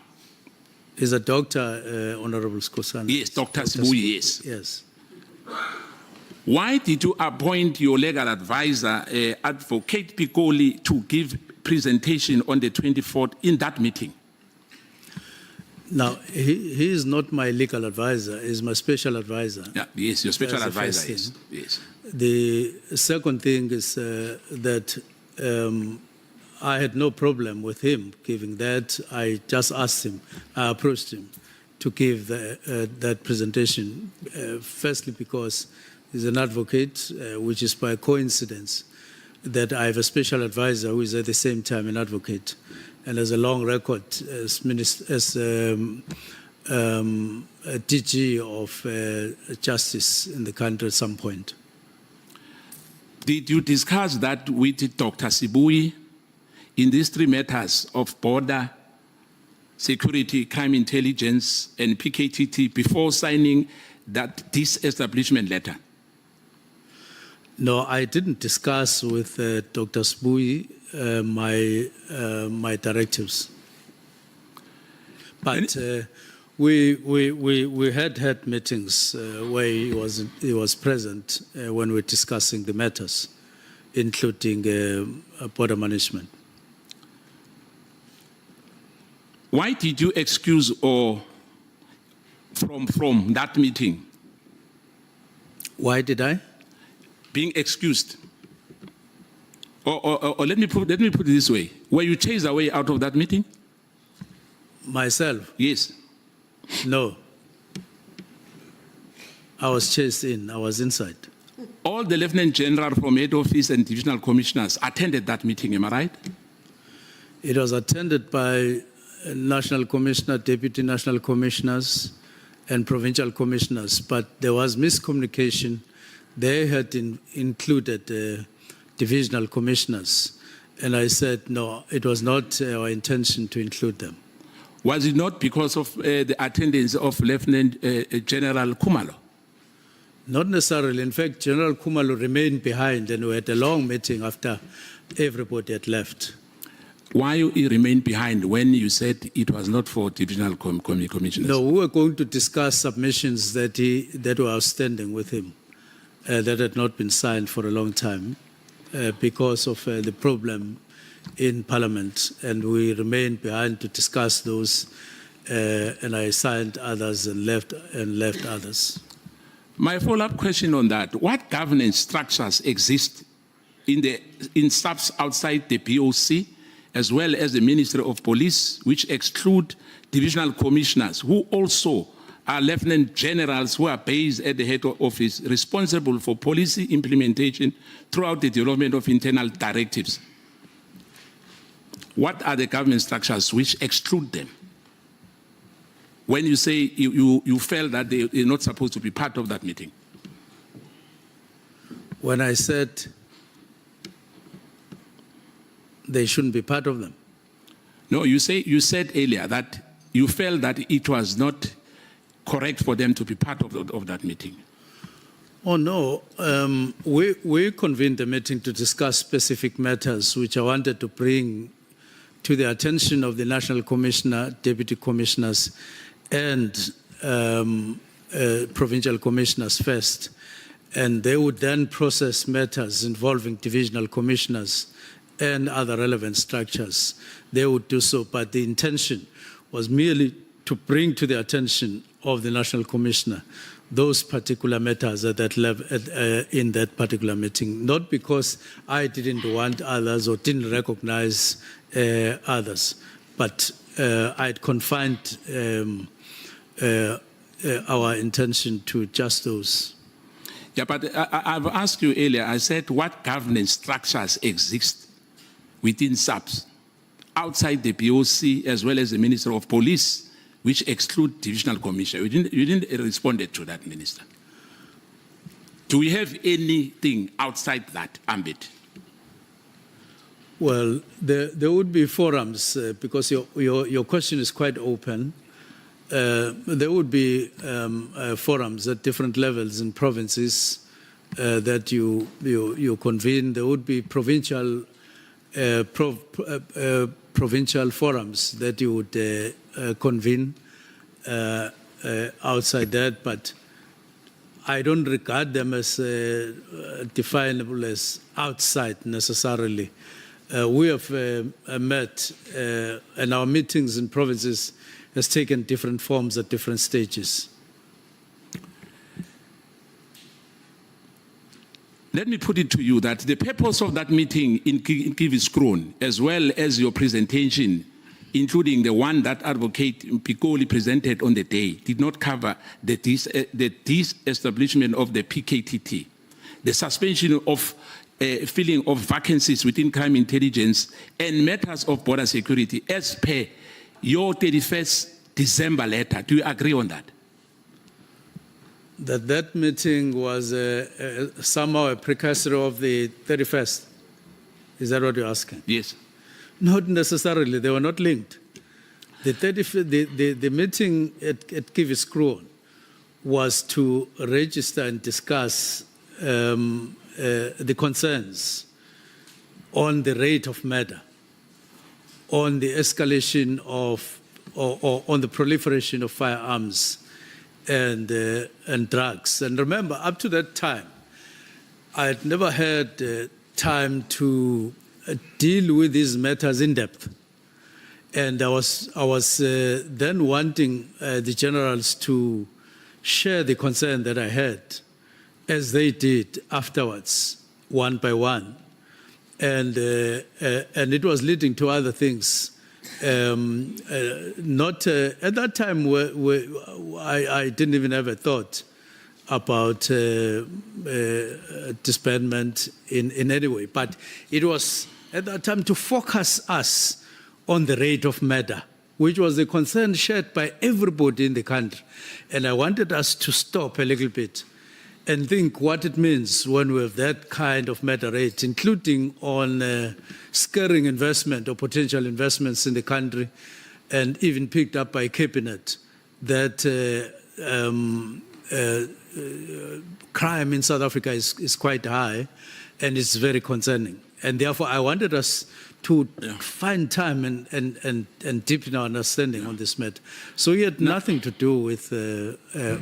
He's a doctor, Honorable Skosana.
Yes, Dr. Sibuyi. Yes.
Yes.
Why did you appoint your legal advisor, Advocate Bikoli, to give presentation on the 24th in that meeting?
Now, he is not my legal advisor. He's my special advisor.
Yeah, yes, your special advisor is. Yes.
The second thing is that I had no problem with him giving that. I just asked him, I approached him to give that presentation, firstly because he's an advocate, which is by coincidence that I have a special advisor who is at the same time an advocate and has a long record as a DG of justice in the country at some point.
Did you discuss that with Dr. Sibuyi in these 3 matters of border, security, crime intelligence, and PKTT before signing that disestablishment letter?
No, I didn't discuss with Dr. Spui my directives. But we had meetings where he was present when we were discussing the matters, including border management.
Why did you excuse or from that meeting?
Why did I?
Being excused. Or let me put it this way. Were you chased away out of that meeting?
Myself?
Yes.
No. I was chased in. I was inside.
All the Lieutenant General from head office and divisional commissioners attended that meeting, am I right?
It was attended by National Commissioner, Deputy National Commissioners, and Provincial Commissioners, but there was miscommunication. They had included divisional commissioners, and I said, no, it was not our intention to include them.
Was it not because of the attendance of Lieutenant General Khumalo?
Not necessarily. In fact, General Khumalo remained behind, and we had a long meeting after everybody had left.
Why you remained behind when you said it was not for divisional commissioners?
No, we were going to discuss submissions that were outstanding with him, that had not been signed for a long time because of the problem in Parliament, and we remained behind to discuss those, and I signed others and left others.
My follow-up question on that: what governance structures exist in SAPS outside the BOC, as well as the Ministry of Police, which exclude divisional commissioners, who also are lieutenant generals who are based at the head office, responsible for policy implementation throughout the development of internal directives? What are the government structures which exclude them? When you say you felt that they're not supposed to be part of that meeting?
When I said they shouldn't be part of them.
No, you said earlier that you felt that it was not correct for them to be part of that meeting.
Oh, no. We convened a meeting to discuss specific matters which I wanted to bring to the attention of the National Commissioner, Deputy Commissioners, and Provincial Commissioners first. And they would then process matters involving divisional commissioners and other relevant structures. They would do so, but the intention was merely to bring to the attention of the National Commissioner those particular matters at that level, in that particular meeting, not because I didn't want others or didn't recognize others, but I'd confined our intention to just those.
Yeah, but I've asked you earlier, I said, what governance structures exist within SAPS, outside the BOC, as well as the Ministry of Police, which exclude divisional commissioner? You didn't respond to that, Minister. Do we have anything outside that ambit?
Well, there would be forums, because your question is quite open. There would be forums at different levels in provinces that you convene. There would be provincial forums that you would convene outside that, but I don't regard them as definable as outside necessarily. We have met, and our meetings in provinces has taken different forms at different stages.
Let me put it to you that the purpose of that meeting in Kiviskron, as well as your presentation, including the one that Advocate Pikoli presented on the day, did not cover the disestablishment of the PKTT, the suspension of filling of vacancies within crime intelligence, and matters of border security, as per your 31st December letter. Do you agree on that?
That meeting was somehow a precursor of the 31st. Is that what you're asking?
Yes.
Not necessarily. They were not linked. The meeting at Kiviskron was to register and discuss the concerns on the rate of murder, on the escalation of, or on the proliferation of firearms and drugs. And remember, up to that time, I had never had time to deal with these matters in depth. And I was then wanting the generals to share the concern that I had, as they did afterwards, one by one. And it was leading to other things. Not at that time, I didn't even have a thought about disbandment in any way. But it was at that time to focus us on the rate of murder, which was a concern shared by everybody in the country. And I wanted us to stop a little bit and think what it means when we have that kind of murder rate, including on scaring investment or potential investments in the country, and even picked up by Cabinet that crime in South Africa is quite high and it's very concerning. And therefore, I wanted us to find time and deepen our understanding on this matter. So it had nothing to do with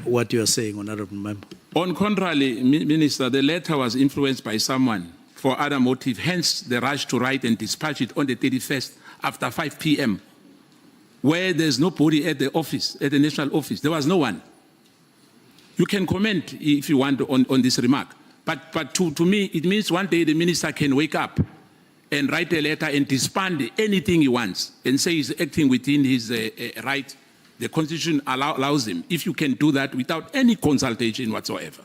what you are saying, Honorable Member.
On contrary, Minister, the letter was influenced by someone for other motive, hence the rush to write and dispatch it on the 31st after 5 p.m., where there's nobody at the office, at the national office. There was no one. You can comment if you want on this remark. But to me, it means one day the minister can wake up and write a letter and disband anything he wants and say he's acting within his right. The Constitution allows him, if you can do that without any consultation whatsoever.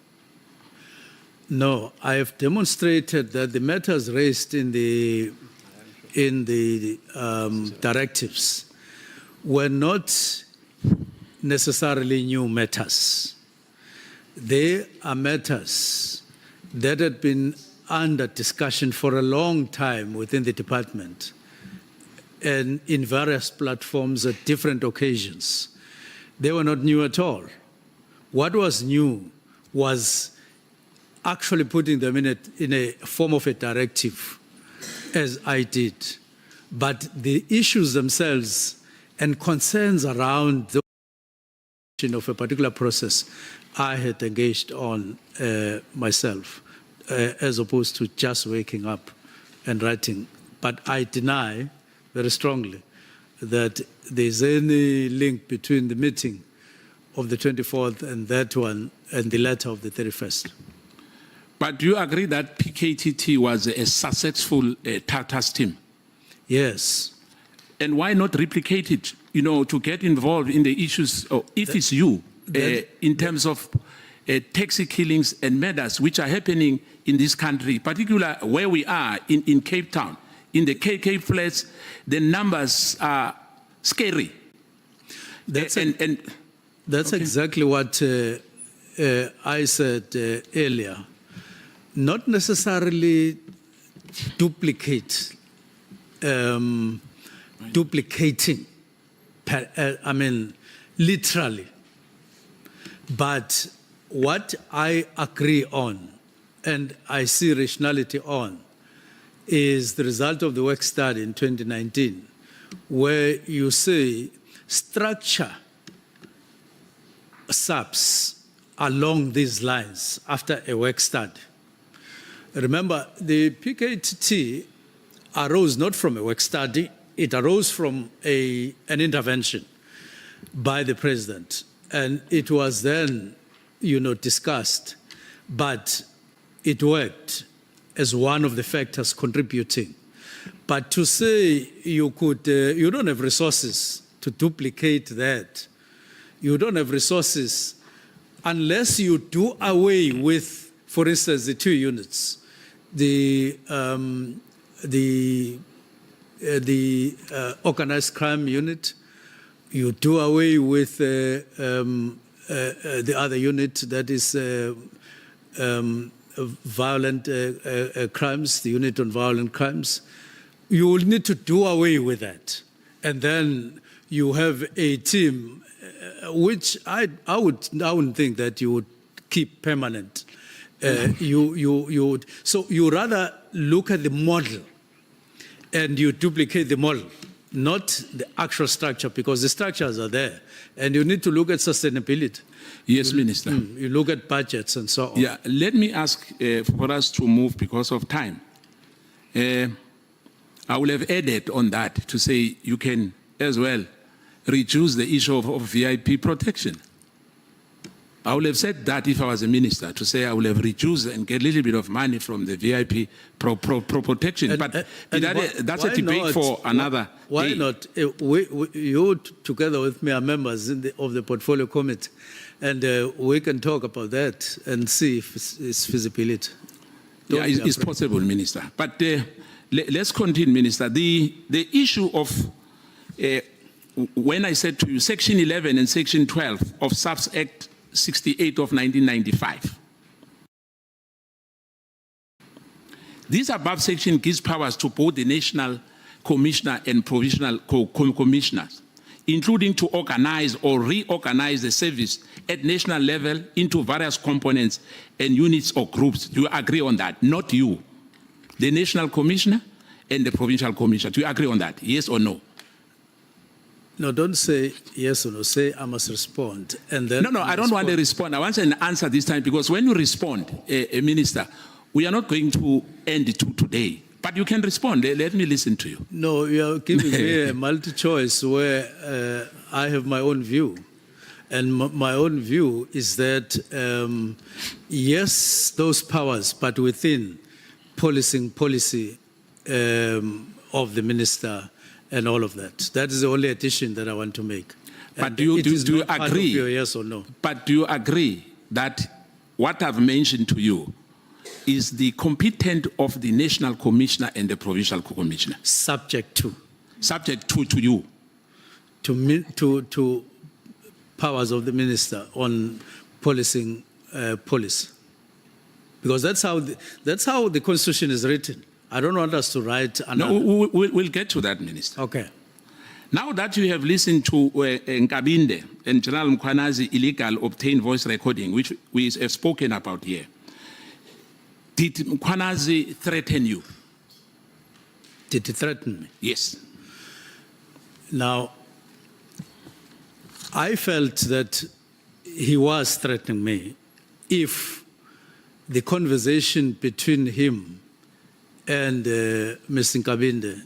No, I have demonstrated that the matters raised in the directives were not necessarily new matters. They are matters that had been under discussion for a long time within the department and in various platforms at different occasions. They were not new at all. What was new was actually putting them in a form of a directive, as I did. But the issues themselves and concerns around the of a particular process, I had engaged on myself, as opposed to just waking up and writing. But I deny very strongly that there's any link between the meeting of the 24th and that one and the letter of the 31st.
But do you agree that PKTT was a successful task team?
Yes.
And why not replicate it, to get involved in the issues, or if it's you, in terms of taxi killings and murders which are happening in this country, particularly where we are in Cape Town, in the KK flats, the numbers are scary.
That's
okay.
Exactly what I said earlier. Not necessarily duplicating, literally. But what I agree on and I see rationality on is the result of the work study in 2019, where you say structure subs along these lines after a work study. Remember, the PKTT arose not from a work study, it arose from an intervention by the president. And it was then, discussed, but it worked as one of the factors contributing. But to say you don't have resources to duplicate that, you don't have resources unless you do away with, for instance, the 2 units, the organized crime unit, you do away with the other unit that is violent crimes, the unit on violent crimes. You will need to do away with that. And then you have a team, which I wouldn't think that you would keep permanent. So you rather look at the model and you duplicate the model, not the actual structure, because the structures are there. And you need to look at sustainability.
Yes, Minister.
You look at budgets and so on.
Yeah, let me ask for us to move because of time. I will have added on that to say you can as well reduce the issue of VIP protection. I would have said that if I was a minister, to say I will have reduced and get a little bit of money from the VIP protection. But that's a debate for another
Why
day.
not? You together with me are members of the portfolio committee, and we can talk about that and see if it's feasibility.
Yeah, it's possible, Minister. But let's continue, Minister. The issue of, when I said to you, Section 11 and Section 12 of SAPS Act 68 of 1995. This above section gives powers to both the National Commissioner and Provisional Commissioners, including to organize or reorganize the service at national level into various components and units or groups. Do you agree on that? Not you. The National Commissioner and the Provincial Commissioner. Do you agree on that? Yes or no?
No, don't say yes or no. Say I must respond. And then
No, I don't want to respond. I want an answer this time, because when you respond, Minister, we are not going to end it today. But you can respond. Let me listen to you.
No, you are giving me a multi-choice where I have my own view. And my own view is that, yes, those powers, but within policy of the minister and all of that. That is the only addition that I want to make.
But
And
do you
it is not part of
agree?
your yes or no?
But do you agree that what I've mentioned to you is the competent of the National Commissioner and the Provincial Commissioner?
Subject to
you.
To powers of the minister on policing policy. Because that's how the Constitution is written. I don't want us to write another.
No, we'll get to that, Minister.
Okay.
Now that you have listened to Nkabinde and Nhlanhla Mkhwanazi illegal obtained voice recording, which we have spoken about here, did Mkhwanazi threaten you?
Did he threaten me?
Yes.
Now, I felt that he was threatening me if the conversation between him and Mr. Nkabinde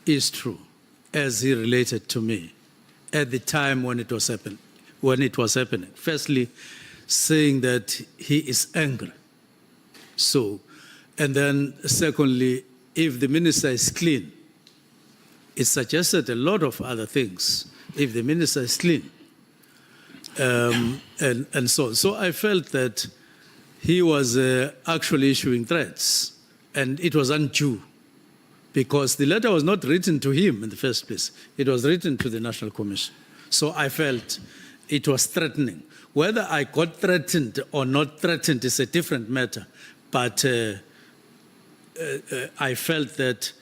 is true, as he related to me at the time when it was happening. Firstly, saying that he is angry. So, and then secondly, if the minister is clean, it suggested a lot of other things. If the minister is clean, and so on. So I felt that he was actually issuing threats. And it was undue, because the letter was not written to him in the first place. It was written to the National Commission. So I felt it was threatening. Whether I got threatened or not threatened is a different matter. But I felt that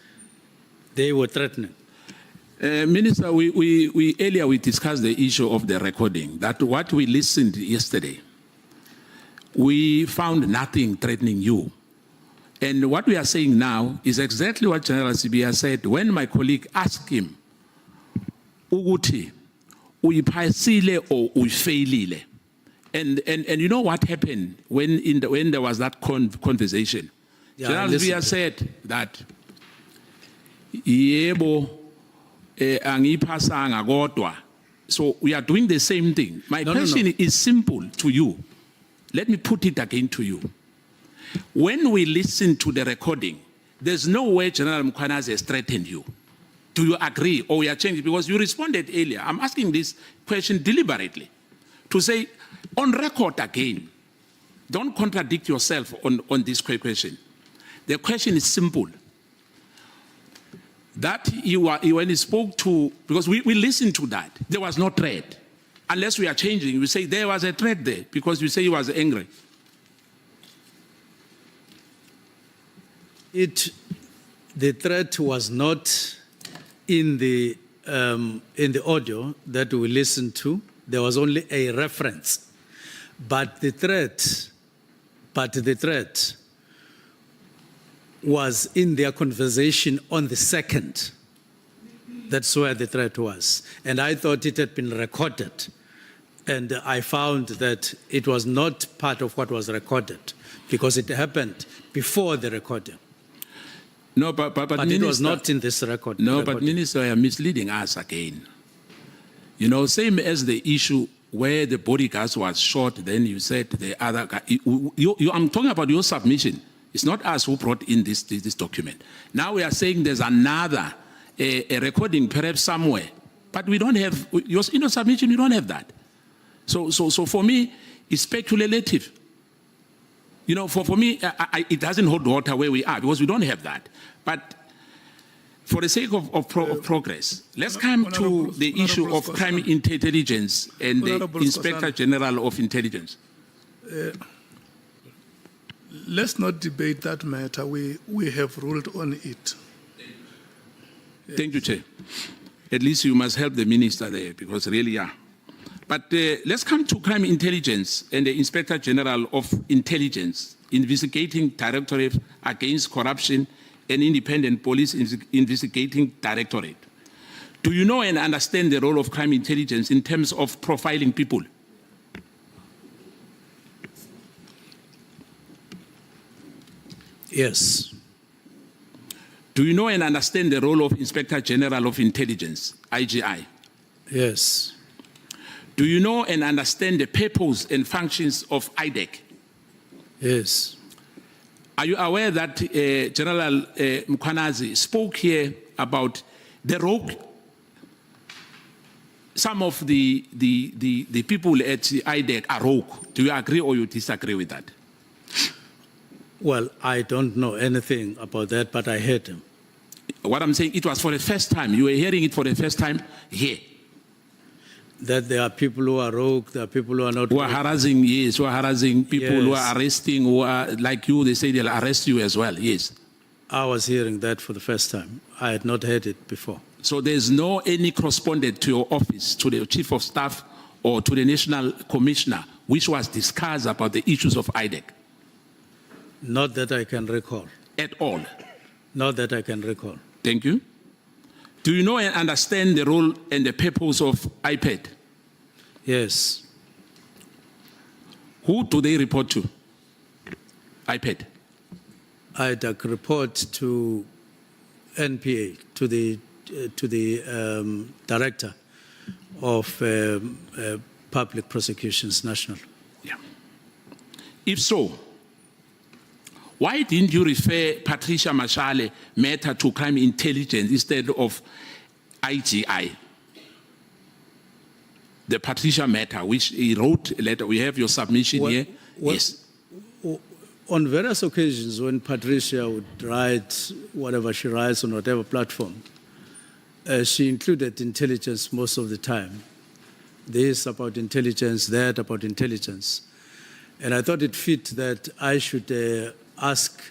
they were threatening.
Minister, we earlier discussed the issue of the recording, that what we listened yesterday, we found nothing threatening you. And what we are saying now is exactly what General Sibia said when my colleague asked him, Uguti, uyiphasile or uyifailile? And you know what happened when there was that conversation?
Yeah,
General Sibia said that, yebo angiphasanga kodwa. So we are doing the same thing. My question is simple to you. Let me put it again to you. When we listen to the recording, there's no way General Mkhwanazi has threatened you. Do you agree, or we are changing? Because you responded earlier. I'm asking this question deliberately to say, on record again, don't contradict yourself on this question. The question is simple. That when he spoke to, because we listened to that, there was no threat. Unless we are changing, we say there was a threat there because you say he was angry.
The threat was not in the audio that we listened to. There was only a reference. But the threat But the threat was in their conversation on the 2nd. That's where the threat was. And I thought it had been recorded. And I found that it was not part of what was recorded because it happened before the recording.
No, but
But it
Minister,
was not in this record.
No, but
recording.
Minister, you are misleading us again. You know, same as the issue where the bodyguard was shot, then you said the other guy. I'm talking about your submission. It's not us who brought in this document. Now we are saying there's another a recording perhaps somewhere, but we don't have, in your submission, you don't have that. So for me, it's speculative. You know, for me, it doesn't hold water where we are because we don't have that. But for the sake of progress, let's come to the issue of crime intelligence and the Inspector General of Intelligence.
Let's not debate that matter. We have ruled on it.
Thank you, Chair. At least you must help the minister there because really, yeah. But let's come to crime intelligence and the Inspector General of Intelligence, Investigating Directorate Against Corruption and Independent Police Investigating Directorate. Do you know and understand the role of crime intelligence in terms of profiling people?
Yes.
Do you know and understand the role of Inspector General of Intelligence, IGI?
Yes.
Do you know and understand the purpose and functions of IDEC?
Yes.
Are you aware that General Mkhwanazi spoke here about the rogue? Some of the people at IDEC are rogue. Do you agree or you disagree with that?
Well, I don't know anything about that, but I heard him.
What I'm saying, it was for the first time. You were hearing it for the first time here.
That there are people who are rogue, there are people who are not
Who are
rogue.
harassing, yes, who are harassing people, who
Yes.
are arresting, who are like you, they say they'll arrest you as well, yes.
I was hearing that for the first time. I had not heard it before.
So there's no any correspondent to your office, to the Chief of Staff or to the National Commissioner, which was discussed about the issues of IDEC
Not that I can recall.
at all.
Not that I can recall.
Thank you. Do you know and understand the role and the purpose of IPAD?
Yes.
Who do they report to? IPAD.
I'd report to NPA, to the director of public prosecutions national.
Yeah. If so, why didn't you refer Patricia Mashale matter to crime intelligence instead of IGI? The Patricia matter, which he wrote a letter. We have your submission here. Yes.
On various occasions, when Patricia would write whatever she writes on whatever platform, she included intelligence most of the time. This about intelligence, that about intelligence. And I thought it fit that I should ask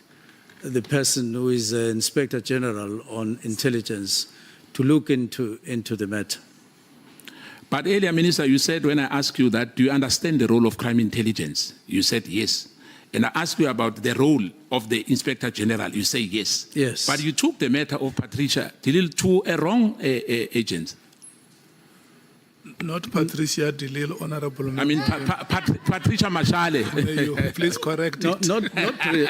the person who is Inspector General on Intelligence to look into the matter.
But earlier, Minister, you said when I asked you that, do you understand the role of crime intelligence? You said yes. And I asked you about the role of the Inspector General. You say yes.
Yes.
But you took the matter of Patricia to a wrong agent.
Not Patricia Delil, Honorable Member.
I mean, Patricia Mashale.
May you please correct it.
Not really.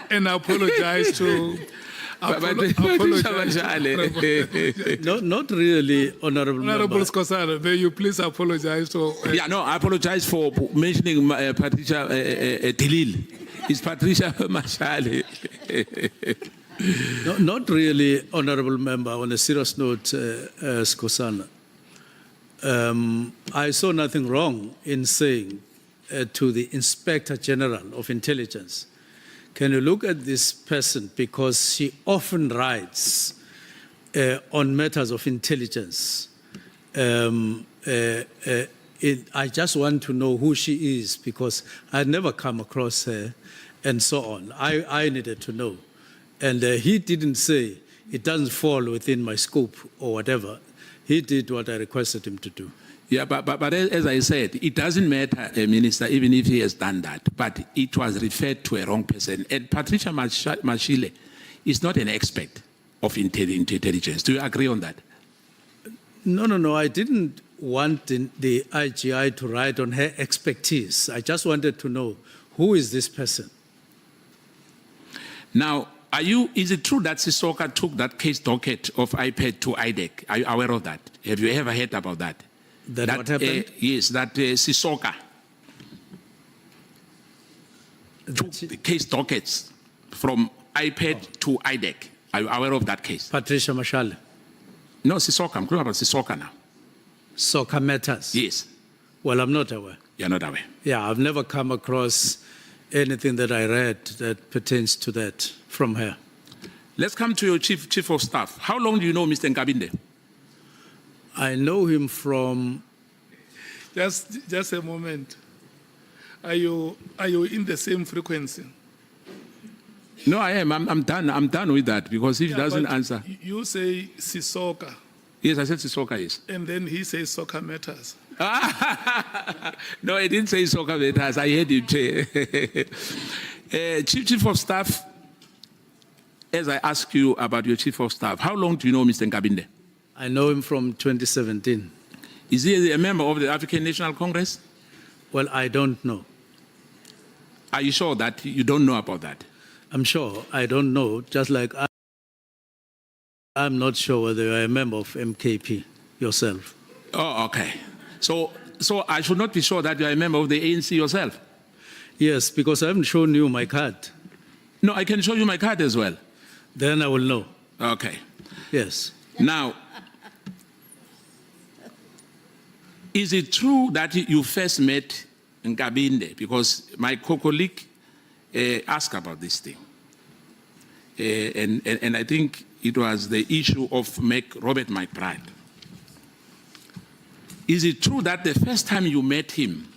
And apologize to...
Patricia Mashale.
Not really, Honorable
Honorable
Member.
Skosana, may you please apologize to...
Yeah, no, I apologize for mentioning Patricia Delil. It's Patricia Mashale.
No, not really, Honorable Member. On a serious note, Skosana, I saw nothing wrong in saying to the Inspector General of Intelligence, can you look at this person because she often writes on matters of intelligence. I just want to know who she is because I'd never come across her and so on. I needed to know. And he didn't say it doesn't fall within my scope or whatever. He did what I requested him to do.
Yeah, but as I said, it doesn't matter, Minister, even if he has done that, but it was referred to a wrong person. And Patricia Mashile is not an expert of intelligence. Do you agree on that?
No. I didn't want the IGI to write on her expertise. I just wanted to know, who is this person?
Now, is it true that Sisoka took that case docket of iPad to IDEC? Are you aware of that? Have you ever heard about that?
That what happened?
Yes, that Sisoka took the case dockets from iPad to IDEC. Are you aware of that case?
Patricia Mashale.
No, Sisoka. I'm talking about Sisoka now.
Soccer matters.
Yes.
Well, I'm not aware.
You're not aware.
Yeah, I've never come across anything that I read that pertains to that from her.
Let's come to your chief of staff. How long do you know Mr. Nkabinde?
I know him from.
Just a moment. Are you in the same frequency?
No, I am. I'm done. I'm done with that because he doesn't
but
answer.
You say Sisoka,
Yes, I said Sisoka, yes.
and then he says soccer matters.
No, I didn't say soccer matters. I heard you say. Chief of Staff, as I ask you about your Chief of Staff, how long do you know Mr. Nkabinde?
I know him from 2017.
Is he a member of the African National Congress?
Well, I don't know.
Are you sure that you don't know about that?
I'm sure. I don't know. Just like I'm not sure whether you're a member of MKP yourself.
Oh, okay. So I should not be sure that you are a member of the ANC yourself?
Yes, because I haven't shown you my card.
No, I can show you my card as well.
Then I will know.
Okay.
Yes.
Now, is it true that you first met Nkabinde? Because my colleague asked about this thing. And I think it was the issue of Robert McBride. Is it true that the first time you met him,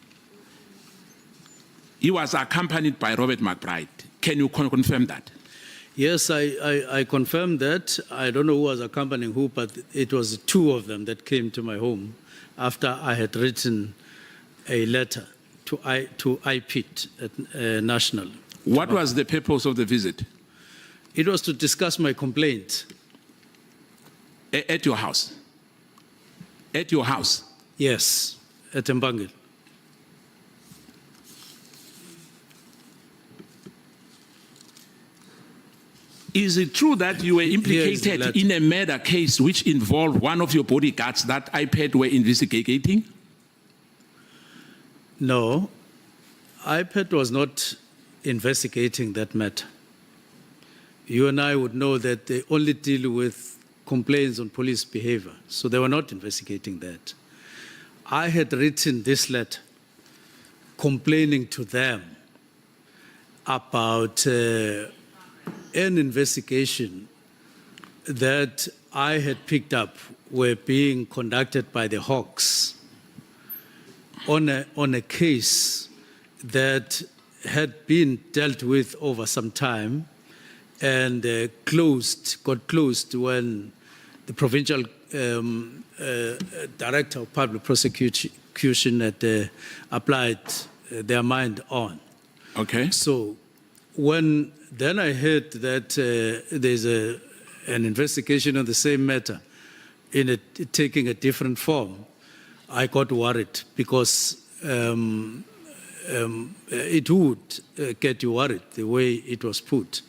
he was accompanied by Robert McBride? Can you confirm that?
Yes, I confirm that. I don't know who was accompanying who, but it was two of them that came to my home after I had written a letter to IPIT National.
What was the purpose of the visit?
It was to discuss my complaint.
At your house? At your house?
Yes, at Mbangil.
Is it true that you were implicated in a murder case which involved one of your bodyguards that IPAD were investigating?
No, IPAD was not investigating that matter. You and I would know that they only deal with complaints on police behavior, so they were not investigating that. I had written this letter complaining to them about an investigation that I had picked up were being conducted by the Hawks on a case that had been dealt with over some time and got closed when the provincial director of public prosecution had applied their mind on.
Okay.
So then I heard that there's an investigation on the same matter taking a different form, I got worried because it would get you worried the way it was put.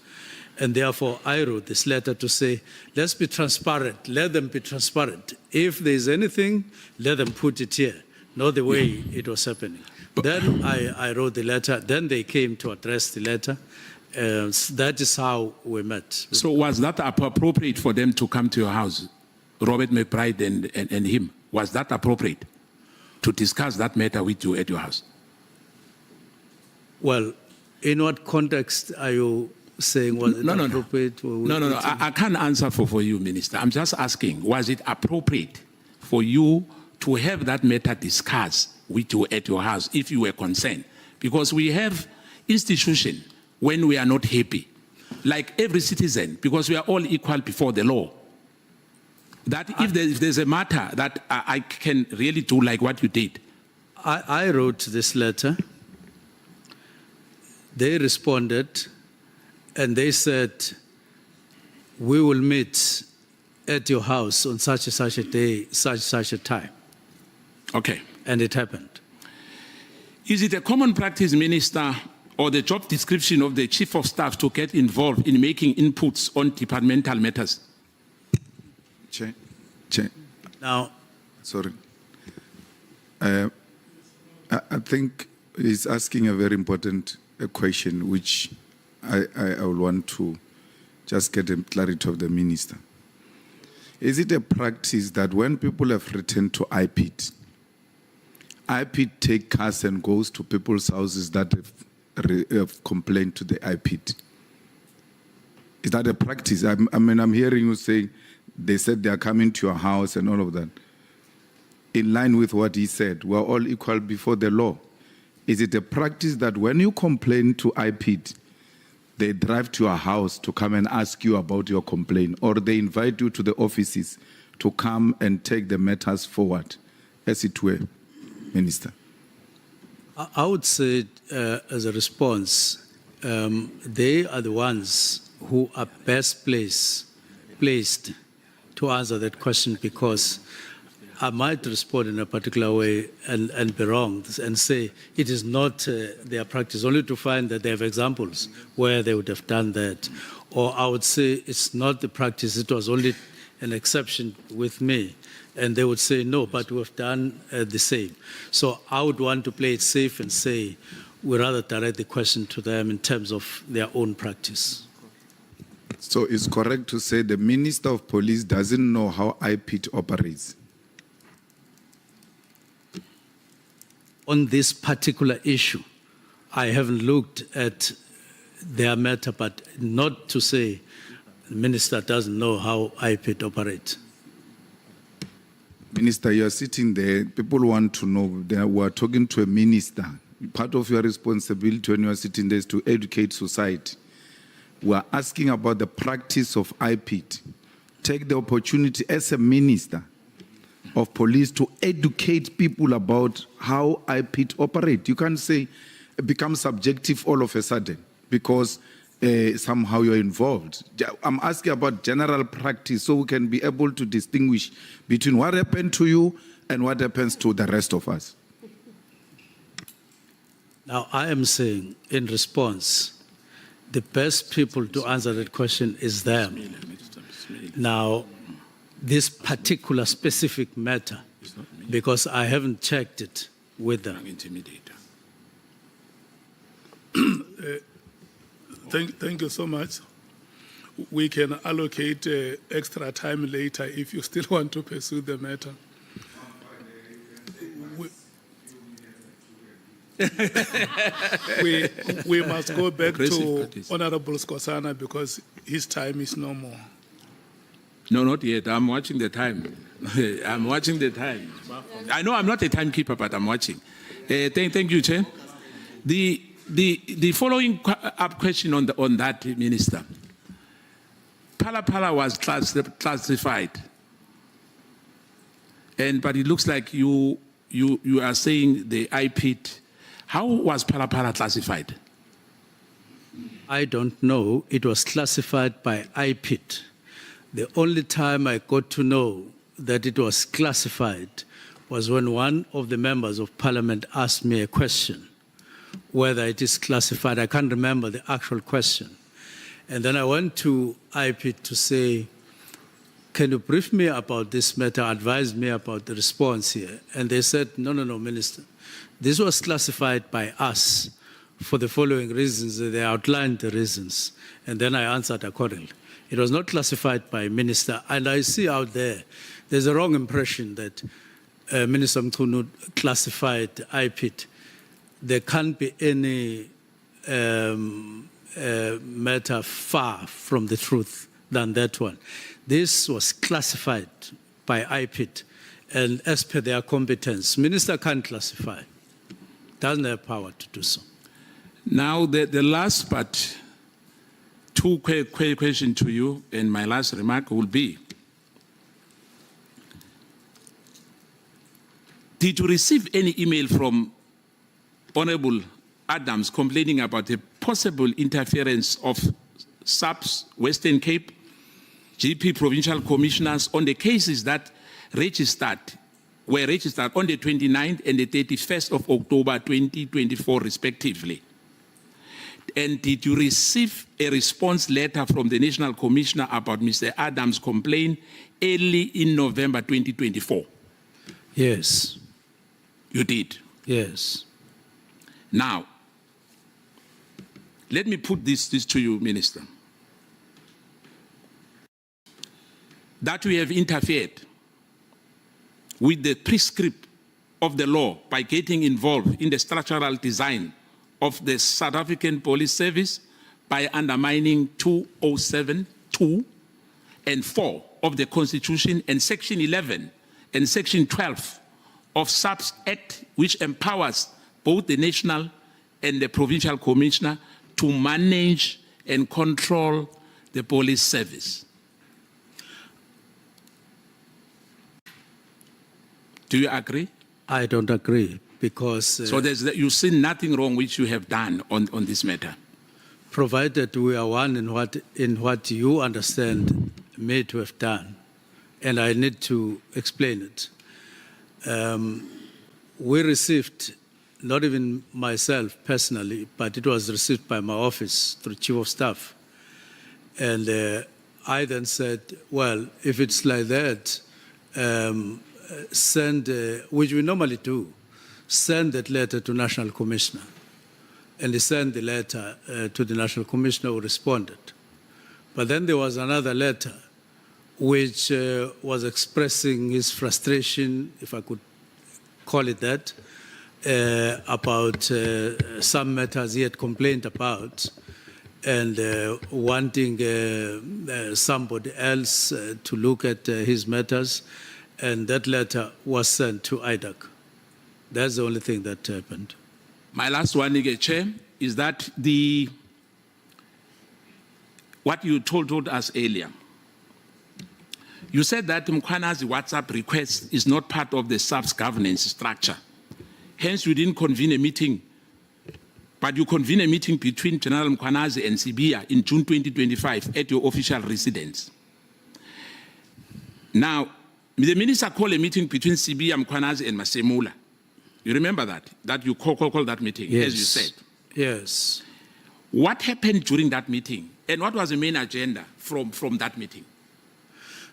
And therefore, I wrote this letter to say, let's be transparent. Let them be transparent. If there's anything, let them put it here, not the way it was happening. Then I wrote the letter. Then they came to address the letter. That is how we met.
So was that appropriate for them to come to your house, Robert McBride and him? Was that appropriate to discuss that matter with you at your house?
Well, in what context are you saying was it appropriate?
No. I can't answer for you, Minister. I'm just asking, was it appropriate for you to have that matter discussed with you at your house if you were concerned? Because we have institutions when we are not happy, like every citizen, because we are all equal before the law. That if there's a matter that I can really do like what you did.
I wrote this letter. They responded, and they said, we will meet at your house on such and such a day, such a time.
Okay.
And it happened.
Is it a common practice, Minister, or the job description of the Chief of Staff to get involved in making inputs on departmental matters?
Chair.
Now,
Sorry. I think he's asking a very important question, which I will want to just get a clarity of the minister. Is it a practice that when people have returned to IPIT, IPIT take cars and goes to people's houses that have complained to the IPIT? Is that a practice? I'm hearing you say they said they are coming to your house and all of that. In line with what he said, we're all equal before the law. Is it a practice that when you complain to IPIT, they drive to your house to come and ask you about your complaint, or they invite you to the offices to come and take the matters forward, as it were, Minister?
I would say, as a response, they are the ones who are best placed to answer that question, because I might respond in a particular way and be wrong and say it is not their practice, only to find that they have examples where they would have done that. Or I would say it's not the practice, it was only an exception with me. And they would say, no, but we've done the same. So I would want to play it safe and say we rather direct the question to them in terms of their own practice.
So it's correct to say the Minister of Police doesn't know how IPIT operates?
On this particular issue, I haven't looked at their matter, but not to say the minister doesn't know how IPIT operates.
Minister, you are sitting there. People want to know. We are talking to a minister. Part of your responsibility when you are sitting there is to educate society. We are asking about the practice of IPIT. Take the opportunity as a minister of police to educate people about how IPIT operate. You can't say it becomes subjective all of a sudden because somehow you're involved. I'm asking about general practice so we can be able to distinguish between what happened to you and what happens to the rest of us.
Now, I am saying in response, the best people to answer that question is them. Now, this particular specific matter, because I haven't checked it with them.
Thank you so much. We can allocate extra time later if you still want to pursue the matter. We must go back to Honorable Skosana because his time is no more.
No, not yet. I'm watching the time. I'm watching the time. I know I'm not a timekeeper, but I'm watching. Thank you, Chair. The following up question on that, Minister. Pala was classified, but it looks like you are saying the IPIT. How was Pala classified?
I don't know. It was classified by IPIT. The only time I got to know that it was classified was when one of the members of Parliament asked me a question, whether it is classified. I can't remember the actual question. And then I went to IPIT to say, can you brief me about this matter, advise me about the response here? And they said, no, Minister. This was classified by us for the following reasons. They outlined the reasons. And then I answered accordingly. It was not classified by Minister. And I see out there's a wrong impression that Minister Mchunu classified IPIT. There can't be any matter far from the truth than that one. This was classified by IPIT, and as per their competence, Minister can't classify. Doesn't have power to do so.
Now, the last part, two questions to you, and my last remark will be, Did you receive any email from Honorable Adams complaining about the possible interference of SAPS, Western Cape, GP provincial commissioners on the cases that were registered on the 29th and the 31st of October 2024 respectively? And did you receive a response letter from the National Commissioner about Mr. Adams' complaint early in November 2024?
Yes,
You did.
yes.
Now, let me put this to you, Minister. That we have interfered with the prescript of the law by getting involved in the structural design of the South African Police Service by undermining 207(2) and 4 of the Constitution and Section 11 and Section 12 of SAPS Act, which empowers both the national and the provincial commissioner to manage and control the police service. Do you agree?
I don't agree because
So you see nothing wrong which you have done on this matter.
provided we are one in what you understand me to have done, and I need to explain it. We received, not even myself personally, but it was received by my office through Chief of Staff. And I then said, well, if it's like that, send, which we normally do, send that letter to National Commissioner. And he sent the letter to the National Commissioner who responded. But then there was another letter which was expressing his frustration, if I could call it that, about some matters he had complained about and wanting somebody else to look at his matters. And that letter was sent to IDAC. That's the only thing that happened.
My last one, Chair, is that what you told us earlier. You said that Mkhwanazi WhatsApp request is not part of the SAPS governance structure. Hence, you didn't convene a meeting, but you convened a meeting between General Mkhwanazi and Sibia in June 2025 at your official residence. Now, the minister called a meeting between Sibia, Mkhwanazi, and Masemula. You remember that? That you call that meeting,
Yes.
as you said.
Yes.
What happened during that meeting? And what was the main agenda from that meeting?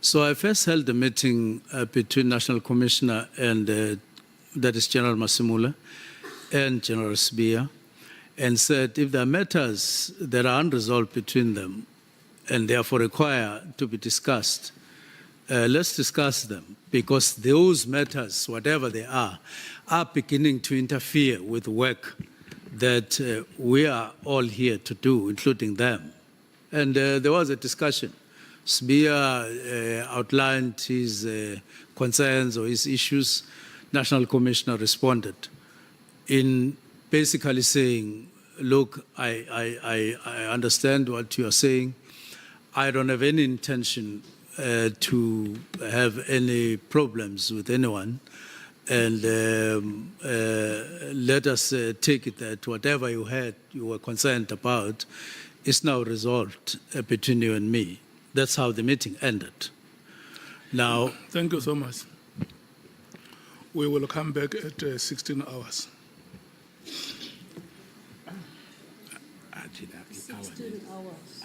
So I first held a meeting between National Commissioner and that is General Masemula and General Sibia, and said if there are matters that are unresolved between them and therefore require to be discussed, let's discuss them, because those matters, whatever they are beginning to interfere with work that we are all here to do, including them. And there was a discussion. Sibia outlined his concerns or his issues. National Commissioner responded in basically saying, look, I understand what you are saying. I don't have any intention to have any problems with anyone. And let us take it that whatever you were concerned about, is now resolved between you and me. That's how the meeting ended. Now,
Thank you so much. We will come back at 16 hours.
16 hours.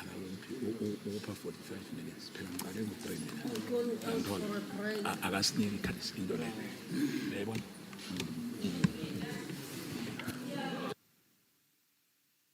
45 minutes.
We're going out for a break.